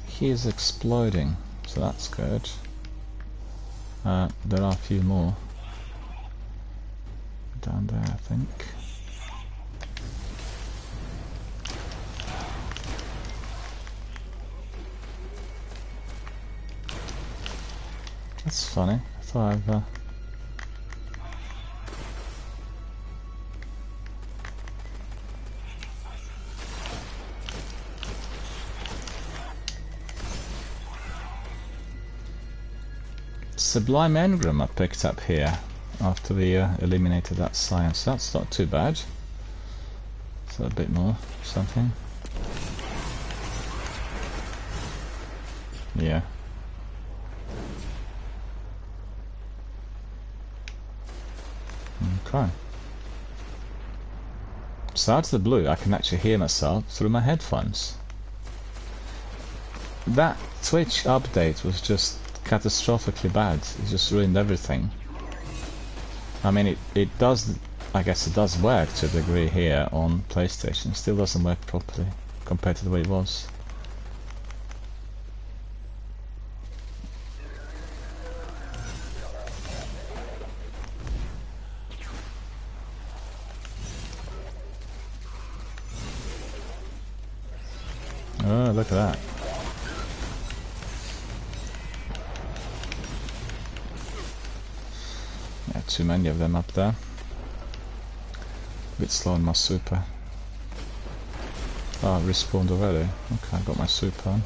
He is exploding, so that's good. There are a few more down there, I think. That's funny. I thought I've Sublime Engram I picked up here after we eliminated that science. That's not too bad. So a bit more something. Yeah. Okay. So out of the blue, I can actually hear myself through my headphones. That Twitch update was just catastrophically bad. It just ruined everything. I mean, it does, I guess it does work to a degree here on PlayStation. It still doesn't work properly compared to the way it was. Oh, look at that. Yeah, too many of them up there. A bit slow on my super. Oh, I respawned already. Okay, I got my super on.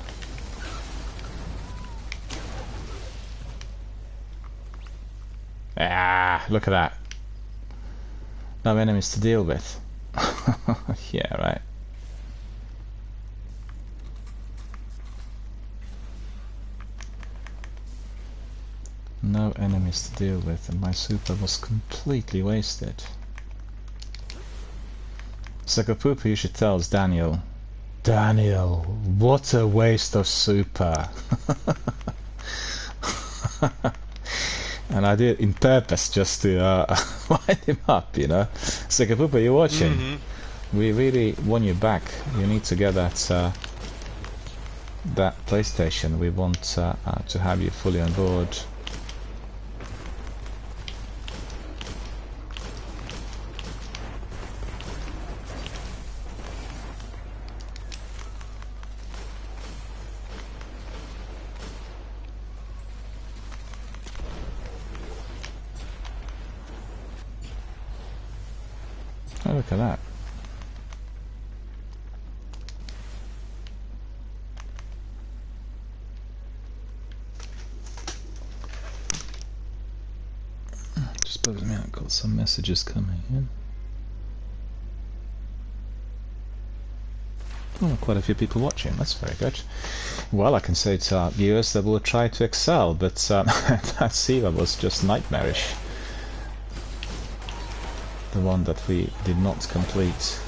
Ah, look at that. No enemies to deal with. Yeah, right. No enemies to deal with, and my super was completely wasted. Sakapupa, you should tell us, Daniel. Daniel, what a waste of super. And I did it in purpose just to wind him up, you know. Sakapupa, you're watching. Mm-hmm. We really want you back. You need to get that that PlayStation. We want to have you fully on board. Oh, look at that. Just bugs me out, got some messages coming in. Quite a few people watching, that's very good. Well, I can say to our viewers that we'll try to excel, but that SIVA was just nightmarish. The one that we did not complete.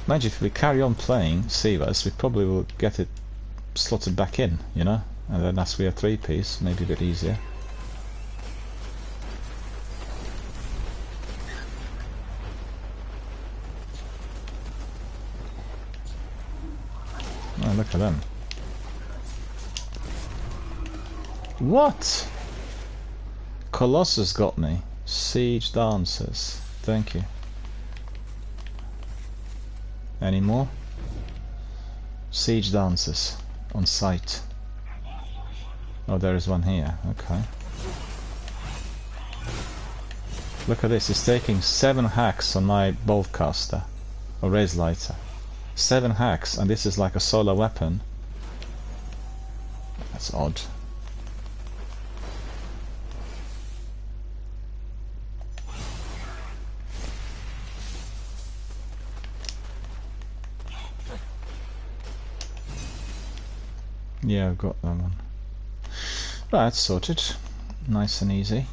Mind you, if we carry on playing SIVAs, we probably will get it slotted back in, you know? And then as we are 3-piece, maybe a bit easier. Oh, look at them. What? Colossus got me. Siege dancers. Thank you. Any more? Siege dancers on site. Oh, there is one here. Okay. Look at this. It's taking 7 hacks on my boltcaster or raise lighter. 7 hacks, and this is like a solar weapon. That's odd. Yeah, I've got that one. Right, sorted. Nice and easy.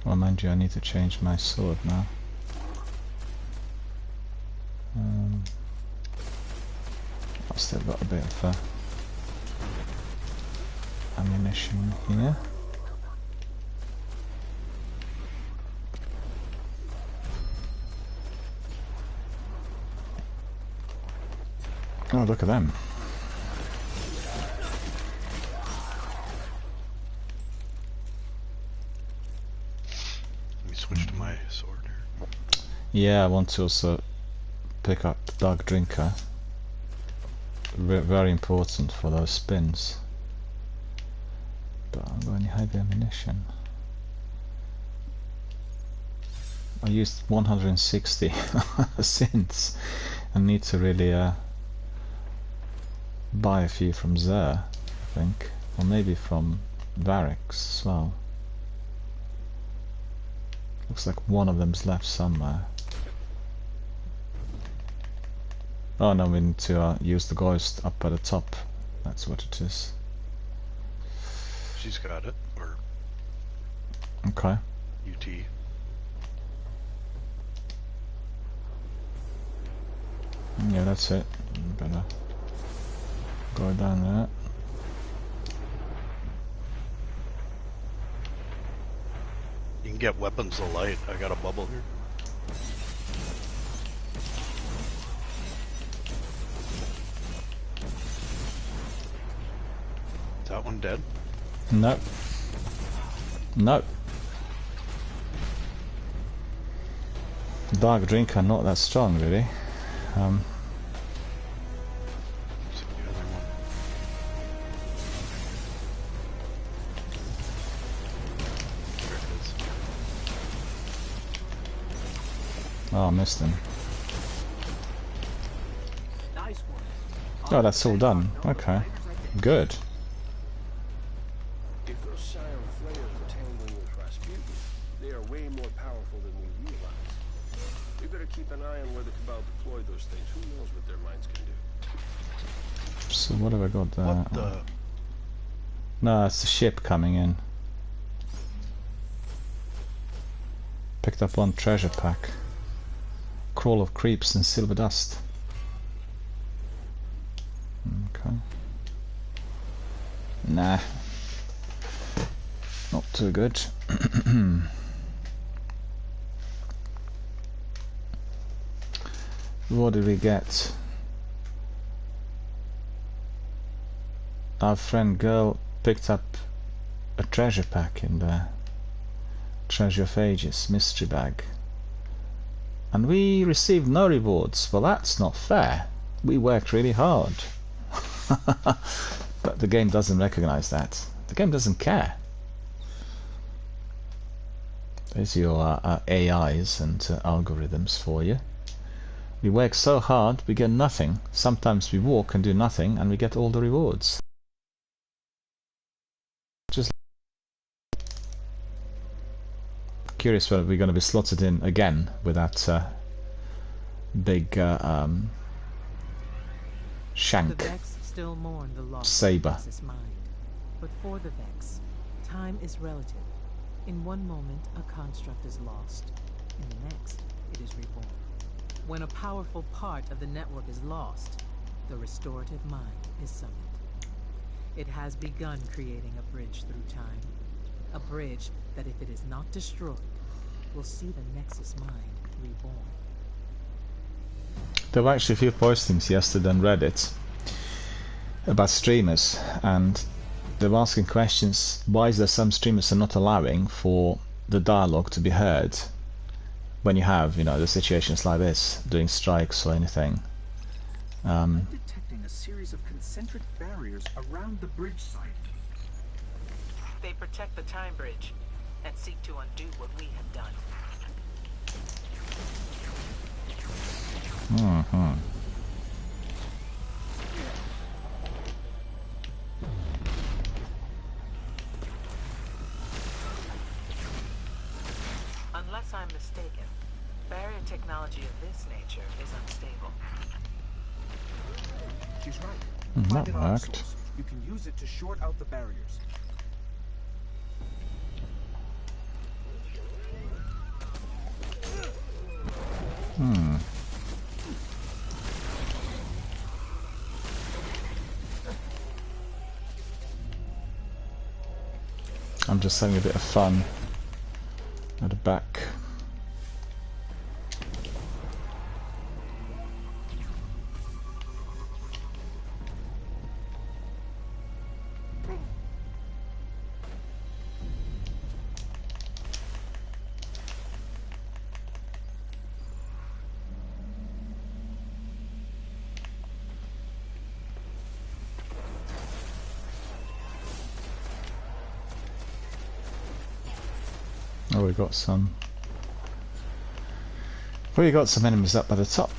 Well, mind you, I need to change my sword now. I've still got a bit of ammunition here. Oh, look at them. Let me switch to my sword here. Yeah, I want to also pick up Dark Drinker. Very important for those spins. But I haven't got any heavy ammunition. I used 160 since. I need to really buy a few from Xur, I think, or maybe from Variks as well. Looks like one of them's left somewhere. Oh no, we need to use the ghost up at the top. That's what it is. She's got it, or okay. UT. Yeah, that's it. Better go down there. You can get weapons of light. I got a bubble here. Is that one dead? Nope. Nope. Dark Drinker not that strong really. Oh, I missed him. Nice one. Oh, that's all done. Okay. Good. If those Scion flares are tangling with Rasputin, they are way more powerful than we realize. We better keep an eye on where the Cabal deploy those things. Who knows what their minds can do. So what have I got there? What the? No, it's the ship coming in. Picked up one treasure pack. Crawl of Creeps and Silver Dust. Okay. Nah. Not too good. What did we get? Our friend girl picked up a treasure pack in there. Treasure of Ages, mystery bag. And we received no rewards. Well, that's not fair. We worked really hard. But the game doesn't recognize that. The game doesn't care. There's your AIs and algorithms for you. We work so hard, we get nothing. Sometimes we walk and do nothing, and we get all the rewards. Just Curious whether we're going to be slotted in again with that big shank the Vex still mourn the loss saber. of Nexus mind. But for the Vex, time is relative. In one moment, a construct is lost. In the next, it is reborn. When a powerful part of the network is lost, the restorative mind is summoned. It has begun creating a bridge through time. A bridge that, if it is not destroyed, will see the Nexus mind reborn. There were actually a few postings yesterday on Reddit about streamers, and they were asking questions. Why is there some streamers are not allowing for the dialogue to be heard when you have, you know, the situations like this, doing strikes or anything? I'm detecting a series of concentric barriers around the bridge site. They protect the time bridge and seek to undo what we have done. Unless I'm mistaken, barrier technology of this nature is unstable. She's right. That Find an arc worked. source. You can use it to short out the barriers. I'm just having a bit of fun at the back. Oh, we got some. We got some enemies up at the top.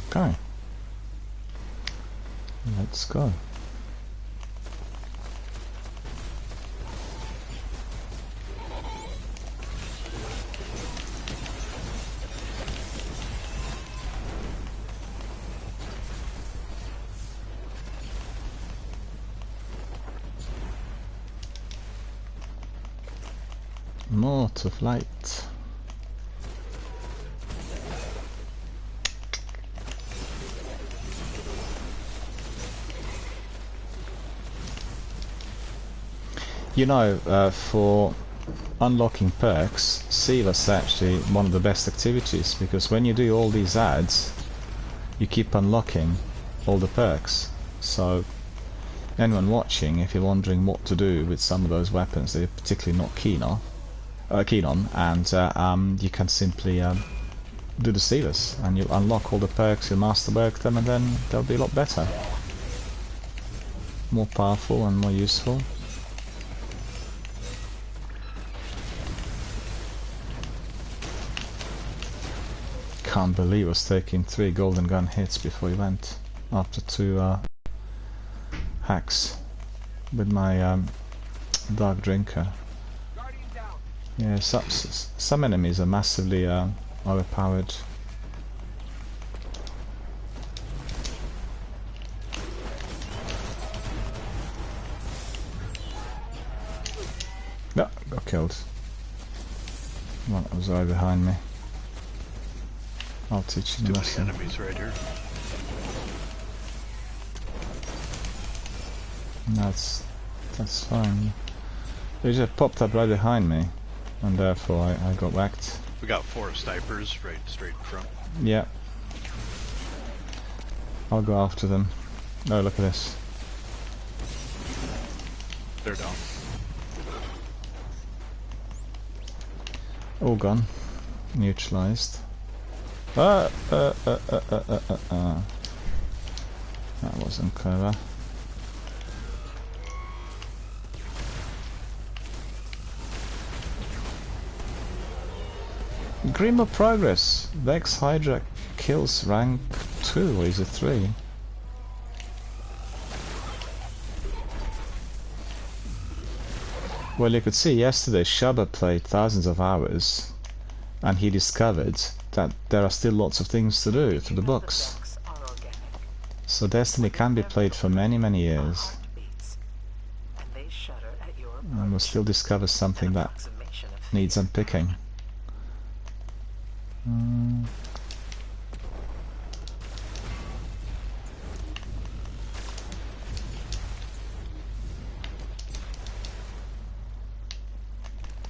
Okay. Let's go. More to flight. You know, for unlocking perks, Siva's actually one of the best activities, because when you do all these ads, you keep unlocking all the perks. So anyone watching, if you're wondering what to do with some of those weapons that you're particularly not keen on, and you can simply do the Sivas, and you'll unlock all the perks, you'll masterwork them, and then they'll be a lot better. More powerful and more useful. Can't believe I was taking 3 golden gun hits before he went, after 2 hacks with my dark drinker. Yeah, some enemies are massively overpowered. No, got killed. One that was right behind me. I'll teach you the lesson. Enemies right here. That's fine. They just popped up right behind me, and therefore I got whacked. We got 4 snipers right straight in front. Yeah. I'll go after them. Oh, look at this. They're down. All gone. Neutralized. That wasn't clever. Grim of Progress. Vex Hydra kills rank 2, or is it 3? Well, you could see yesterday Shaba played thousands of hours and he discovered that there are still lots of things to do through the books. So Destiny can be played for many, many years and will still discover something that needs unpicking.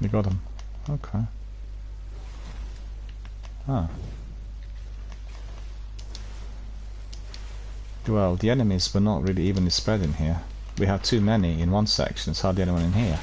You got him. Okay. Ah. Well, the enemies were not really evenly spread in here. We have too many in one section, it's hardly anyone in here.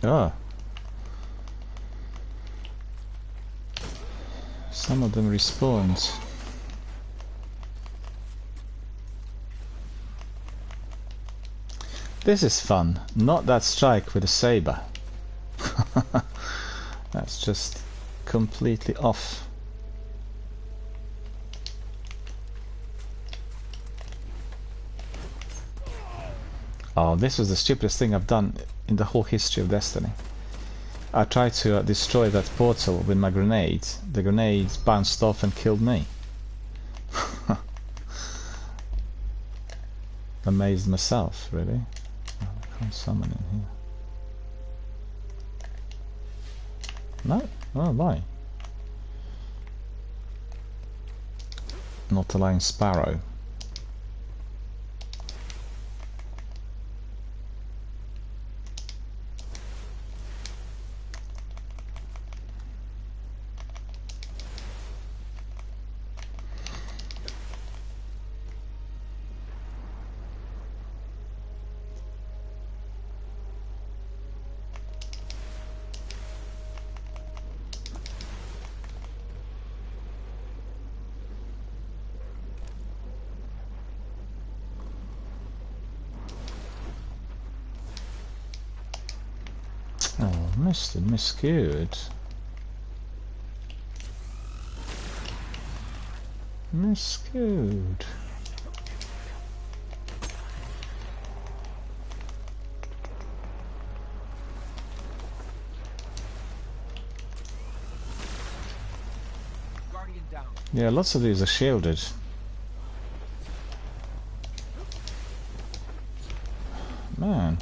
Oh. Some of them respawned. This is fun. Not that strike with a saber. That's just completely off. Oh, this was the stupidest thing I've done in the whole history of Destiny. I tried to destroy that portal with my grenade. The grenade bounced off and killed me. Amazed myself, really. Oh, I can't summon in here. No? Oh, why? Not allowing Sparrow. Oh, missed it, miscued. Miscued. Guardian down. Yeah, lots of these are shielded. Man.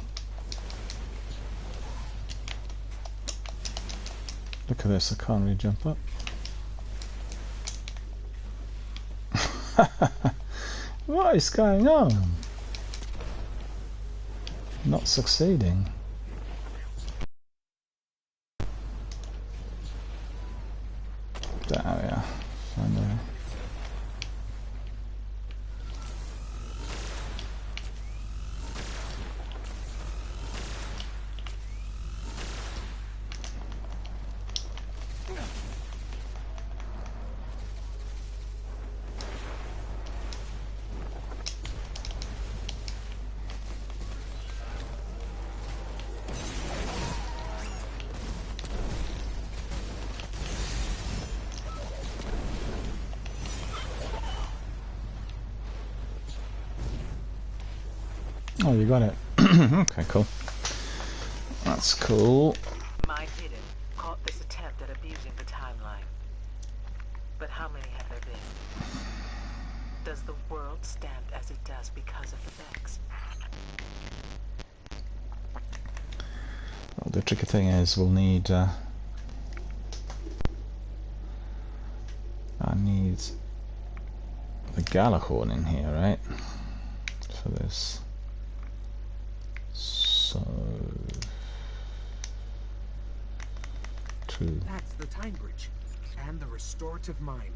Look at this, I can't really jump up. What is going on? Not succeeding. There we are. Finally. Oh, you got it. Okay, cool. That's cool. Mind Hidden caught this attempt at abusing the timeline. But how many have there been? Does the world stand as it does because of the Vex? Well, the tricky thing is we'll need... I need need the Gjallarhorn in here, right? For this. So... True. That's the time bridge. And the restorative mind.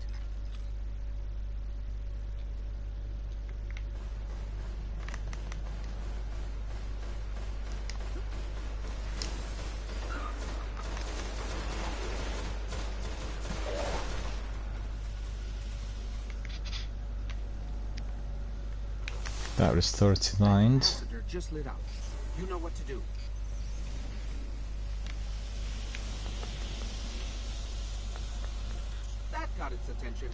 That restorative mind. Capacitor just lit up. You know what to do. That got its attention.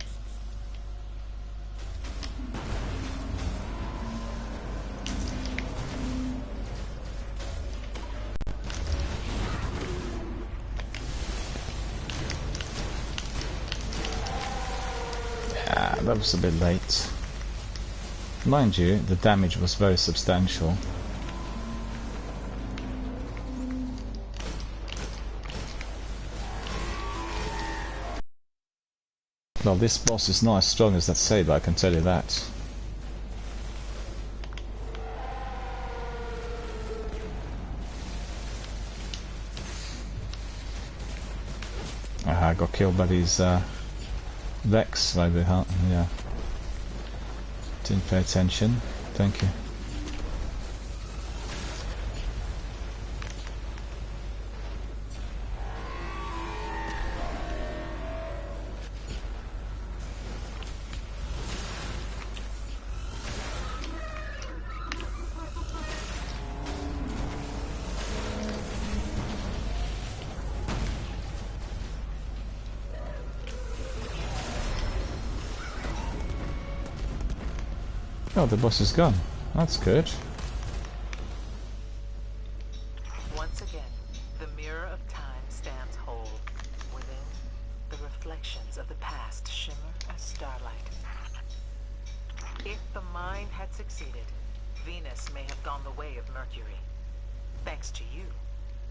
Yeah, that was a bit late. Mind you, the damage was very substantial. Well, this boss is not as strong as that saber, I can tell you that. I got killed by these Vex right behind, yeah. Didn't pay attention. Thank you. Oh, the boss is gone. That's good. Once again, the mirror of time stands whole. Within, the reflections of the past shimmer as starlight. If the mind had succeeded, Venus may have gone the way of Mercury. Thanks to you,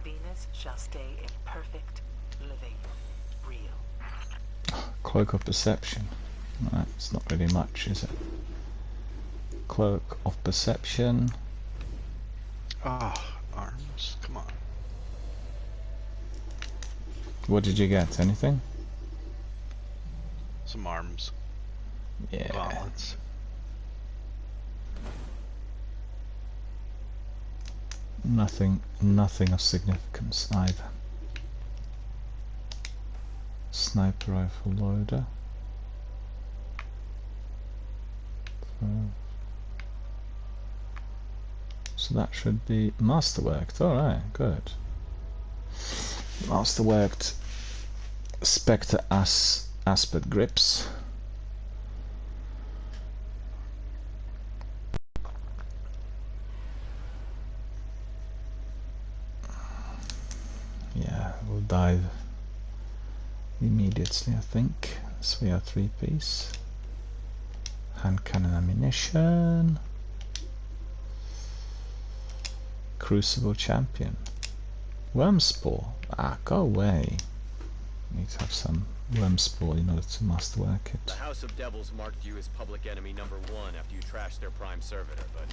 Venus shall stay in perfect, living, real. Cloak of Perception. That's not really much, is it? Cloak of Perception. Ah, arms. Come on. What did you get? Anything? Some arms. Yeah. Gauntlets. Nothing of significance either. Sniper rifle loader. So that should be masterworked. Alright, good. Masterworked Spectre Aspect grips. Yeah, we'll dive immediately, I think. So we have 3-piece. Hand cannon ammunition. Crucible Champion. Wormspore. Ah, go away. Need to have some Wormspore in order to masterwork it. The House of Devils marked you as public enemy #1 after you trashed their prime servitor, but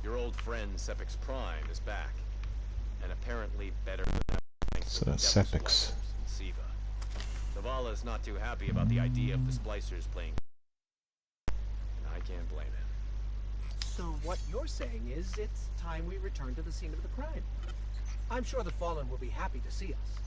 your old friend Sepix Prime is back. And apparently better than ever thanks So to the that's Devil's Sepix. Lovers and Siva. Zavala's not too happy about the idea of the Splicers playing, and I can't blame him. So what you're saying is it's time we return to the scene of the crime. I'm sure the Fallen will be happy to see us.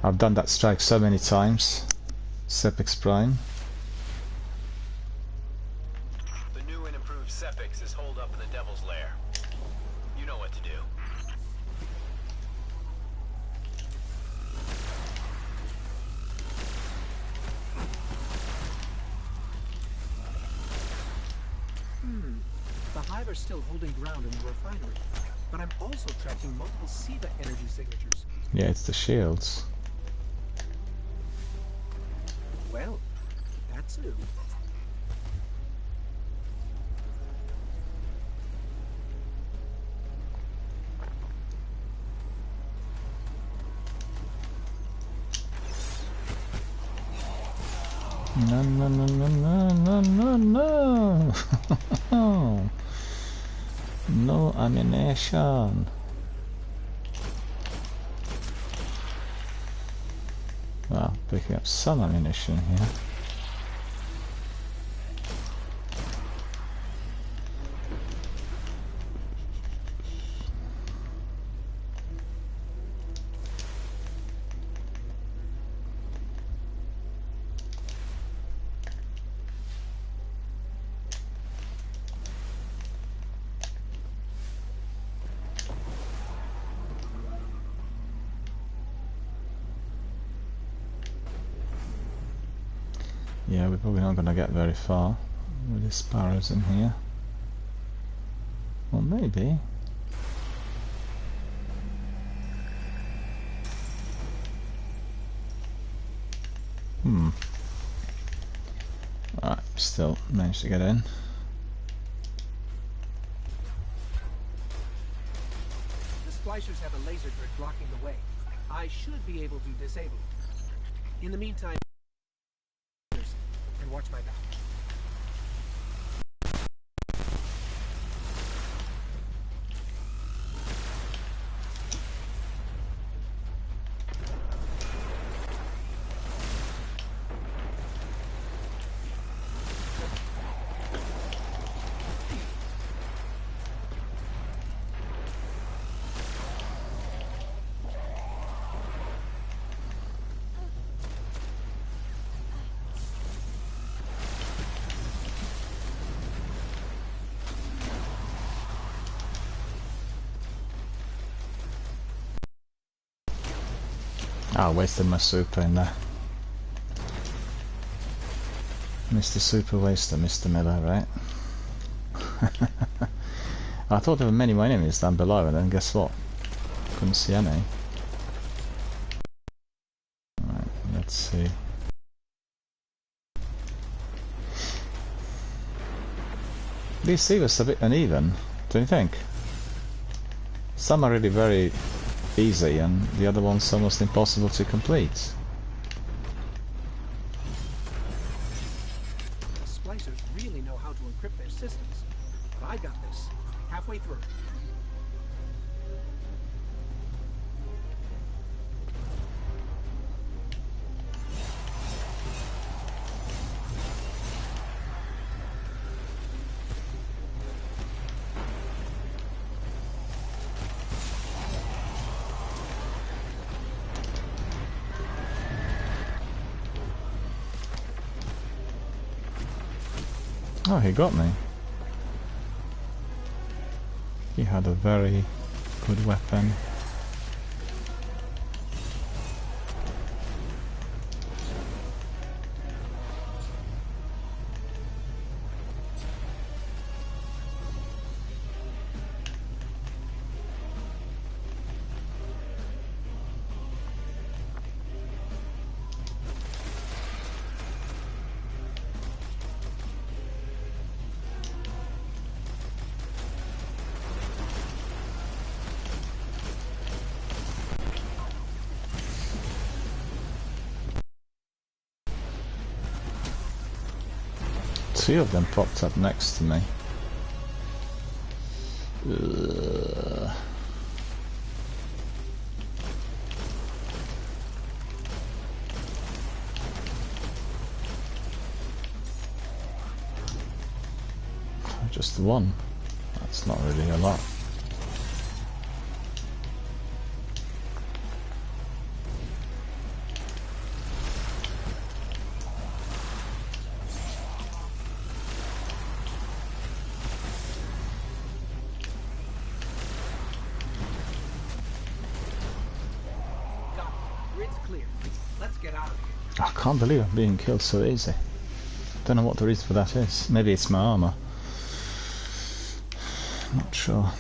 I've done that strike so many times. Sepix Prime. The new and improved Sepix is holed up in the Devil's Lair. You know what to do. The Hive are still holding ground in the refinery, but I'm also tracking multiple Siva energy signatures. Yeah, it's the shields. Well, that's new. No, no, no, no, no, no, no, no. No ammunition. Well, picking up some ammunition here. Yeah, we're probably not going to get very far with the sparrows in here. Or maybe. Alright, still managed to get in. The splicers have a laser grid blocking the way. I should be able to disable it. In the meantime, and watch my back. I wasted my super in there. Mr. Super Waster, Mr. Miller, right? I thought there were many more enemies down below, and then guess what? Couldn't see any. Right, let's see. DC was a bit uneven, don't you think? Some are really very easy, and the other one's almost impossible to complete. The splicers really know how to encrypt their systems, but I got this halfway through. Oh, he got me. He had a very good weapon. Two of them popped up next to me. Ugh. Just one. That's not really a lot. I can't believe I'm being killed so easy. Don't know what the reason for that is. Maybe it's my armor. Not sure.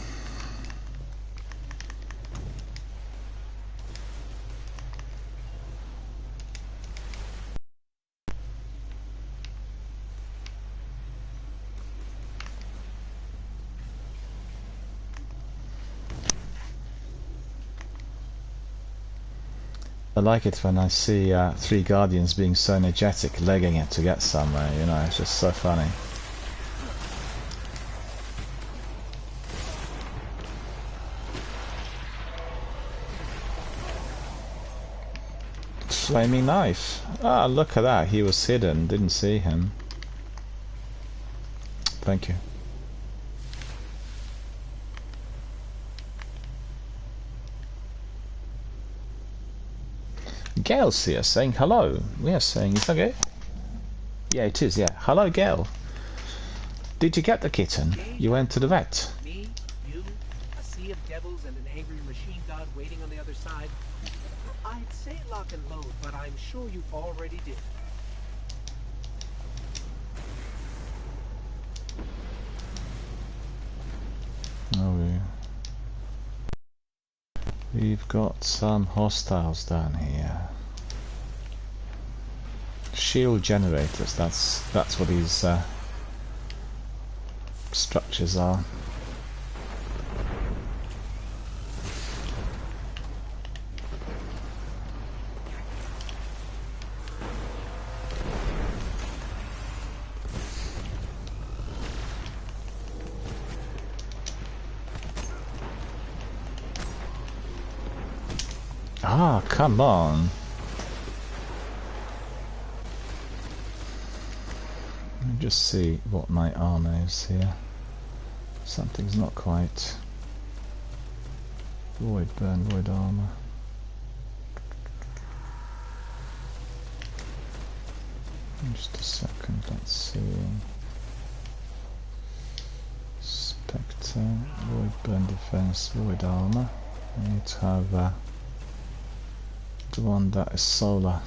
I like it when I see 3 Guardians being so energetic, legging it to get somewhere, you know, it's just so funny. Flaming knife. Ah, look at that, he was hidden, didn't see him. Thank you. Gail's here saying hello. We are saying, is that okay? Yeah, it is, yeah. Hello, Gail. Did you get the kitten? You went to the vet. Me, you, a sea of devils and an angry machine god waiting on the other side. I'd say lock and load, but I'm sure you already did. Oh, we've got some hostiles down here. Shield generators, that's what these structures are. Ah, come on. Let me just see what my armor is here. Something's not quite. Void burn, void armor. Just a second, let's see. Spectre, void burn defense, void armor. I need to have the one that is solar.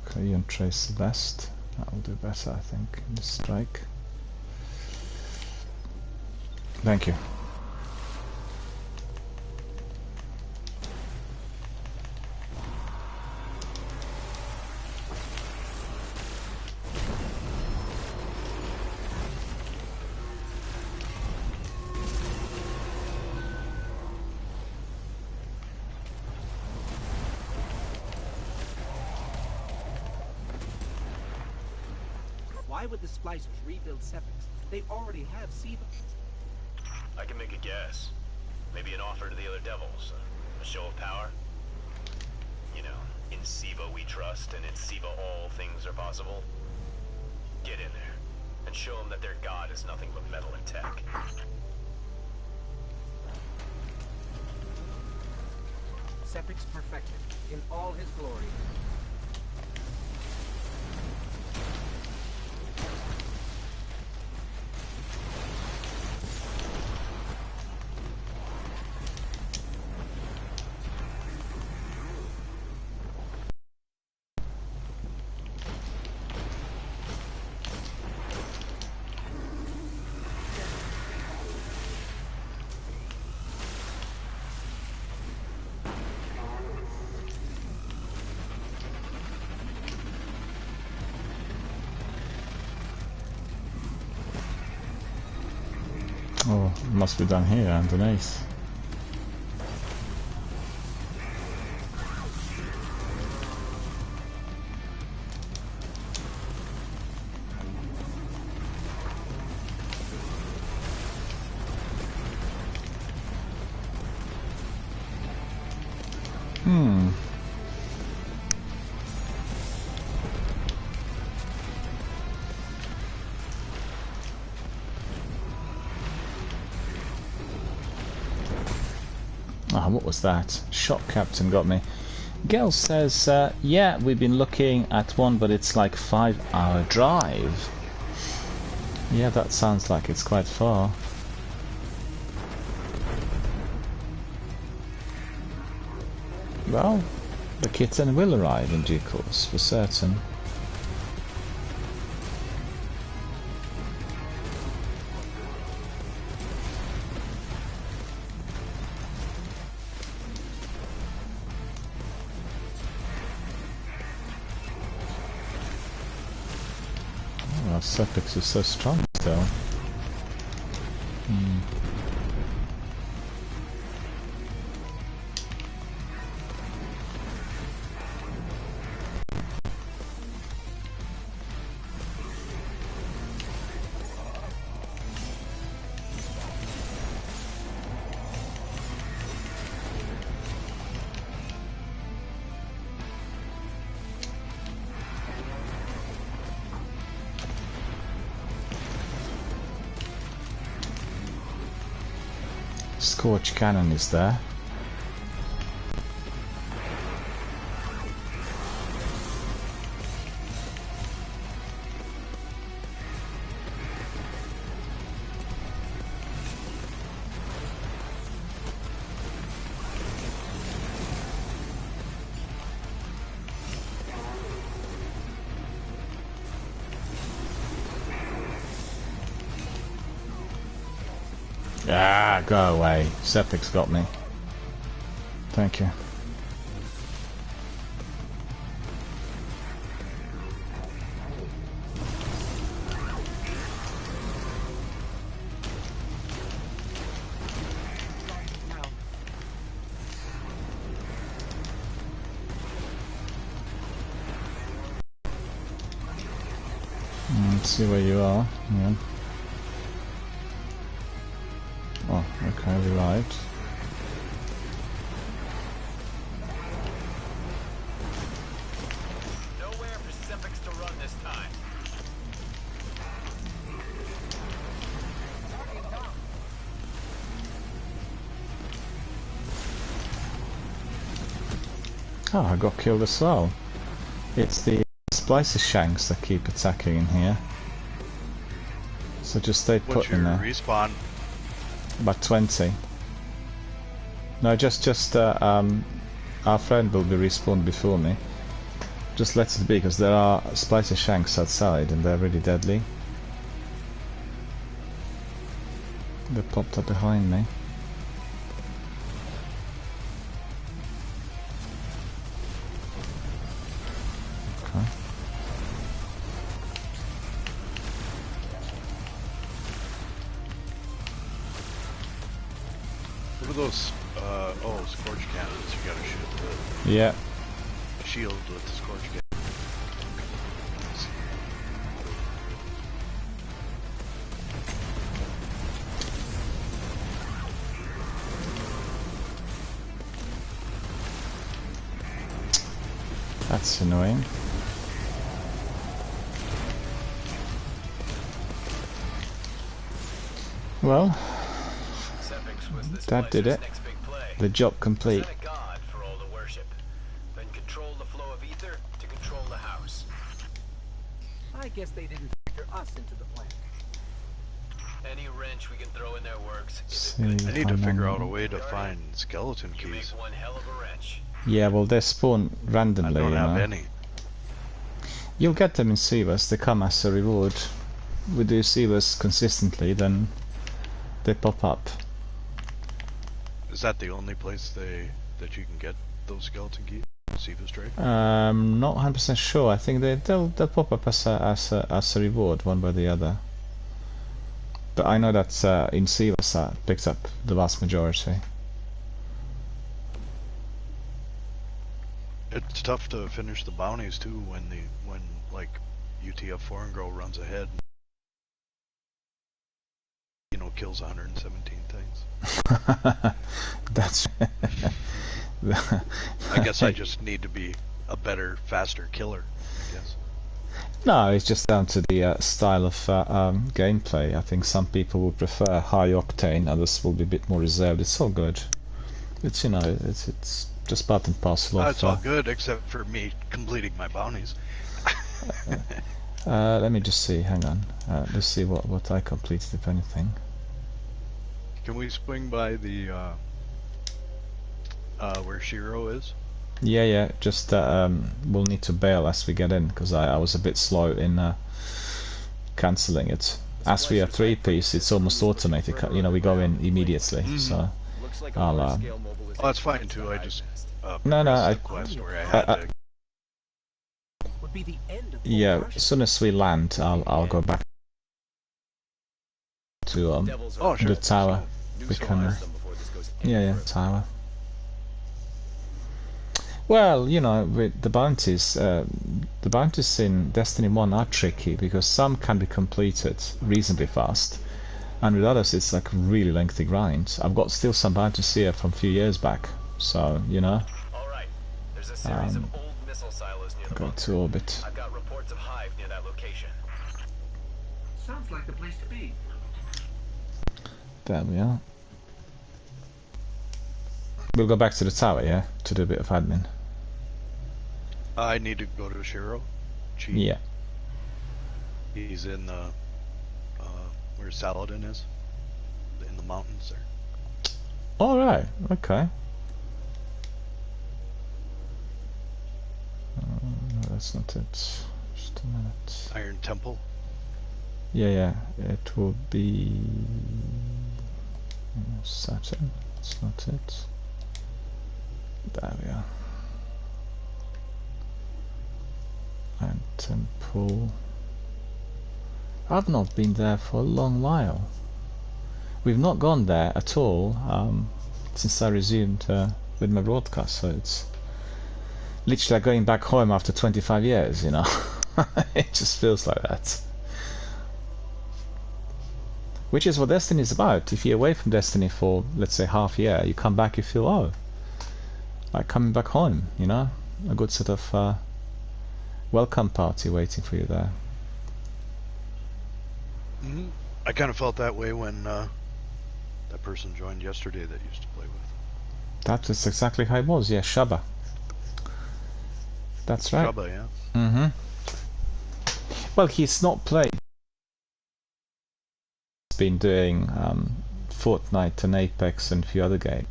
Okay, and trace the best. That will do better, I think, in this strike. Thank you. Why would the Splicers rebuild Sepix? They already have SIVA. I can make a guess. Maybe an offer to the other devils. A show of power? You know, in SIVA we trust, and in SIVA all things are possible. Get in there, and show them that their god is nothing but metal and tech. Sepix perfected, in all his glory. Oh, it must be down here underneath. Ah, what was that? Shop captain got me. Gail says, yeah, we've been looking at one, but it's like 5-hour drive. Yeah, that sounds like it's quite far. Well, the kitten will arrive in due course, for certain. Sepix is so strong still. Scorch Cannon is there. Ah, go away. Sepic's got me. Thank you. Let's see where you are. Yeah. Oh, okay, we arrived. Nowhere for Sepix to run this time. Oh, I got killed as well. It's the Splicer Shanks that keep attacking in here. So just stay put in there. What's your respawn? About 20. No, just our friend will be respawned before me. Just let it be, because there are Splicer Shanks outside and they're really deadly. They popped up behind me. Okay. What are those, Scorch Cannons you gotta shoot Yeah. the shield with the Scorch Cannon. That's annoying. Well, that did it. The job complete. Set a god for all the worship. Then control the flow of ether to control the house. I guess they didn't factor us into the plan. Any wrench we can throw in their works is See, a good I need how to figure many- out a way to find skeleton You make keys. one hell of a wrench. Yeah, well, they spawn I randomly, don't you have know. any. You'll get them in Sivas. They come as a reward. We do Sivas consistently, then they pop up. Is that the only place that you can get those skeleton keys? Sivas trade? Not 100% sure. I think they'll pop up as a reward, one by the other. But I know that in Sivas I picked up the vast majority. It's tough to finish the bounties too when like UTF Foreign Girl runs ahead. You know, kills 117 things. That's. I guess I just need to be a better, faster killer, I guess. No, it's just down to the style of gameplay. I think some people would prefer high octane, others will be a bit more reserved. It's all good. It's, you know, it's just part and parcel of. It's all good except for me completing my bounties. Let me just see. Hang on. Let's see what I completed, if anything. Can we swing by the where Shiro is? Yeah. Just we'll need to bail as we get in, because I was a bit slow in cancelling it. As we are 3-piece, it's almost automated. You know, we go in immediately. So I'll. Oh, that's fine too. I just No, progressed the quest where I had to. Would be the end of Yeah, Martian. as soon as we land, I'll go back to Oh, sure. the tower. We So can. I- Yeah, tower. Well, you know, with the bounties in Destiny 1 are tricky because some can be completed reasonably fast, and with others it's like a really lengthy grind. I've got still some bounties here from a few years back, so you know. All right. There's a series of old missile silos near the Go bunker. to orbit. I've got reports of Hive near that location. Sounds like the place to be. There we are. We'll go back to the tower, yeah? To do a bit of admin. I need to go to Shiro. Yeah. He's in the where Saladin is, in the mountains there. All right. Okay. No, that's not it. Just a minute. Iron Temple. Yeah. It will be Saturn. That's not it. There we are. Iron Temple. I've not been there for a long while. We've not gone there at all since I resumed with my broadcast, so it's literally like going back home after 25 years, you know. It just feels like that. Which is what Destiny is about. If you're away from Destiny for, let's say, half a year, you come back, you feel, oh, like coming back home, you know. A good sort of welcome party waiting for you there. Mm-hmm. I kind of felt that way when that person joined yesterday that used to play with. That is exactly how it was, yeah, Shaba. That's right. Shaba, yeah. Mm-hmm. Well, he's not played. He's been doing Fortnite and Apex and a few other games.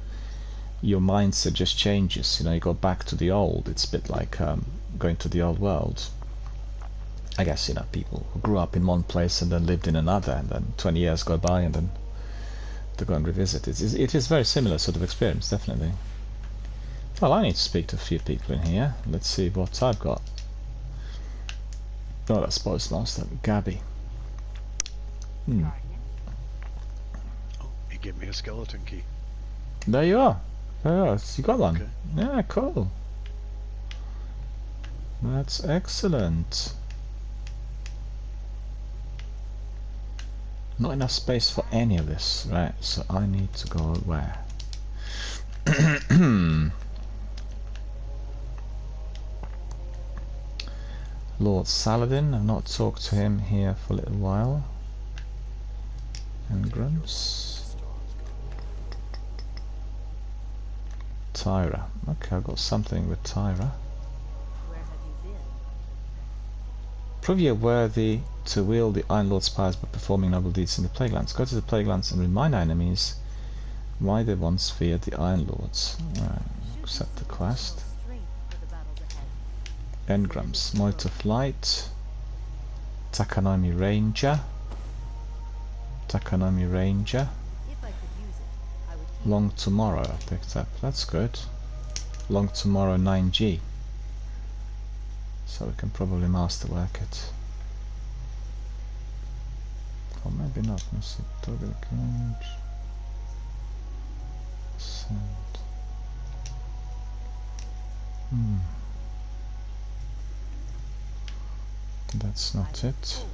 Your mindset just changes, you know, you go back to the old. It's a bit like going to the old world. I guess, you know, people who grew up in one place and then lived in another, and then 20 years go by and then to go and revisit it. It is very similar sort of experience, definitely. Well, I need to speak to a few people in here. Let's see what I've got. Oh, that's supposed last time. Gabby. Oh, he gave me a skeleton key. There you are. There you are. You got one. Okay. Yeah, cool. That's excellent. Not enough space for any of this, right? So I need to go where? Lord Saladin, I've not talked to him here for a little while. Engrams. Tyra. Okay, I've got something with Tyra. Prove you're worthy to wield the Iron Lord's powers by performing noble deeds in the Plaguelands. Go to the Plaguelands and remind enemies why they once feared the Iron Lords. Alright, accept the quest. Engrams, Moit of Light, Takanomi Ranger, Long Tomorrow I picked up, that's good. Long Tomorrow 9G. So we can probably masterwork it. Or maybe not. Let's see. Toggle cage. Send. That's not it.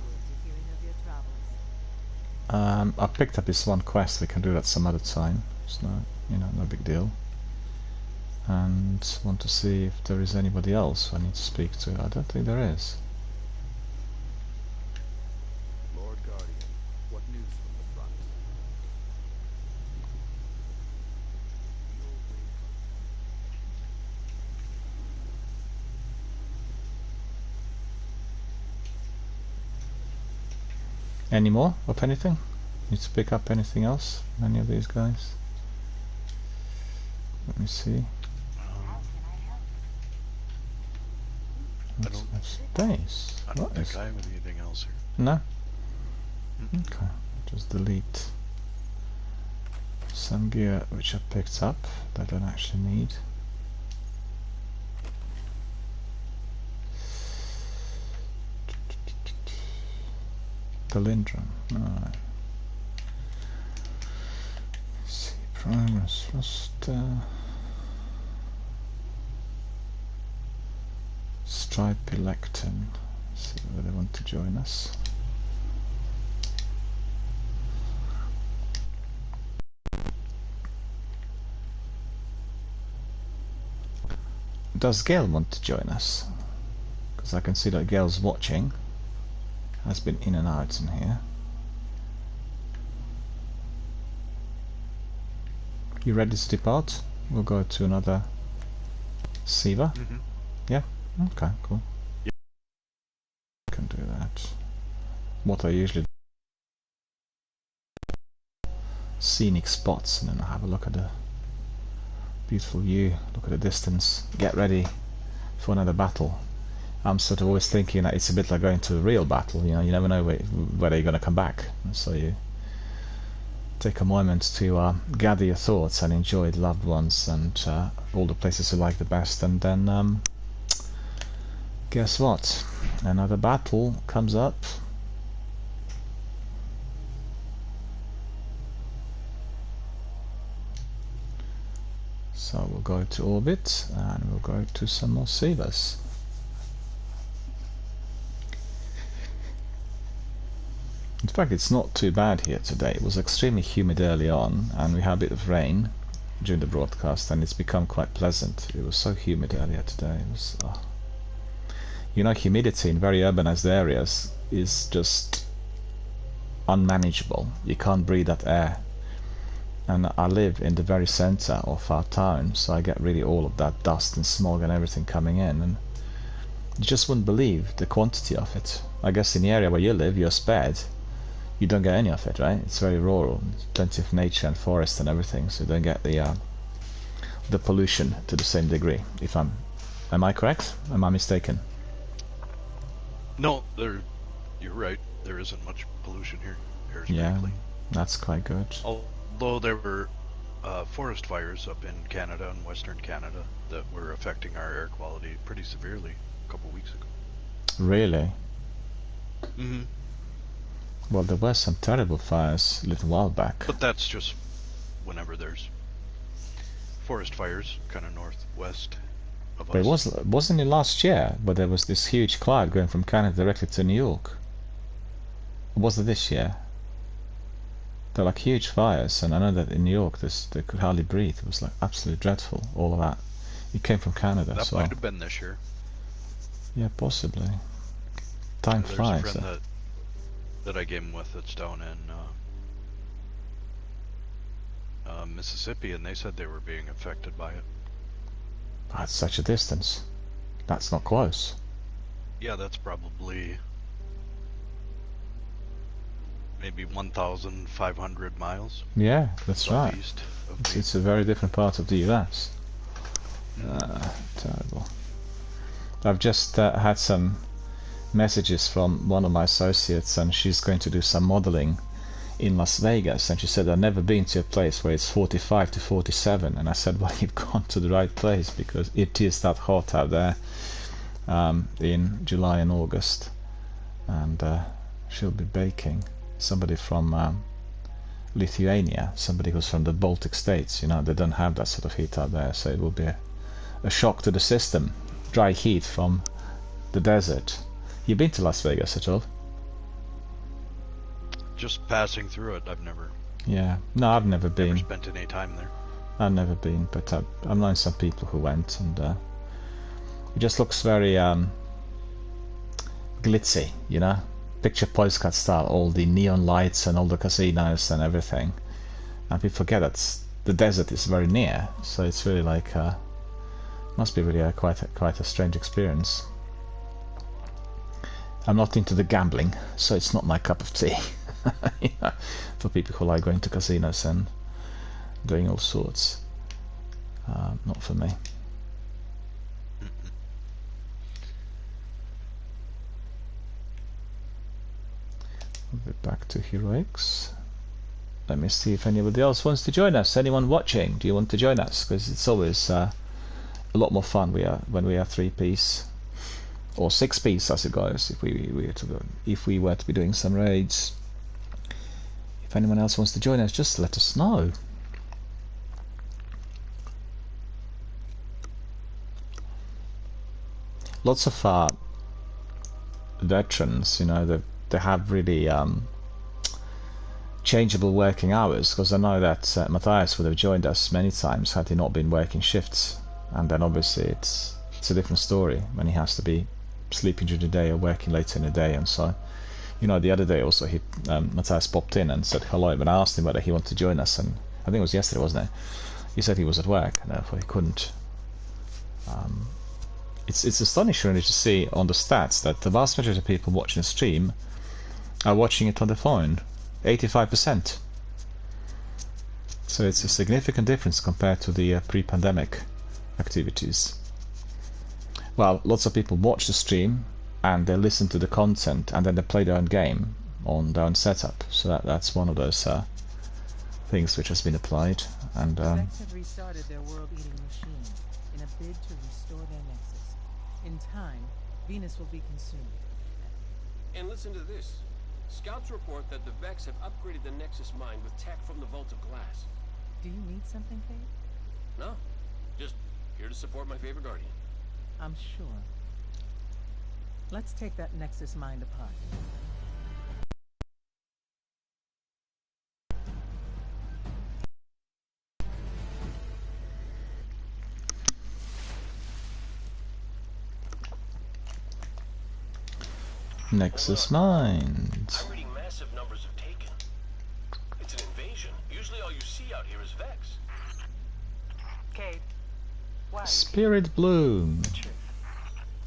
I picked up this one quest. We can do that some other time. It's no, you know, no big deal. And want to see if there is anybody else I need to speak to. I don't think there is. Lord Guardian, what news from the front? Any more of anything? Need to pick up anything else? Any of these guys? Let me see. I don't think I have anything else here. No? Okay, just delete some gear which I picked up that I don't actually need. Palindrome, alright. Let's see, Primus, Thruster. Stripe Electon. See whether they want to join us. Does Gale want to join us? Because I can see that Gale's watching. Has been in and out in here. You ready to depart? we'll go to another Siva. Yeah. Okay. Cool. Yep. Can do that. What I usually do, scenic spots, and then I have a look at the beautiful view. Look at the distance. Get ready for another battle. I'm sort of always thinking that it's a bit like going to a real battle. You know, you never know whether you're going to come back. So you take a moment to gather your thoughts and enjoy the loved ones and all the places you like the best, and then guess what? Another battle comes up. So we'll go to orbit and we'll go to some more Sivas. In fact, it's not too bad here today. It was extremely humid early on, and we had a bit of rain during the broadcast, and it's become quite pleasant. It was so humid earlier today. It was, you know, humidity in very urbanized areas is just unmanageable. You can't breathe that air. And I live in the very center of our town, so I get really all of that dust and smog and everything coming in, and you just wouldn't believe the quantity of it. I guess in the area where you live, you're spared. You don't get any of it, right? It's very rural, plenty of nature and forest and everything, so you don't get the pollution to the same degree. Am I correct? Am I mistaken? No, you're right. There isn't much pollution here. Air's Yeah, pretty clean. that's quite good. Although there were forest fires up in Canada and Western Canada that were affecting our air quality pretty severely a couple weeks ago. Really? Mm-hmm. Well, there were some terrible fires a little while back. But that's just whenever there's forest fires, kind of northwest of But us. wasn't it last year? But there was this huge cloud going from Canada directly to New York. Or was it this year? They're like huge fires, and I know that in New York they could hardly breathe. It was like absolutely dreadful, all of that. It came from Canada. That so might have been this year. yeah, possibly. Time There's flies. a friend that I game with that's down in Mississippi, and they said they were being affected by it. That's such a distance. That's not close. Yeah, that's probably maybe 1,500 miles. Yeah, that's right. southeast of me. It's a very different part of the US. Terrible. I've just had some messages from one of my associates, and she's going to do some modeling in Las Vegas, and she said, I've never been to a place where it's 45 to 47, and I said, well, you've gone to the right place, because it is that hot out there in July and August, and she'll be baking. Somebody from Lithuania, somebody who's from the Baltic states, you know, they don't have that sort of heat out there, so it will be a shock to the system. Dry heat from the desert. You been to Las Vegas at all? Just passing through it. I've never No, I've never been. never spent any time there. I've never been, but I've known some people who went, and it just looks very glitzy, you know, picture postcard style, all the neon lights and all the casinos and everything. And people forget that the desert is very near, so it's really like must be really quite a strange experience. I'm not into the gambling, so it's not my cup of tea. You know, for people who like going to casinos and doing all sorts, not for me. We'll be back to Heroics. Let me see if anybody else wants to join us. Anyone watching, do you want to join us? Because it's always a lot more fun when we are 3-piece or 6-piece as it goes. If we were to be doing some raids. If anyone else wants to join us, just let us know. Lots of veterans, you know, they have really changeable working hours, because I know that Matthias would have joined us many times had he not been working shifts, and then obviously it's a different story when he has to be sleeping during the day or working later in the day. And so, you know, the other day also Matthias popped in and said hello, but I asked him whether he wanted to join us, and I think it was yesterday, wasn't it? he said he was at work, and therefore he couldn't. It's astonishing really to see on the stats that the vast majority of people watching the stream are watching it on the phone, 85%. So it's a significant difference compared to the pre-pandemic activities. Well, lots of people watch the stream and they listen to the content and then they play their own game on their own setup. So that's one of those things which has been applied. And Vex have restarted their world-eating machine in a bid to restore their nexus. In time, Venus will be consumed. And listen to this. Scouts report that the Vex have upgraded the Nexus mine with tech from the Vault of Glass. Do you need something, Cade? No, just here to support my favorite Guardian. I'm sure. Let's take that Nexus mine apart. Nexus Mind. I'm reading massive numbers of Taken. It's an invasion. Usually all you see out here is Vex. Cade, why? Spirit Bloom.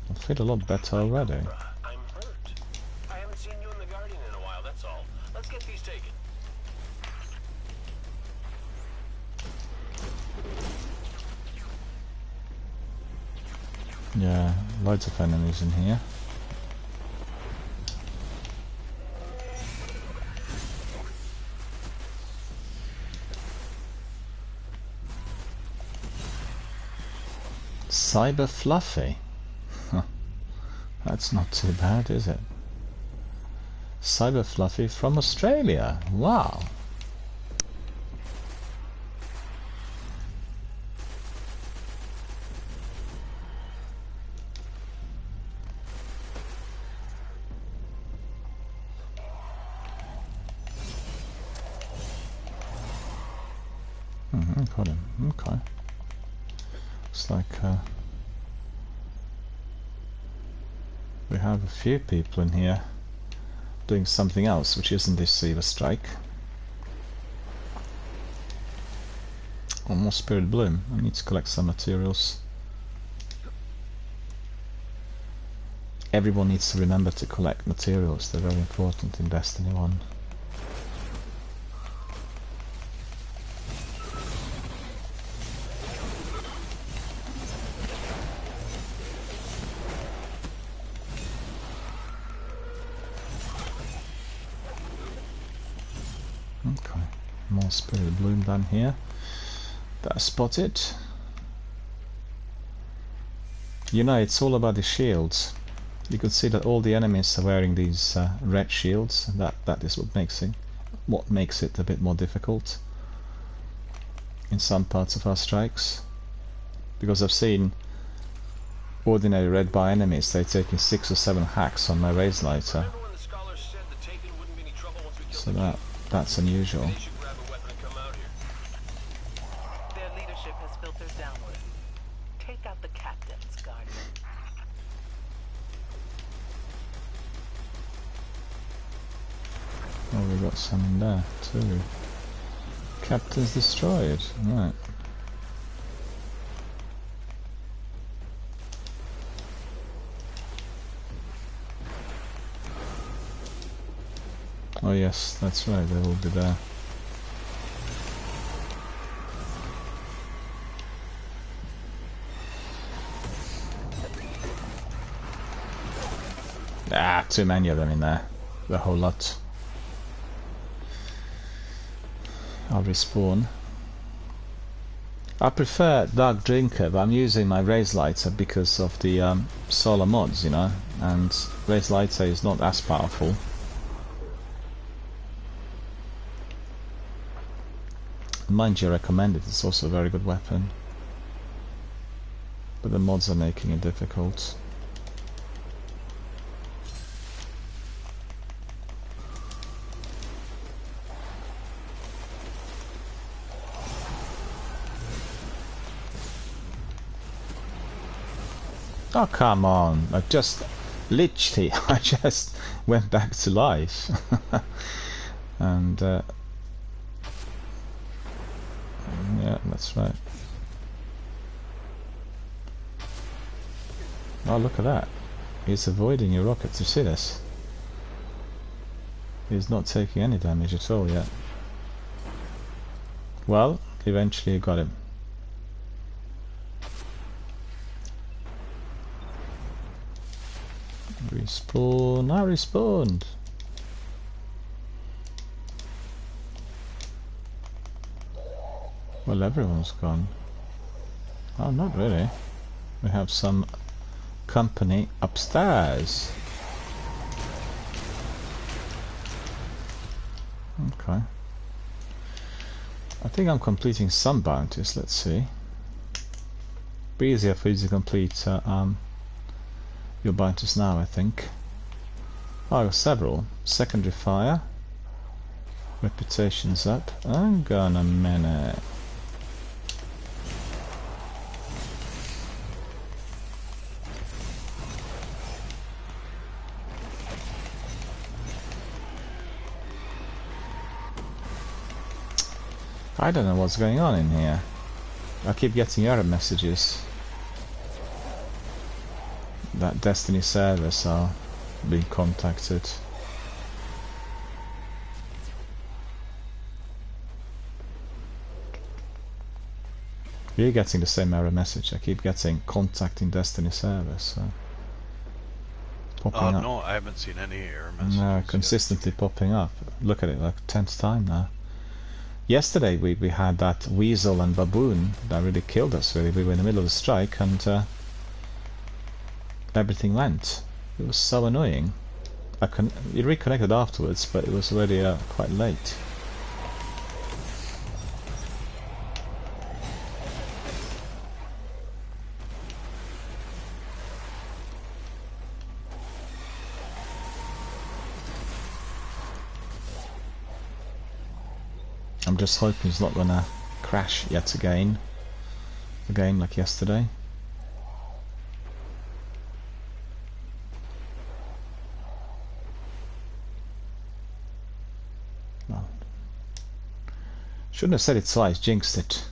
I feel a lot better already. I'm hurt. I haven't seen you in the Guardian in a while, that's all. Let's get these taken. Yeah, loads of enemies in here. Cyber Fluffy. Huh. That's not too bad, is it? Cyber Fluffy from Australia. Wow. Got him. Okay. Looks like we have a few people in here doing something else, which isn't this Silver Strike. Oh, more Spirit Bloom. I need to collect some materials. Everyone needs to remember to collect materials. They're very important in Destiny 1. Okay, more Spirit Bloom down here. That's spotted. You know, it's all about the shields. You can see that all the enemies are wearing these red shields. That is what makes it a bit more difficult in some parts of our strikes. Because I've seen ordinary red bar enemies, they're taking 6 or 7 hacks on my Raise Lighter. So that's unusual. Their leadership has filtered downward. Take out the captains, Guardian. Oh, we got some in there too. Captains destroyed. Right. Oh yes, that's right, they will be there. Ah, too many of them in there. The whole lot. I'll respawn. I prefer Dark Drinker, but I'm using my Raise Lighter because of the solar mods, you know, and Raise Lighter is not as powerful. Mind you, I recommend it, it's also a very good weapon. But the mods are making it difficult. Oh come on, I just literally I just went back to life. And yeah, let's that's right. Oh, look at that. He's avoiding your rockets. You see this? He's not taking any damage at all yet. Well, eventually you got him. Respawn. I respawned. Well, everyone's gone. Oh, not really. We have some company upstairs. Okay. I think I'm completing some bounties. Let's see. Be easier for you to complete your bounties now, I think. Oh, several. Secondary fire. Reputation's up. Hang on a minute. I don't know what's going on in here. I keep getting error messages that Destiny servers are being contacted. You're getting the same error message. I keep getting contacting Destiny servers. So popping up. No, I haven't seen any error messages. No, consistently popping up. Look at it, like 10th time now. Yesterday we had that weasel and baboon that really killed us. Really, we were in the middle of a strike and everything went. It was so annoying. It reconnected afterwards, but it was already quite late. I'm just hoping it's not gonna crash yet again. Again, like yesterday. Well, shouldn't have said it twice, jinxed it.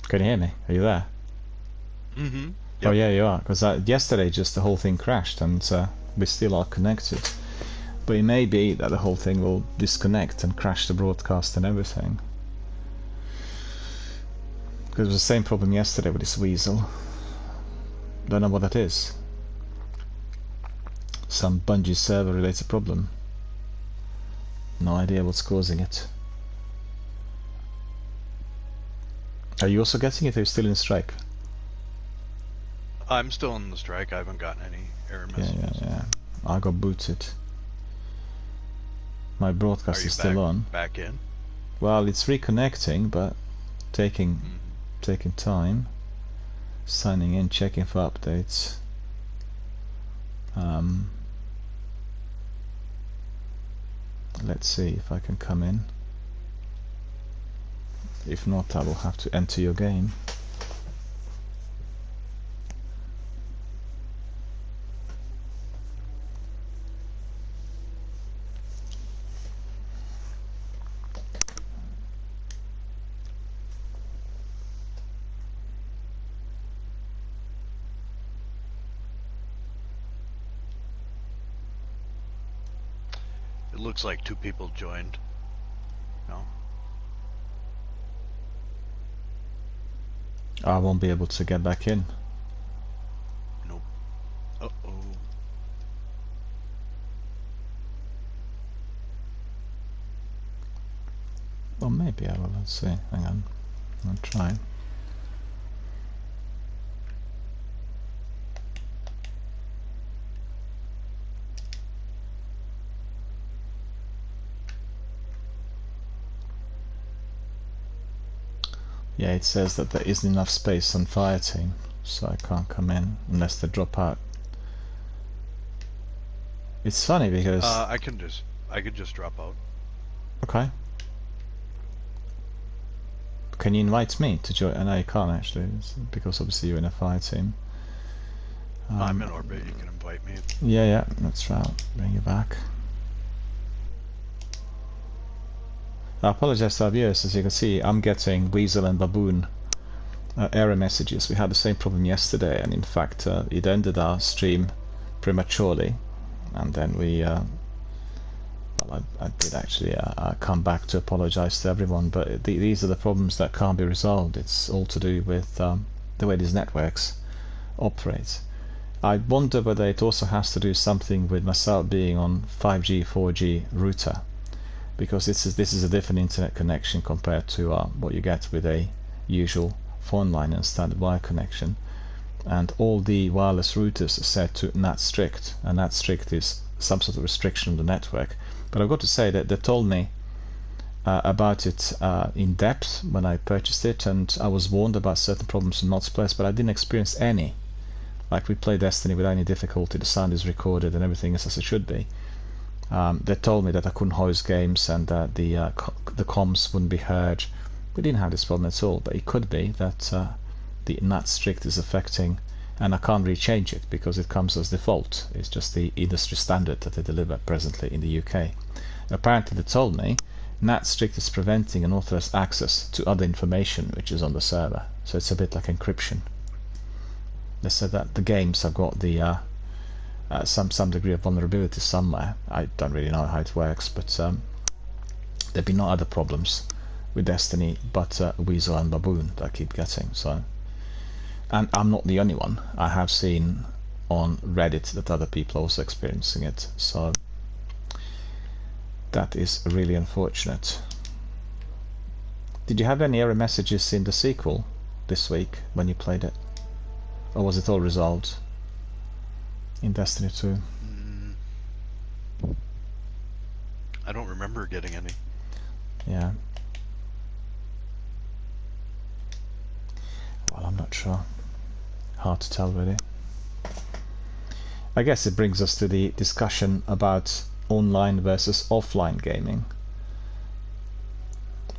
Can you hear me? Are you there? Mm-hmm. Yep. Oh yeah, you are. Because yesterday just the whole thing crashed and we still are connected. But it may be that the whole thing will disconnect and crash the broadcast and everything. Because it was the same problem yesterday with this weasel. Don't know what that is. Some Bungie server related problem. No idea what's causing it. Are you also getting it, or are you still in strike? I'm still in the strike. I haven't gotten any error messages. Yeah. I got booted. My broadcast is still on. Back in? Well, it's reconnecting, but taking time. Signing in, checking for updates. Let's see if I can come in. If not, I will have to enter your game. It looks like 2 people joined. No? I won't be able to get back in. Nope. Uh-oh. Well, maybe I will. Let's see. Hang on. I'll try. Yeah, it says that there isn't enough space on Fireteam, so I can't come in unless they drop out. It's funny because I could just drop out. Okay. Can you invite me to join? No, you can't actually, because obviously you're in a fire team. I'm in orbit, you can invite me. Yeah, that's right. I'll bring you back. I apologize to our viewers. As you can see, I'm getting Weasel and Baboon error messages. We had the same problem yesterday, and in fact it ended our stream prematurely, and then we well, I did actually come back to apologize to everyone, but these are the problems that can't be resolved. It's all to do with the way these networks operate. I wonder whether it also has to do something with myself being on 5G 4G router, because this is a different internet connection compared to what you get with a usual phone line and standard wire connection. And all the wireless routers are set to NAT strict, and NAT strict is some sort of restriction on the network. But I've got to say that they told me about it in depth when I purchased it, and I was warned about certain problems in multiplayer, but I didn't experience any. Like, we play Destiny without any difficulty, the sound is recorded and everything is as it should be. They told me that I couldn't host games and that the comms wouldn't be heard. We didn't have this problem at all, but it could be that the NAT strict is affecting, and I can't really change it because it comes as default. It's just the industry standard that they deliver presently in the UK. Apparently they told me NAT strict is preventing unauthorized access to other information which is on the server, so it's a bit like encryption. They said that the games have got the some degree of vulnerability somewhere. I don't really know how it works, but there've been no other problems with Destiny but Weasel and Baboon that I keep getting. So, and I'm not the only one. I have seen on Reddit that other people are also experiencing it, so that is really unfortunate. Did you have any error messages in the sequel this week when you played it, or was it all resolved in Destiny 2? I don't remember getting any. Yeah. Well, I'm not sure. Hard to tell, really. I guess it brings us to the discussion about online versus offline gaming.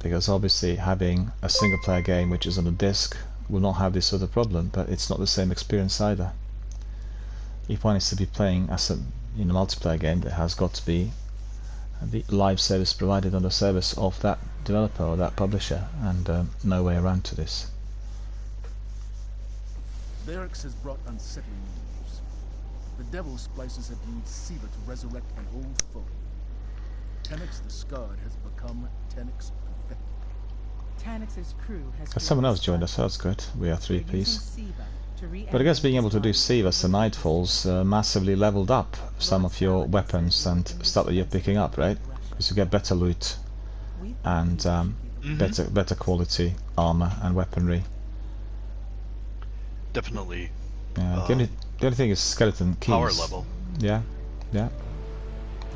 Because obviously having a single player game which is on a disc will not have this sort of problem, but it's not the same experience either. If one is to be playing as a multiplayer game, there has got to be the live service provided on the service of that developer or that publisher, and no way around to this. Barracks has brought unsettling news. The Devil Splicers have used Siva to resurrect an old foe. Tenix the Scarred has become Tenix Perfected. Tanix's crew has Someone else joined us, so that's good. We are 3-piece. But I guess being able to do Siva as the Nightfalls massively leveled up some of your weapons and stuff that you're picking up, right? Because you get better loot and better quality armor and weaponry. Definitely. Yeah. The only thing is skeleton keys. Power level. Yeah.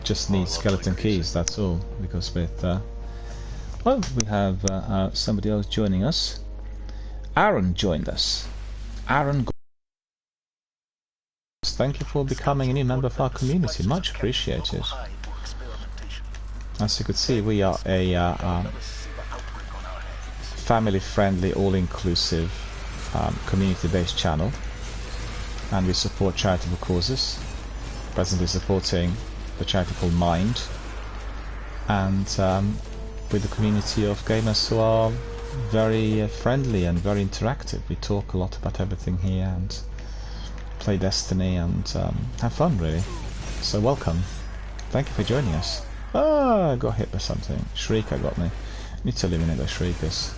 Just need skeleton keys. That's all. Because with well, we have somebody else joining us. Aaron joined us. Aaron, thank you for becoming a new member of our community. Much appreciated. As you could see, we are a family-friendly, all-inclusive, community-based channel, and we support charitable causes. Presently supporting the charity called Mind, and with the community of gamers who are very friendly and very interactive. We talk a lot about everything here and play Destiny and have fun, really. So welcome. Thank you for joining us. Ah, I got hit by something. Shrieker got me. Need to eliminate the Shriekers.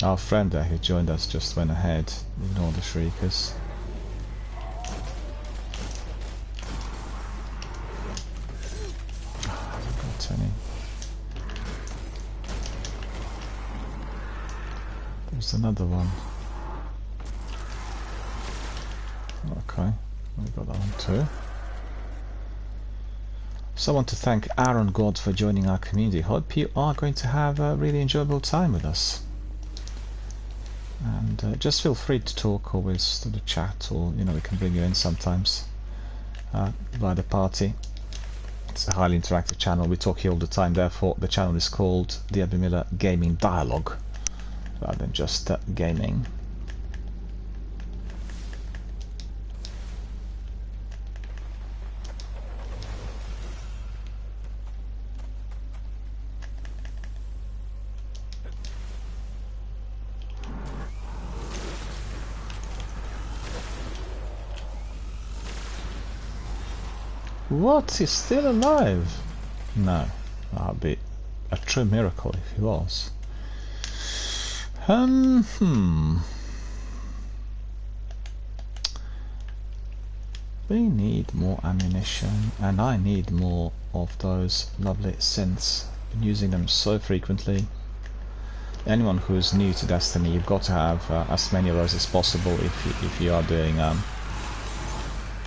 Our friend there who joined us just went ahead. Ignore the Shriekers. There's another one. Okay, we got that one too. So I want to thank Aaron God for joining our community. Hope you are going to have a really enjoyable time with us. And just feel free to talk always to the chat, or we can bring you in sometimes. by the party. It's a highly interactive channel. We talk here all the time, therefore the channel is called the Edwin Miller Gaming Dialogue rather than just gaming. What? He's still alive? No, that would be a true miracle if he was. We need more ammunition, and I need more of those lovely synths. Been using them so frequently. Anyone who's new to Destiny, you've got to have as many of those as possible if you are doing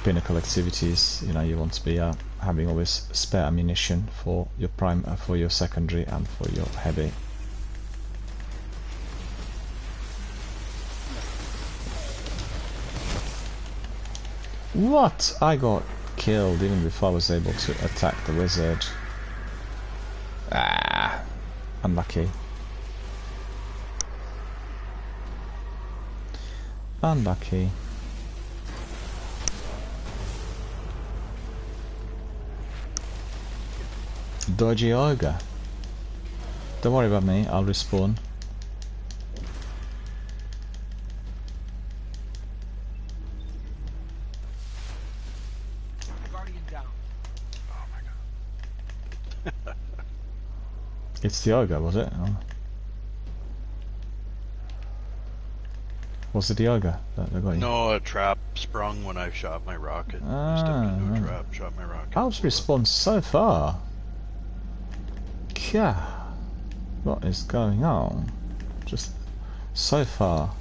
pinnacle activities. You know, you want to be having always spare ammunition for your prime, for your secondary, and for your heavy. What? I got killed even before I was able to attack the wizard. Ah, unlucky. Unlucky. Dodgy ogre. Don't worry about me, I'll respawn. Guardian down. Oh my god. It's the ogre, was it? Oh. Was it the ogre that got you? No, a trap sprung when I shot my rocket. I stepped into a trap, shot my rocket. I was respawned so far. Yeah, what is going on? Just so far.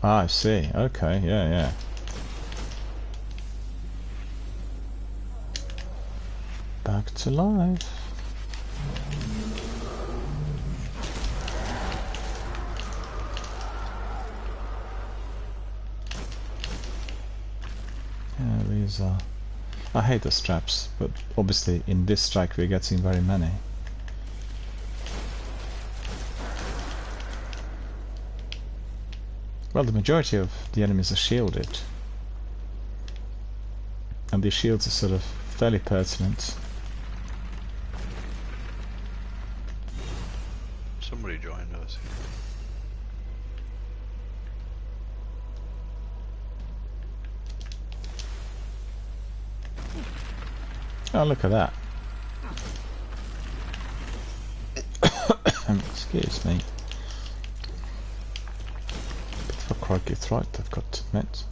Ah, I see. Okay, yeah. Back to life. Yeah, these are... I hate the straps, but obviously in this strike we're getting very many. Well, the majority of the enemies are shielded, and these shields are sort of fairly pertinent. Somebody joined us. Oh, look at that. Excuse me. Bit of a croaky throat, I've got to admit.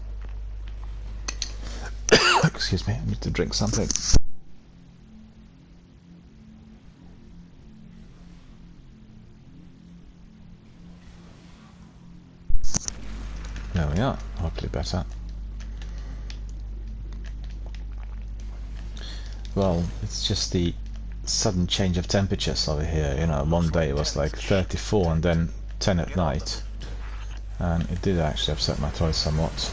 Excuse me, I need to drink something. There we are, hopefully better. Well, it's just the sudden change of temperatures over here. You know, one day it was like 34 and then 10 at night, and it did actually upset my throat somewhat.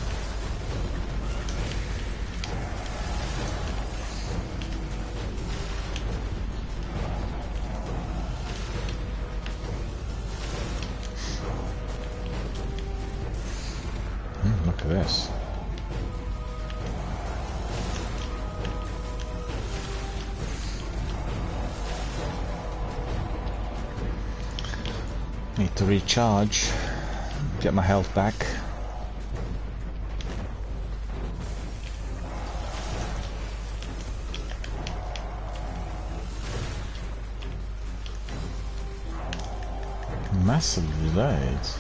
Look at this. Need to recharge, get my health back. Massive reloads.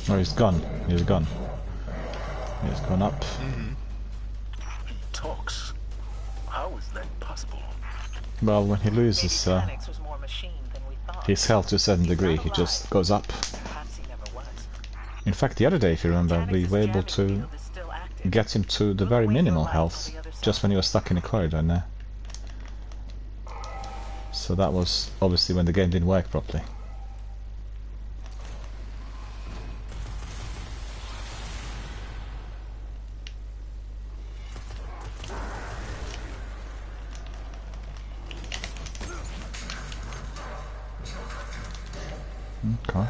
Oh, he's gone. He's gone. He's gone up. Talks. How is that possible? Well, when he loses, his health to a certain degree, he just goes up. In fact, the other day, if you remember, we were able to get him to the very minimal health just when he was stuck in a corridor in there. So that was obviously when the game didn't work properly. Okay.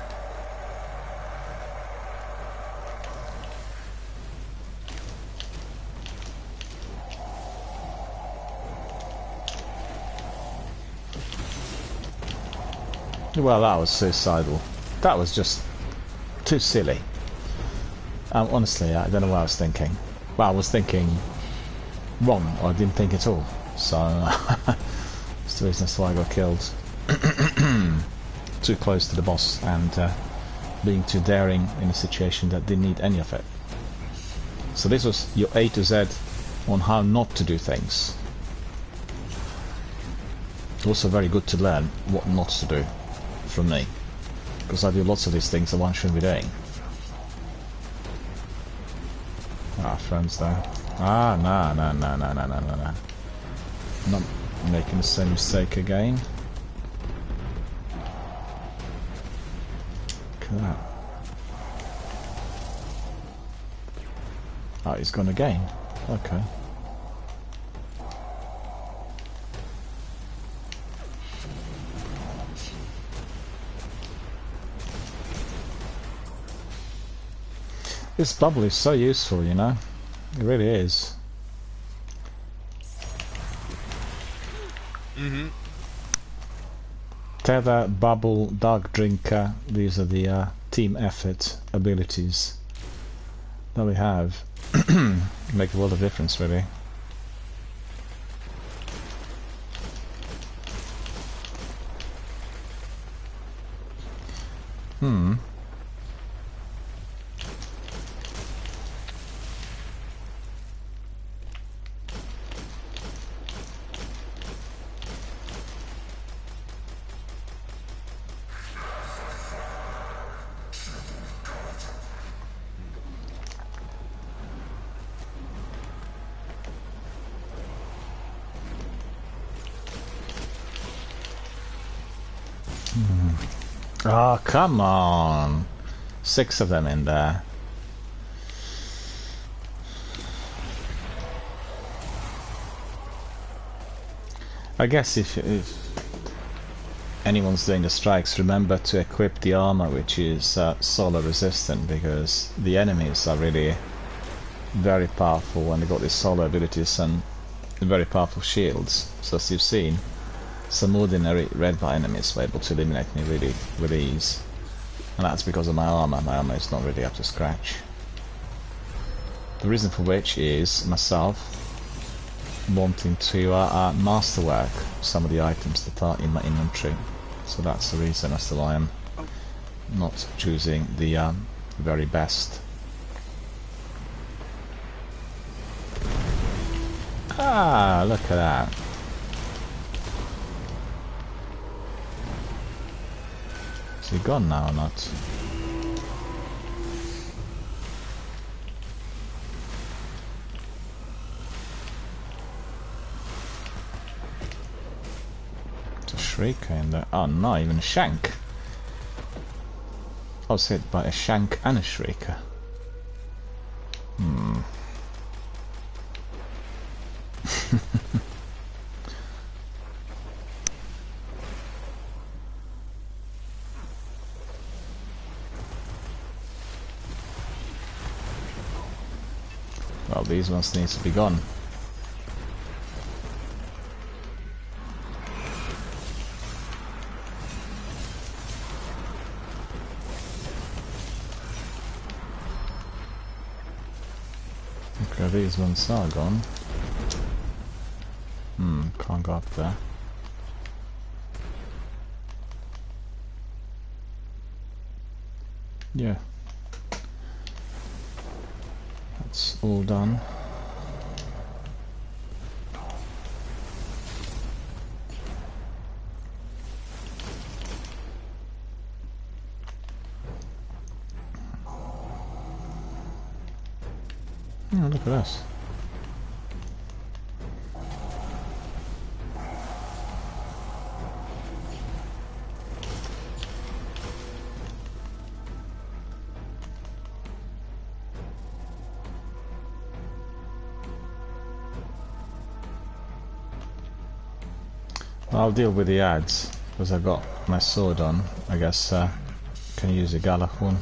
Well, that was suicidal. That was just too silly. Honestly, I don't know what I was thinking. Well, I was thinking wrong, or I didn't think at all. So, that's the reason that's why I got killed. Too close to the boss and being too daring in a situation that didn't need any of it. So this was your A to Z on how not to do things. Also very good to learn what not to do from me, because I do lots of these things that one shouldn't be doing. Ah, friends there. Ah, no. Not making the same mistake again. Look at that. Oh, he's gone again. Okay. This bubble is so useful, you know. It really is. Tether, bubble, dark drinker. These are the team effort abilities that we have. Make a world of difference, really. Oh, come on. 6 of them in there. I guess if anyone's doing the strikes, remember to equip the armor which is solar resistant, because the enemies are really very powerful when they got these solar abilities and very powerful shields. So as you've seen, some ordinary red bar enemies were able to eliminate me really with ease, and that's because of my armor. My armor is not really up to scratch. The reason for which is myself wanting to masterwork some of the items that are in my inventory. So that's the reason as to why I'm not choosing the very best. Ah, look at that. Is he gone now or not? It's a Shrieker in there. Oh no, even a Shank. I was hit by a Shank and a Shrieker. Well, these ones need to be gone. Okay, these ones are gone. Can't go up there. Yeah. That's all done. Oh, look at us. I'll deal with the ads because I got my sword on. I guess can use a Galahorn.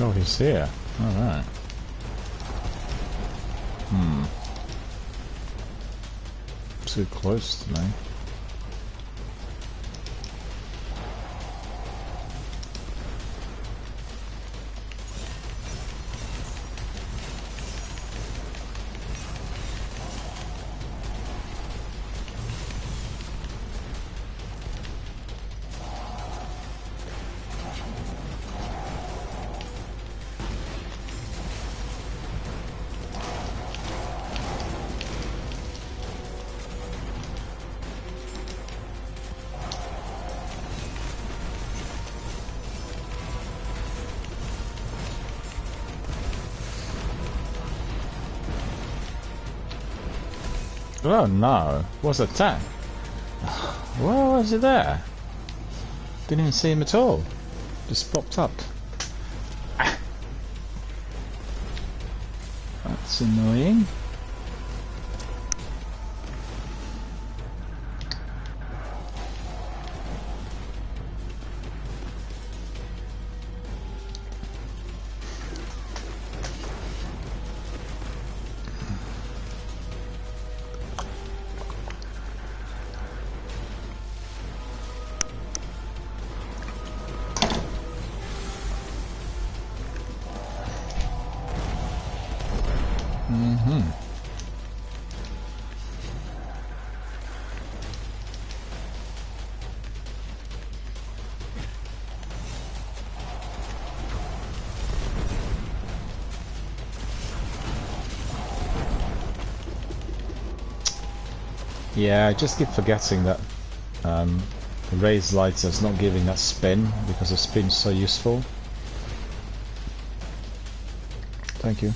Oh, he's here. Alright. Too close to me. Oh no, what's that tank? Where was it there? Didn't even see him at all. Just popped up. Ah. That's annoying. Yeah, I just keep forgetting that the raised lights is not giving that spin because the spin's so useful. Thank you.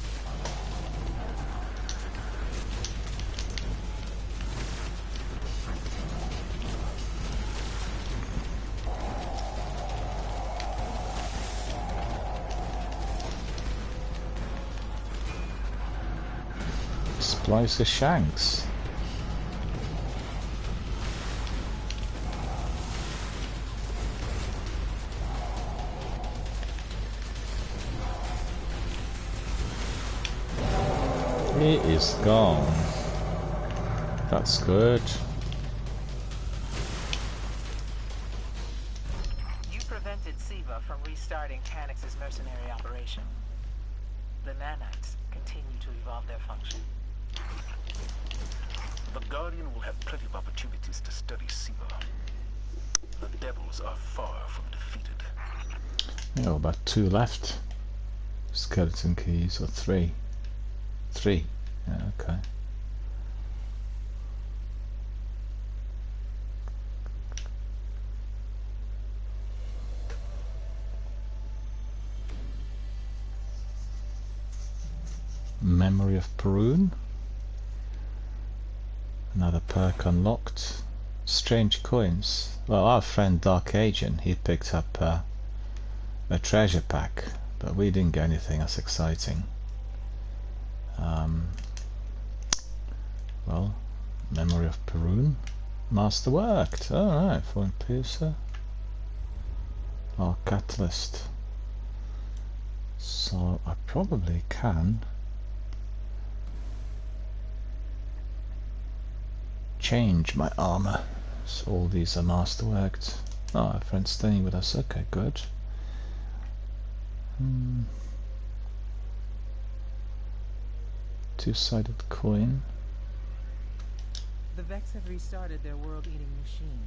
Splice the shanks. He is gone. That's good. You prevented Siva from restarting Panics' mercenary operation. The nanites continue to evolve their function. The Guardian will have plenty of opportunities to study Siva. The devils are far from defeated. Yeah, about 2 left. Skeleton keys, or 3. 3. Yeah, okay. Memory of Perun. Another perk unlocked. Strange coins. Well, our friend Dark Agent, he picked up a treasure pack, but we didn't get anything that's exciting. Well, Memory of Perun. Masterworked. Alright, Fallen Piercer. Our Catalyst. So I probably can change my armor. So all these are masterworked. Oh, our friend's staying with us. Okay, good. Two-sided coin. The Vex have restarted their world-eating machine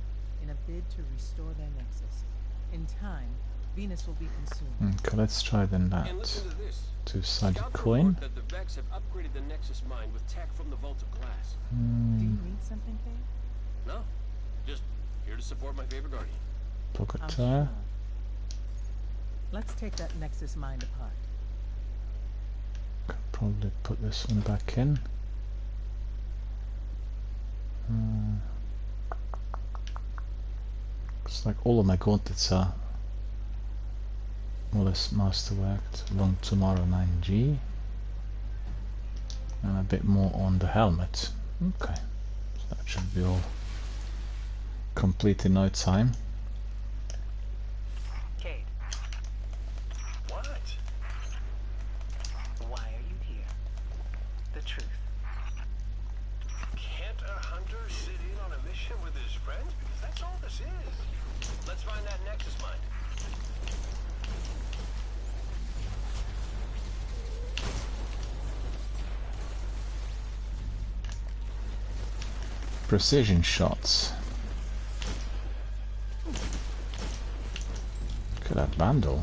in a bid to restore their nexus. In time, Venus will be consumed. Okay, let's try then that. And listen to this. Two-sided Scouts coin. report that the Vex have upgraded the Nexus mine with tech from the Vault of Glass. Do you need something, Kate? No, just here to support my favorite guardian. Pocket I'm tire. sure. Let's take that Nexus mine apart. Could probably put this one back in. Looks like all of my gauntlets are more or less masterworked. Long Tomorrow 9G. And a bit more on the helmet. Okay, so that should be all complete in no time. Cade. What? Why are you here? The truth. Can't a hunter sit in on a mission with his friends? Because that's all this is. Let's find that Nexus mine. Precision shots. Look at that Vandal.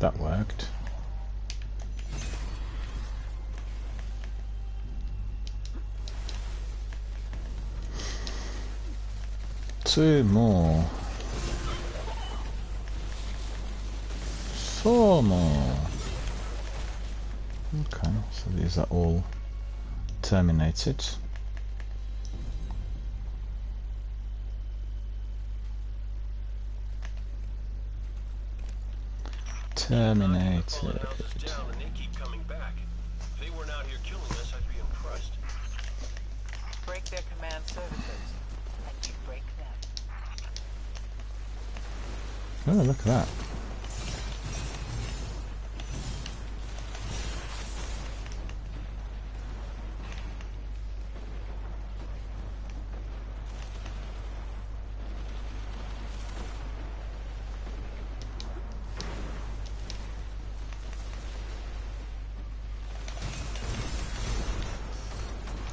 That worked. Two more. Four more. Okay, so these are all terminated. Terminated. Break their command services, and you break them. Oh, look at that.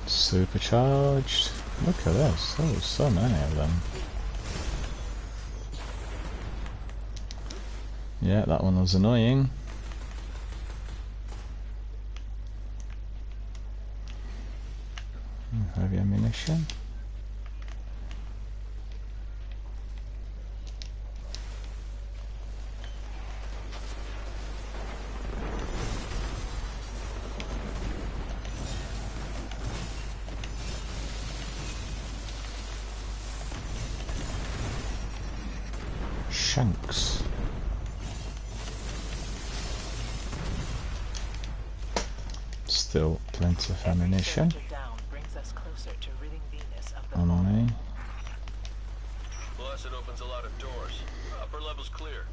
Supercharged. Look at this. Oh, so many of them. Yeah, that one was annoying. Heavy ammunition. Shanks. Still plenty of ammunition on me. Blessed opens a lot of doors. Upper level's clear.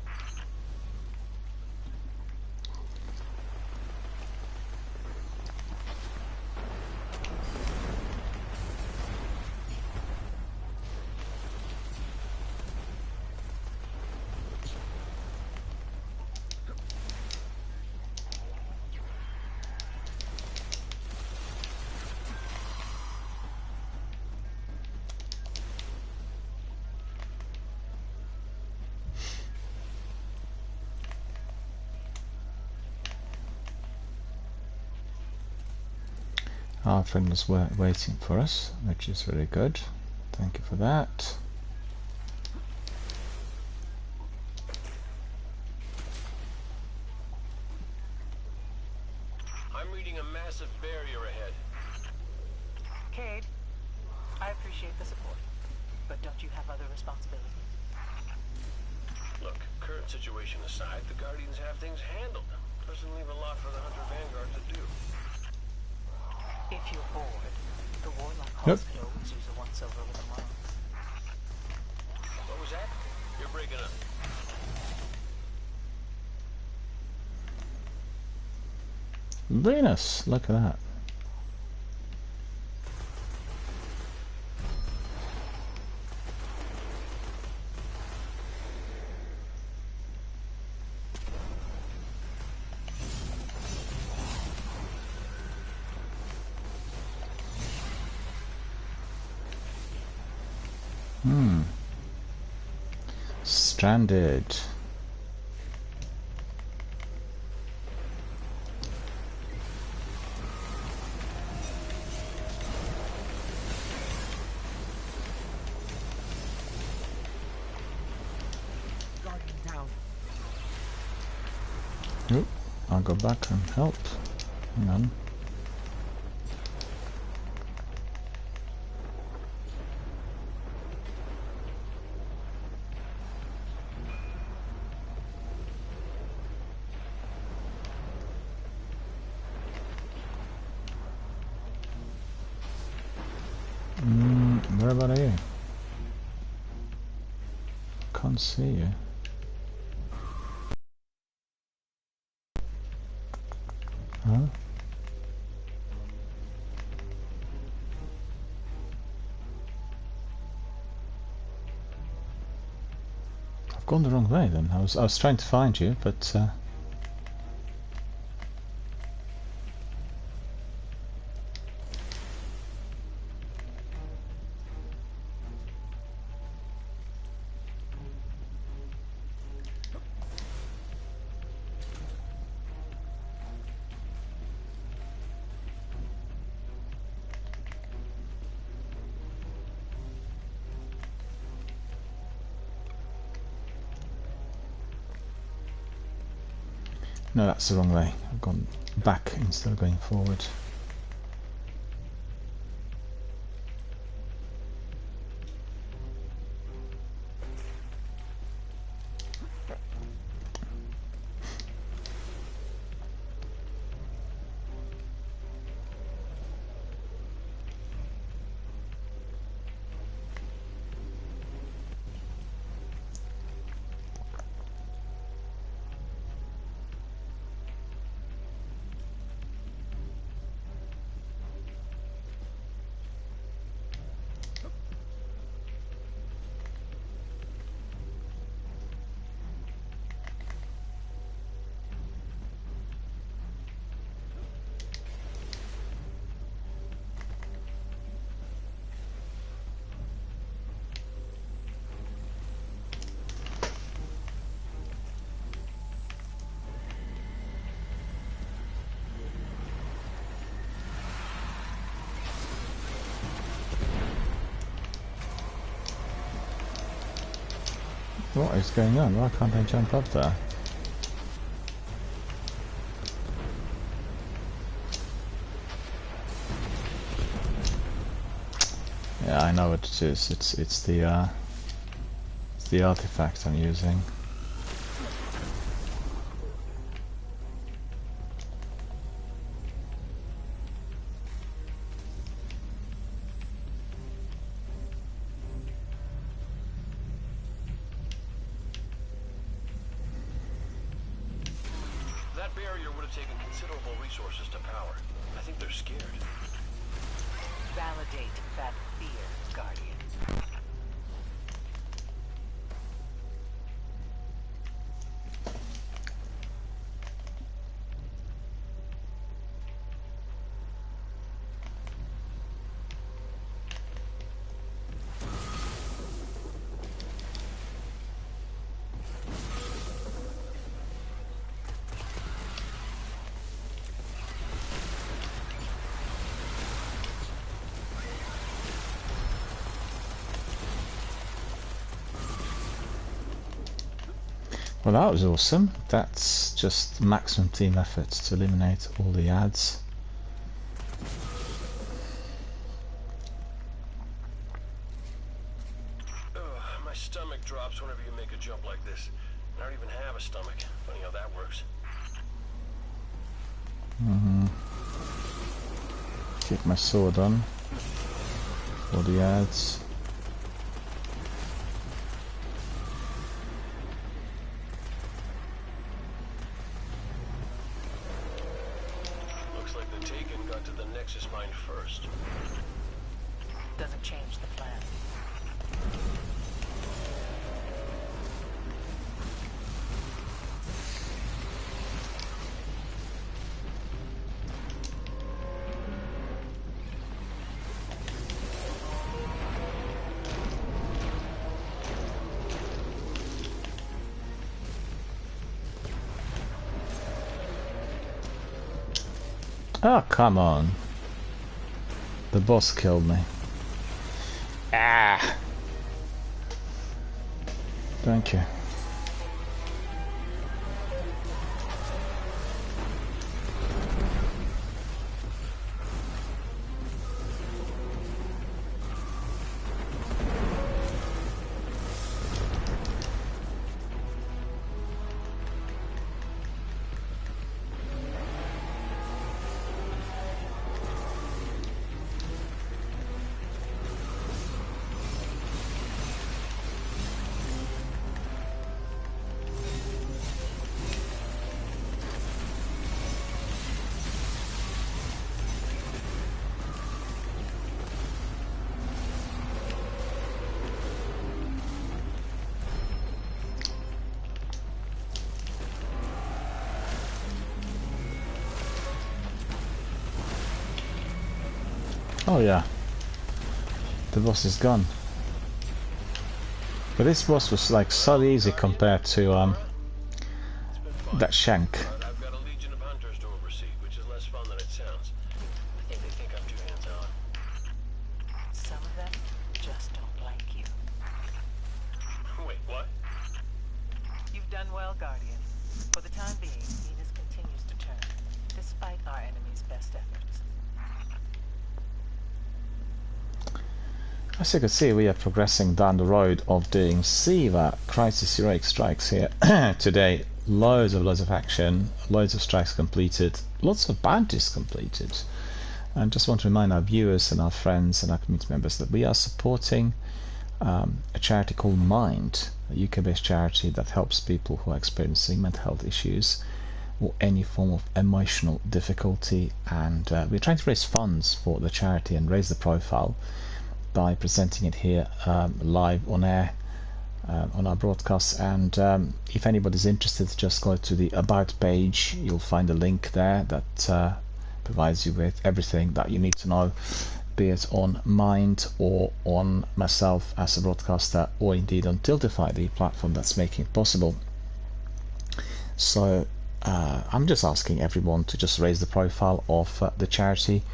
Our friend was waiting for us, which is really good. Thank you for that. I'm reading a massive barrier ahead. Cade, I appreciate the support, but don't you have other responsibilities? Look, current situation aside, the Guardians have things handled. Doesn't leave a lot for the Hunter Vanguard to do. If you're bored, the Warlock Yep. could always use a once-over with a Mark. What was that? You're breaking up. Venus, look at that. Stranded. Guardian down. Oop, I'll go back and help. Hang on. Where about you? Can't see you. Huh? I've gone the wrong way then. I was trying to find you, but no, that's the wrong way. I've gone back instead of going forward. What is going on? Why can't I jump up there? Yeah, I know what it is. It's the artifact I'm using. That barrier would have taken considerable resources to power. I think they're scared. Validate that fear, Guardian. Well, that was awesome. That's just maximum team effort to eliminate all the ads. My stomach drops whenever you make a jump like this. I don't even have a stomach. Funny how that works. Keep my sword on for the ads. Nexus mine first. Doesn't change the plan. Oh, come on. The boss killed me. Ah! Thank you. Oh yeah, the boss is gone. But this boss was like so easy compared to that Shank. I've got a legion of hunters to oversee, which is less fun than it sounds. I think they think I'm too hands-on. Some of them just don't like you. Wait, what? You've done well, Guardian. For the time being, Venus continues to turn, despite our enemy's best efforts. As you can see, we are progressing down the road of doing SIVA Crisis Heroic Strikes here today. Loads of action, loads of strikes completed, lots of bounties completed. And just want to remind our viewers and our friends and our community members that we are supporting a charity called Mind, a UK-based charity that helps people who are experiencing mental health issues or any form of emotional difficulty. And we're trying to raise funds for the charity and raise the profile by presenting it here live on air on our broadcast. And if anybody's interested, just go to the About page. You'll find a link there that provides you with everything that you need to know, be it on Mind or on myself as a broadcaster, or indeed on Tiltify, the platform that's making it possible. So I'm just asking everyone to just raise the profile of the charity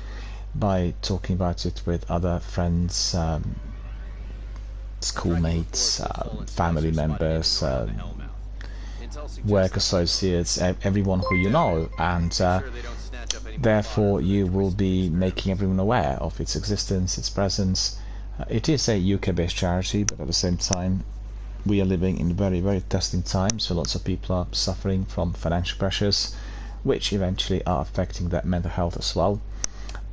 by talking about it with other friends, schoolmates, family members, work associates, everyone who you know, and therefore you will be making everyone aware of its existence, its presence. It is a UK-based charity, but at the same time we are living in very testing times, so lots of people are suffering from financial pressures, which eventually are affecting their mental health as well.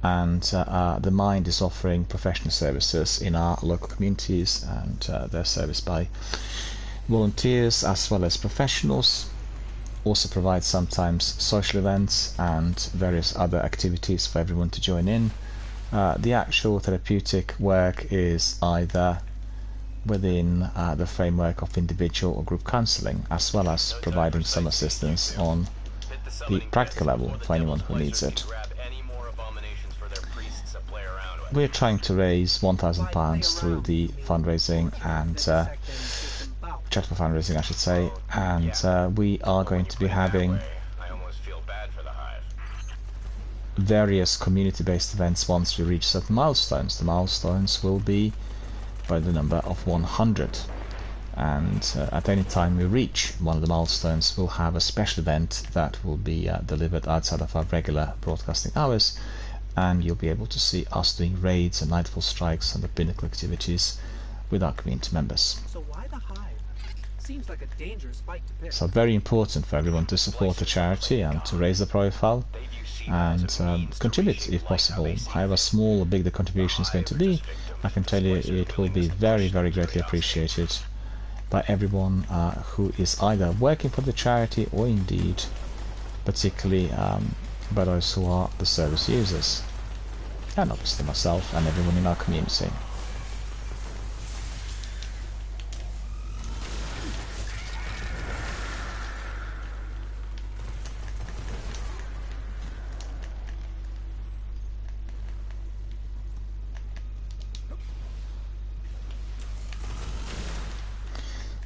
And the Mind is offering professional services in our local communities, and they're serviced by volunteers as well as professionals. Also provide sometimes social events and various other activities for everyone to join in. The actual therapeutic work is either within the framework of individual or group counselling, as well as providing some assistance on the practical level for anyone who needs it. We're trying to raise £1,000 through the fundraising and charitable fundraising, I should say, and we are going to be having various community-based events once we reach certain milestones. The milestones will be by the number of 100, and at any time we reach one of the milestones, we'll have a special event that will be delivered outside of our regular broadcasting hours, and you'll be able to see us doing raids and nightfall strikes and the pinnacle activities with our community members. So why the hive? Seems like a dangerous fight to pick. So very important for everyone to support the charity and to raise the profile and contribute if possible. However small or big the contribution is going to be, I can tell you it will be very greatly appreciated by everyone who is either working for the charity or indeed particularly by those who are the service users. and obviously myself and everyone in our community.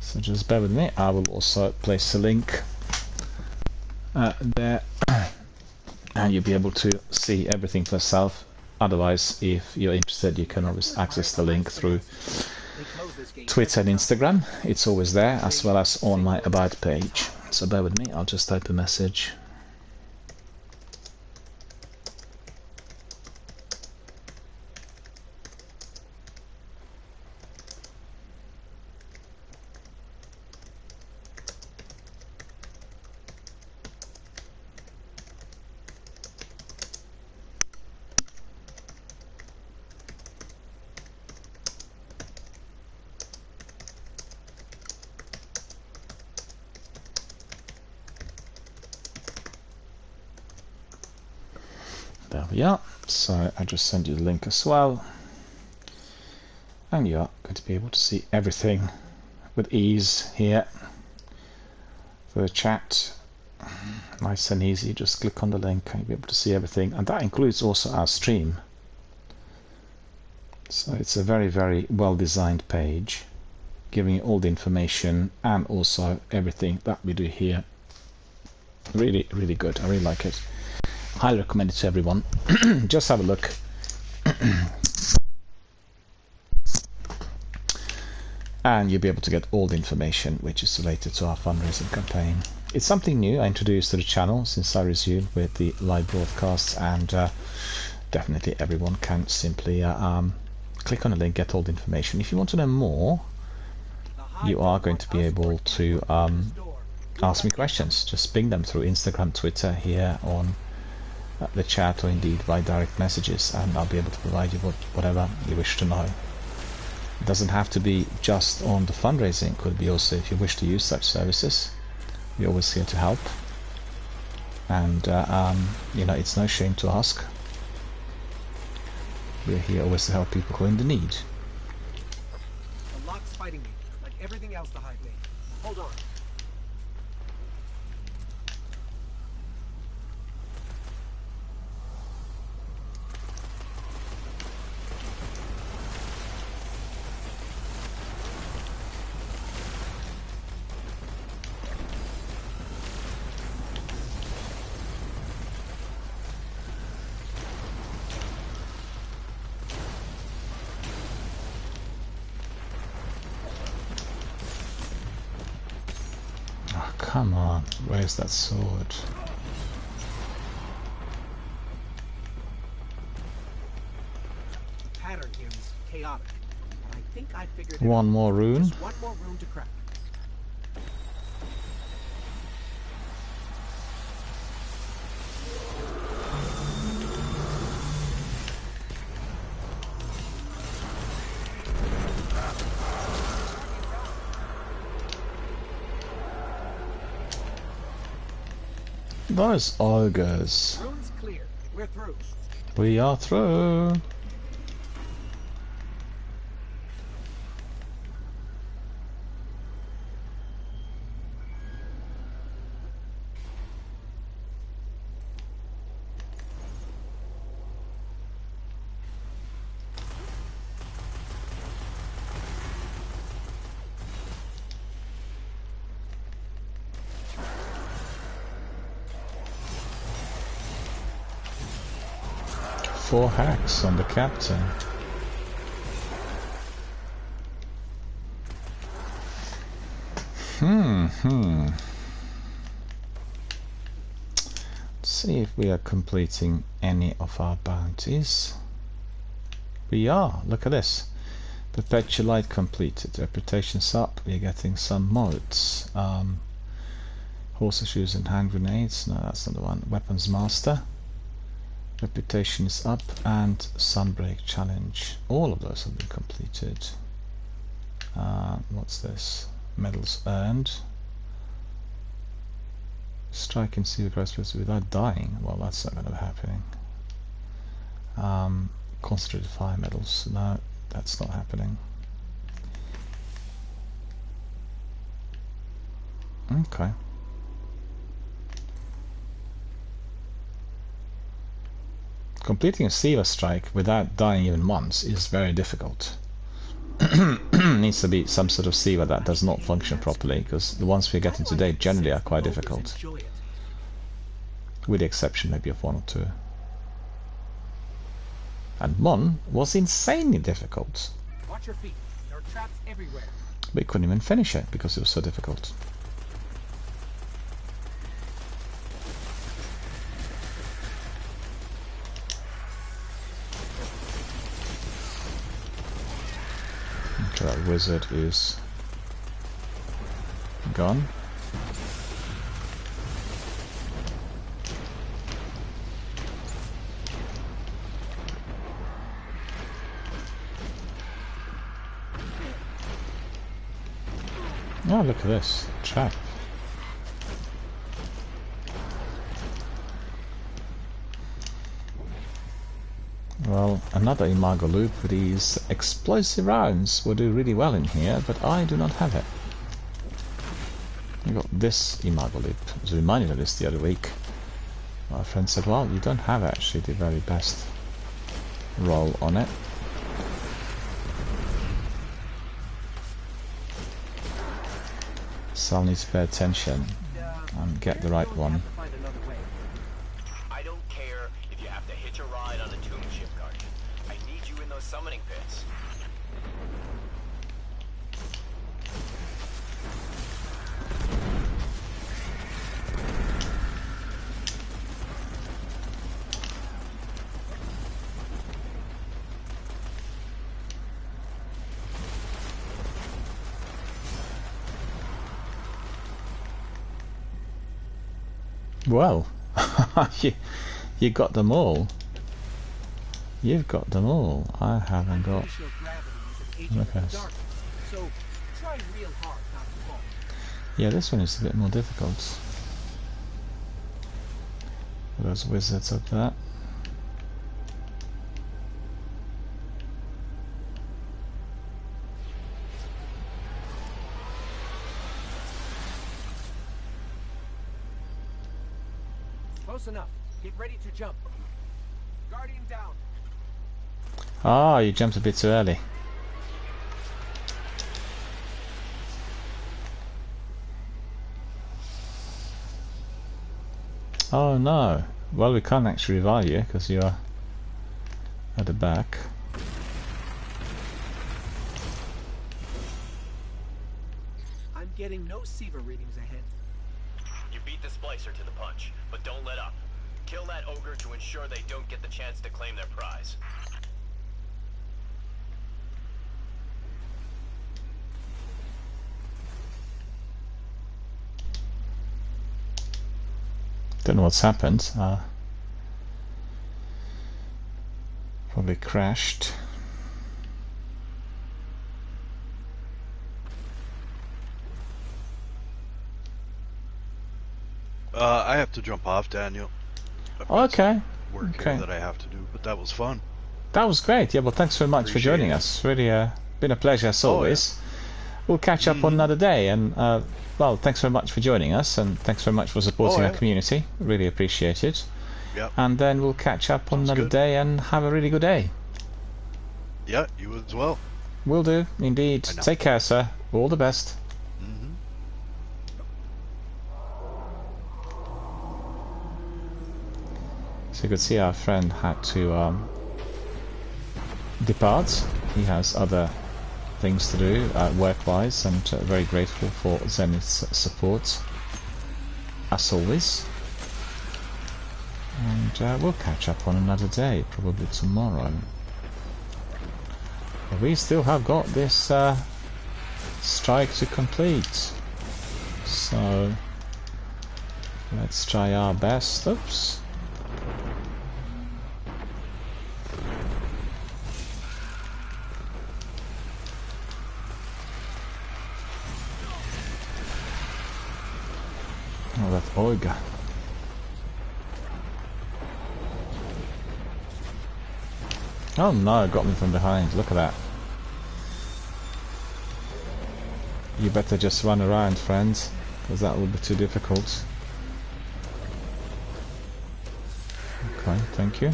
So just bear with me, I will also place a link there and you'll be able to see everything for yourself. Otherwise, if you're interested, you can always access the link through Twitter and Instagram. It's always there, as well as on my About page. So bear with me, I'll just type a message. There we are. So I just send you the link as well, and you are going to be able to see everything with ease here. For the chat, nice and easy, just click on the link and you'll be able to see everything, and that includes also our stream. So it's a very, very well designed page, giving you all the information and also everything that we do here. Really, really good. I really like it. Highly recommend it to everyone. Just have a look. And you'll be able to get all the information which is related to our fundraising campaign. It's something new I introduced to the channel since I resumed with the live broadcasts, and definitely everyone can simply click on the link, get all the information. If you want to know more, you are going to be able to ask me questions. Just ping them through Instagram, Twitter, here on the chat, or indeed by direct messages, and I'll be able to provide you whatever you wish to know. It doesn't have to be just on the fundraising, it could be also if you wish to use such services. We're always here to help, and you know, it's no shame to ask. We're here always to help people who are in the need. The lock's fighting me, like everything else to hide me. Hold on. Come on, where's that sword? Pattern here is chaotic. I think I figured One more rune. Just one more rune to crack. Those ogres. Rune's clear. We're through. We are through. Four hacks on the captain. Let's see if we are completing any of our bounties. We are. Look at this. Perpetual Light completed. Reputation's up. We're getting some mods. Horseshoes and hand grenades. No, that's not the one. Weapons Master. Reputation is up, and Sunbreak Challenge. All of those have been completed. What's this? Medals earned. Strike in Sea Crossbows without dying. Well, that's not going to be happening. Concentrated fire metals. No, that's not happening. Okay. Completing a SIVA strike without dying even once is very difficult. Needs to be some sort of SIVA that does not function properly, because the ones we're getting today generally are quite difficult. With the exception maybe of one or two. And one was insanely difficult. Watch your feet. There are traps everywhere. We couldn't even finish it because it was so difficult. Okay, that wizard is gone. Oh, look at this trap. Well, another Imago loop with these explosive rounds will do really well in here, but I do not have it. I got this Imago loop. I was reminded of this the other week. My friend said, well, you don't have actually the very best roll on it. So I'll need to pay attention and get the right one. I don't care if you have to hitch a ride on a tomb ship, Guardian. I need you in those summoning pits. Well, you got them all. You've got them all. I haven't got. Okay. Yeah, this one is a bit more difficult. Those wizards up there. Close enough. Get ready to jump. Guardian down. Ah, you jumped a bit too early. Oh no. Well, we can't actually revive you because you are at the back. I'm getting no SIVA readings ahead. You beat the Splicer to the punch, but don't let up. Kill that ogre to ensure they don't get the chance to claim their prize. Don't know what's happened. Probably crashed. I have to jump off, Daniel. Okay. Work here that I have to do, but that was fun. That was great. Yeah, well, thanks very much for joining us. Really been a pleasure as always. Yeah. We'll catch up on another day, and well, thanks very much for joining us, and thanks very much for supporting our community. Really appreciate it. Yep. And then we'll catch up on another day and have a really good day. Yeah, you as well. Will do, indeed. Take care, sir. All the best. So you could see our friend had to depart. He has other things to do work-wise, and very grateful for Zenith's support as always. And we'll catch up on another day, probably tomorrow. But we still have got this strike to complete, so let's try our best. Oops. Oh, that Olga. Oh no, it got me from behind. Look at that. You better just run around, friends, because that will be too difficult. Okay, thank you.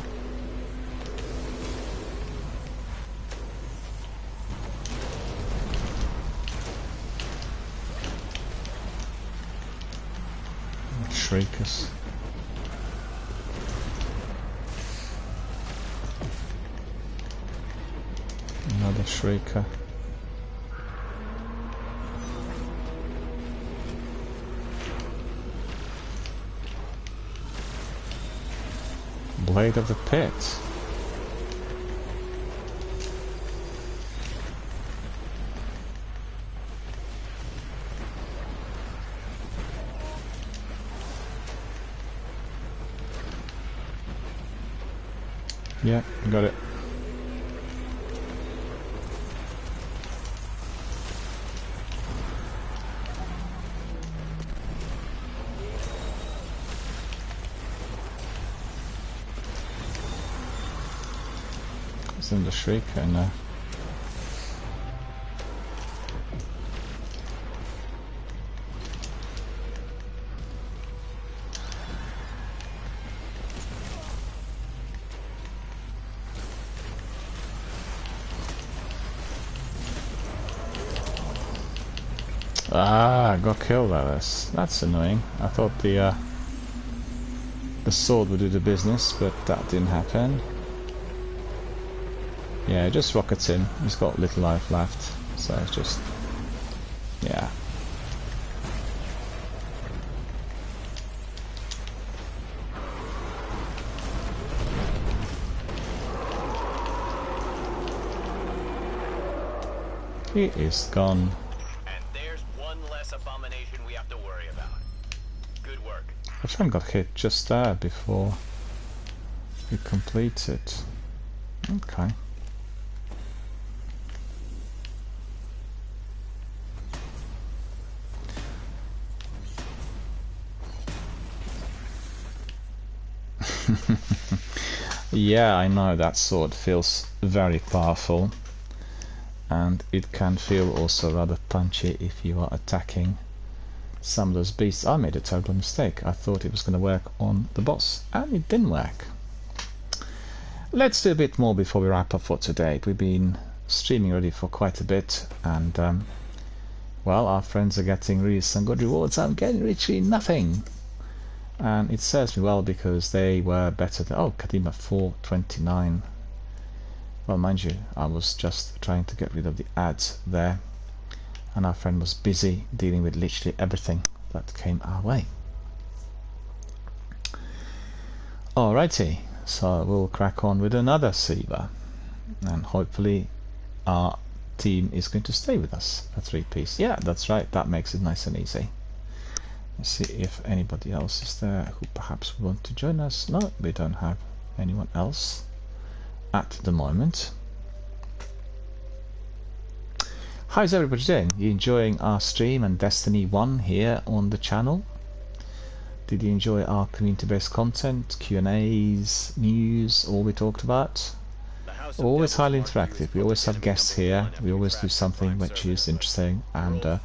Shriekers. Another shrieker. Blade of the Pit. Yeah, got it. It's in the Shrieker now. Ah, I got killed by this. That's annoying. I thought the sword would do the business, but that didn't happen. Yeah, it just rockets him. He's got little life left, so it's just... yeah. He is gone. I think I got hit just there before we complete it. Okay. Yeah, I know that sword feels very powerful, and it can feel also rather punchy if you are attacking some of those beasts. I made a terrible mistake. I thought it was going to work on the boss, and it didn't work. Let's do a bit more before we wrap up for today. We've been streaming already for quite a bit, and well, our friends are getting really some good rewards. I'm getting literally nothing, and it serves me well because they were better than... oh, Kadima 429. Well, mind you, I was just trying to get rid of the ads there, and our friend was busy dealing with literally everything that came our way. Alrighty, so we'll crack on with another Siva, and hopefully our team is going to stay with us, a 3-piece. Yeah, that's right, that makes it nice and easy. Let's see if anybody else is there who perhaps want to join us. No, we don't have anyone else at the moment. How's everybody doing? You enjoying our stream and Destiny 1 here on the channel? Did you enjoy our community-based content, Q&As, news, all we talked about? Always highly interactive. We always have guests here. We always do something which is interesting and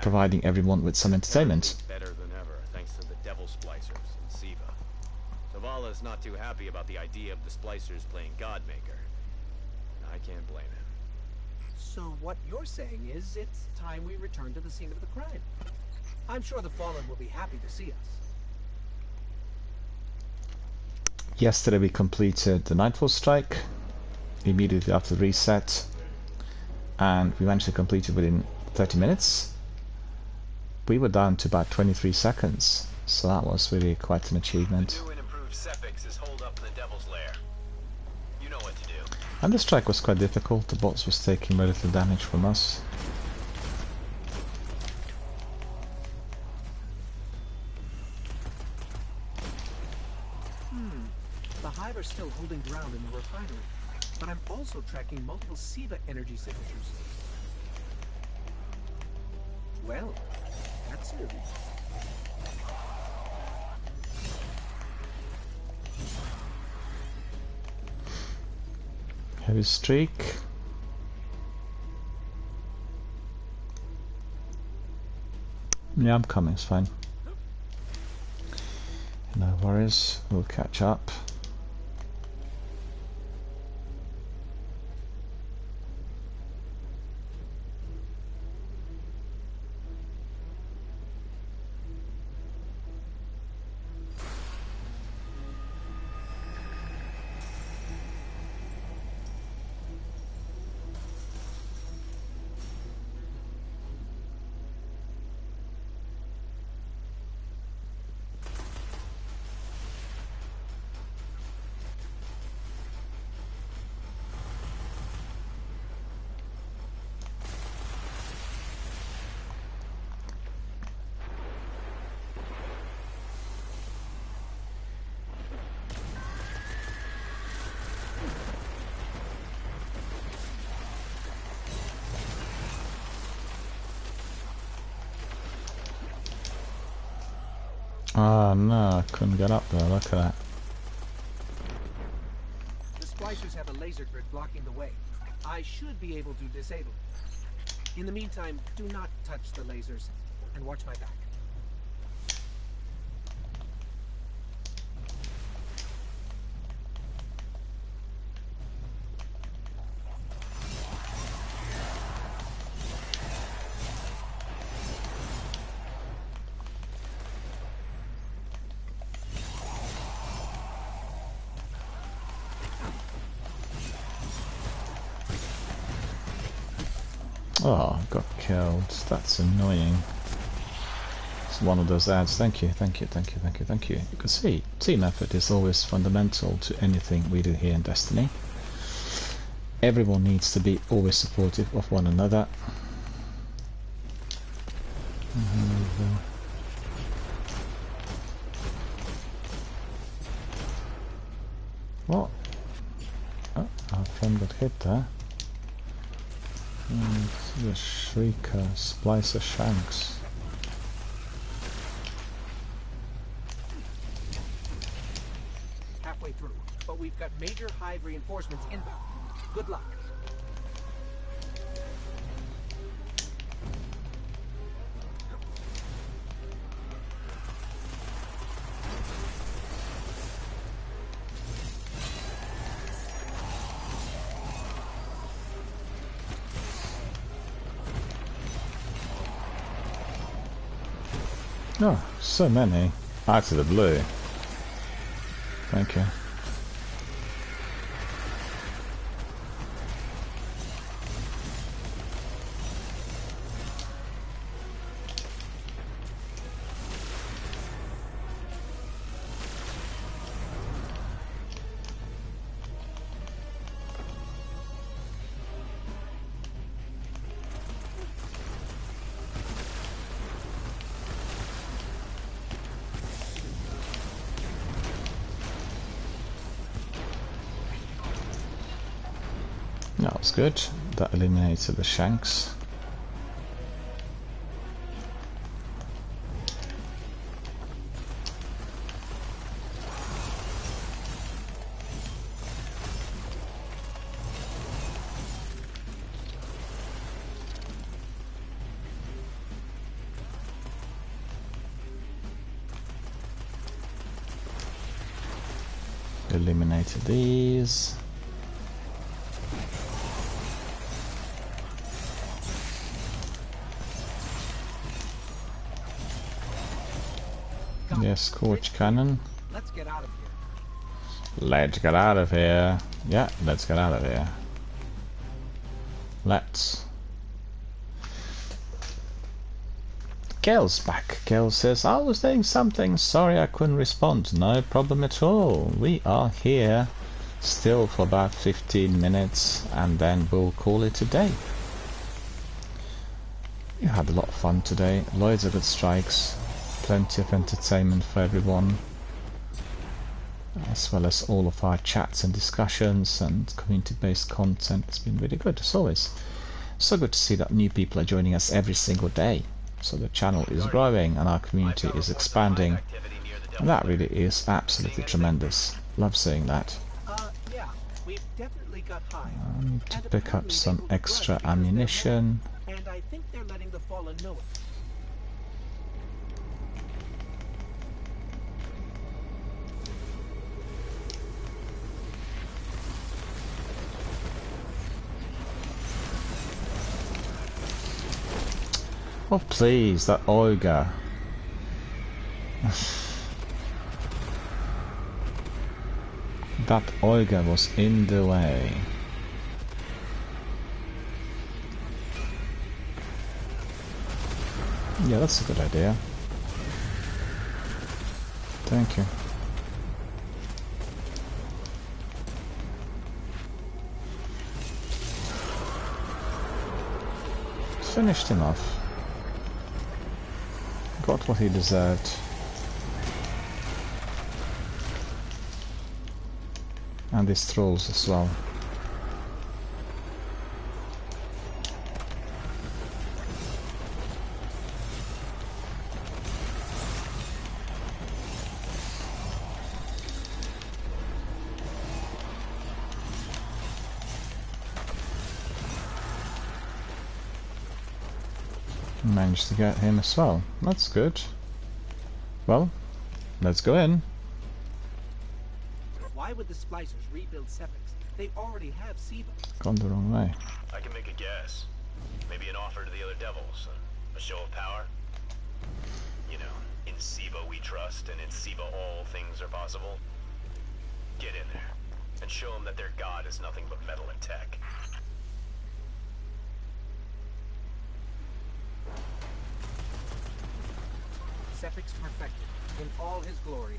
providing everyone with some entertainment. Better than ever, thanks to the Devil Splicers and Siva. Zavala's not too happy about the idea of the Splicers playing Godmaker. I can't blame him. So what you're saying is it's time we return to the scene of the crime. I'm sure the Fallen will be happy to see us. Yesterday we completed the Nightfall Strike immediately after the reset, and we managed to complete it within 30 minutes. We were down to about 23 seconds, so that was really quite an achievement. The new and improved Sepix is holed up in the Devil's Lair. You know what to do. And the strike was quite difficult. The bots was taking very little damage from us. The Hive are still holding ground in the refinery, but I'm also tracking multiple Siva energy signatures. Well, that's new. Heavy streak. Yeah, I'm coming, it's fine. No worries, we'll catch up. Oh no, I couldn't get up there, look at that. The splicers have a laser grid blocking the way. I should be able to disable it. In the meantime, do not touch the lasers and watch my back. Oh, I got killed. That's annoying. It's one of those ads. Thank you, thank you, thank you, thank you, thank you. You can see, team effort is always fundamental to anything we do here in Destiny. Everyone needs to be always supportive of one another. What? Oh, our friend got hit there. The Shrieker, Splicer Shanks. Halfway through, but we've got major hive reinforcements inbound. Good luck. Oh, so many. Out of the blue. Thank you. That was good. That eliminated the Shanks. Eliminated these. Yes, Scorch Cannon. Let's get out of here. Let's get out of here. Yeah, let's get out of here. Let's. Gail's back. Gail says, I was doing something. Sorry I couldn't respond. No problem at all. We are here still for about 15 minutes and then we'll call it a day. We had a lot of fun today. Loads of good strikes. Plenty of entertainment for everyone, as well as all of our chats and discussions and community-based content. It's been really good as always. So good to see that new people are joining us every single day. So the channel is growing and our community is expanding, and that really is absolutely tremendous. Love seeing that. Yeah, we've definitely got hired. I need to pick up some extra ammunition. And I think they're letting the Fallen know it. Oh please, that Olga. That Olga was in the way. Yeah, that's a good idea. Thank you. Finished him off. Got what he deserved. And his trolls as well. Managed to get him as well. That's good. Well, let's go in. Why would the Splicers rebuild Sepix? They already have SIVA. Gone the wrong way. I can make a guess. Maybe an offer to the other devils. A show of power. You know, in SIVA we trust, and in SIVA all things are possible. Get in there, and show them that their god is nothing but metal and tech. Sepix perfected, in all his glory.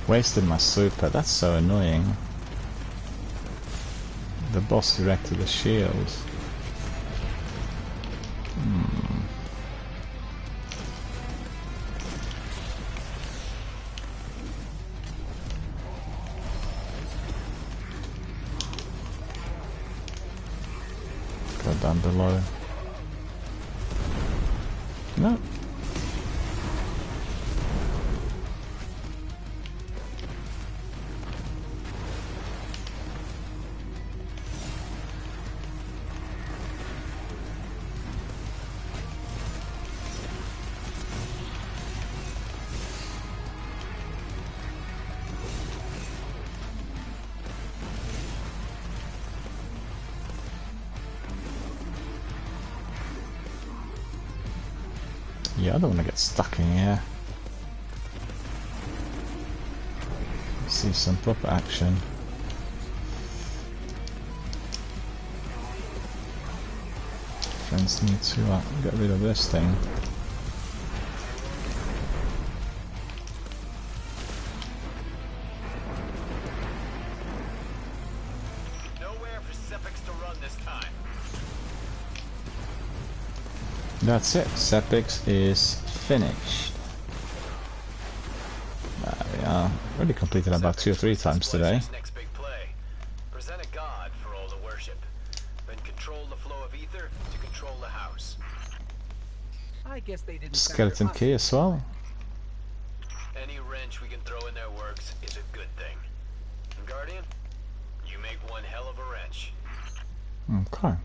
Wasted my super, that's so annoying. The boss erected a shield. Go down below. No. Yeah, I don't want to get stuck in here. See some proper action. Friends need to get rid of this thing. Nowhere for Sepix to run this time. That's it. Sepix is finished. There we are. Already completed about 2 or 3 times today. Next big play. Present a god for all to worship. Then control the flow of ether to control the house. I guess they didn't. Skeleton key as well. Any wrench we can throw in their works is a good thing. And Guardian, you make one hell of a wrench. Okay.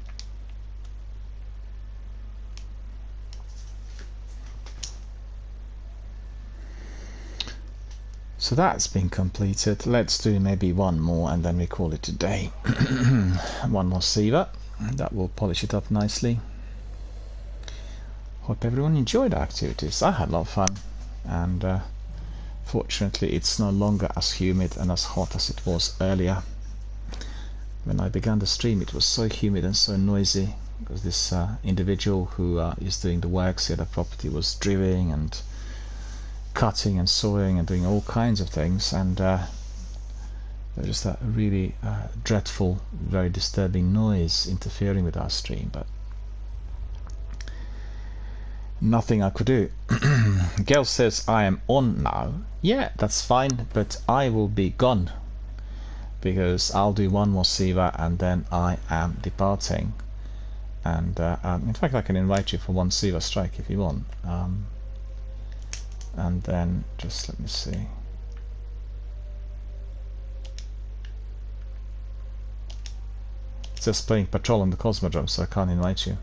So that's been completed. Let's do maybe one more and then we call it a day. One more SIVA. That will polish it up nicely. Hope everyone enjoyed our activities. I had a lot of fun. And fortunately it's no longer as humid and as hot as it was earlier. When I began the stream it was so humid and so noisy because this individual who is doing the works here at the property was drilling and cutting and sawing and doing all kinds of things, and There's just that really dreadful, very disturbing noise interfering with our stream, but nothing I could do. Gail says I am on now. Yeah, that's fine, but I will be gone because I'll do one more SIVA and then I am departing. And in fact, I can invite you for one SIVA strike if you want. And then just let me see. It's just playing Patrol on the Cosmodrome, so I can't invite you.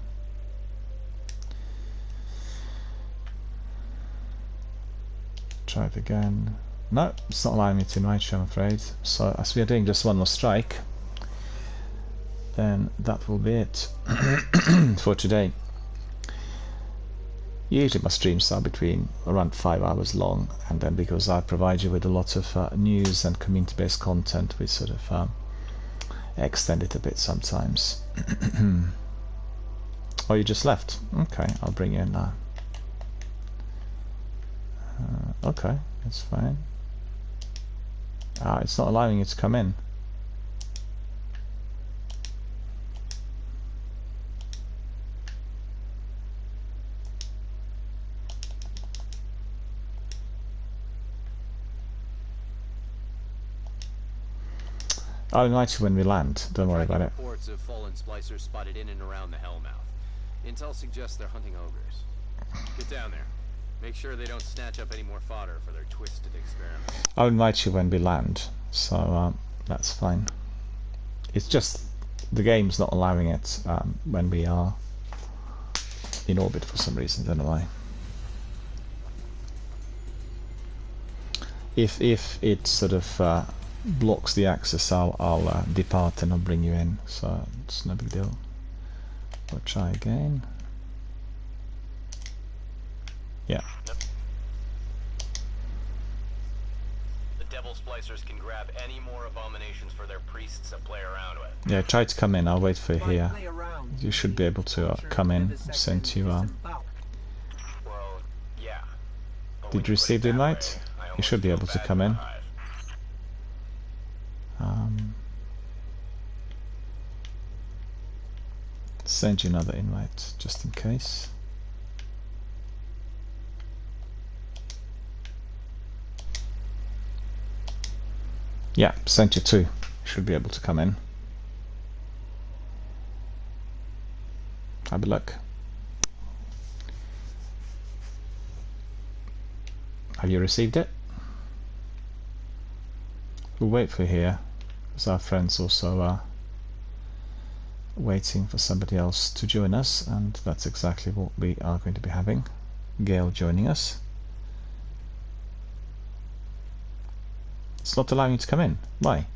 Try it again. No, it's not allowing me to invite you, I'm afraid. So as we are doing just one more strike, then that will be it for today. Usually my streams are between around 5 hours long, and then because I provide you with a lot of news and community-based content, we sort of extend it a bit sometimes. Oh, you just left? Okay, I'll bring you in now. Okay, that's fine. It's not allowing you to come in. I'll invite you when we land, don't worry about it. Reports of fallen splicers spotted in and around the Hellmouth. Intel suggests they're hunting ogres. Get down there. Make sure they don't snatch up any more fodder for their twisted experiments. I'll invite you when we land, so that's fine. It's just the game's not allowing it when we are in orbit for some reason, don't know why. If it sort of blocks the access, I'll depart and I'll bring you in, so it's no big deal. We'll try again. Yeah. Yep. The Devil Splicers can grab any more abominations for their priests to play around with. Yeah, try to come in. I'll wait for you here. You should be able to come in. Send you. Well, yeah. Did you receive the invite? You should be able to come in. Send you another invite just in case. Yeah, sent you two. You should be able to come in. Have a look. Have you received it? We'll wait for here, because our friends also are waiting for somebody else to join us, and that's exactly what we are going to be having. Gail joining us. It's not allowing you to come in. Why?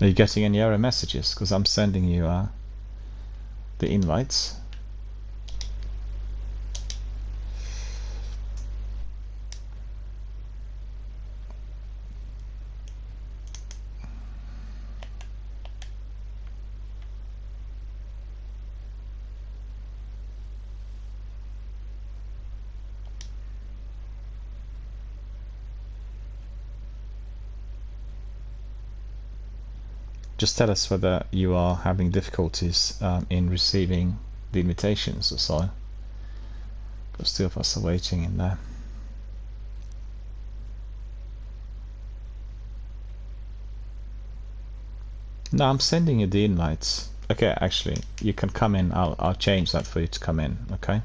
Are you getting any error messages? Because I'm sending you the invites. Just tell us whether you are having difficulties in receiving the invitations or so, because two of us are waiting in there. No, I'm sending you the invites. Okay, actually, you can come in. I'll change that for you to come in. Okay.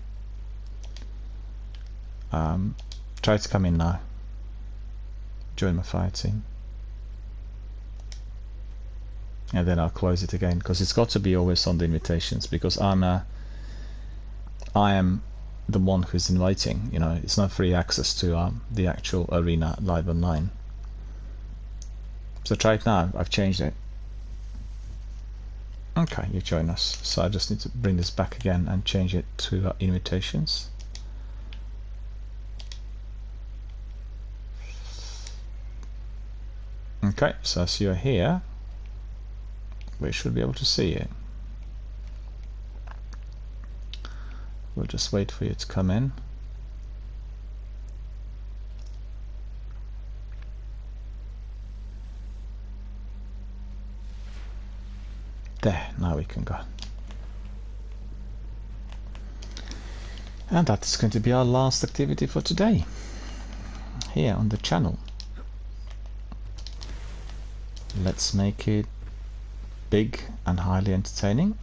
Try to come in now. Join my fire team. And then I'll close it again, because it's got to be always on the invitations, because I am the one who's inviting. You know, it's not free access to the actual arena live online. So try it now. I've changed it. Okay, you join us. So I just need to bring this back again and change it to invitations. Okay, so as you're here, we should be able to see it. We'll just wait for you to come in. There, now we can go. And that's going to be our last activity for today, here on the channel. Let's make it big and highly entertaining.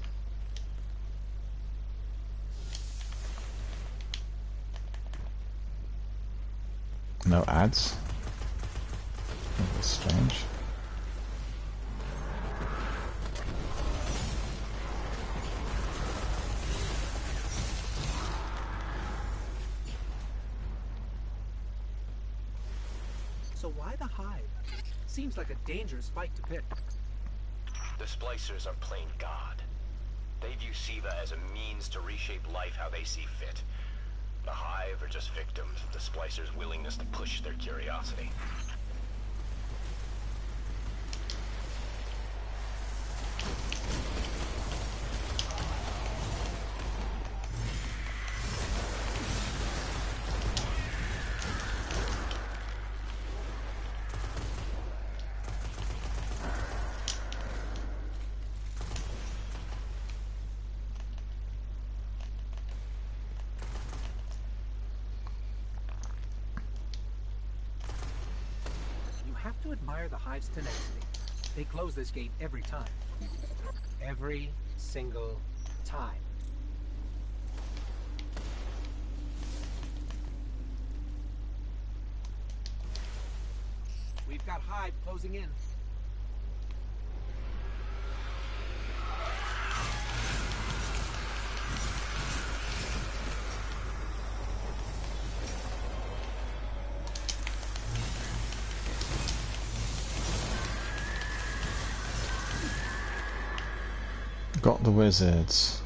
No ads. That's strange. So why the hive? Seems like a dangerous fight to pick. The Splicers are plain God. They view SIVA as a means to reshape life how they see fit. The Hive are just victims of the Splicers' willingness to push their curiosity. Have to admire the hive's tenacity. They close this gate every time. Every single time. We've got hive closing in. Got the wizards.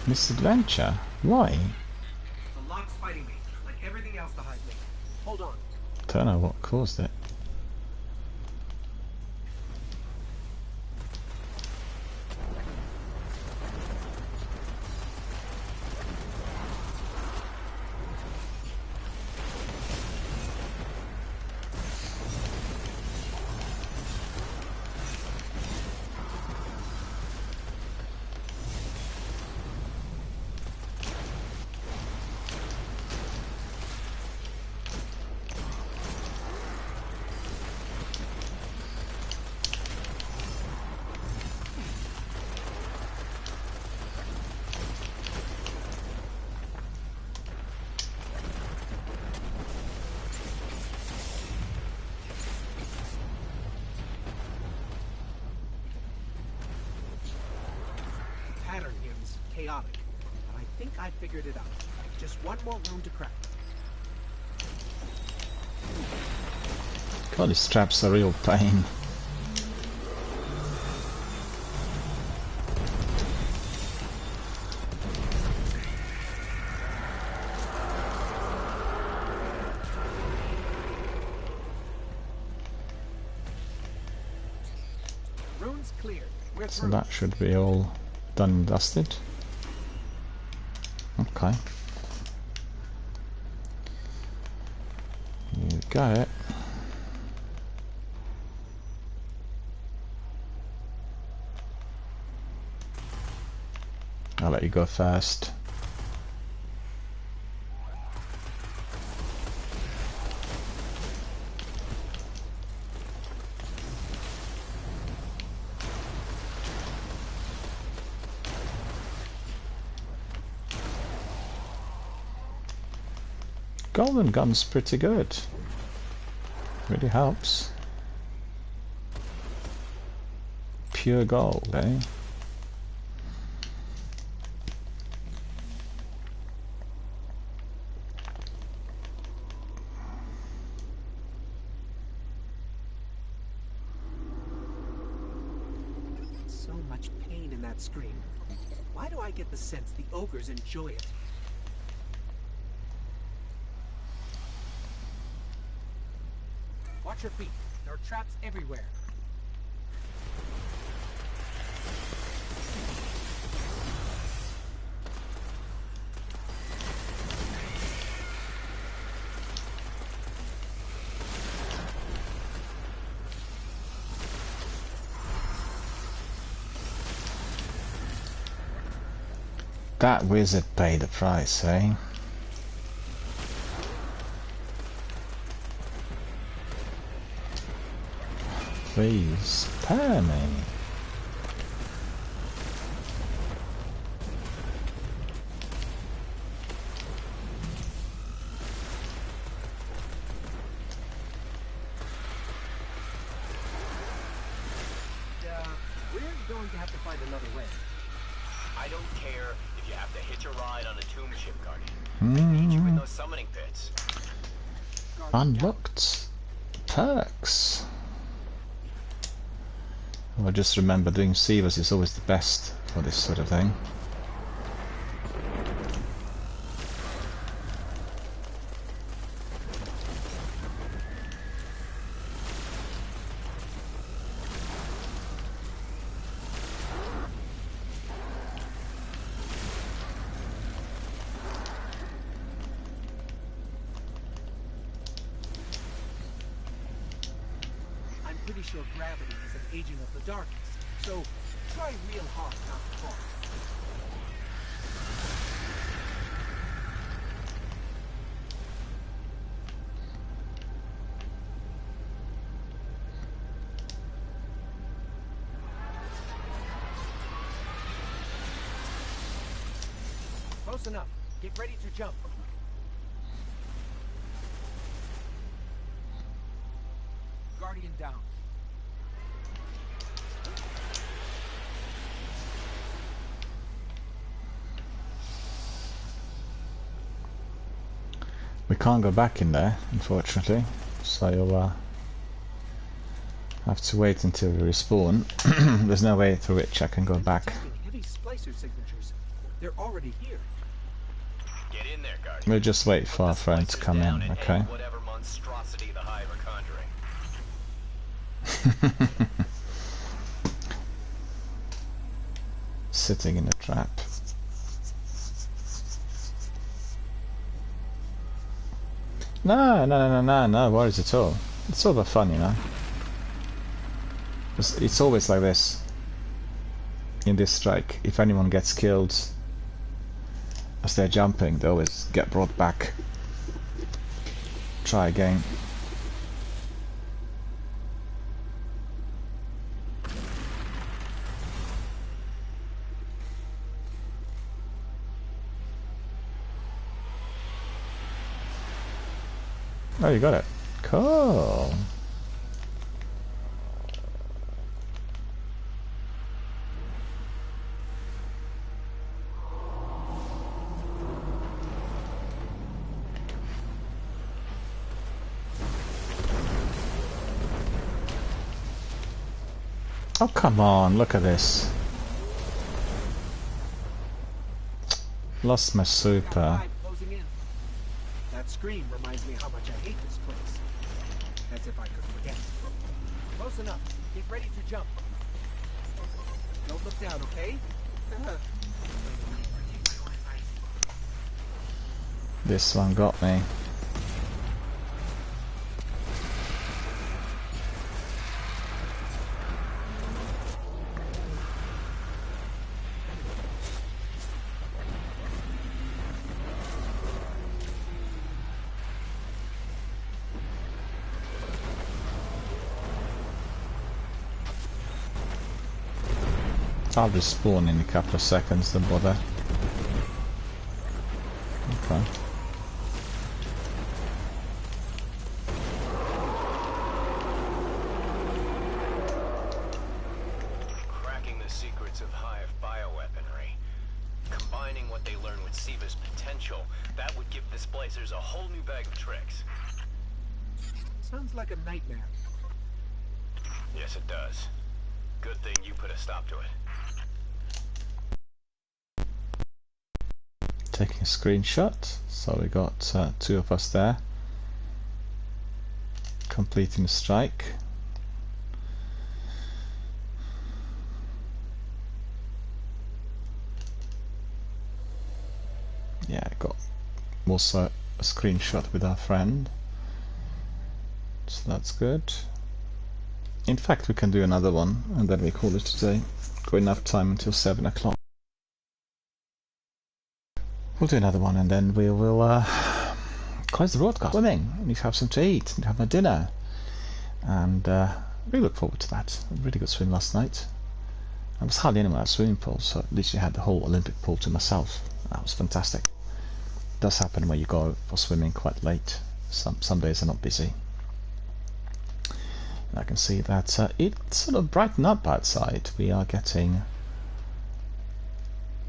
Misadventure? Why? The lock's fighting me, like everything else the hive made. Hold on. Don't know what caused it. Chaotic, but I think I figured it out. Just one more room to crack. God, these traps are real pain. Rune's clear. We're So through. that should be all done and dusted. Okay. You got it. I'll let you go first. Golden gun's pretty good. Really helps. Pure gold, eh? So much pain in that scream. Why do I get the sense the ogres enjoy it? Watch your feet. There are traps everywhere. That wizard paid the price, eh? Please spare me. We're going to have to find another way. I don't care if you have to hitch a ride on a tomb ship, Guardian. I need you in those summoning pits. Unlocked perks. I just remember doing Sievers is always the best for this sort of thing. I'm pretty sure gravity is an agent of the darkness, so try real hard not to fall. Close enough. Get ready to jump. Guardian down. We can't go back in there, unfortunately, so you'll have to wait until we respawn. There's no way through which I can go back. Heavy splicer signatures. They're already here. Get in there, Guardian. We'll just wait for our friend to come in, okay? Whatever monstrosity the Hive are conjuring. Sitting in a trap. No worries at all. It's all about fun, you know. It's always like this in this strike. If anyone gets killed as they're jumping, they always get brought back. Try again. Oh, you got it. Cool. Oh, come on, look at this. Lost my super. That scream reminds me how much I hate this place. As if I could forget. Close enough. Get ready to jump. Don't look down, okay? This one got me. I'll respawn in a couple of seconds, don't bother. Okay. Cracking the secrets of Hive bioweaponry. Combining what they learn with Siva's potential, that would give the Splicers a whole new bag of tricks. Sounds like a nightmare. Yes, it does. Good thing you put a stop to it. Taking a screenshot, so we got two of us there completing the strike. Yeah, I got also a screenshot with our friend, so that's good. In fact, we can do another one and then we call it today. Got enough time until 7 o'clock. We'll do another one, and then we will close the broadcast. Swimming. I need to have something to eat. I need to have my dinner. And really look forward to that. A really good swim last night. I was hardly anyone at the swimming pool, so I literally had the whole Olympic pool to myself. That was fantastic. It does happen when you go for swimming quite late. Some days are not busy. And I can see that it sort of brightened up outside. We are getting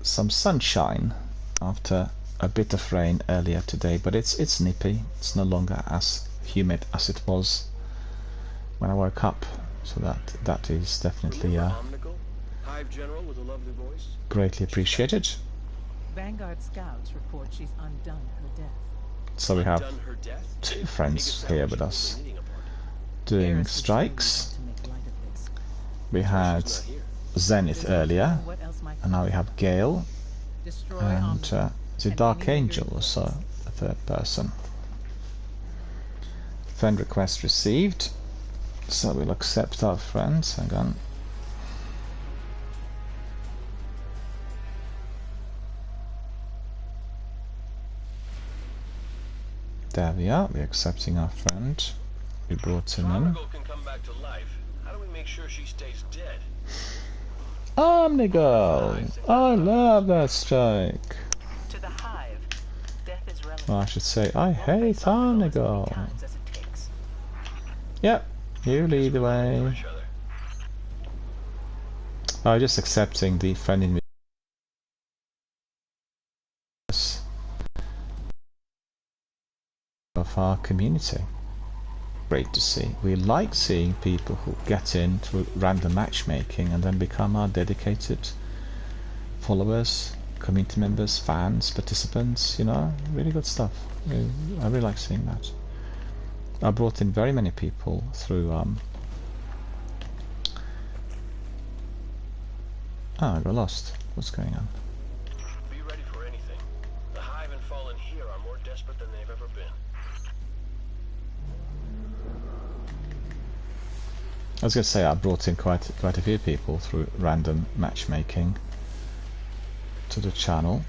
some sunshine after a bit of rain earlier today, but it's nippy. It's no longer as humid as it was when I woke up, so that is definitely Hive General with a lovely voice. greatly appreciated. Vanguard scouts report she's undone her death. So we have Done her death? two friends here with us doing Garrus was strikes. trying not to make light of this. We had Zenith earlier, What else might and now we have Gale, destroy and Omnicle is it Dark Angel or so, a third person. Friend request received, so we'll accept our friends. Hang on. There we are, we're accepting our friend. We brought him in. Omnicle can come back to life. How do we make sure she stays dead? Omnigirl! I love that strike! To the Hive, death is relative. Well, I should say, I hate Omnigirl! Times as it takes. Yep, you lead the way. Each other. I'm just accepting the friend invitation of our community. Great to see. We like seeing people who get in through random matchmaking and then become our dedicated followers, community members, fans, participants, you know, really good stuff. I really like seeing that. I brought in very many people through I got lost. What's going on? Be ready for anything. The Hive and Fallen here are more desperate than they've ever been. I was going to say I brought in quite a few people through random matchmaking to the channel.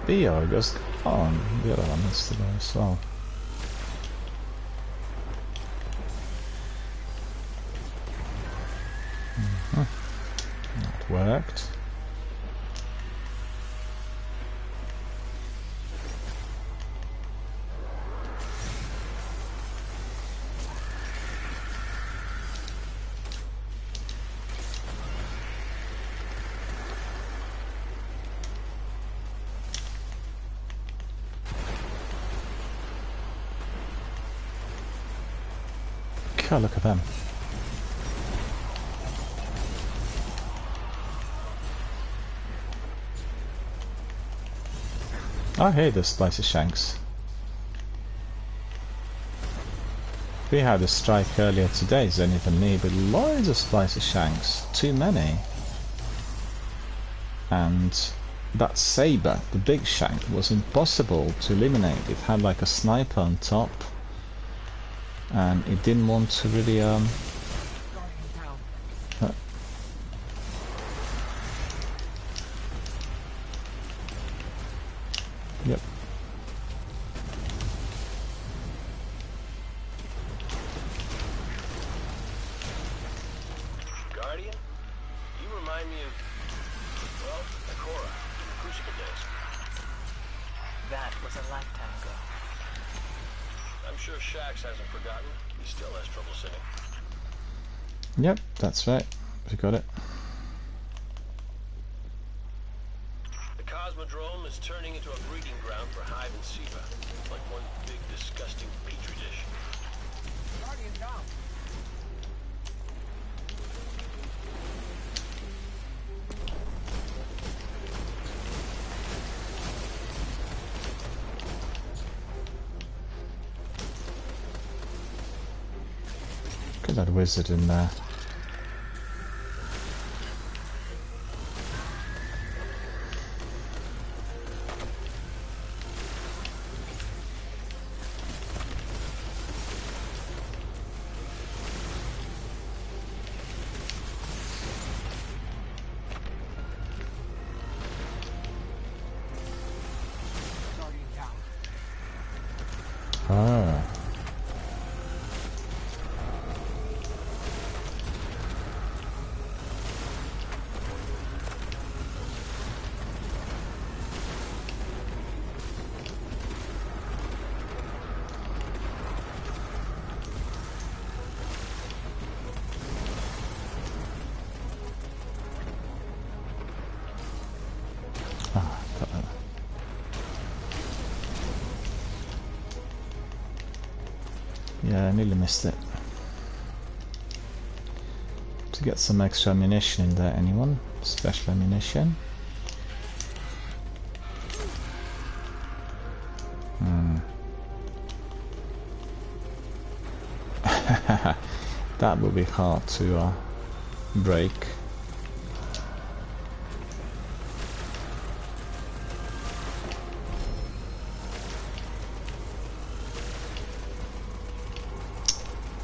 Theo just on the other one yesterday as well. That worked. God, look at them. I hate the Splicer Shanks. We had a strike earlier today, Zenith and me, but loads of Splicer Shanks. Too many. And that Saber, the big shank, was impossible to eliminate. It had like a sniper on top. And it didn't want to really yep. Guardian? You remind me of, well, Ikora, in the Crucible days. That was a lifetime ago. I'm sure Shaxx hasn't forgotten. He still has trouble sitting. Yep, that's right. We got it. The Cosmodrome is turning into a breeding ground for Hive and Siva. Like one big, disgusting petri dish. Guardian down. Look at that wizard in there. Yeah, I nearly missed it. To get some extra ammunition in there, anyone? Special ammunition? That will be hard to break.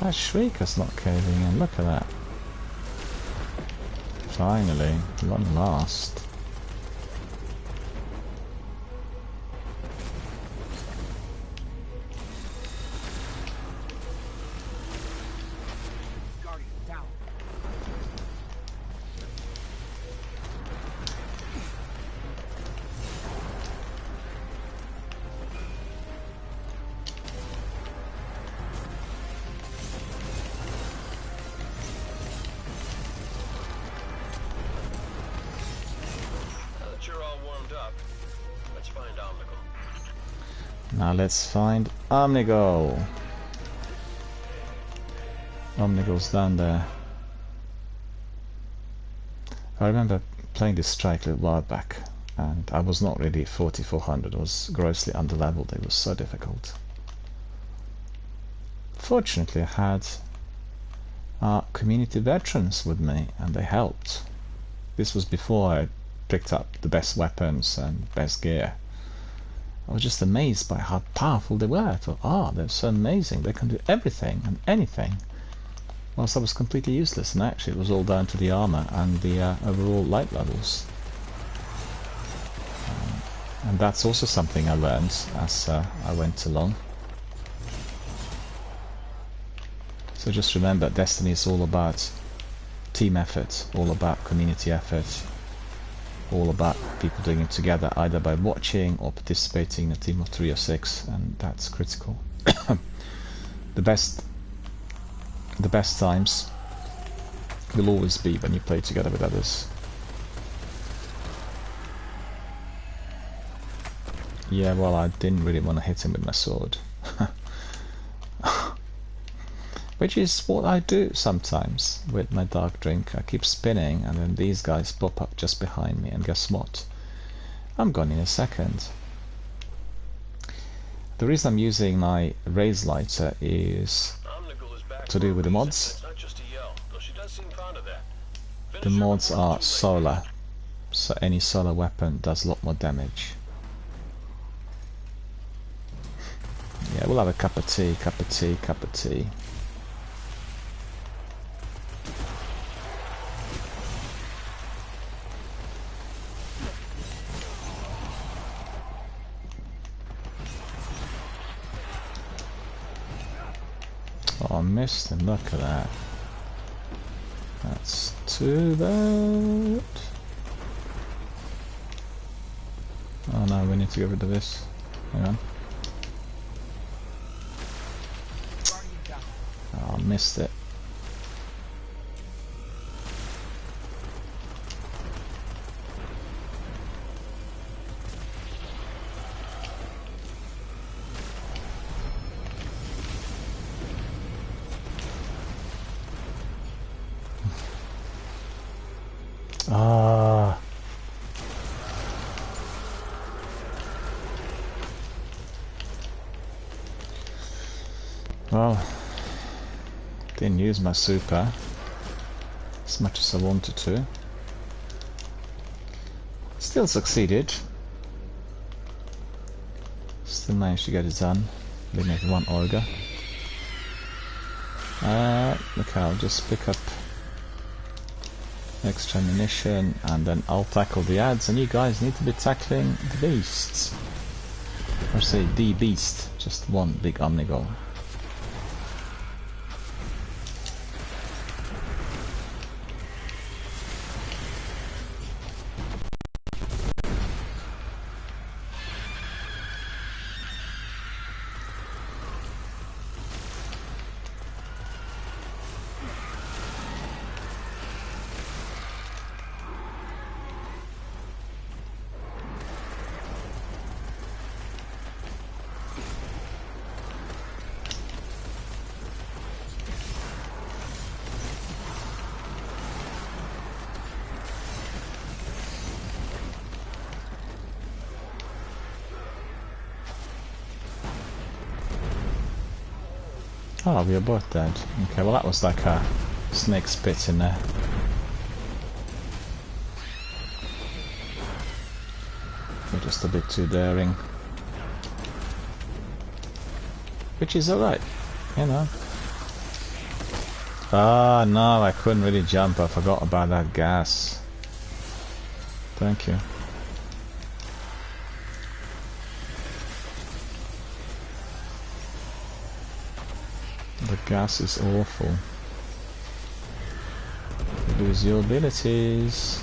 That Shrieker's not caving in, look at that. Finally, long last. Now let's find Omnigul. Omnigul's down there. I remember playing this strike a little while back, and I was not really 4400. I was grossly underleveled. It was so difficult. Fortunately, I had community veterans with me, and they helped. This was before I picked up the best weapons and best gear. I was just amazed by how powerful they were. I thought, they're so amazing. They can do everything and anything. Whilst I was completely useless, and actually it was all down to the armor and the overall light levels. And that's also something I learned as I went along. So just remember, Destiny is all about team effort, all about community effort, all about people doing it together, either by watching or participating in a team of 3 or 6, and that's critical. The best times will always be when you play together with others. Yeah, well, I didn't really want to hit him with my sword. Which is what I do sometimes with my dark drink. I keep spinning and then these guys pop up just behind me, and guess what? I'm gone in a second. The reason I'm using my Raze Lighter is to do with the mods. The mods are solar, so any solar weapon does a lot more damage. Yeah, we'll have a cup of tea, cup of tea, cup of tea. Oh, I missed him, look at that. That's too bad. Oh no, we need to get rid of this. Hang on. Oh, I missed it. Well, didn't use my super as much as I wanted to. Still succeeded. Still managed to get it done. Limit 1 Olga. Okay, I'll just pick up extra ammunition and then I'll tackle the ads, and you guys need to be tackling the beasts. Or say the beast, just one big Omnigul. Oh, we are both dead. Okay, well that was like a snake spit in there. We're just a bit too daring. Which is alright, you know. Ah, no, I couldn't really jump. I forgot about that gas. Thank you. The gas is awful. You lose your abilities.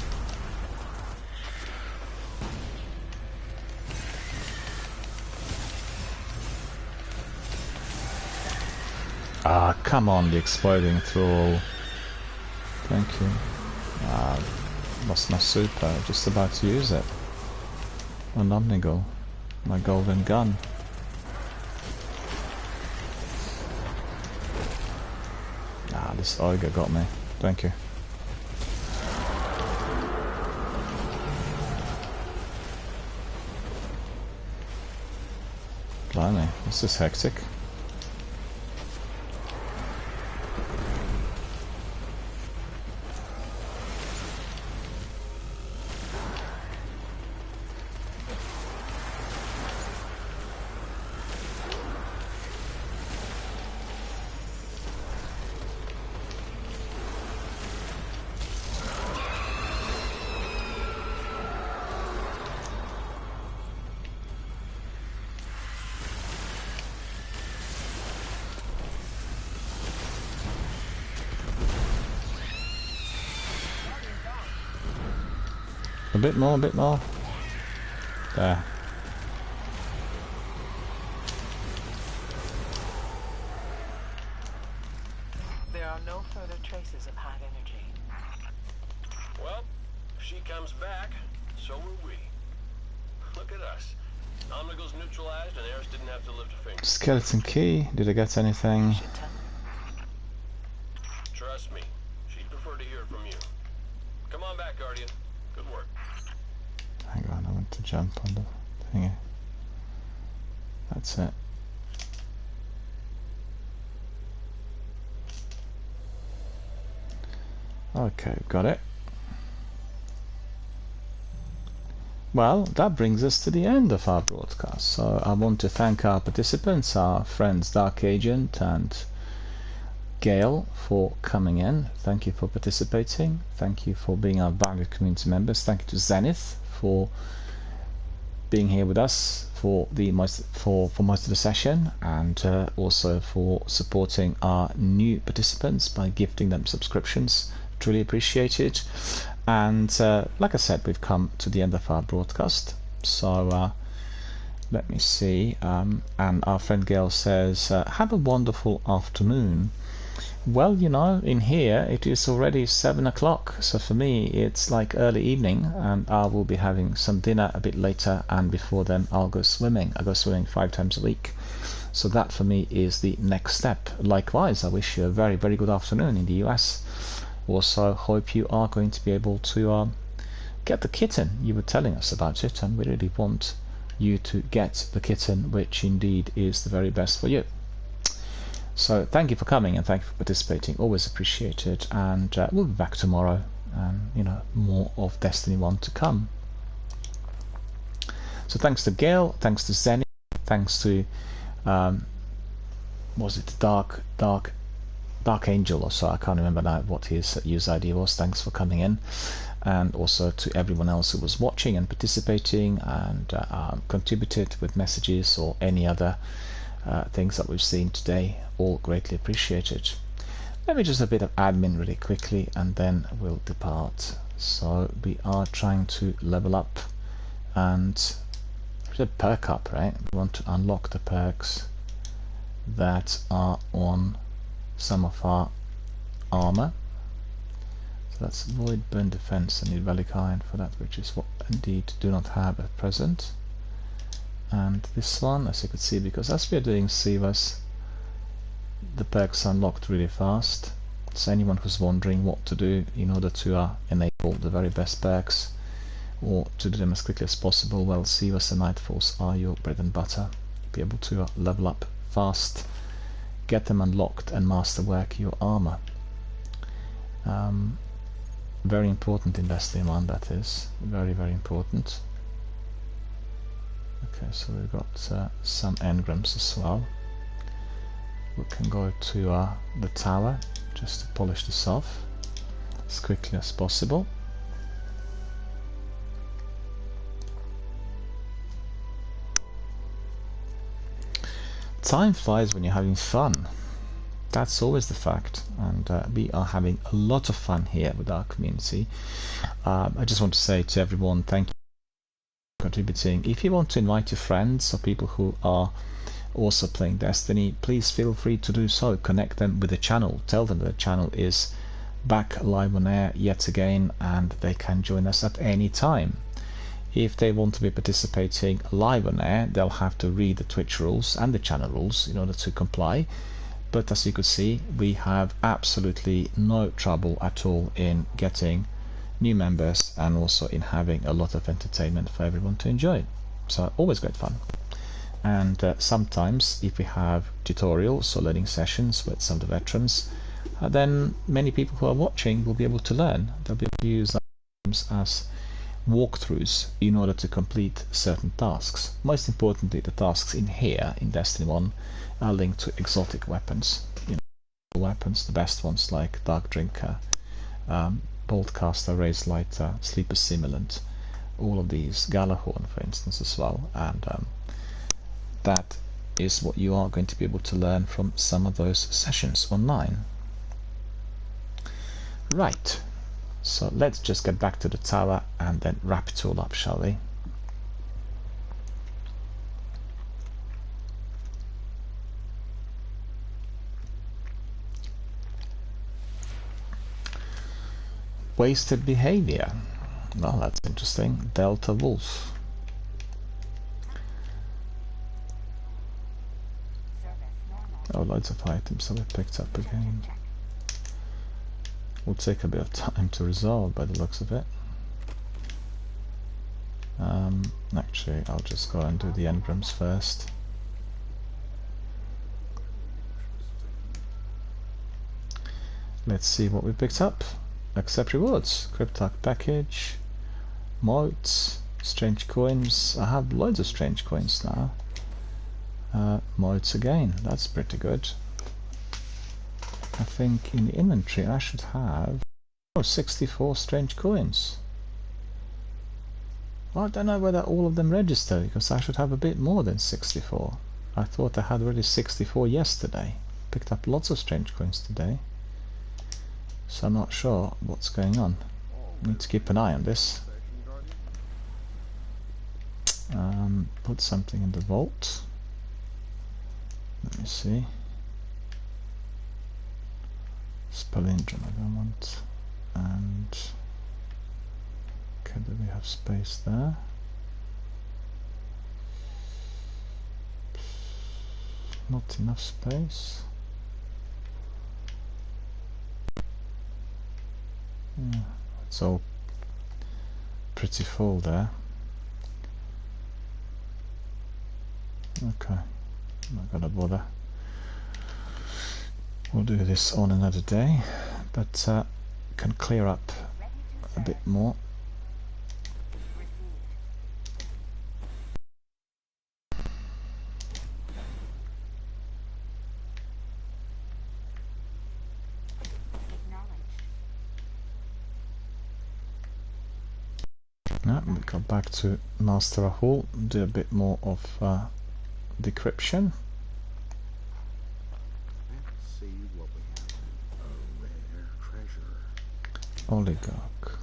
Ah, come on, the exploding thrall. Thank you. Ah, lost my super. Just about to use it. On Omnigul. My golden gun. Ah, this Ogre got me. Thank you. Blimey, this is hectic. A bit more, a bit more. There. There are no further traces of hive energy. Well, if she comes back, so will we. Look at us. Omnigul's neutralized and Eris didn't have to lift a finger. Skeleton key. Did I get anything? Trust me, she'd prefer to hear from you. Come on back, Guardian. Good work. Hang on, I want to jump on the thingy. That's it. Okay, got it. Well, that brings us to the end of our broadcast. So I want to thank our participants, our friends Dark Agent and Gale, for coming in. Thank you for participating. Thank you for being our valued community members. Thank you to Zenith for being here with us for most of the session, and also for supporting our new participants by gifting them subscriptions. Truly appreciate it. And like I said, we've come to the end of our broadcast. So let me see. And our friend Gail says, have a wonderful afternoon. Well, you know, in here it is already 7 o'clock, so for me it's like early evening, and I will be having some dinner a bit later, and before then I'll go swimming. I go swimming 5 times a week, so that for me is the next step. Likewise, I wish you a very, very good afternoon in the US. Also, hope you are going to be able to get the kitten. You were telling us about it, and we really want you to get the kitten, which indeed is the very best for you. So thank you for coming, and thank you for participating. Always appreciated. And we'll be back tomorrow. You know, more of Destiny 1 to come. So thanks to Gale, thanks to Zenith, thanks to was it Dark Angel or so? I can't remember now what his user ID was. Thanks for coming in, and also to everyone else who was watching and participating and contributed with messages or any other things that we've seen today. All greatly appreciated. Let me just a bit of admin really quickly, and then we'll depart. So we are trying to level up and perk up, right? We want to unlock the perks that are on some of our armor. So that's Void, Burn Defense. I need Relic Iron for that, which is what indeed do not have at present. And this one, as you could see, because as we are doing Sivas, the perks are unlocked really fast. So anyone who's wondering what to do in order to enable the very best perks, or to do them as quickly as possible, well, Sivas and Nightfalls are your bread and butter. Be able to level up fast get them unlocked and masterwork your armor. Very important in Destiny 1, that is. Very, very important. Okay, so we've got some engrams as well. We can go to the tower just to polish this off as quickly as possible. Time flies when you're having fun. That's always the fact, and we are having a lot of fun here with our community. I just want to say to everyone, thank you for contributing. If you want to invite your friends or people who are also playing Destiny, please feel free to do so. Connect them with the channel. Tell them the channel is back live on air yet again, and they can join us at any time. If they want to be participating live on air, they'll have to read the Twitch rules and the channel rules in order to comply. But as you could see, we have absolutely no trouble at all in getting new members and also in having a lot of entertainment for everyone to enjoy. So always great fun. And sometimes if we have tutorials or learning sessions with some of the veterans, then many people who are watching will be able to learn. They'll be able to use items as walkthroughs in order to complete certain tasks. Most importantly, the tasks in here in Destiny 1 are linked to exotic weapons. You know, weapons, the best ones like Dark Drinker, Boltcaster, Raised Lighter, Sleeper Simulant, all of these, Galahorn for instance as well, and that is what you are going to be able to learn from some of those sessions online. Right, so let's just get back to the tower and then wrap it all up, shall we? Wasted behavior. Well, that's interesting. Delta Wolf. Oh, loads of items that we picked up again. Will take a bit of time to resolve by the looks of it. Actually, I'll just go and do the engrams first. Let's see what we picked up. Accept rewards. Cryptarch package. Motes. Strange coins. I have loads of strange coins now. Motes again. That's pretty good. I think in the inventory I should have 64 strange coins. Well, I don't know whether all of them register, because I should have a bit more than 64. I thought I had already 64 yesterday. Picked up lots of strange coins today. So I'm not sure what's going on. Need to keep an eye on this. Put something in the vault. Let me see. Spalindrum I don't want. And okay, do we have space there? Not enough space. Yeah, it's all pretty full there. Okay, not gonna bother. We'll do this on another day, but can clear up a bit more. Now we go back to Master Rahul, do a bit more of decryption. Oligarch.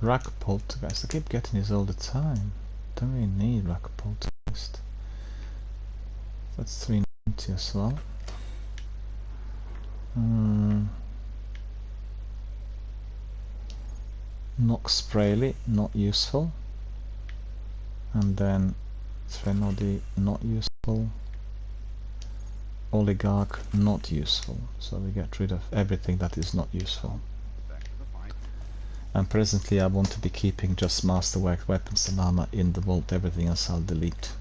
Rack Poltergeist. I keep getting this all the time. Don't really need Rack Poltergeist. That's 390 as well. Nox Sprayly, not useful. And then Threnody, not useful. Oligarch, not useful. So we get rid of everything that is not useful. And presently I want to be keeping just masterwork weapons and armor in the vault. Everything else I'll delete.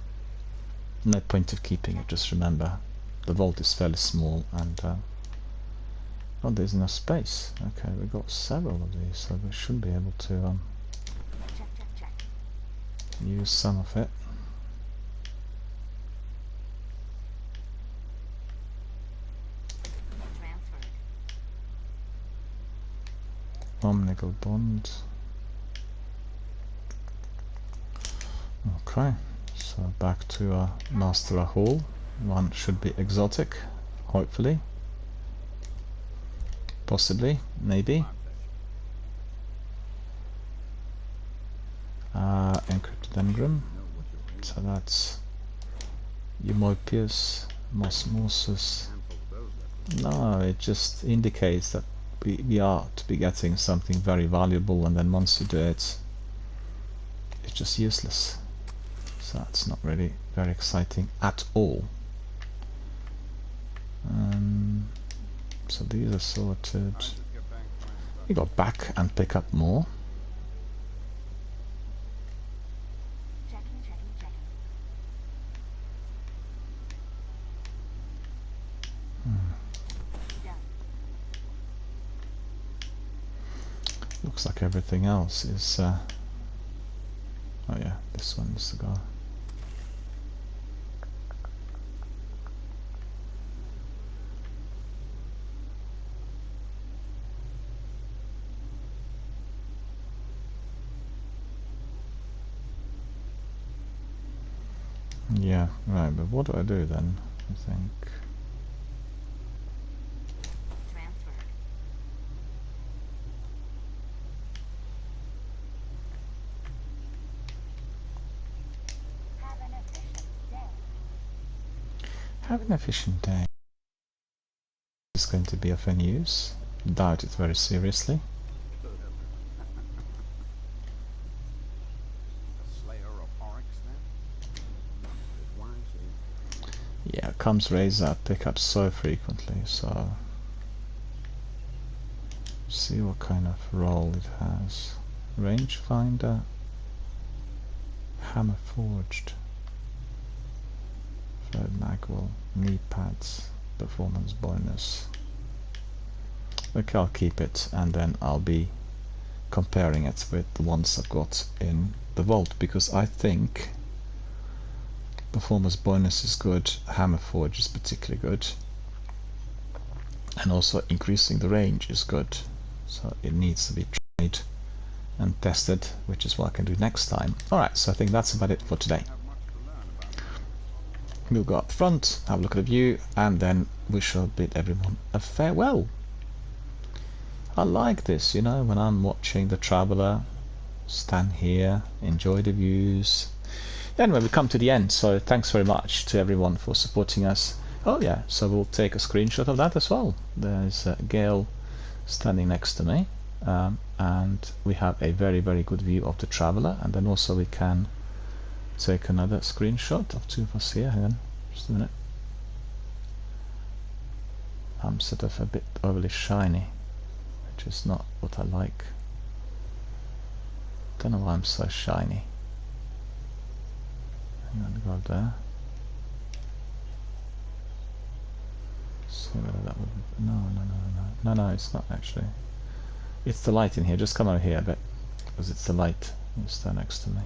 No point of keeping it, just remember. the vault is fairly small, and oh, there's enough space. Okay, we've got several of these, so we should be able to use some of it. Nickel bond. Okay, so back to Master Rahul. One should be exotic, hopefully, possibly, maybe. Encrypted engram. So that's Eumolpius, Mosmosus. No, it just indicates that we are to be getting something very valuable, and then once you do it, it's just useless. So that's not really very exciting at all. So these are sorted. We go back and pick up more. Looks like everything else is oh yeah, this one is the guy. Yeah, right, but what do I do then? I think have an efficient day is going to be of any use. Doubt it very seriously. Yeah, comes Razor pick up so frequently, so see what kind of role it has. Rangefinder, Hammer Forged, Third Magwell, knee pads, performance bonus. Okay, I'll keep it, and then I'll be comparing it with the ones I've got in the vault, because I think performance bonus is good, Hammer Forge is particularly good, and also increasing the range is good, so it needs to be tried and tested, which is what I can do next time. Alright, so I think that's about it for today. We'll go up front, have a look at the view, and then we shall bid everyone a farewell. I like this, you know, when I'm watching the Traveller, stand here, enjoy the views. Anyway, we come to the end, so thanks very much to everyone for supporting us. Oh yeah, so we'll take a screenshot of that as well. There's Gail standing next to me, and we have a very good view of the Traveller, and then also we can take another screenshot of two of us here. Hang on, just a minute. I'm sort of a bit overly shiny, which is not what I like. Don't know why I'm so shiny. I'm gonna go up there. See whether that would be... No, it's not actually. It's the light in here. Just come over here a bit, because it's the light. You stand next to me.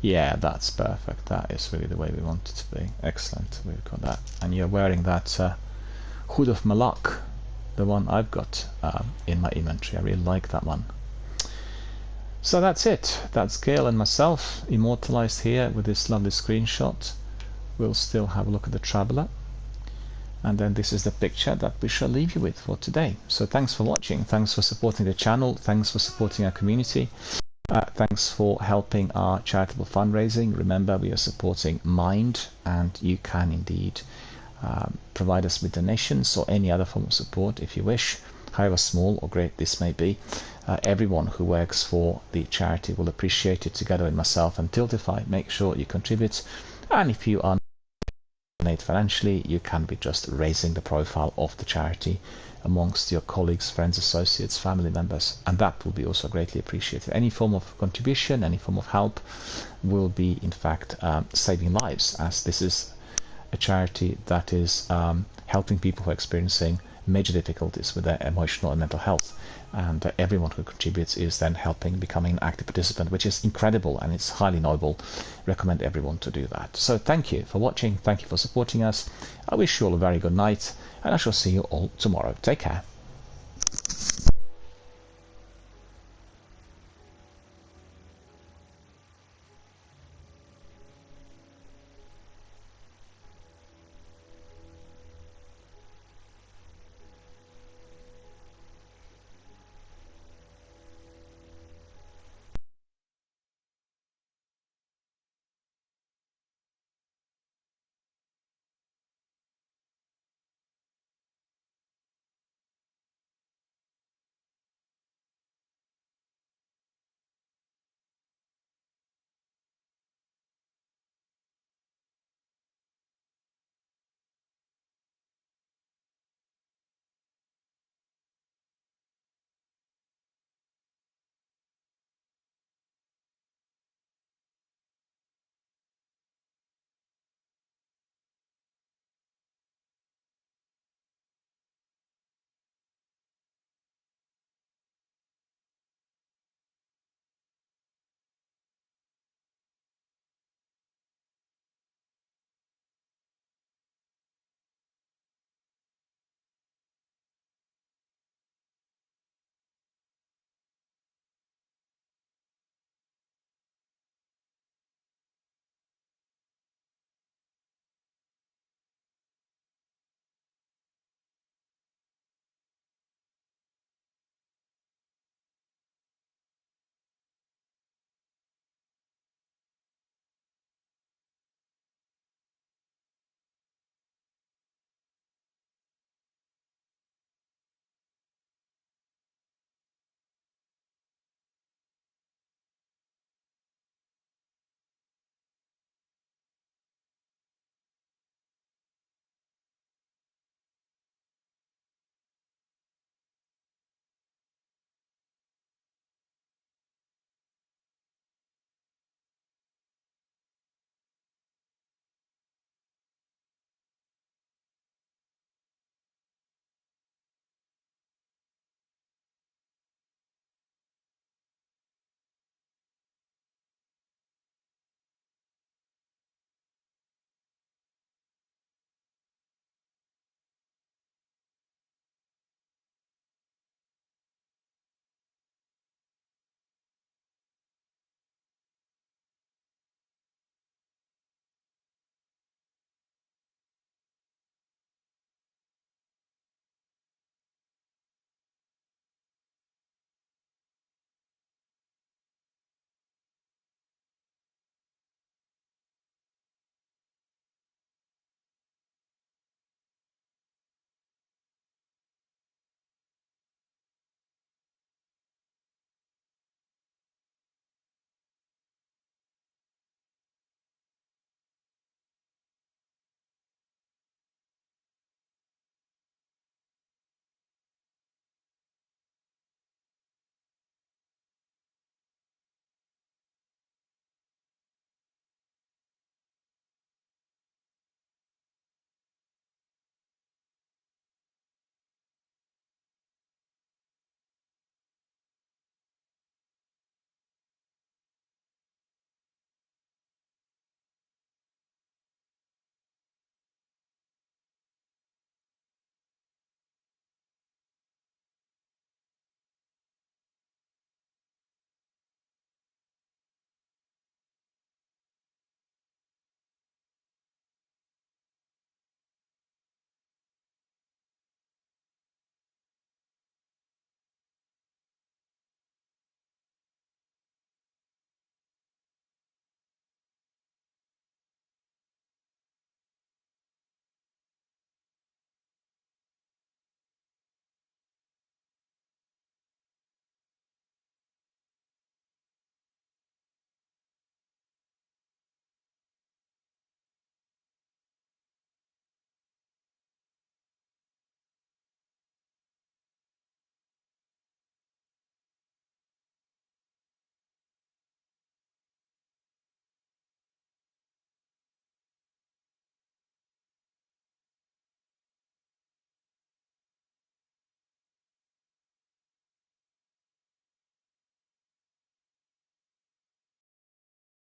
Yeah, that's perfect. That is really the way we want it to be. Excellent. We've got that. And you're wearing that Hood of Malak, the one I've got in my inventory. I really like that one. So that's it. That's Gail and myself immortalized here with this lovely screenshot. We'll still have a look at the Traveller, and then this is the picture that we shall leave you with for today. So thanks for watching, thanks for supporting the channel, thanks for supporting our community, thanks for helping our charitable fundraising. Remember, we are supporting Mind, and you can indeed provide us with donations or any other form of support if you wish, however small or great this may be. Everyone who works for the charity will appreciate it. Together with myself and Tiltify, make sure you contribute, and if you are donate financially, you can be just raising the profile of the charity amongst your colleagues, friends, associates, family members, and that will be also greatly appreciated. Any form of contribution, any form of help will be in fact saving lives, as this is a charity that is helping people who are experiencing major difficulties with their emotional and mental health. And everyone who contributes is then helping becoming an active participant, which is incredible and it's highly noble. Recommend everyone to do that. So thank you for watching. Thank you for supporting us. I wish you all a very good night, and I shall see you all tomorrow. Take care.